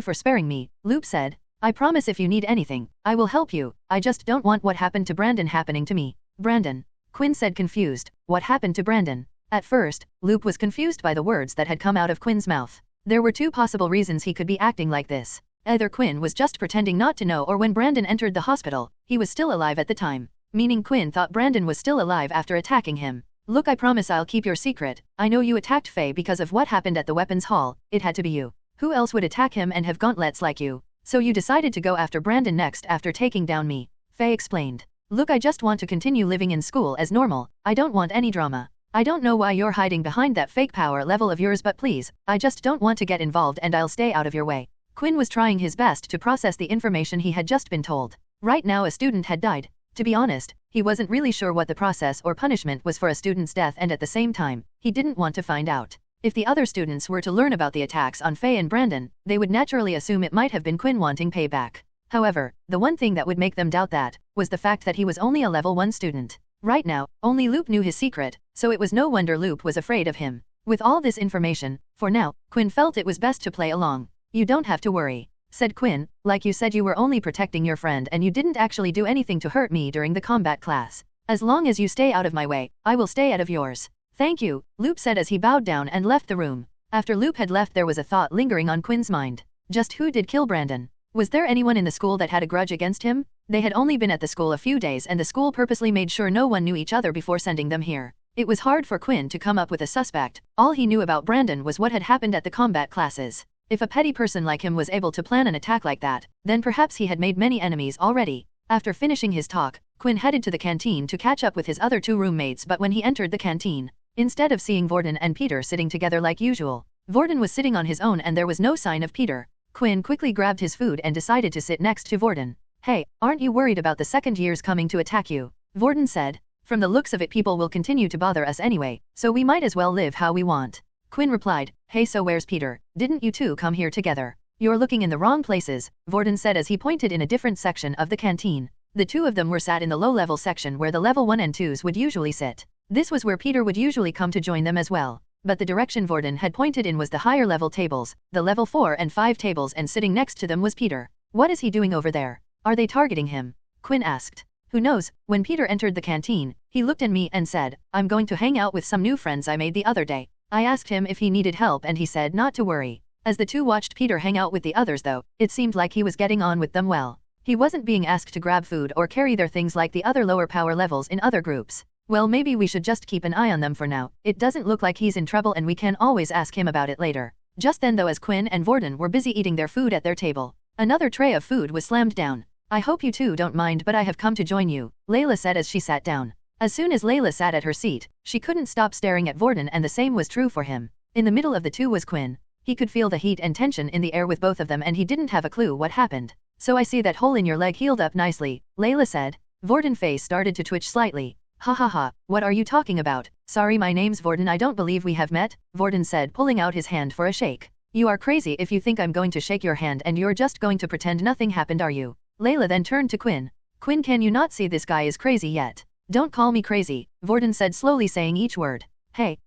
for sparing me, Loop said. I promise if you need anything, I will help you. I just don't want what happened to Brandon happening to me. Brandon? Quinn said, confused. What happened to Brandon? At first, Loop was confused by the words that had come out of Quinn's mouth. There were two possible reasons he could be acting like this. Either Quinn was just pretending not to know, or when Brandon entered the hospital, he was still alive at the time. Meaning Quinn thought Brandon was still alive after attacking him. Look, I promise I'll keep your secret. I know you attacked Faye because of what happened at the weapons hall. It had to be you. Who else would attack him and have gauntlets like you? So you decided to go after Brandon next after taking down me. Faye explained. Look, I just want to continue living in school as normal. I don't want any drama. I don't know why you're hiding behind that fake power level of yours, but please, I just don't want to get involved and I'll stay out of your way. Quinn was trying his best to process the information he had just been told. Right now a student had died. To be honest, he wasn't really sure what the process or punishment was for a student's death, and at the same time, he didn't want to find out. If the other students were to learn about the attacks on Faye and Brandon, they would naturally assume it might have been Quinn wanting payback. However, the one thing that would make them doubt that was the fact that he was only a level 1 student. Right now, only Loop knew his secret, so it was no wonder Loop was afraid of him. With all this information, for now, Quinn felt it was best to play along. You don't have to worry, said Quinn. Like you said, you were only protecting your friend and you didn't actually do anything to hurt me during the combat class. As long as you stay out of my way, I will stay out of yours. Thank you, Loop said as he bowed down and left the room. After Loop had left, there was a thought lingering on Quinn's mind. Just who did kill Brandon? Was there anyone in the school that had a grudge against him? They had only been at the school a few days and the school purposely made sure no one knew each other before sending them here. It was hard for Quinn to come up with a suspect. All he knew about Brandon was what had happened at the combat classes. If a petty person like him was able to plan an attack like that, then perhaps he had made many enemies already. After finishing his talk, Quinn headed to the canteen to catch up with his other two roommates, but when he entered the canteen, instead of seeing Vorden and Peter sitting together like usual, Vorden was sitting on his own and there was no sign of Peter. Quinn quickly grabbed his food and decided to sit next to Vorden. Hey, aren't you worried about the second years coming to attack you? Vorden said. From the looks of it, people will continue to bother us anyway, so we might as well live how we want. Quinn replied. Hey, so where's Peter? Didn't you two come here together? You're looking in the wrong places, Vorden said as he pointed in a different section of the canteen. The two of them were sat in the low-level section where the level 1 and 2s would usually sit. This was where Peter would usually come to join them as well. but the direction Vorden had pointed in was the higher level tables, the level 4 and 5 tables, and sitting next to them was Peter. What is he doing over there? Are they targeting him? Quinn asked. Who knows? When Peter entered the canteen, he looked at me and said, I'm going to hang out with some new friends I made the other day. I asked him if he needed help and he said not to worry. As the two watched Peter hang out with the others though, it seemed like he was getting on with them well. He wasn't being asked to grab food or carry their things like the other lower power levels in other groups. Well, maybe we should just keep an eye on them for now. It doesn't look like he's in trouble and we can always ask him about it later. Just then though, as Quinn and Vorden were busy eating their food at their table, another tray of food was slammed down. I hope you two don't mind, but I have come to join you, Layla said as she sat down. As soon as Layla sat at her seat, she couldn't stop staring at Vorden, and the same was true for him. In the middle of the two was Quinn. He could feel the heat and tension in the air with both of them and he didn't have a clue what happened. So I see that hole in your leg healed up nicely, Layla said. Vorden's face started to twitch slightly. Ha ha ha, what are you talking about? Sorry, my name's Vorden, I don't believe we have met, Vorden said, pulling out his hand for a shake. You are crazy if you think I'm going to shake your hand and you're just going to pretend nothing happened, are you? Layla then turned to Quinn. Quinn, can you not see this guy is crazy yet? Don't call me crazy, Vorden said, slowly saying each word. Hey,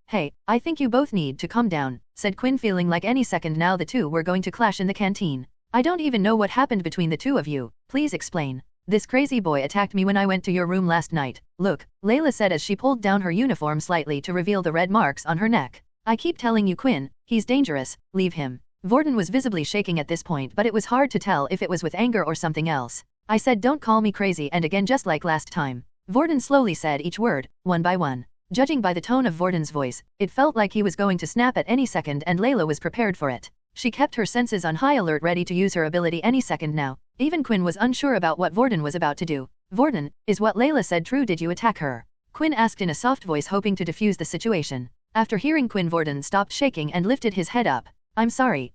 I think you both need to calm down, said Quinn, feeling like any second now the two were going to clash in the canteen. I don't even know what happened between the two of you, please explain. This crazy boy attacked me when I went to your room last night. Look, Layla said as she pulled down her uniform slightly to reveal the red marks on her neck. I keep telling you, Quinn, he's dangerous, leave him. Vorden was visibly shaking at this point, but it was hard to tell if it was with anger or something else. I said don't call me crazy, and again just like last time. Vorden slowly said each word, one by one. Judging by the tone of Vorden's voice, it felt like he was going to snap at any second, and Layla was prepared for it. She kept her senses on high alert, ready to use her ability any second now. Even Quinn was unsure about what Vorden was about to do. Vorden, is what Layla said true? Did you attack her? Quinn asked in a soft voice, hoping to defuse the situation. After hearing Quinn, Vorden stopped shaking and lifted his head up. I'm sorry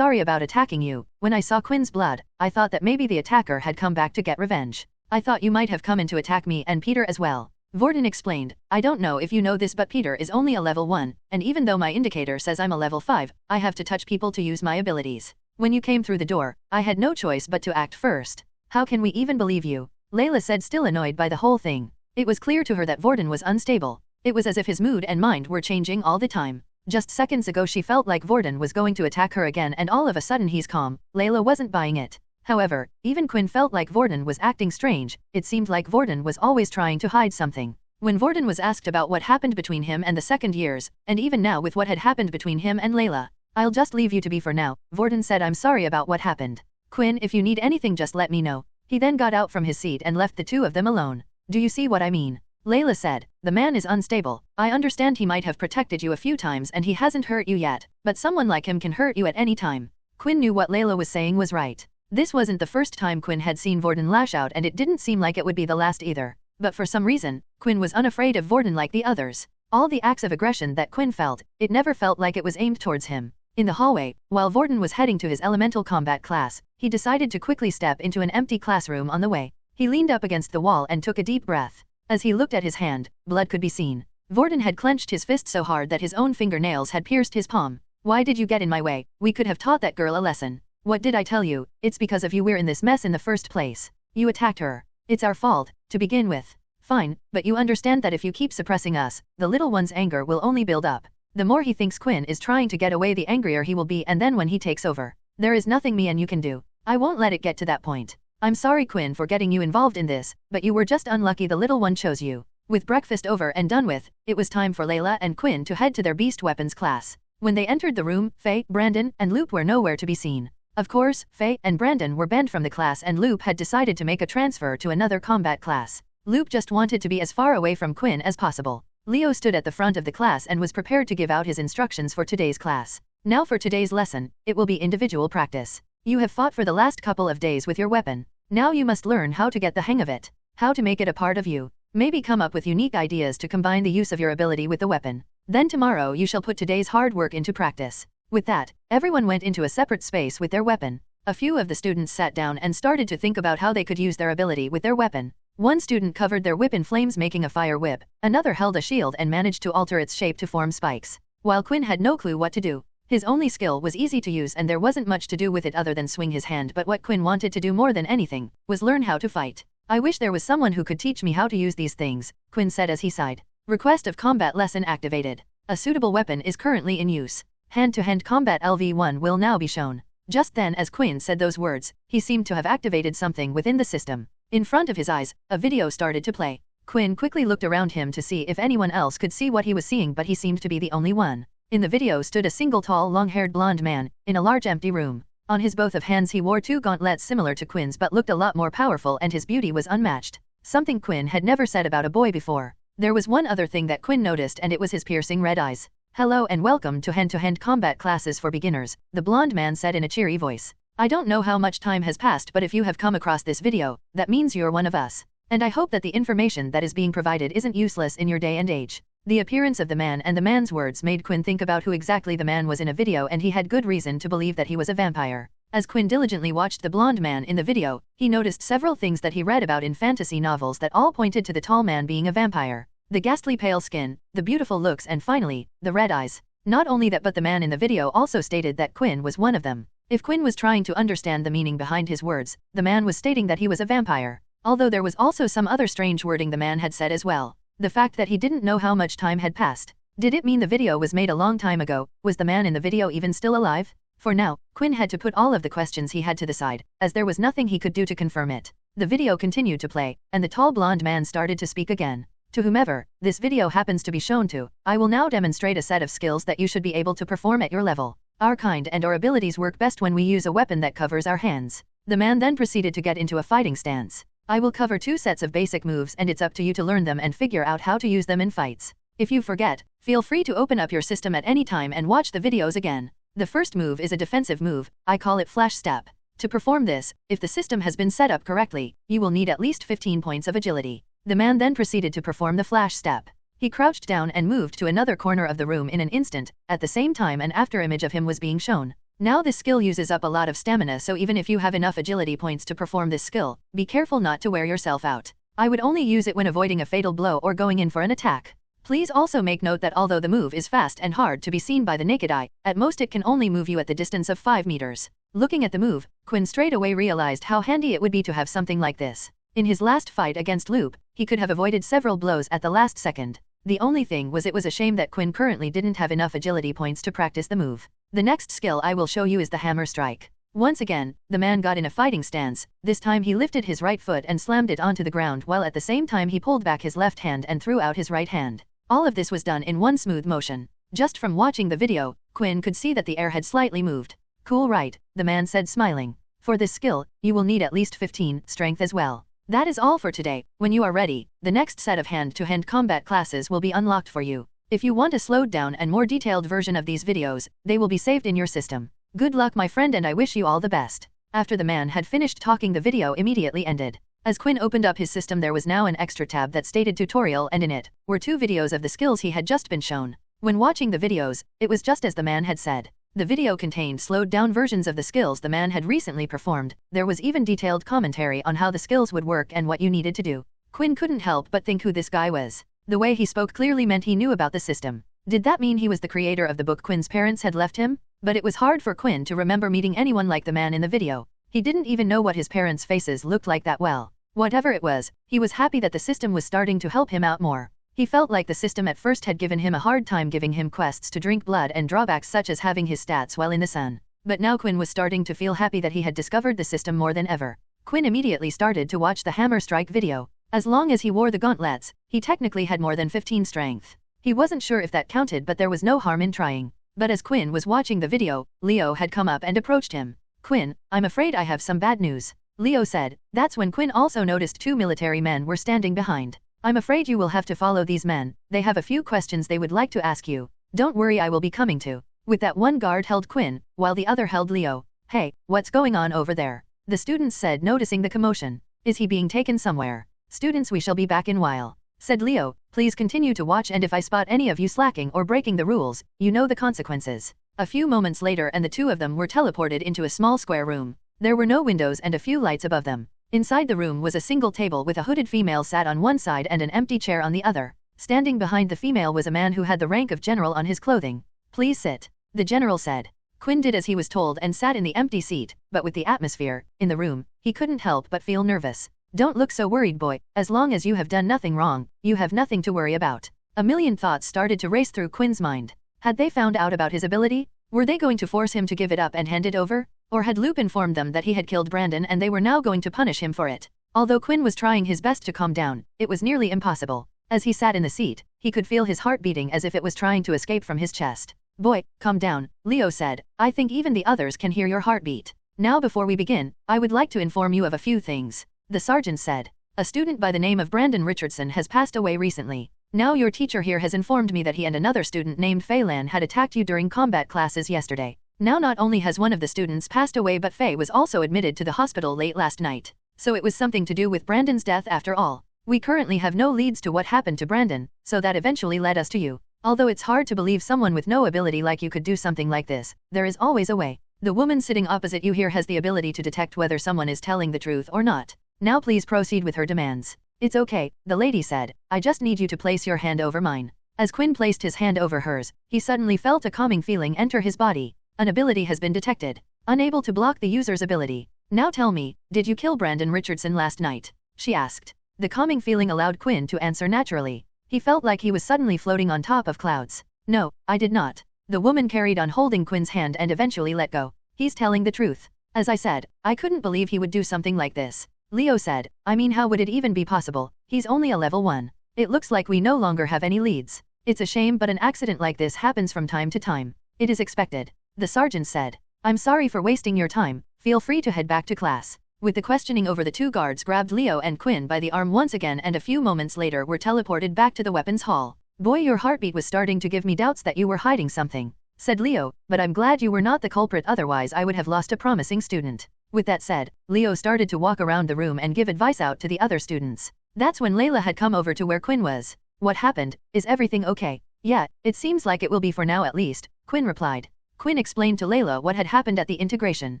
about attacking you. When I saw Quinn's blood, I thought that maybe the attacker had come back to get revenge. I thought you might have come in to attack me and Peter as well. Vorden explained. I don't know if you know this, but Peter is only a level 1, and even though my indicator says I'm a level 5, I have to touch people to use my abilities. When you came through the door, I had no choice but to act first. How can we even believe you? Layla said, still annoyed by the whole thing. It was clear to her that Vorden was unstable. It was as if his mood and mind were changing all the time. Just seconds ago she felt like Vorden was going to attack her again, and all of a sudden he's calm. Layla wasn't buying it. However, even Quinn felt like Vorden was acting strange. It seemed like Vorden was always trying to hide something. When Vorden was asked about what happened between him and the second years, and even now with what had happened between him and Layla, I'll just leave you to be for now, Vorden said. I'm sorry about what happened. Quinn, if you need anything just let me know. He then got out from his seat and left the two of them alone. Do you see what I mean? Layla said. The man is unstable. I understand he might have protected you a few times and he hasn't hurt you yet, but someone like him can hurt you at any time. Quinn knew what Layla was saying was right. This wasn't the first time Quinn had seen Vorden lash out, and it didn't seem like it would be the last either. But for some reason, Quinn was unafraid of Vorden like the others. All the acts of aggression that Quinn felt, it never felt like it was aimed towards him. In the hallway, while Vorden was heading to his elemental combat class, he decided to quickly step into an empty classroom on the way. He leaned up against the wall and took a deep breath. As he looked at his hand, blood could be seen. Vorden had clenched his fist so hard that his own fingernails had pierced his palm. Why did you get in my way? We could have taught that girl a lesson. What did I tell you? It's because of you we're in this mess in the first place. You attacked her. It's our fault, to begin with. Fine, but you understand that if you keep suppressing us, the little one's anger will only build up. The more he thinks Quinn is trying to get away, the angrier he will be, and then when he takes over, there is nothing me and you can do. I won't let it get to that point. I'm sorry, Quinn, for getting you involved in this, but you were just unlucky the little one chose you. With breakfast over and done with, it was time for Layla and Quinn to head to their beast weapons class. When they entered the room, Faye, Brandon, and Loop were nowhere to be seen. Of course, Faye and Brandon were banned from the class, and Loop had decided to make a transfer to another combat class. Loop just wanted to be as far away from Quinn as possible. Leo stood at the front of the class and was prepared to give out his instructions for today's class. Now for today's lesson, it will be individual practice. You have fought for the last couple of days with your weapon. Now you must learn how to get the hang of it, how to make it a part of you. Maybe come up with unique ideas to combine the use of your ability with the weapon. Then tomorrow you shall put today's hard work into practice. With that, everyone went into a separate space with their weapon. A few of the students sat down and started to think about how they could use their ability with their weapon. One student covered their whip in flames, making a fire whip. Another held a shield and managed to alter its shape to form spikes. While Quinn had no clue what to do. His only skill was easy to use and there wasn't much to do with it other than swing his hand, but what Quinn wanted to do more than anything was learn how to fight. I wish there was someone who could teach me how to use these things, Quinn said as he sighed. Request of combat lesson activated. A suitable weapon is currently in use. Hand-to-hand combat LV1 will now be shown. Just then as Quinn said those words, he seemed to have activated something within the system. In front of his eyes, a video started to play. Quinn quickly looked around him to see if anyone else could see what he was seeing, but he seemed to be the only one. In the video stood a single tall long-haired blonde man, in a large empty room. On his both of hands he wore two gauntlets similar to Quinn's but looked a lot more powerful, and his beauty was unmatched. Something Quinn had never said about a boy before. There was one other thing that Quinn noticed, and it was his piercing red eyes. "Hello and welcome to hand-to-hand combat classes for beginners," the blonde man said in a cheery voice. "I don't know how much time has passed, but if you have come across this video, that means you're one of us. And I hope that the information that is being provided isn't useless in your day and age." The appearance of the man and the man's words made Quinn think about who exactly the man was in a video, and he had good reason to believe that he was a vampire. As Quinn diligently watched the blonde man in the video, he noticed several things that he read about in fantasy novels that all pointed to the tall man being a vampire. The ghastly pale skin, the beautiful looks, and finally, the red eyes. Not only that, but the man in the video also stated that Quinn was one of them. If Quinn was trying to understand the meaning behind his words, the man was stating that he was a vampire. Although there was also some other strange wording the man had said as well. The fact that he didn't know how much time had passed. Did it mean the video was made a long time ago? Was the man in the video even still alive? For now, Quinn had to put all of the questions he had to the side, as there was nothing he could do to confirm it. The video continued to play, and the tall blonde man started to speak again. "To whomever this video happens to be shown to, I will now demonstrate a set of skills that you should be able to perform at your level. Our kind and our abilities work best when we use a weapon that covers our hands." The man then proceeded to get into a fighting stance. "I will cover 2 sets of basic moves, and it's up to you to learn them and figure out how to use them in fights. If you forget, feel free to open up your system at any time and watch the videos again. The first move is a defensive move, I call it Flash Step. To perform this, if the system has been set up correctly, you will need at least 15 points of agility." The man then proceeded to perform the Flash Step. He crouched down and moved to another corner of the room in an instant. At the same time, an after image of him was being shown. Now this skill uses up a lot of stamina, so even if you have enough agility points to perform this skill, be careful not to wear yourself out. I would only use it when avoiding a fatal blow or going in for an attack. Please also make note that although the move is fast and hard to be seen by the naked eye, at most it can only move you at the distance of 5 meters. Looking at the move, Quinn straight away realized how handy it would be to have something like this. In his last fight against Loop, he could have avoided several blows at the last second. The only thing was, it was a shame that Quinn currently didn't have enough agility points to practice the move. The next skill I will show you is the hammer strike. Once again, the man got in a fighting stance. This time he lifted his right foot and slammed it onto the ground, while at the same time he pulled back his left hand and threw out his right hand. All of this was done in one smooth motion. Just from watching the video, Quinn could see that the air had slightly moved. "Cool, right?" the man said, smiling. "For this skill, you will need at least 15 strength as well." That is all for today. When you are ready, the next set of hand-to-hand combat classes will be unlocked for you. If you want a slowed down and more detailed version of these videos, they will be saved in your system. Good luck, my friend, and I wish you all the best. After the man had finished talking, the video immediately ended. As Quinn opened up his system, there was now an extra tab that stated tutorial, and in it were 2 videos of the skills he had just been shown. When watching the videos, it was just as the man had said. The video contained slowed down versions of the skills the man had recently performed. There was even detailed commentary on how the skills would work and what you needed to do. Quinn couldn't help but think who this guy was. The way he spoke clearly meant he knew about the system. Did that mean he was the creator of the book Quinn's parents had left him? But it was hard for Quinn to remember meeting anyone like the man in the video. He didn't even know what his parents' faces looked like that well. Whatever it was, he was happy that the system was starting to help him out more. He felt like the system at first had given him a hard time, giving him quests to drink blood and drawbacks such as having his stats while in the sun. But now Quinn was starting to feel happy that he had discovered the system more than ever. Quinn immediately started to watch the hammer strike video. As long as he wore the gauntlets, he technically had more than 15 strength. He wasn't sure if that counted, but there was no harm in trying. But as Quinn was watching the video, Leo had come up and approached him. "Quinn, I'm afraid I have some bad news," Leo said. That's when Quinn also noticed 2 military men were standing behind. "I'm afraid you will have to follow these men. They have a few questions they would like to ask you. Don't worry, I will be coming to." With that, one guard held Quinn, while the other held Leo. "Hey, what's going on over there?" the students said, noticing the commotion. "Is he being taken somewhere?" "Students, we shall be back in a while," said Leo. "Please continue to watch, and if I spot any of you slacking or breaking the rules, you know the consequences." A few moments later, and the 2 of them were teleported into a small square room. There were no windows and a few lights above them. Inside the room was a single table with a hooded female sat on one side and an empty chair on the other. Standing behind the female was a man who had the rank of general on his clothing. "Please sit," the general said. Quinn did as he was told and sat in the empty seat, but with the atmosphere in the room, he couldn't help but feel nervous. "Don't look so worried, boy. As long as you have done nothing wrong, you have nothing to worry about," A million thoughts started to race through Quinn's mind. Had they found out about his ability? Were they going to force him to give it up and hand it over? Or had Loop informed them that he had killed Brandon and they were now going to punish him for it? Although Quinn was trying his best to calm down, it was nearly impossible. As he sat in the seat, he could feel his heart beating as if it was trying to escape from his chest. Boy, calm down, Leo said. I think even the others can hear your heartbeat. Now before we begin, I would like to inform you of a few things. The sergeant said. A student by the name of Brandon Richardson has passed away recently. Now your teacher here has informed me that he and another student named Fei Lan had attacked you during combat classes yesterday. Now not only has one of the students passed away but Fei was also admitted to the hospital late last night. So it was something to do with Brandon's death after all. We currently have no leads to what happened to Brandon, so that eventually led us to you. Although it's hard to believe someone with no ability like you could do something like this, there is always a way. The woman sitting opposite you here has the ability to detect whether someone is telling the truth or not. Now please proceed with her demands. It's okay, the lady said. I just need you to place your hand over mine. As Quinn placed his hand over hers, he suddenly felt a calming feeling enter his body. An ability has been detected. Unable to block the user's ability. Now tell me, did you kill Brandon Richardson last night? She asked. The calming feeling allowed Quinn to answer naturally. He felt like he was suddenly floating on top of clouds. No, I did not. The woman carried on holding Quinn's hand and eventually let go. He's telling the truth. As I said, I couldn't believe he would do something like this. Leo said, I mean how would it even be possible? He's only a level 1. It looks like we no longer have any leads. It's a shame but an accident like this happens from time to time. It is expected. The sergeant said. I'm sorry for wasting your time, feel free to head back to class. With the questioning over, the two guards grabbed Leo and Quinn by the arm once again and a few moments later were teleported back to the weapons hall. Boy, your heartbeat was starting to give me doubts that you were hiding something, said Leo, but I'm glad you were not the culprit, otherwise I would have lost a promising student. With that said, Leo started to walk around the room and give advice out to the other students. That's when Layla had come over to where Quinn was. What happened? Is everything okay? Yeah, it seems like it will be for now at least, Quinn replied. Quinn explained to Layla what had happened at the integration.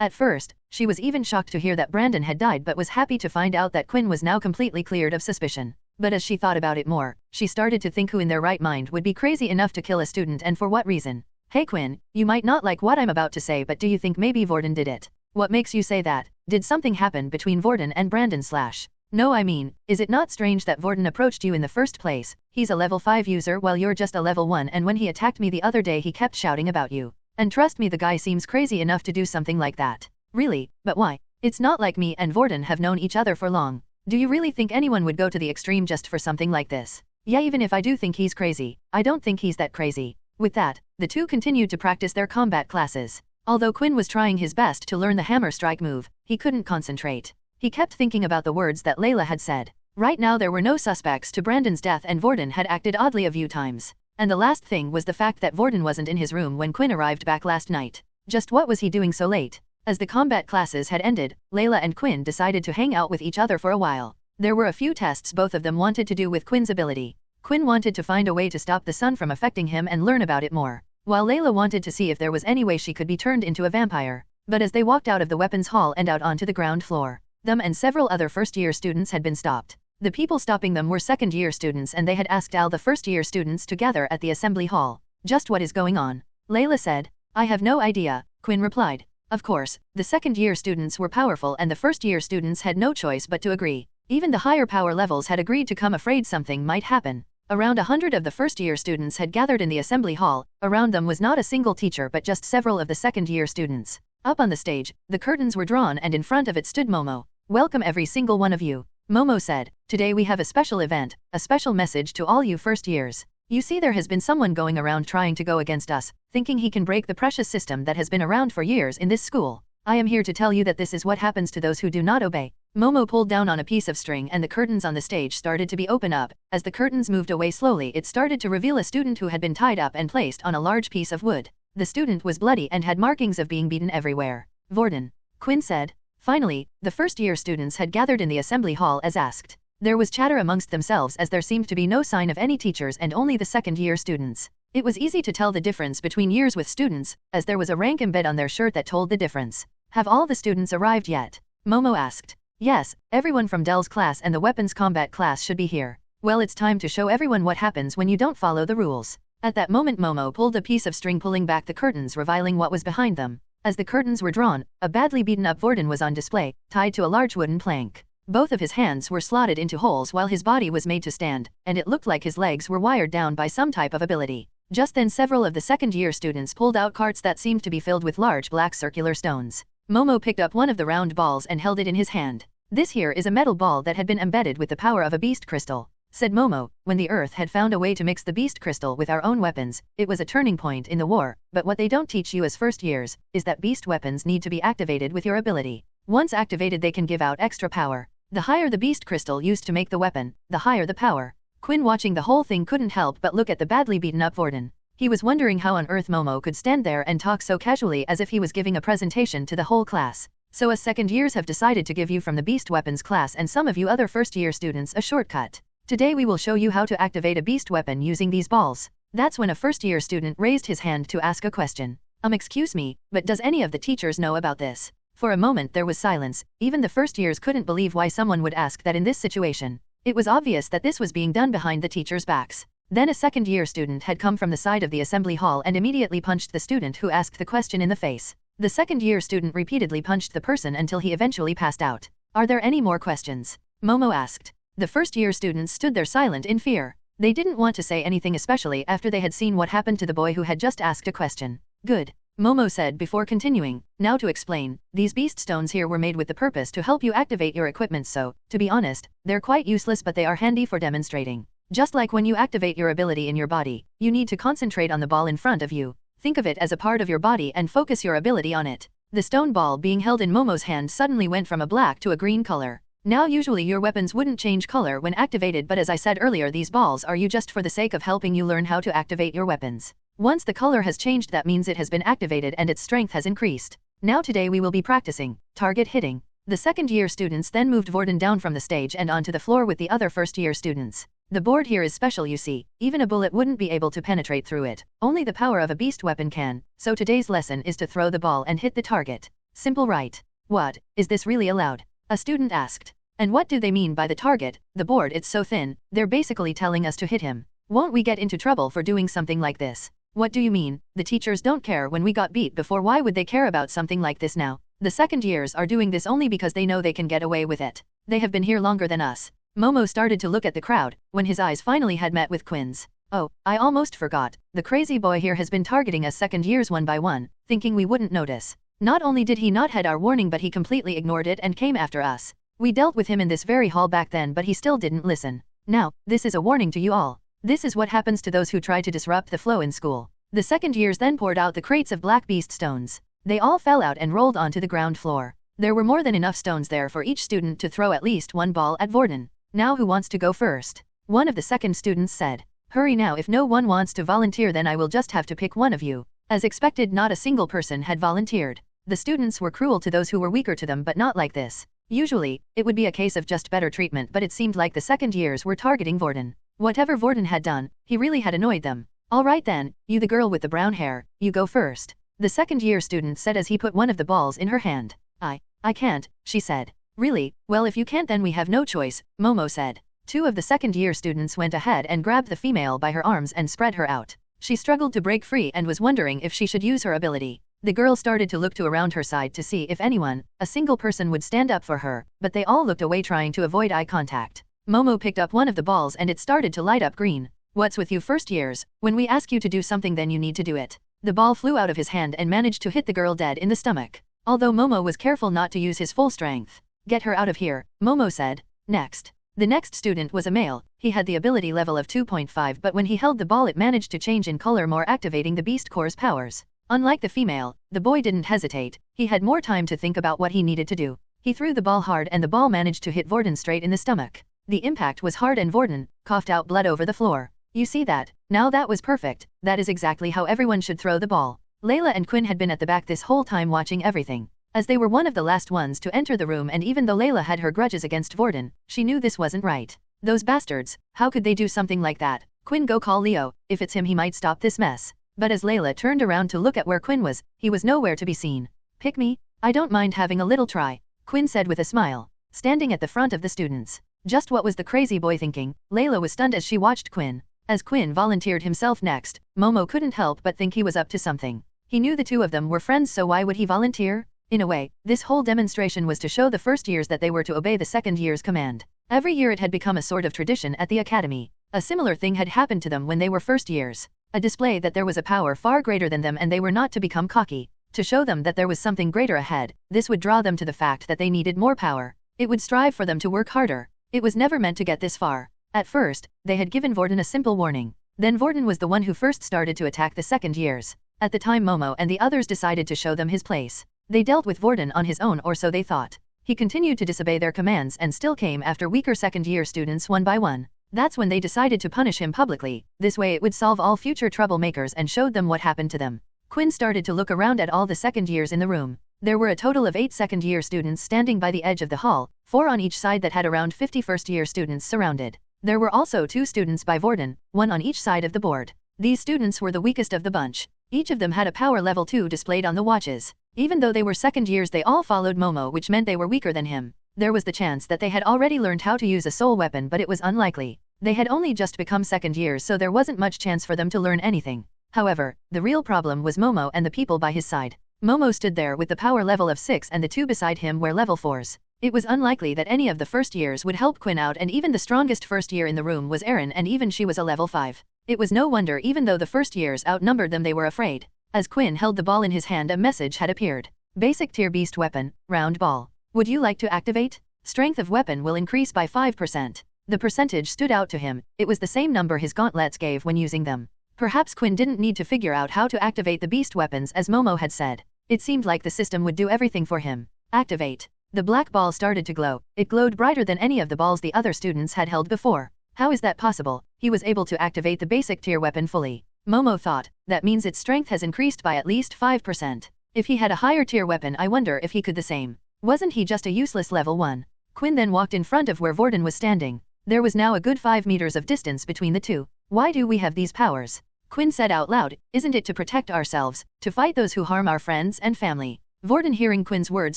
At first, she was even shocked to hear that Brandon had died but was happy to find out that Quinn was now completely cleared of suspicion. But as she thought about it more, she started to think who in their right mind would be crazy enough to kill a student and for what reason. Hey Quinn, you might not like what I'm about to say, but do you think maybe Vorden did it? What makes you say that? Did something happen between Vorden and Brandon / No, I mean, is it not strange that Vorden approached you in the first place? He's a level 5 user while you're just a level 1, and when he attacked me the other day he kept shouting about you. And trust me, the guy seems crazy enough to do something like that. Really, but why? It's not like me and Vorden have known each other for long. Do you really think anyone would go to the extreme just for something like this? Yeah, even if I do think he's crazy, I don't think he's that crazy. With that, the two continued to practice their combat classes. Although Quinn was trying his best to learn the hammer strike move, he couldn't concentrate. He kept thinking about the words that Layla had said. Right now there were no suspects to Brandon's death and Vorden had acted oddly a few times. And the last thing was the fact that Vorden wasn't in his room when Quinn arrived back last night. Just what was he doing so late? As the combat classes had ended, Layla and Quinn decided to hang out with each other for a while. There were a few tests both of them wanted to do with Quinn's ability. Quinn wanted to find a way to stop the sun from affecting him and learn about it more, while Layla wanted to see if there was any way she could be turned into a vampire. But as they walked out of the weapons hall and out onto the ground floor, them and several other first-year students had been stopped. The people stopping them were second-year students, and they had asked all the first-year students to gather at the assembly hall. Just what is going on? Layla said. I have no idea, Quinn replied. Of course, the second-year students were powerful and the first-year students had no choice but to agree. Even the higher power levels had agreed to come, afraid something might happen. Around 100 of the first-year students had gathered in the assembly hall. Around them was not a single teacher but just several of the second-year students. Up on the stage, the curtains were drawn and in front of it stood Momo. Welcome every single one of you, Momo said. Today we have a special event, a special message to all you first years. You see, there has been someone going around trying to go against us, thinking he can break the precious system that has been around for years in this school. I am here to tell you that this is what happens to those who do not obey. Momo pulled down on a piece of string and the curtains on the stage started to be open up. As the curtains moved away slowly, it started to reveal a student who had been tied up and placed on a large piece of wood. The student was bloody and had markings of being beaten everywhere. Vorden, Quinn said. Finally, the first-year students had gathered in the assembly hall as asked. There was chatter amongst themselves as there seemed to be no sign of any teachers and only the second-year students. It was easy to tell the difference between years with students, as there was a rank embed on their shirt that told the difference. Have all the students arrived yet? Momo asked. Yes, everyone from Dell's class and the weapons combat class should be here. Well, it's time to show everyone what happens when you don't follow the rules. At that moment Momo pulled a piece of string, pulling back the curtains, revealing what was behind them. As the curtains were drawn, a badly beaten up Vorden was on display, tied to a large wooden plank. Both of his hands were slotted into holes while his body was made to stand, and it looked like his legs were wired down by some type of ability. Just then several of the second-year students pulled out carts that seemed to be filled with large black circular stones. Momo picked up one of the round balls and held it in his hand. "This here is a metal ball that had been embedded with the power of a beast crystal," said Momo. "When the Earth had found a way to mix the beast crystal with our own weapons, it was a turning point in the war, but what they don't teach you as first years is that beast weapons need to be activated with your ability. Once activated they can give out extra power. The higher the beast crystal used to make the weapon, the higher the power." Quinn, watching the whole thing, couldn't help but look at the badly beaten up Vorden. He was wondering how on earth Momo could stand there and talk so casually as if he was giving a presentation to the whole class. "So us second years have decided to give you from the beast weapons class and some of you other first year students a shortcut. Today we will show you how to activate a beast weapon using these balls." That's when a first year student raised his hand to ask a question. Excuse me, but does any of the teachers know about this?" For a moment there was silence. Even the first years couldn't believe why someone would ask that in this situation. It was obvious that this was being done behind the teachers' backs. Then a second-year student had come from the side of the assembly hall and immediately punched the student who asked the question in the face. The second-year student repeatedly punched the person until he eventually passed out. "Are there any more questions?" Momo asked. The first-year students stood there silent in fear. They didn't want to say anything, especially after they had seen what happened to the boy who had just asked a question. "Good," Momo said before continuing. "Now to explain, these beast stones here were made with the purpose to help you activate your equipment, so, to be honest, they're quite useless but they are handy for demonstrating. Just like when you activate your ability in your body, you need to concentrate on the ball in front of you. Think of it as a part of your body and focus your ability on it." The stone ball being held in Momo's hand suddenly went from a black to a green color. Now usually your weapons wouldn't change color when activated, but as I said earlier, these balls are you just for the sake of helping you learn how to activate your weapons. Once the color has changed, that means it has been activated and its strength has increased. Now today we will be practicing target hitting. The second-year students then moved Vorden down from the stage and onto the floor with the other first-year students. "The board here is special, you see. Even a bullet wouldn't be able to penetrate through it. Only the power of a beast weapon can, so today's lesson is to throw the ball and hit the target. Simple, right?" "What, is this really allowed?" a student asked. "And what do they mean by the target? The board, it's so thin, they're basically telling us to hit him. Won't we get into trouble for doing something like this?" "What do you mean? The teachers don't care when we got beat before, why would they care about something like this now? The second years are doing this only because they know they can get away with it. They have been here longer than us." Momo started to look at the crowd, when his eyes finally had met with Quinn's. "Oh, I almost forgot. The crazy boy here has been targeting us second years one by one, thinking we wouldn't notice. Not only did he not heed our warning, but he completely ignored it and came after us. We dealt with him in this very hall back then, but he still didn't listen. Now, this is a warning to you all. This is what happens to those who try to disrupt the flow in school." The second years then poured out the crates of black beast stones. They all fell out and rolled onto the ground floor. There were more than enough stones there for each student to throw at least one ball at Vorden. "Now who wants to go first?" one of the second students said. "Hurry now, if no one wants to volunteer then I will just have to pick one of you." As expected, not a single person had volunteered. The students were cruel to those who were weaker to them, but not like this. Usually, it would be a case of just better treatment, but it seemed like the second years were targeting Vorden. Whatever Vorden had done, he really had annoyed them. "All right then, you the girl with the brown hair, you go first," the second-year student said as he put one of the balls in her hand. I can't," she said. "Really? Well, if you can't then we have no choice," Momo said. Two of the second-year students went ahead and grabbed the female by her arms and spread her out. She struggled to break free and was wondering if she should use her ability. The girl started to look to around her side to see if anyone, a single person, would stand up for her, but they all looked away trying to avoid eye contact. Momo picked up one of the balls and it started to light up green. "What's with you first years? When we ask you to do something then you need to do it." The ball flew out of his hand and managed to hit the girl dead in the stomach. Although Momo was careful not to use his full strength. "Get her out of here," Momo said. Next. The next student was a male. He had the ability level of 2.5, but when he held the ball it managed to change in color, more activating the beast core's powers. Unlike the female, the boy didn't hesitate. He had more time to think about what he needed to do. He threw the ball hard and the ball managed to hit Vorden straight in the stomach. The impact was hard and Vorden coughed out blood over the floor. "You see that? Now that was perfect. That is exactly how everyone should throw the ball." Layla and Quinn had been at the back this whole time watching everything. As they were one of the last ones to enter the room, and even though Layla had her grudges against Vorden, she knew this wasn't right. Those bastards, how could they do something like that? "Quinn, go call Leo, if it's him he might stop this mess." But as Layla turned around to look at where Quinn was, he was nowhere to be seen. "Pick me? I don't mind having a little try," Quinn said with a smile, standing at the front of the students. Just what was the crazy boy thinking? Layla was stunned as she watched Quinn. As Quinn volunteered himself next, Momo couldn't help but think he was up to something. He knew the two of them were friends, so why would he volunteer? In a way, this whole demonstration was to show the first years that they were to obey the second year's command. Every year it had become a sort of tradition at the academy. A similar thing had happened to them when they were first years. A display that there was a power far greater than them and they were not to become cocky. To show them that there was something greater ahead, this would draw them to the fact that they needed more power. It would strive for them to work harder. It was never meant to get this far. At first, they had given Vorden a simple warning. Then Vorden was the one who first started to attack the second years. At the time Momo and the others decided to show them his place. They dealt with Vorden on his own, or so they thought. He continued to disobey their commands and still came after weaker second-year students one by one. That's when they decided to punish him publicly. This way it would solve all future troublemakers and showed them what happened to them. Quinn started to look around at all the second years in the room. There were a total of 8 second-year students standing by the edge of the hall, 4 on each side that had around 50 first-year students surrounded. There were also 2 students by Vorden, 1 on each side of the board. These students were the weakest of the bunch. Each of them had a power level 2 displayed on the watches. Even though they were second years, they all followed Momo, which meant they were weaker than him. There was the chance that they had already learned how to use a soul weapon, but it was unlikely. They had only just become second years, so there wasn't much chance for them to learn anything. However, the real problem was Momo and the people by his side. Momo stood there with the power level of 6 and the 2 beside him were level 4s. It was unlikely that any of the first years would help Quinn out, and even the strongest first year in the room was Erin, and even she was a level 5. It was no wonder even though the first years outnumbered them they were afraid. As Quinn held the ball in his hand, a message had appeared. Basic tier beast weapon, round ball. Would you like to activate? Strength of weapon will increase by 5%. The percentage stood out to him. It was the same number his gauntlets gave when using them. Perhaps Quinn didn't need to figure out how to activate the beast weapons as Momo had said. It seemed like the system would do everything for him. Activate. The black ball started to glow. It glowed brighter than any of the balls the other students had held before. How is that possible? He was able to activate the basic tier weapon fully. Momo thought, that means its strength has increased by at least 5%. If he had a higher tier weapon, I wonder if he could the same. Wasn't he just a useless level 1? Quinn then walked in front of where Vorden was standing. There was now a good 5 meters of distance between the two. Why do we have these powers? Quinn said out loud, isn't it to protect ourselves, to fight those who harm our friends and family? Vorden, hearing Quinn's words,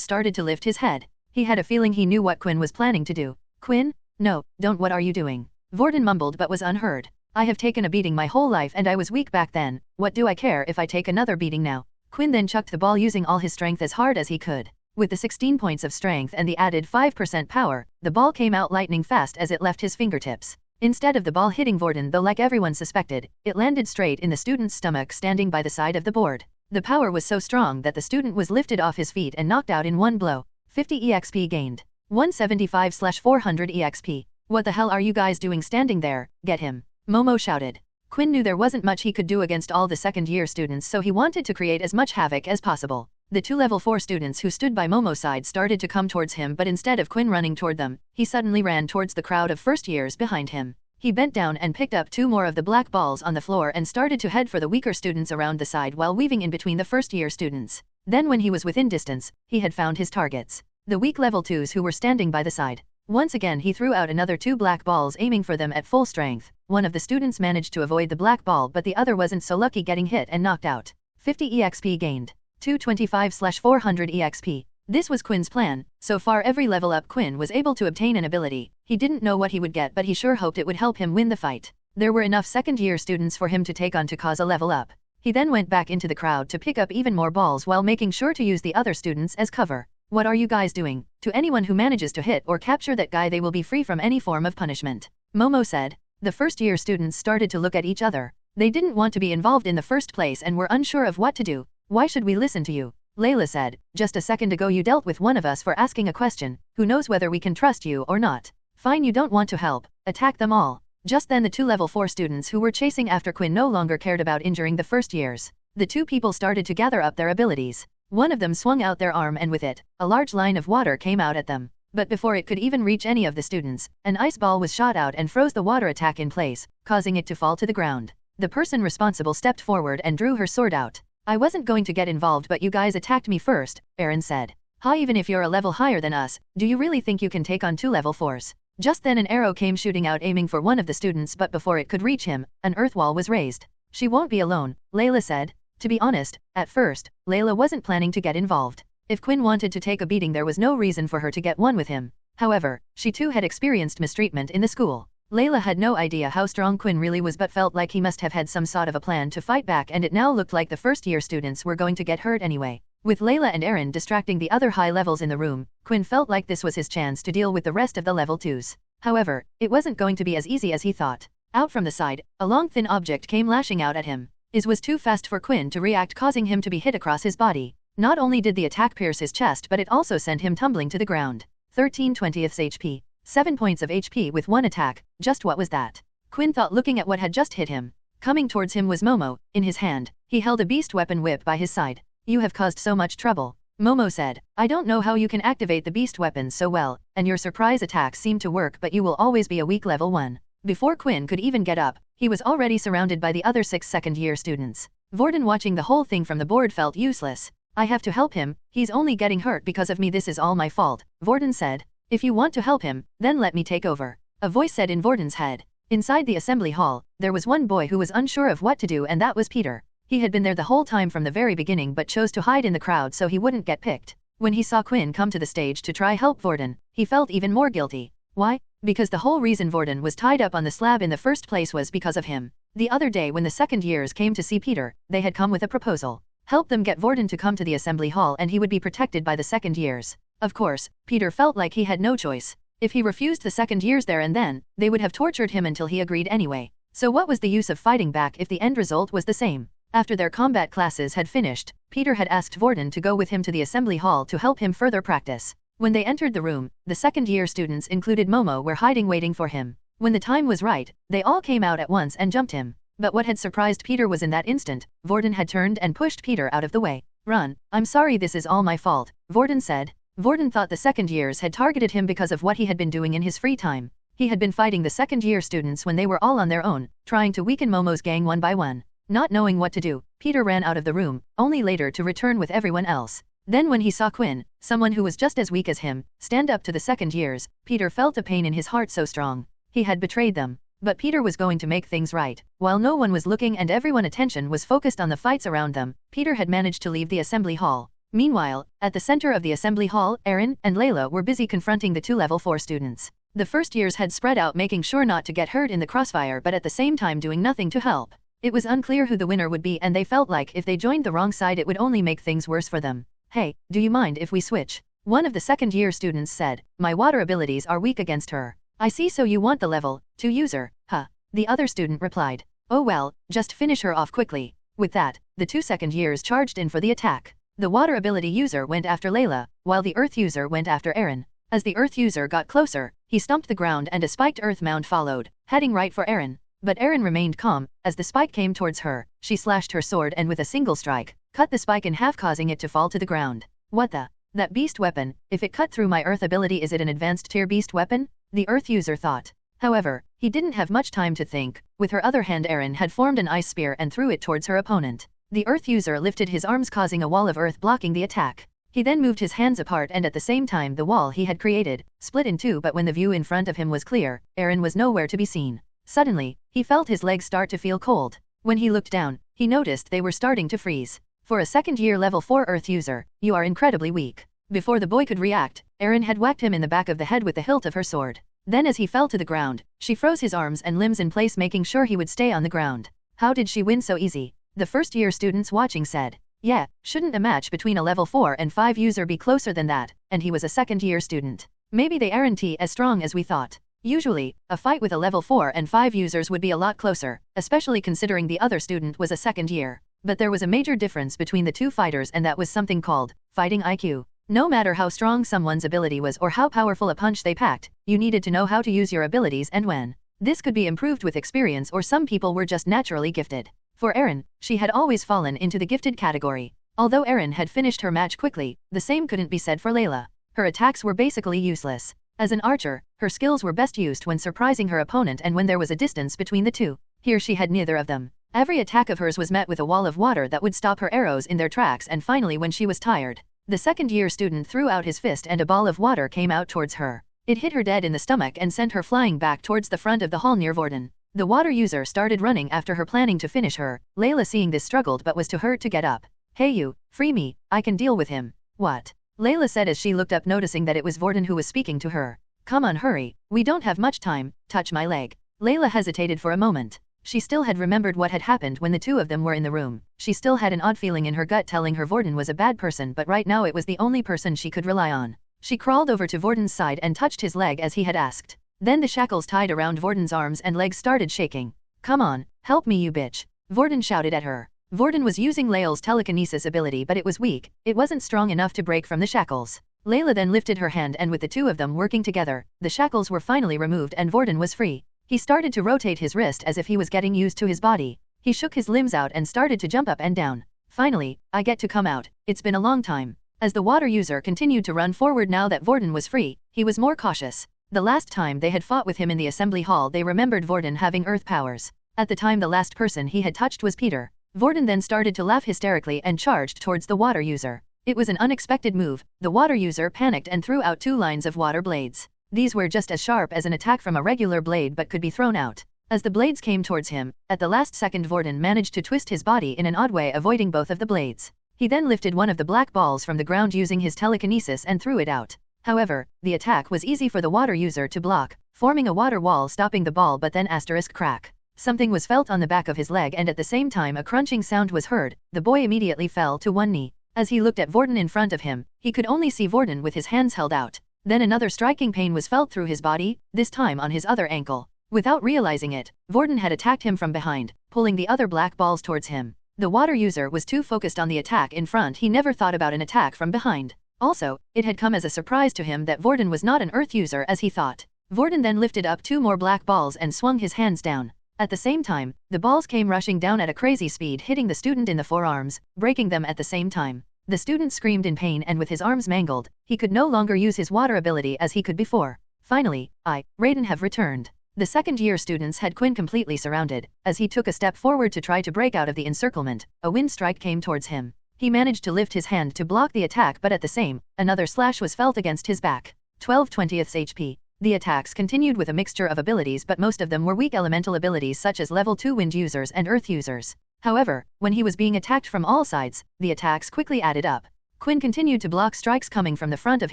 started to lift his head. He had a feeling he knew what Quinn was planning to do. Quinn? No, don't. What are you doing? Vorden mumbled but was unheard. I have taken a beating my whole life and I was weak back then. What do I care if I take another beating now? Quinn then chucked the ball using all his strength as hard as he could. With the 16 points of strength and the added 5% power, the ball came out lightning fast as it left his fingertips. Instead of the ball hitting Vorden, though like everyone suspected, it landed straight in the student's stomach standing by the side of the board. The power was so strong that the student was lifted off his feet and knocked out in one blow. 50 EXP gained. 175/400 EXP. What the hell are you guys doing standing there? Get him. Momo shouted. Quinn knew there wasn't much he could do against all the second-year students, so he wanted to create as much havoc as possible. The 2 level 4 students who stood by Momo's side started to come towards him, but instead of Quinn running toward them, he suddenly ran towards the crowd of first years behind him. He bent down and picked up 2 more of the black balls on the floor and started to head for the weaker students around the side while weaving in between the first-year students. Then when he was within distance, he had found his targets. The weak level 2s who were standing by the side. Once again he threw out another 2 black balls aiming for them at full strength. One of the students managed to avoid the black ball, but the other wasn't so lucky, getting hit and knocked out. 50 EXP gained. 225/400 EXP. This was Quinn's plan. So far every level up Quinn was able to obtain an ability. He didn't know what he would get, but he sure hoped it would help him win the fight. There were enough second-year students for him to take on to cause a level up. He then went back into the crowd to pick up even more balls while making sure to use the other students as cover. What are you guys doing? To anyone who manages to hit or capture that guy, they will be free from any form of punishment. Momo said. The first-year students started to look at each other. They didn't want to be involved in the first place and were unsure of what to do. Why should we listen to you? Layla said. Just a second ago you dealt with one of us for asking a question. Who knows whether we can trust you or not? Fine, you don't want to help. Attack them all. Just then the 2 level 4 students who were chasing after Quinn no longer cared about injuring the first years. The 2 people started to gather up their abilities. One of them swung out their arm and with it, a large line of water came out at them. But before it could even reach any of the students, an ice ball was shot out and froze the water attack in place, causing it to fall to the ground. The person responsible stepped forward and drew her sword out. I wasn't going to get involved, but you guys attacked me first, Erin said. Ha, even if you're a level higher than us, do you really think you can take on 2 level 4s? Just then an arrow came shooting out aiming for one of the students, but before it could reach him, an earth wall was raised. She won't be alone, Layla said. To be honest, at first, Layla wasn't planning to get involved. If Quinn wanted to take a beating, there was no reason for her to get one with him. However, she too had experienced mistreatment in the school. Layla had no idea how strong Quinn really was, but felt like he must have had some sort of a plan to fight back, and it now looked like the first-year students were going to get hurt anyway. With Layla and Aaron distracting the other high levels in the room, Quinn felt like this was his chance to deal with the rest of the level 2s. However, it wasn't going to be as easy as he thought. Out from the side, a long thin object came lashing out at him. It was too fast for Quinn to react, causing him to be hit across his body. Not only did the attack pierce his chest, but it also sent him tumbling to the ground. 13/20 HP. 7 points of HP with one attack. Just what was that? Quinn thought, looking at what had just hit him. Coming towards him was Momo. In his hand, he held a beast weapon whip by his side. You have caused so much trouble, Momo said. I don't know how you can activate the beast weapons so well, and your surprise attacks seem to work, but you will always be a weak level 1. Before Quinn could even get up, he was already surrounded by the other 6 second-year students. Vorden, watching the whole thing from the board, felt useless. I have to help him, he's only getting hurt because of me, this is all my fault, Vorden said. If you want to help him, then let me take over, a voice said in Vorden's head. Inside the assembly hall, there was one boy who was unsure of what to do, and that was Peter. He had been there the whole time from the very beginning but chose to hide in the crowd so he wouldn't get picked. When he saw Quinn come to the stage to try help Vorden, he felt even more guilty. Why? Because the whole reason Vorden was tied up on the slab in the first place was because of him. The other day when the second years came to see Peter, they had come with a proposal. Help them get Vorden to come to the assembly hall and he would be protected by the second years. Of course, Peter felt like he had no choice. If he refused the second years there and then, they would have tortured him until he agreed anyway. So what was the use of fighting back if the end result was the same? After their combat classes had finished, Peter had asked Vorden to go with him to the assembly hall to help him further practice. When they entered the room, the second-year students, included Momo, were hiding waiting for him. When the time was right, they all came out at once and jumped him. But what had surprised Peter was in that instant, Vorden had turned and pushed Peter out of the way. Run, I'm sorry, this is all my fault, Vorden said. Vorden thought the second years had targeted him because of what he had been doing in his free time. He had been fighting the second-year students when they were all on their own, trying to weaken Momo's gang one by one. Not knowing what to do, Peter ran out of the room, only later to return with everyone else. Then when he saw Quinn, someone who was just as weak as him, stand up to the second years, Peter felt a pain in his heart so strong. He had betrayed them. But Peter was going to make things right. While no one was looking and everyone's attention was focused on the fights around them, Peter had managed to leave the assembly hall. Meanwhile, at the center of the assembly hall, Aaron and Layla were busy confronting the 2 level 4 students. The first years had spread out, making sure not to get hurt in the crossfire, but at the same time doing nothing to help. It was unclear who the winner would be, and they felt like if they joined the wrong side it would only make things worse for them. Hey, do you mind if we switch? One of the second-year students said. My water abilities are weak against her. I see, so you want the level 2 user, huh? The other student replied. Oh well, just finish her off quickly. With that, the 2 second years charged in for the attack. The water ability user went after Layla, while the earth user went after Aaron. As the earth user got closer, he stomped the ground and a spiked earth mound followed, heading right for Aaron. But Aaron remained calm. As the spike came towards her, she slashed her sword and with a single strike, cut the spike in half, causing it to fall to the ground. What the? That beast weapon, if it cut through my earth ability, is it an advanced tier beast weapon? The earth user thought. However, he didn't have much time to think. With her other hand, Aaron had formed an ice spear and threw it towards her opponent. The earth user lifted his arms, causing a wall of earth blocking the attack. He then moved his hands apart and at the same time the wall he had created split in two, but when the view in front of him was clear, Aaron was nowhere to be seen. Suddenly, he felt his legs start to feel cold. When he looked down, he noticed they were starting to freeze. For a second-year level 4 earth user, you are incredibly weak. Before the boy could react, Aaron had whacked him in the back of the head with the hilt of her sword. Then as he fell to the ground, she froze his arms and limbs in place, making sure he would stay on the ground. How did she win so easy? The first-year students watching said. Yeah, shouldn't a match between a level 4 and 5 user be closer than that? And he was a second-year student. Maybe they aren't as strong as we thought. Usually, a fight with a level 4 and 5 users would be a lot closer, especially considering the other student was a second year. But there was a major difference between the two fighters, and that was something called fighting IQ. No matter how strong someone's ability was or how powerful a punch they packed, you needed to know how to use your abilities and when. This could be improved with experience, or some people were just naturally gifted. For Aaron, she had always fallen into the gifted category. Although Aaron had finished her match quickly, the same couldn't be said for Layla. Her attacks were basically useless. As an archer, her skills were best used when surprising her opponent and when there was a distance between the two. Here she had neither of them. Every attack of hers was met with a wall of water that would stop her arrows in their tracks, and finally when she was tired, the second-year student threw out his fist and a ball of water came out towards her. It hit her dead in the stomach and sent her flying back towards the front of the hall near Vorden. The water user started running after her, planning to finish her. Layla, seeing this, struggled but was too hurt to get up. Hey you, free me, I can deal with him. What? Layla said as she looked up, noticing that it was Vorden who was speaking to her. Come on, hurry, we don't have much time, touch my leg. Layla hesitated for a moment. She still had remembered what had happened when the two of them were in the room. She still had an odd feeling in her gut telling her Vorden was a bad person, but right now it was the only person she could rely on. She crawled over to Vorden's side and touched his leg as he had asked. Then the shackles tied around Vorden's arms and legs started shaking. "Come on, help me you bitch," Vorden shouted at her. Vorden was using Layla's telekinesis ability, but it was weak, it wasn't strong enough to break from the shackles. Layla then lifted her hand, and with the two of them working together, the shackles were finally removed and Vorden was free. He started to rotate his wrist as if he was getting used to his body. He shook his limbs out and started to jump up and down. "Finally, I get to come out, it's been a long time." As the water user continued to run forward now that Vorden was free, he was more cautious. The last time they had fought with him in the assembly hall, they remembered Vorden having earth powers. At the time the last person he had touched was Peter. Vorden then started to laugh hysterically and charged towards the water user. It was an unexpected move. The water user panicked and threw out 2 lines of water blades. These were just as sharp as an attack from a regular blade but could be thrown out. As the blades came towards him, at the last second Vorden managed to twist his body in an odd way, avoiding both of the blades. He then lifted one of the black balls from the ground using his telekinesis and threw it out. However, the attack was easy for the water user to block, forming a water wall stopping the ball, but then asterisk crack. Something was felt on the back of his leg and at the same time a crunching sound was heard. The boy immediately fell to one knee. As he looked at Vorden in front of him, he could only see Vorden with his hands held out. Then another striking pain was felt through his body, this time on his other ankle. Without realizing it, Vorden had attacked him from behind, pulling the other black balls towards him. The water user was too focused on the attack in front, he never thought about an attack from behind. Also, it had come as a surprise to him that Vorden was not an earth user as he thought. Vorden then lifted up 2 more black balls and swung his hands down. At the same time, the balls came rushing down at a crazy speed, hitting the student in the forearms, breaking them at the same time. The student screamed in pain and with his arms mangled, he could no longer use his water ability as he could before. Finally, Raiden have returned. The second-year students had Quinn completely surrounded. As he took a step forward to try to break out of the encirclement, a wind strike came towards him. He managed to lift his hand to block the attack, but at the same, another slash was felt against his back. 12/20 HP. The attacks continued with a mixture of abilities, but most of them were weak elemental abilities such as level 2 wind users and earth users. However, when he was being attacked from all sides, the attacks quickly added up. Quinn continued to block strikes coming from the front of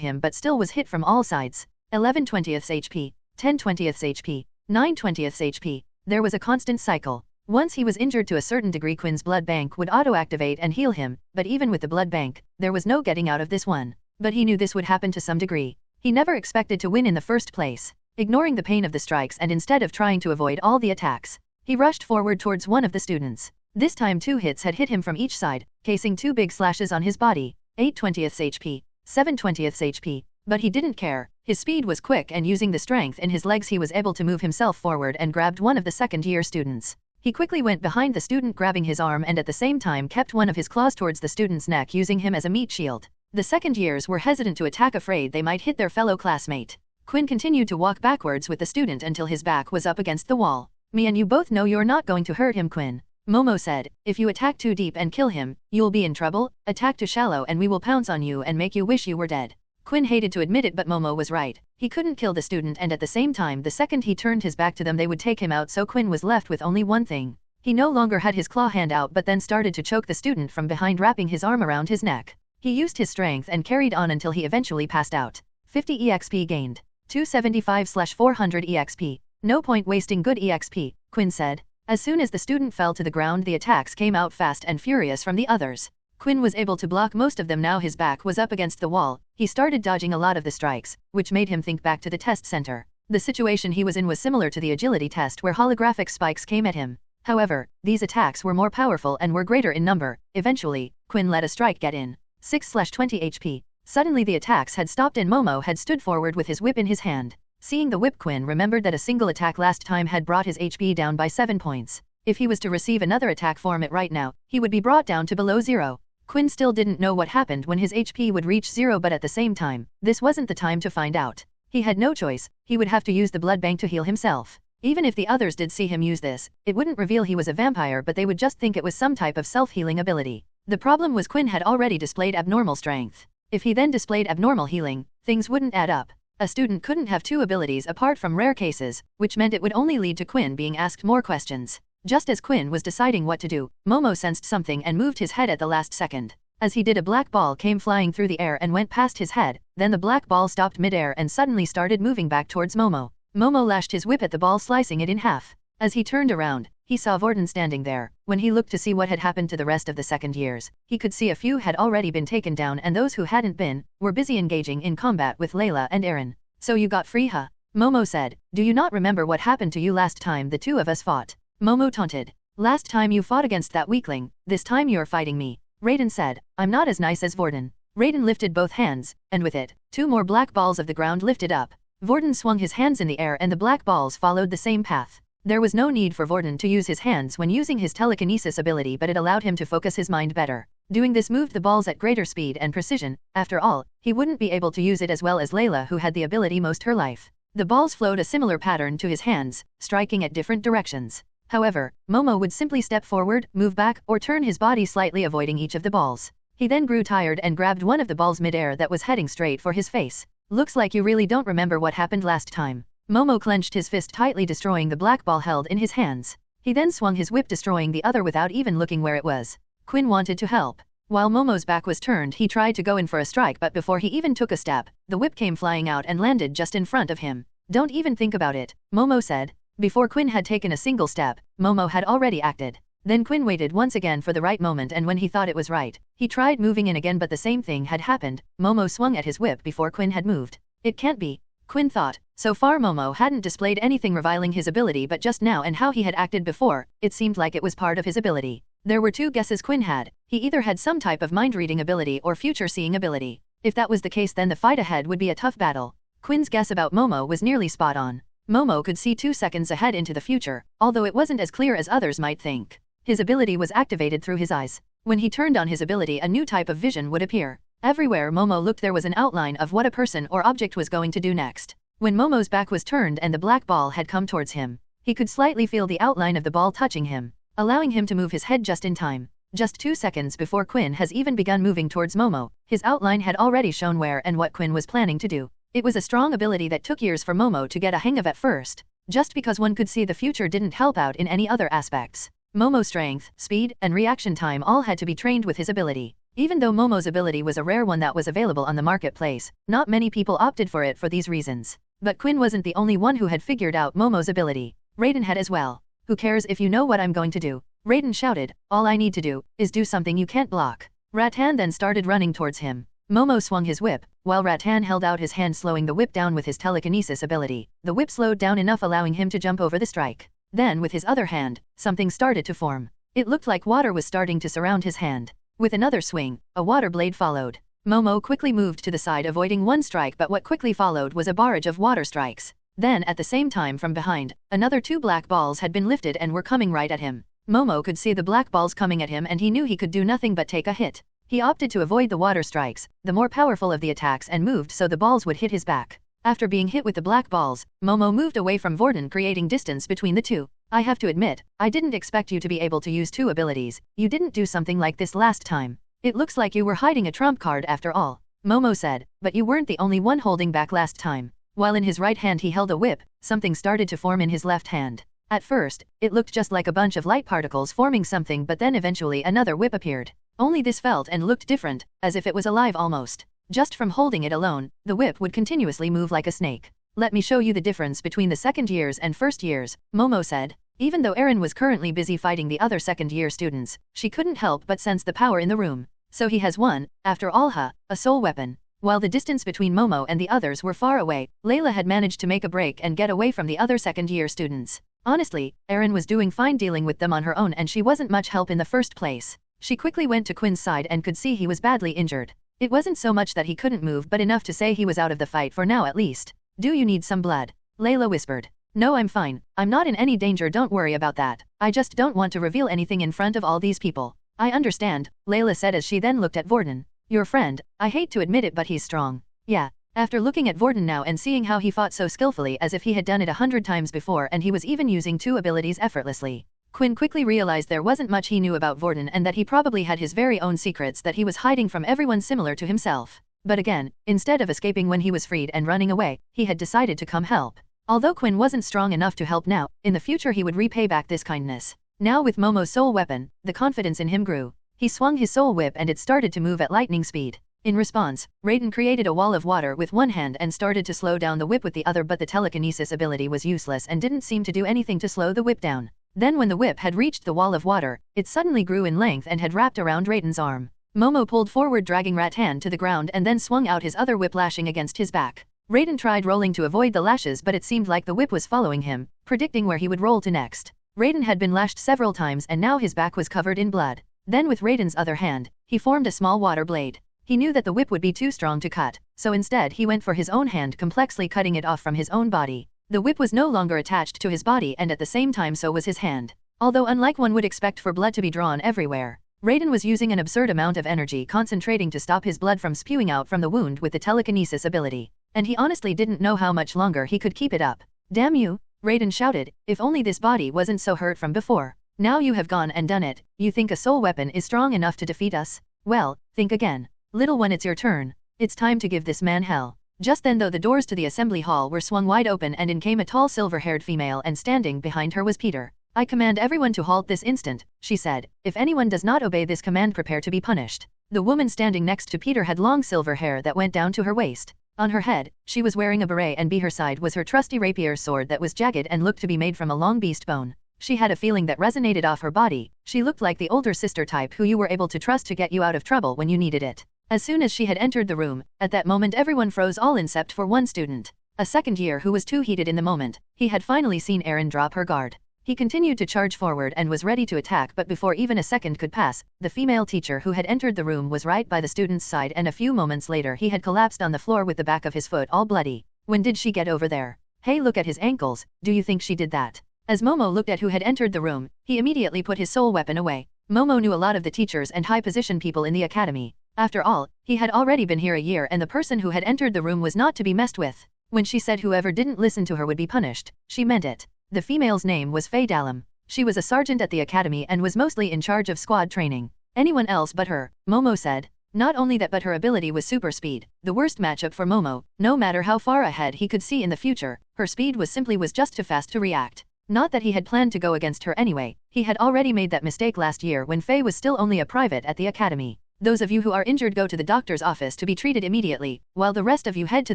him but still was hit from all sides. 11/20 HP, 10/20 HP, 9/20 HP. There was a constant cycle. Once he was injured to a certain degree, Quinn's blood bank would auto-activate and heal him, but even with the blood bank, there was no getting out of this one. But he knew this would happen to some degree. He never expected to win in the first place. Ignoring the pain of the strikes and instead of trying to avoid all the attacks, he rushed forward towards one of the students. This time 2 hits had hit him from each side, casing 2 big slashes on his body. 8/20 HP, 7/20 HP. But he didn't care. His speed was quick and using the strength in his legs he was able to move himself forward and grabbed one of the second-year students. He quickly went behind the student, grabbing his arm, and at the same time kept one of his claws towards the student's neck, using him as a meat shield. The second years were hesitant to attack, afraid they might hit their fellow classmate. Quinn continued to walk backwards with the student until his back was up against the wall. "Me and you both know you're not going to hurt him, Quinn," Momo said. "If you attack too deep and kill him, you'll be in trouble. Attack too shallow and we will pounce on you and make you wish you were dead." Quinn hated to admit it, but Momo was right. He couldn't kill the student, and at the same time the second he turned his back to them they would take him out, so Quinn was left with only one thing. He no longer had his claw hand out but then started to choke the student from behind, wrapping his arm around his neck. He used his strength and carried on until he eventually passed out. 50 EXP gained. 275/400 EXP. "No point wasting good EXP, Quinn said. As soon as the student fell to the ground, the attacks came out fast and furious from the others. Quinn was able to block most of them. Now his back was up against the wall. He started dodging a lot of the strikes, which made him think back to the test center. The situation he was in was similar to the agility test where holographic spikes came at him. However, these attacks were more powerful and were greater in number. Eventually, Quinn let a strike get in. 6/20 HP. Suddenly the attacks had stopped and Momo had stood forward with his whip in his hand. Seeing the whip, Quinn remembered that a single attack last time had brought his HP down by 7 points. If he was to receive another attack from it right now, he would be brought down to below 0. Quinn still didn't know what happened when his HP would reach 0, but at the same time, this wasn't the time to find out. He had no choice, he would have to use the blood bank to heal himself. Even if the others did see him use this, it wouldn't reveal he was a vampire, but they would just think it was some type of self-healing ability. The problem was Quinn had already displayed abnormal strength. If he then displayed abnormal healing, things wouldn't add up. A student couldn't have 2 abilities apart from rare cases, which meant it would only lead to Quinn being asked more questions. Just as Quinn was deciding what to do, Momo sensed something and moved his head at the last second. As he did, a black ball came flying through the air and went past his head, then the black ball stopped mid-air and suddenly started moving back towards Momo. Momo lashed his whip at the ball, slicing it in half. As he turned around, he saw Vorden standing there. When he looked to see what had happened to the rest of the second years, he could see a few had already been taken down and those who hadn't been, were busy engaging in combat with Layla and Aaron. So you got free, huh? Momo said. Do you not remember what happened to you last time the two of us fought? Momo taunted. Last time you fought against that weakling, this time you're fighting me. Raiden said. I'm not as nice as Vorden. Raiden lifted both hands, and with it, 2 more black balls of the ground lifted up. Vorden swung his hands in the air and the black balls followed the same path. There was no need for Vorden to use his hands when using his telekinesis ability, but it allowed him to focus his mind better. Doing this moved the balls at greater speed and precision. After all, he wouldn't be able to use it as well as Layla, who had the ability most her life. The balls flowed a similar pattern to his hands, striking at different directions. However, Momo would simply step forward, move back, or turn his body slightly, avoiding each of the balls. He then grew tired and grabbed one of the balls mid-air that was heading straight for his face. Looks like you really don't remember what happened last time. Momo clenched his fist tightly, destroying the black ball held in his hands. He then swung his whip, destroying the other without even looking where it was. Quinn wanted to help. While Momo's back was turned, he tried to go in for a strike, but before he even took a step, the whip came flying out and landed just in front of him. Don't even think about it, Momo said. Before Quinn had taken a single step, Momo had already acted. Then Quinn waited once again for the right moment, and when he thought it was right, he tried moving in again, but the same thing had happened. Momo swung at his whip before Quinn had moved. It can't be, Quinn thought. So far Momo hadn't displayed anything reviling his ability, but just now and how he had acted before, it seemed like it was part of his ability. There were 2 guesses Quinn had. He either had some type of mind-reading ability or future-seeing ability. If that was the case, then the fight ahead would be a tough battle. Quinn's guess about Momo was nearly spot on. Momo could see 2 seconds ahead into the future, although it wasn't as clear as others might think. His ability was activated through his eyes. When he turned on his ability, a new type of vision would appear. Everywhere Momo looked, there was an outline of what a person or object was going to do next. When Momo's back was turned and the black ball had come towards him, he could slightly feel the outline of the ball touching him, allowing him to move his head just in time. Just 2 seconds before Quinn has even begun moving towards Momo, his outline had already shown where and what Quinn was planning to do. It was a strong ability that took years for Momo to get a hang of at first. Just because one could see the future didn't help out in any other aspects. Momo's strength, speed, and reaction time all had to be trained with his ability. Even though Momo's ability was a rare one that was available on the marketplace, not many people opted for it for these reasons. But Quinn wasn't the only one who had figured out Momo's ability. Raiden had as well. Who cares if you know what I'm going to do? Raiden shouted. All I need to do is do something you can't block. Rattan then started running towards him. Momo swung his whip, while Rattan held out his hand, slowing the whip down with his telekinesis ability. The whip slowed down enough, allowing him to jump over the strike. Then with his other hand, something started to form. It looked like water was starting to surround his hand. With another swing, a water blade followed. Momo quickly moved to the side, avoiding one strike, but what quickly followed was a barrage of water strikes. Then at the same time from behind, another 2 black balls had been lifted and were coming right at him. Momo could see the black balls coming at him and he knew he could do nothing but take a hit. He opted to avoid the water strikes, the more powerful of the attacks, and moved so the balls would hit his back. After being hit with the black balls, Momo moved away from Vorden, creating distance between the two. I have to admit, I didn't expect you to be able to use 2 abilities. You didn't do something like this last time. It looks like you were hiding a trump card after all, Momo said, but you weren't the only one holding back last time. While in his right hand he held a whip, something started to form in his left hand. At first, it looked just like a bunch of light particles forming something, but then eventually another whip appeared. Only this felt and looked different, as if it was alive almost. Just from holding it alone, the whip would continuously move like a snake. Let me show you the difference between the second years and first years, Momo said. Even though Aaron was currently busy fighting the other second-year students, she couldn't help but sense the power in the room. So he has one, after all, a soul weapon. While the distance between Momo and the others were far away, Layla had managed to make a break and get away from the other second-year students. Honestly, Aaron was doing fine dealing with them on her own, and she wasn't much help in the first place. She quickly went to Quinn's side and could see he was badly injured. It wasn't so much that he couldn't move, but enough to say he was out of the fight for now at least. Do you need some blood? Layla whispered. No, I'm fine. I'm not in any danger, don't worry about that. I just don't want to reveal anything in front of all these people. I understand, Layla said as she then looked at Vorden. Your friend, I hate to admit it, but he's strong. Yeah. After looking at Vorden now and seeing how he fought so skillfully as if he had done it 100 times before, and he was even using 2 abilities effortlessly, Quinn quickly realized there wasn't much he knew about Vorden and that he probably had his very own secrets that he was hiding from everyone similar to himself. But again, instead of escaping when he was freed and running away, he had decided to come help. Although Quinn wasn't strong enough to help now, in the future he would repay back this kindness. Now with Momo's soul weapon, the confidence in him grew. He swung his soul whip and it started to move at lightning speed. In response, Raiden created a wall of water with one hand and started to slow down the whip with the other, but the telekinesis ability was useless and didn't seem to do anything to slow the whip down. Then when the whip had reached the wall of water, it suddenly grew in length and had wrapped around Raiden's arm. Momo pulled forward, dragging Rattan to the ground, and then swung out his other whip, lashing against his back. Raiden tried rolling to avoid the lashes, but it seemed like the whip was following him, predicting where he would roll to next. Raiden had been lashed several times and now his back was covered in blood. Then with Raiden's other hand, he formed a small water blade. He knew that the whip would be too strong to cut, so instead he went for his own hand, complexly cutting it off from his own body. The whip was no longer attached to his body, and at the same time so was his hand. Although unlike one would expect for blood to be drawn everywhere, Raiden was using an absurd amount of energy, concentrating to stop his blood from spewing out from the wound with the telekinesis ability. And he honestly didn't know how much longer he could keep it up. Damn you! Raiden shouted, if only this body wasn't so hurt from before. Now you have gone and done it. You think a soul weapon is strong enough to defeat us? Well, think again. Little one, it's your turn. It's time to give this man hell. Just then though, the doors to the assembly hall were swung wide open and in came a tall silver-haired female, and standing behind her was Peter. I command everyone to halt this instant, she said. If anyone does not obey this command, prepare to be punished. The woman standing next to Peter had long silver hair that went down to her waist. On her head, she was wearing a beret, and by her side was her trusty rapier sword that was jagged and looked to be made from a long beast bone. She had a feeling that resonated off her body. She looked like the older sister type who you were able to trust to get you out of trouble when you needed it. As soon as she had entered the room, at that moment everyone froze, all except for one student. A second year who was too heated in the moment. He had finally seen Erin drop her guard. He continued to charge forward and was ready to attack, but before even a second could pass, the female teacher who had entered the room was right by the student's side, and a few moments later he had collapsed on the floor with the back of his foot all bloody. When did she get over there? Hey, look at his ankles. Do you think she did that? As Momo looked at who had entered the room, he immediately put his soul weapon away. Momo knew a lot of the teachers and high-position people in the academy. After all, he had already been here a year, and the person who had entered the room was not to be messed with. When she said whoever didn't listen to her would be punished, she meant it. The female's name was Faye Dallam. She was a sergeant at the academy and was mostly in charge of squad training. Anyone else but her, Momo said. Not only that, but her ability was super speed, the worst matchup for Momo. No matter how far ahead he could see in the future, her speed was just too fast to react. Not that he had planned to go against her anyway, he had already made that mistake last year when Faye was still only a private at the academy. Those of you who are injured go to the doctor's office to be treated immediately, while the rest of you head to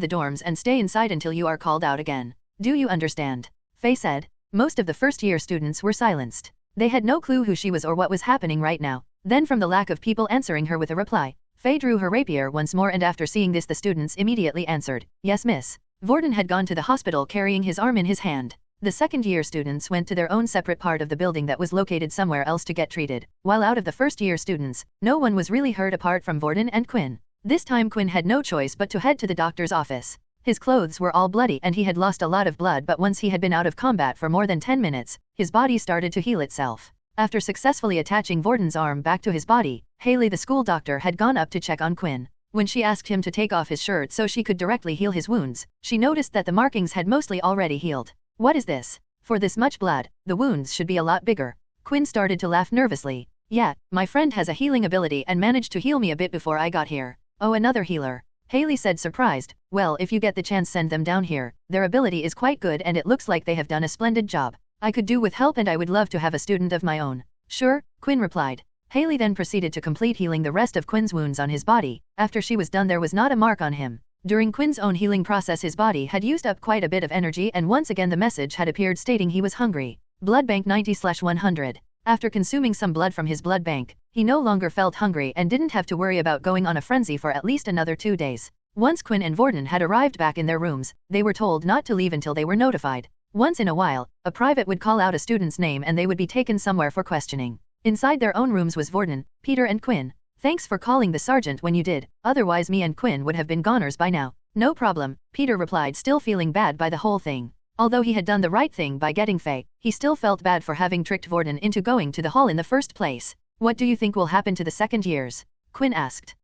the dorms and stay inside until you are called out again. Do you understand? Faye said. Most of the first-year students were silenced. They had no clue who she was or what was happening right now. Then from the lack of people answering her with a reply, Faye drew her rapier once more, and after seeing this the students immediately answered, yes miss. Vorden had gone to the hospital carrying his arm in his hand. The second-year students went to their own separate part of the building that was located somewhere else to get treated, while out of the first-year students, no one was really hurt apart from Vorden and Quinn. This time Quinn had no choice but to head to the doctor's office. His clothes were all bloody and he had lost a lot of blood, but once he had been out of combat for more than 10 minutes, his body started to heal itself. After successfully attaching Vorden's arm back to his body, Haley the school doctor had gone up to check on Quinn. When she asked him to take off his shirt so she could directly heal his wounds, she noticed that the markings had mostly already healed. What is this? For this much blood, the wounds should be a lot bigger. Quinn started to laugh nervously. Yeah, my friend has a healing ability and managed to heal me a bit before I got here. Oh, another healer. Haley said, surprised. Well, if you get the chance, send them down here. Their ability is quite good and it looks like they have done a splendid job. I could do with help and I would love to have a student of my own. Sure, Quinn replied. Haley then proceeded to complete healing the rest of Quinn's wounds on his body. After she was done, there was not a mark on him. During Quinn's own healing process, his body had used up quite a bit of energy, and once again the message had appeared stating he was hungry. Blood bank 90/100. After consuming some blood from his blood bank, he no longer felt hungry and didn't have to worry about going on a frenzy for at least another 2 days. Once Quinn and Vorden had arrived back in their rooms, they were told not to leave until they were notified. Once in a while, a private would call out a student's name and they would be taken somewhere for questioning. Inside their own rooms was Vorden, Peter and Quinn. Thanks for calling the sergeant when you did, otherwise me and Quinn would have been goners by now. No problem, Peter replied, still feeling bad by the whole thing. Although he had done the right thing by getting Faye, he still felt bad for having tricked Vorden into going to the hall in the first place. What do you think will happen to the second years? Quinn asked.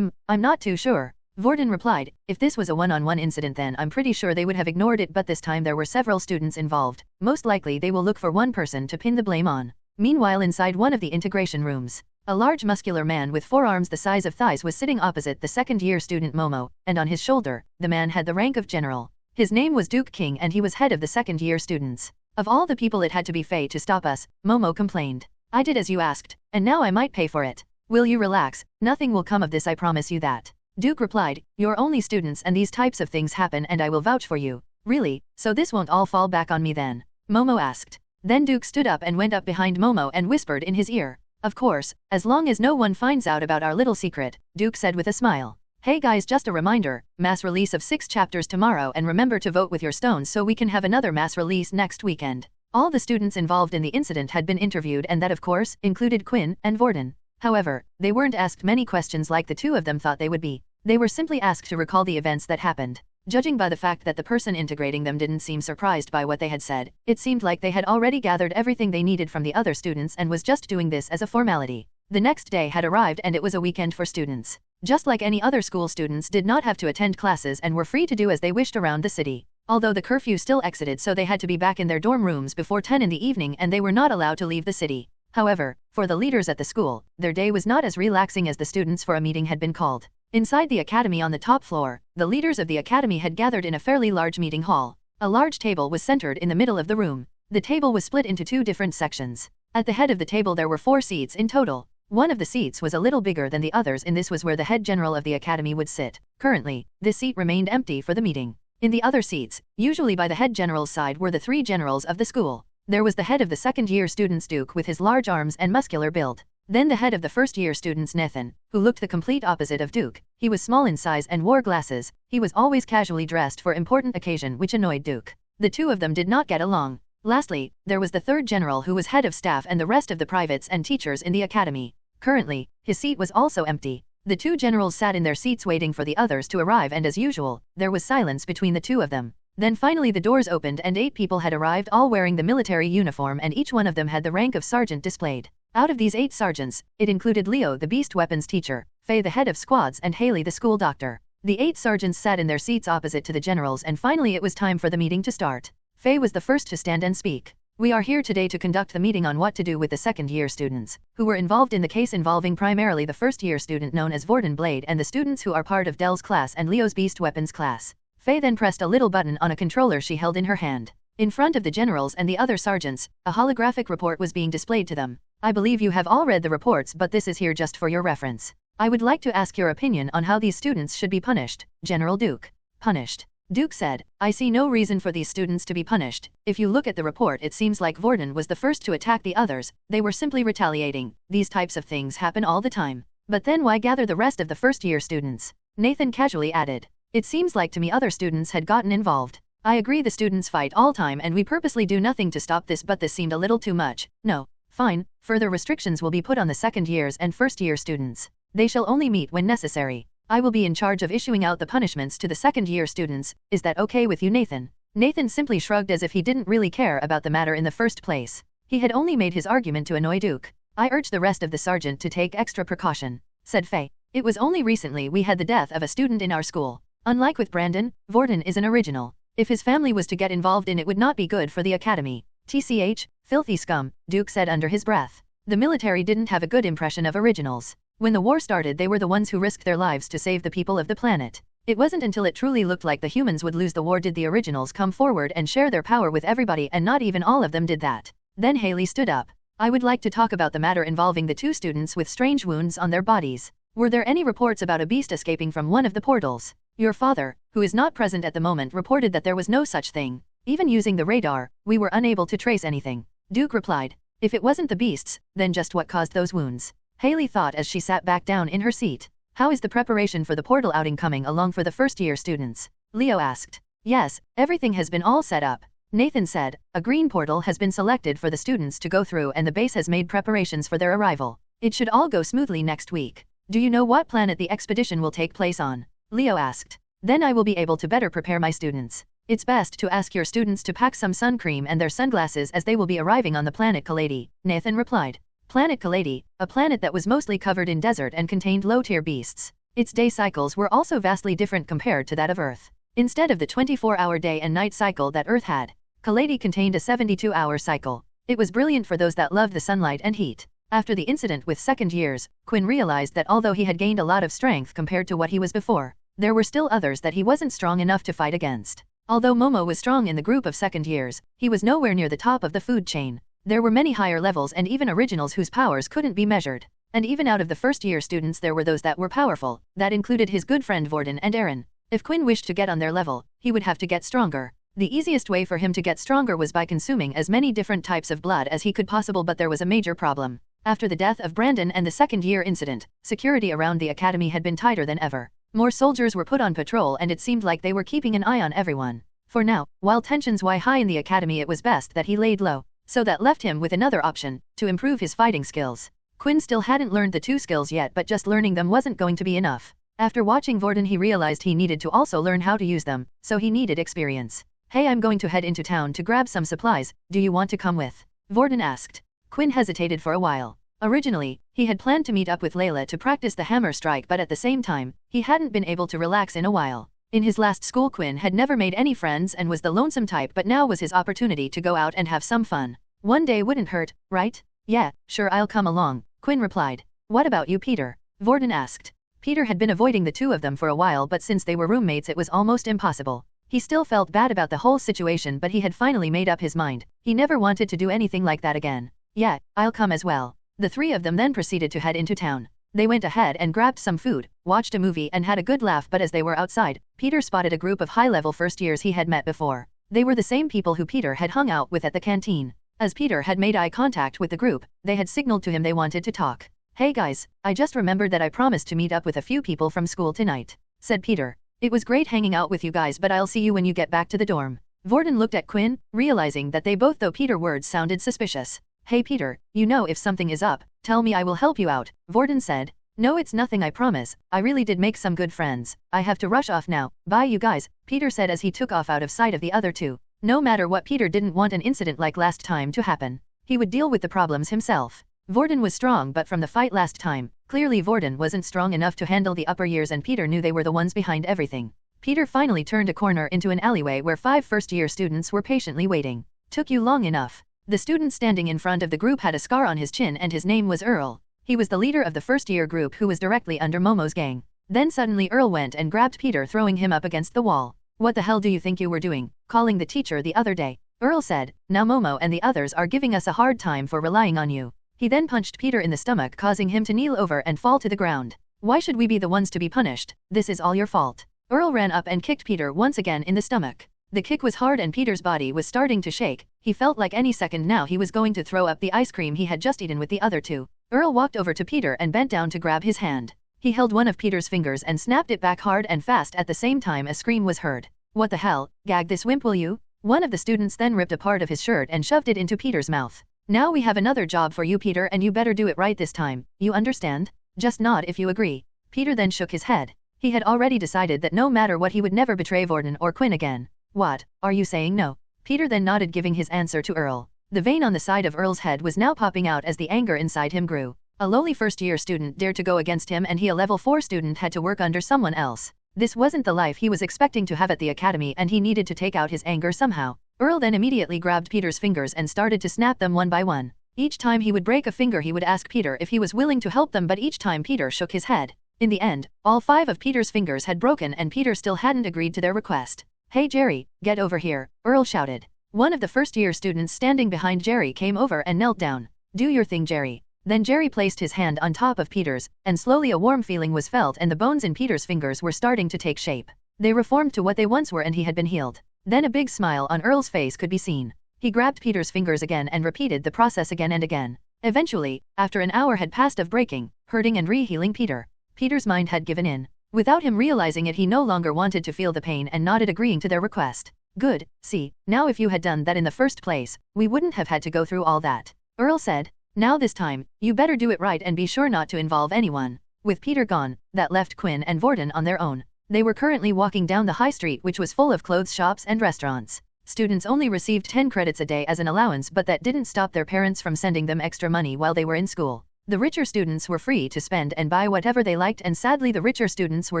I'm not too sure. Vorden replied, if this was a one-on-one incident then I'm pretty sure they would have ignored it, but this time there were several students involved. Most likely they will look for one person to pin the blame on. Meanwhile, inside one of the integration rooms, a large muscular man with forearms the size of thighs was sitting opposite the second-year student Momo, and on his shoulder, the man had the rank of general. His name was Duke King and he was head of the second-year students. Of all the people it had to be Faye to stop us, Momo complained. I did as you asked, and now I might pay for it. Will you relax? Nothing will come of this, I promise you that. Duke replied, you're only students and these types of things happen and I will vouch for you. Really? So this won't all fall back on me then? Momo asked. Then Duke stood up and went up behind Momo and whispered in his ear. Of course, as long as no one finds out about our little secret, Duke said with a smile. Hey guys, just a reminder, mass release of 6 chapters tomorrow, and remember to vote with your stones so we can have another mass release next weekend. All the students involved in the incident had been interviewed, and that of course included Quinn and Vorden. However, they weren't asked many questions like the two of them thought they would be. They were simply asked to recall the events that happened. Judging by the fact that the person integrating them didn't seem surprised by what they had said, it seemed like they had already gathered everything they needed from the other students and was just doing this as a formality. The next day had arrived and it was a weekend for students. Just like any other school, students did not have to attend classes and were free to do as they wished around the city. Although the curfew still exited, so they had to be back in their dorm rooms before 10 in the evening and they were not allowed to leave the city. However, for the leaders at the school, their day was not as relaxing as the students, for a meeting had been called. Inside the academy on the top floor, the leaders of the academy had gathered in a fairly large meeting hall. A large table was centered in the middle of the room. The table was split into 2 different sections. At the head of the table there were 4 seats in total. One of the seats was a little bigger than the others, and this was where the head general of the academy would sit. Currently, this seat remained empty for the meeting. In the other seats, usually by the head general's side, were the 3 generals of the school. There was the head of the second-year students, Duke, with his large arms and muscular build. Then the head of the first-year students, Nathan, who looked the complete opposite of Duke. He was small in size and wore glasses. He was always casually dressed for important occasion, which annoyed Duke. The two of them did not get along. Lastly, there was the third general, who was head of staff and the rest of the privates and teachers in the academy. Currently, his seat was also empty. The 2 generals sat in their seats waiting for the others to arrive, and as usual, there was silence between the 2 of them. Then finally the doors opened and 8 people had arrived, all wearing the military uniform, and each one of them had the rank of sergeant displayed. Out of these 8 sergeants, it included Leo, the beast weapons teacher, Faye, the head of squads, and Haley, the school doctor. The 8 sergeants sat in their seats opposite to the generals, and finally it was time for the meeting to start. Faye was the first to stand and speak. We are here today to conduct the meeting on what to do with the second-year students, who were involved in the case involving primarily the first-year student known as Vorden Blade and the students who are part of Dell's class and Leo's beast weapons class. Faye then pressed a little button on a controller she held in her hand. In front of the generals and the other sergeants, a holographic report was being displayed to them. I believe you have all read the reports, but this is here just for your reference. I would like to ask your opinion on how these students should be punished. General Duke. Punished. Duke said, I see no reason for these students to be punished. If you look at the report, it seems like Vorden was the first to attack the others. They were simply retaliating. These types of things happen all the time. But then why gather the rest of the first-year students? Nathan casually added. It seems like to me other students had gotten involved. I agree the students fight all time and we purposely do nothing to stop this, but this seemed a little too much. No. Fine, further restrictions will be put on the second years and first-year students. They shall only meet when necessary. I will be in charge of issuing out the punishments to the second-year students. Is that okay with you, Nathan? Nathan simply shrugged as if he didn't really care about the matter in the first place. He had only made his argument to annoy Duke. I urge the rest of the sergeant to take extra precaution, said Faye. It was only recently we had the death of a student in our school. Unlike with Brandon, Vorden is an original. If his family was to get involved in it, would not be good for the academy. TCH, filthy scum, Duke said under his breath. The military didn't have a good impression of originals. When the war started, they were the ones who risked their lives to save the people of the planet. It wasn't until it truly looked like the humans would lose the war did the originals come forward and share their power with everybody, and not even all of them did that. Then Haley stood up. I would like to talk about the matter involving the 2 students with strange wounds on their bodies. Were there any reports about a beast escaping from one of the portals? Your father, who is not present at the moment, reported that there was no such thing. Even using the radar, we were unable to trace anything. Duke replied. If it wasn't the beasts, then just what caused those wounds? Haley thought as she sat back down in her seat. How is the preparation for the portal outing coming along for the first-year students? Leo asked. Yes, everything has been all set up. Nathan said, a green portal has been selected for the students to go through and the base has made preparations for their arrival. It should all go smoothly next week. Do you know what planet the expedition will take place on? Leo asked. Then I will be able to better prepare my students. It's best to ask your students to pack some sun cream and their sunglasses as they will be arriving on the planet Kaladi, Nathan replied. Planet Kaladi, a planet that was mostly covered in desert and contained low-tier beasts. Its day cycles were also vastly different compared to that of Earth. Instead of the 24-hour day and night cycle that Earth had, Kaladi contained a 72-hour cycle. It was brilliant for those that loved the sunlight and heat. After the incident with second years, Quinn realized that although he had gained a lot of strength compared to what he was before, there were still others that he wasn't strong enough to fight against. Although Momo was strong in the group of second years, he was nowhere near the top of the food chain. There were many higher levels and even originals whose powers couldn't be measured. And even out of the first-year students there were those that were powerful. That included his good friend Vorden and Aaron. If Quinn wished to get on their level, he would have to get stronger. The easiest way for him to get stronger was by consuming as many different types of blood as he could possible, but there was a major problem. After the death of Brandon and the second-year incident, security around the academy had been tighter than ever. More soldiers were put on patrol and it seemed like they were keeping an eye on everyone. For now, while tensions were high in the academy, it was best that he laid low. So that left him with another option, to improve his fighting skills. Quinn still hadn't learned the two skills yet, but just learning them wasn't going to be enough. After watching Vorden, he realized he needed to also learn how to use them, so he needed experience. Hey, I'm going to head into town to grab some supplies, do you want to come with? Vorden asked. Quinn hesitated for a while. Originally, he had planned to meet up with Layla to practice the hammer strike, but at the same time, he hadn't been able to relax in a while. In his last school, Quinn had never made any friends and was the lonesome type, but now was his opportunity to go out and have some fun. One day wouldn't hurt, right? Yeah, sure, I'll come along, Quinn replied. What about you, Peter? Vorden asked. Peter had been avoiding the two of them for a while, but since they were roommates it was almost impossible. He still felt bad about the whole situation, but he had finally made up his mind. He never wanted to do anything like that again. Yeah, I'll come as well. The three of them then proceeded to head into town. They went ahead and grabbed some food, watched a movie and had a good laugh, but as they were outside, Peter spotted a group of high-level first years he had met before. They were the same people who Peter had hung out with at the canteen. As Peter had made eye contact with the group, they had signaled to him they wanted to talk. Hey guys, I just remembered that I promised to meet up with a few people from school tonight, said Peter. It was great hanging out with you guys, but I'll see you when you get back to the dorm. Vorden looked at Quinn, realizing that they both, though Peter's words sounded suspicious. Hey Peter, you know if something is up, tell me, I will help you out, Vorden said. No, it's nothing, I promise. I really did make some good friends. I have to rush off now. Bye you guys, Peter said as he took off out of sight of the other two. No matter what, Peter didn't want an incident like last time to happen. He would deal with the problems himself. Vorden was strong, but from the fight last time, clearly Vorden wasn't strong enough to handle the upper years, and Peter knew they were the ones behind everything. Peter finally turned a corner into an alleyway where 5 first-year students were patiently waiting. Took you long enough. The student standing in front of the group had a scar on his chin and his name was Earl. He was the leader of the first-year group who was directly under Momo's gang. Then suddenly Earl went and grabbed Peter, throwing him up against the wall. What the hell do you think you were doing, calling the teacher the other day? Earl said. Now Momo and the others are giving us a hard time for relying on you. He then punched Peter in the stomach, causing him to kneel over and fall to the ground. Why should we be the ones to be punished? This is all your fault. Earl ran up and kicked Peter once again in the stomach. The kick was hard and Peter's body was starting to shake. He felt like any second now he was going to throw up the ice cream he had just eaten with the other two. Earl walked over to Peter and bent down to grab his hand. He held one of Peter's fingers and snapped it back hard and fast. At the same time a scream was heard. What the hell, gag this wimp will you? One of the students then ripped a part of his shirt and shoved it into Peter's mouth. Now we have another job for you, Peter, and you better do it right this time, you understand? Just nod if you agree. Peter then shook his head. He had already decided that no matter what he would never betray Vorden or Quinn again. What, are you saying no? Peter then nodded, giving his answer to Earl. The vein on the side of Earl's head was now popping out as the anger inside him grew. A lowly first-year student dared to go against him, and he, a level 4 student, had to work under someone else. This wasn't the life he was expecting to have at the academy, and he needed to take out his anger somehow. Earl then immediately grabbed Peter's fingers and started to snap them one by one. Each time he would break a finger, he would ask Peter if he was willing to help them, but each time Peter shook his head. In the end, all 5 of Peter's fingers had broken and Peter still hadn't agreed to their request. Hey Jerry, get over here, Earl shouted. One of the first-year students standing behind Jerry came over and knelt down. Do your thing, Jerry. Then Jerry placed his hand on top of Peter's, and slowly a warm feeling was felt and the bones in Peter's fingers were starting to take shape. They reformed to what they once were and he had been healed. Then a big smile on Earl's face could be seen. He grabbed Peter's fingers again and repeated the process again and again. Eventually, after an hour had passed of breaking, hurting and re-healing Peter's mind had given in. Without him realizing it, he no longer wanted to feel the pain and nodded, agreeing to their request. Good, see, now if you had done that in the first place, we wouldn't have had to go through all that, Earl said. Now this time, you better do it right and be sure not to involve anyone. With Peter gone, that left Quinn and Vorden on their own. They were currently walking down the high street, which was full of clothes shops and restaurants. Students only received 10 credits a day as an allowance, but that didn't stop their parents from sending them extra money while they were in school. The richer students were free to spend and buy whatever they liked, and sadly the richer students were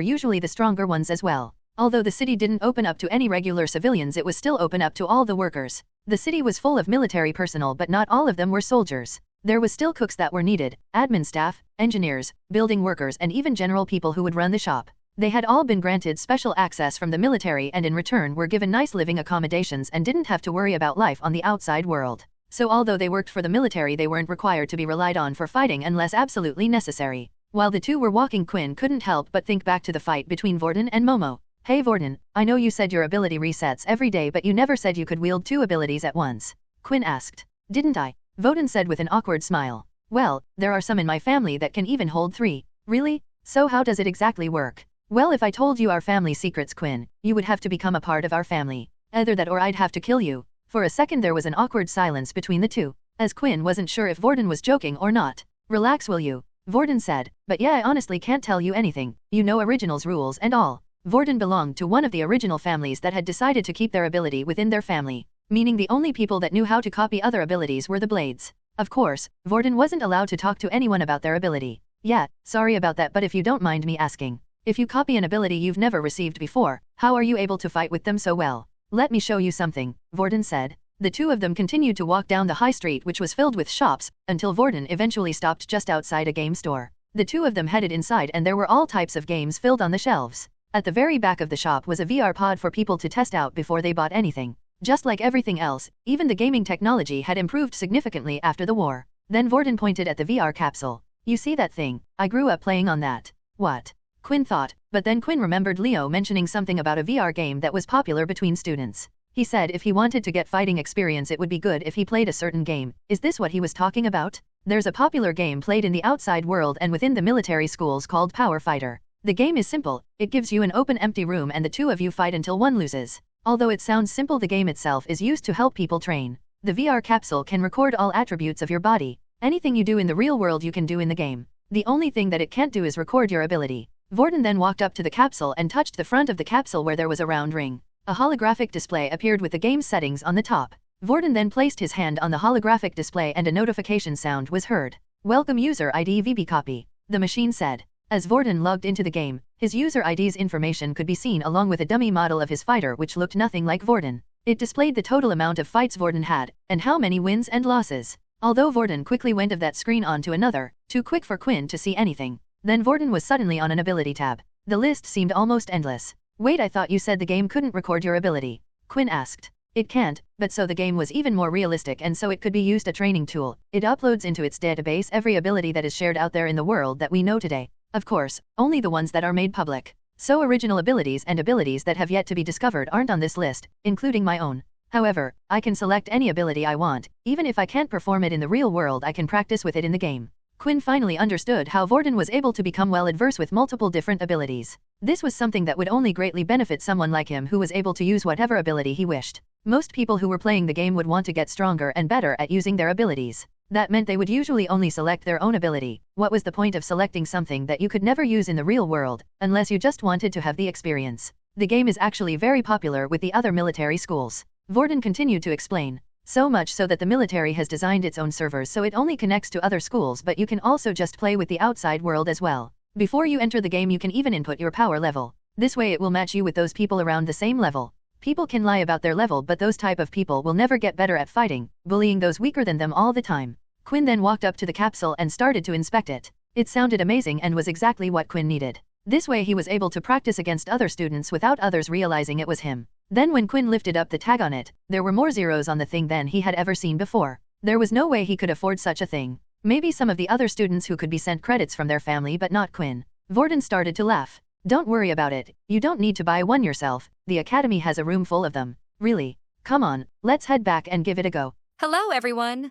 usually the stronger ones as well. Although the city didn't open up to any regular civilians, it was still open up to all the workers. The city was full of military personnel, but not all of them were soldiers. There was still cooks that were needed, admin staff, engineers, building workers, and even general people who would run the shop. They had all been granted special access from the military and in return were given nice living accommodations and didn't have to worry about life on the outside world. So although they worked for the military, they weren't required to be relied on for fighting unless absolutely necessary. While the two were walking, Quinn couldn't help but think back to the fight between Vorden and Momo. Hey Vorden, I know you said your ability resets every day but you never said you could wield 2 abilities at once. Quinn asked. Didn't I? Vorden said with an awkward smile. Well, there are some in my family that can even hold 3. Really? So how does it exactly work? Well, if I told you our family secrets, Quinn, you would have to become a part of our family. Either that or I'd have to kill you. For a second there was an awkward silence between the two, as Quinn wasn't sure if Vorden was joking or not. Relax, will you? Vorden said, but yeah, I honestly can't tell you anything. You know Original's rules and all. Vorden belonged to one of the original families that had decided to keep their ability within their family, meaning the only people that knew how to copy other abilities were the Blades. Of course, Vorden wasn't allowed to talk to anyone about their ability. Yeah, sorry about that, but if you don't mind me asking, if you copy an ability you've never received before, how are you able to fight with them so well? Let me show you something, Vorden said. The two of them continued to walk down the high street, which was filled with shops, until Vorden eventually stopped just outside a game store. The two of them headed inside and there were all types of games filled on the shelves. At the very back of the shop was a VR pod for people to test out before they bought anything. Just like everything else, even the gaming technology had improved significantly after the war. Then Vorden pointed at the VR capsule. You see that thing? I grew up playing on that. What? Quinn thought, but then Quinn remembered Leo mentioning something about a VR game that was popular between students. He said if he wanted to get fighting experience it would be good if he played a certain game. Is this what he was talking about? There's a popular game played in the outside world and within the military schools called Power Fighter. The game is simple, it gives you an open empty room and the two of you fight until one loses. Although it sounds simple, the game itself is used to help people train. The VR capsule can record all attributes of your body. Anything you do in the real world you can do in the game. The only thing that it can't do is record your ability. Vorden then walked up to the capsule and touched the front of the capsule where there was a round ring. A holographic display appeared with the game settings on the top. Vorden then placed his hand on the holographic display and a notification sound was heard. Welcome user ID VB copy, the machine said. As Vorden logged into the game, his user ID's information could be seen along with a dummy model of his fighter which looked nothing like Vorden. It displayed the total amount of fights Vorden had, and how many wins and losses. Although Vorden quickly went of that screen on to another, too quick for Quinn to see anything. Then Vorden was suddenly on an ability tab. The list seemed almost endless. Wait, I thought you said the game couldn't record your ability. Quinn asked. It can't, but so the game was even more realistic and so it could be used a training tool. It uploads into its database every ability that is shared out there in the world that we know today. Of course, only the ones that are made public. So original abilities and abilities that have yet to be discovered aren't on this list, including my own. However, I can select any ability I want, even if I can't perform it in the real world I can practice with it in the game. Quinn finally understood how Vorden was able to become well adverse with multiple different abilities. This was something that would only greatly benefit someone like him who was able to use whatever ability he wished. Most people who were playing the game would want to get stronger and better at using their abilities. That meant they would usually only select their own ability. What was the point of selecting something that you could never use in the real world, unless you just wanted to have the experience? The game is actually very popular with the other military schools. Vorden continued to explain. So much so that the military has designed its own servers so it only connects to other schools, but you can also just play with the outside world as well. Before you enter the game you can even input your power level. This way it will match you with those people around the same level. People can lie about their level, but those type of people will never get better at fighting, bullying those weaker than them all the time. Quinn then walked up to the capsule and started to inspect it. It sounded amazing and was exactly what Quinn needed. This way he was able to practice against other students without others realizing it was him. Then when Quinn lifted up the tag on it, there were more zeros on the thing than he had ever seen before. There was no way he could afford such a thing. Maybe some of the other students who could be sent credits from their family, but not Quinn. Vorden started to laugh. Don't worry about it, you don't need to buy one yourself, the academy has a room full of them. Really? Come on, let's head back and give it a go. Hello, everyone!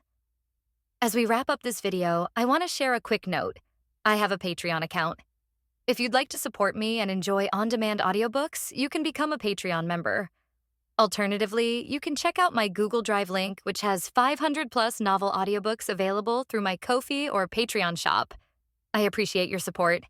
As we wrap up this video, I want to share a quick note. I have a Patreon account. If you'd like to support me and enjoy on-demand audiobooks, you can become a Patreon member. Alternatively, you can check out my Google Drive link, which has 500+ novel audiobooks available through my Ko-fi or Patreon shop. I appreciate your support.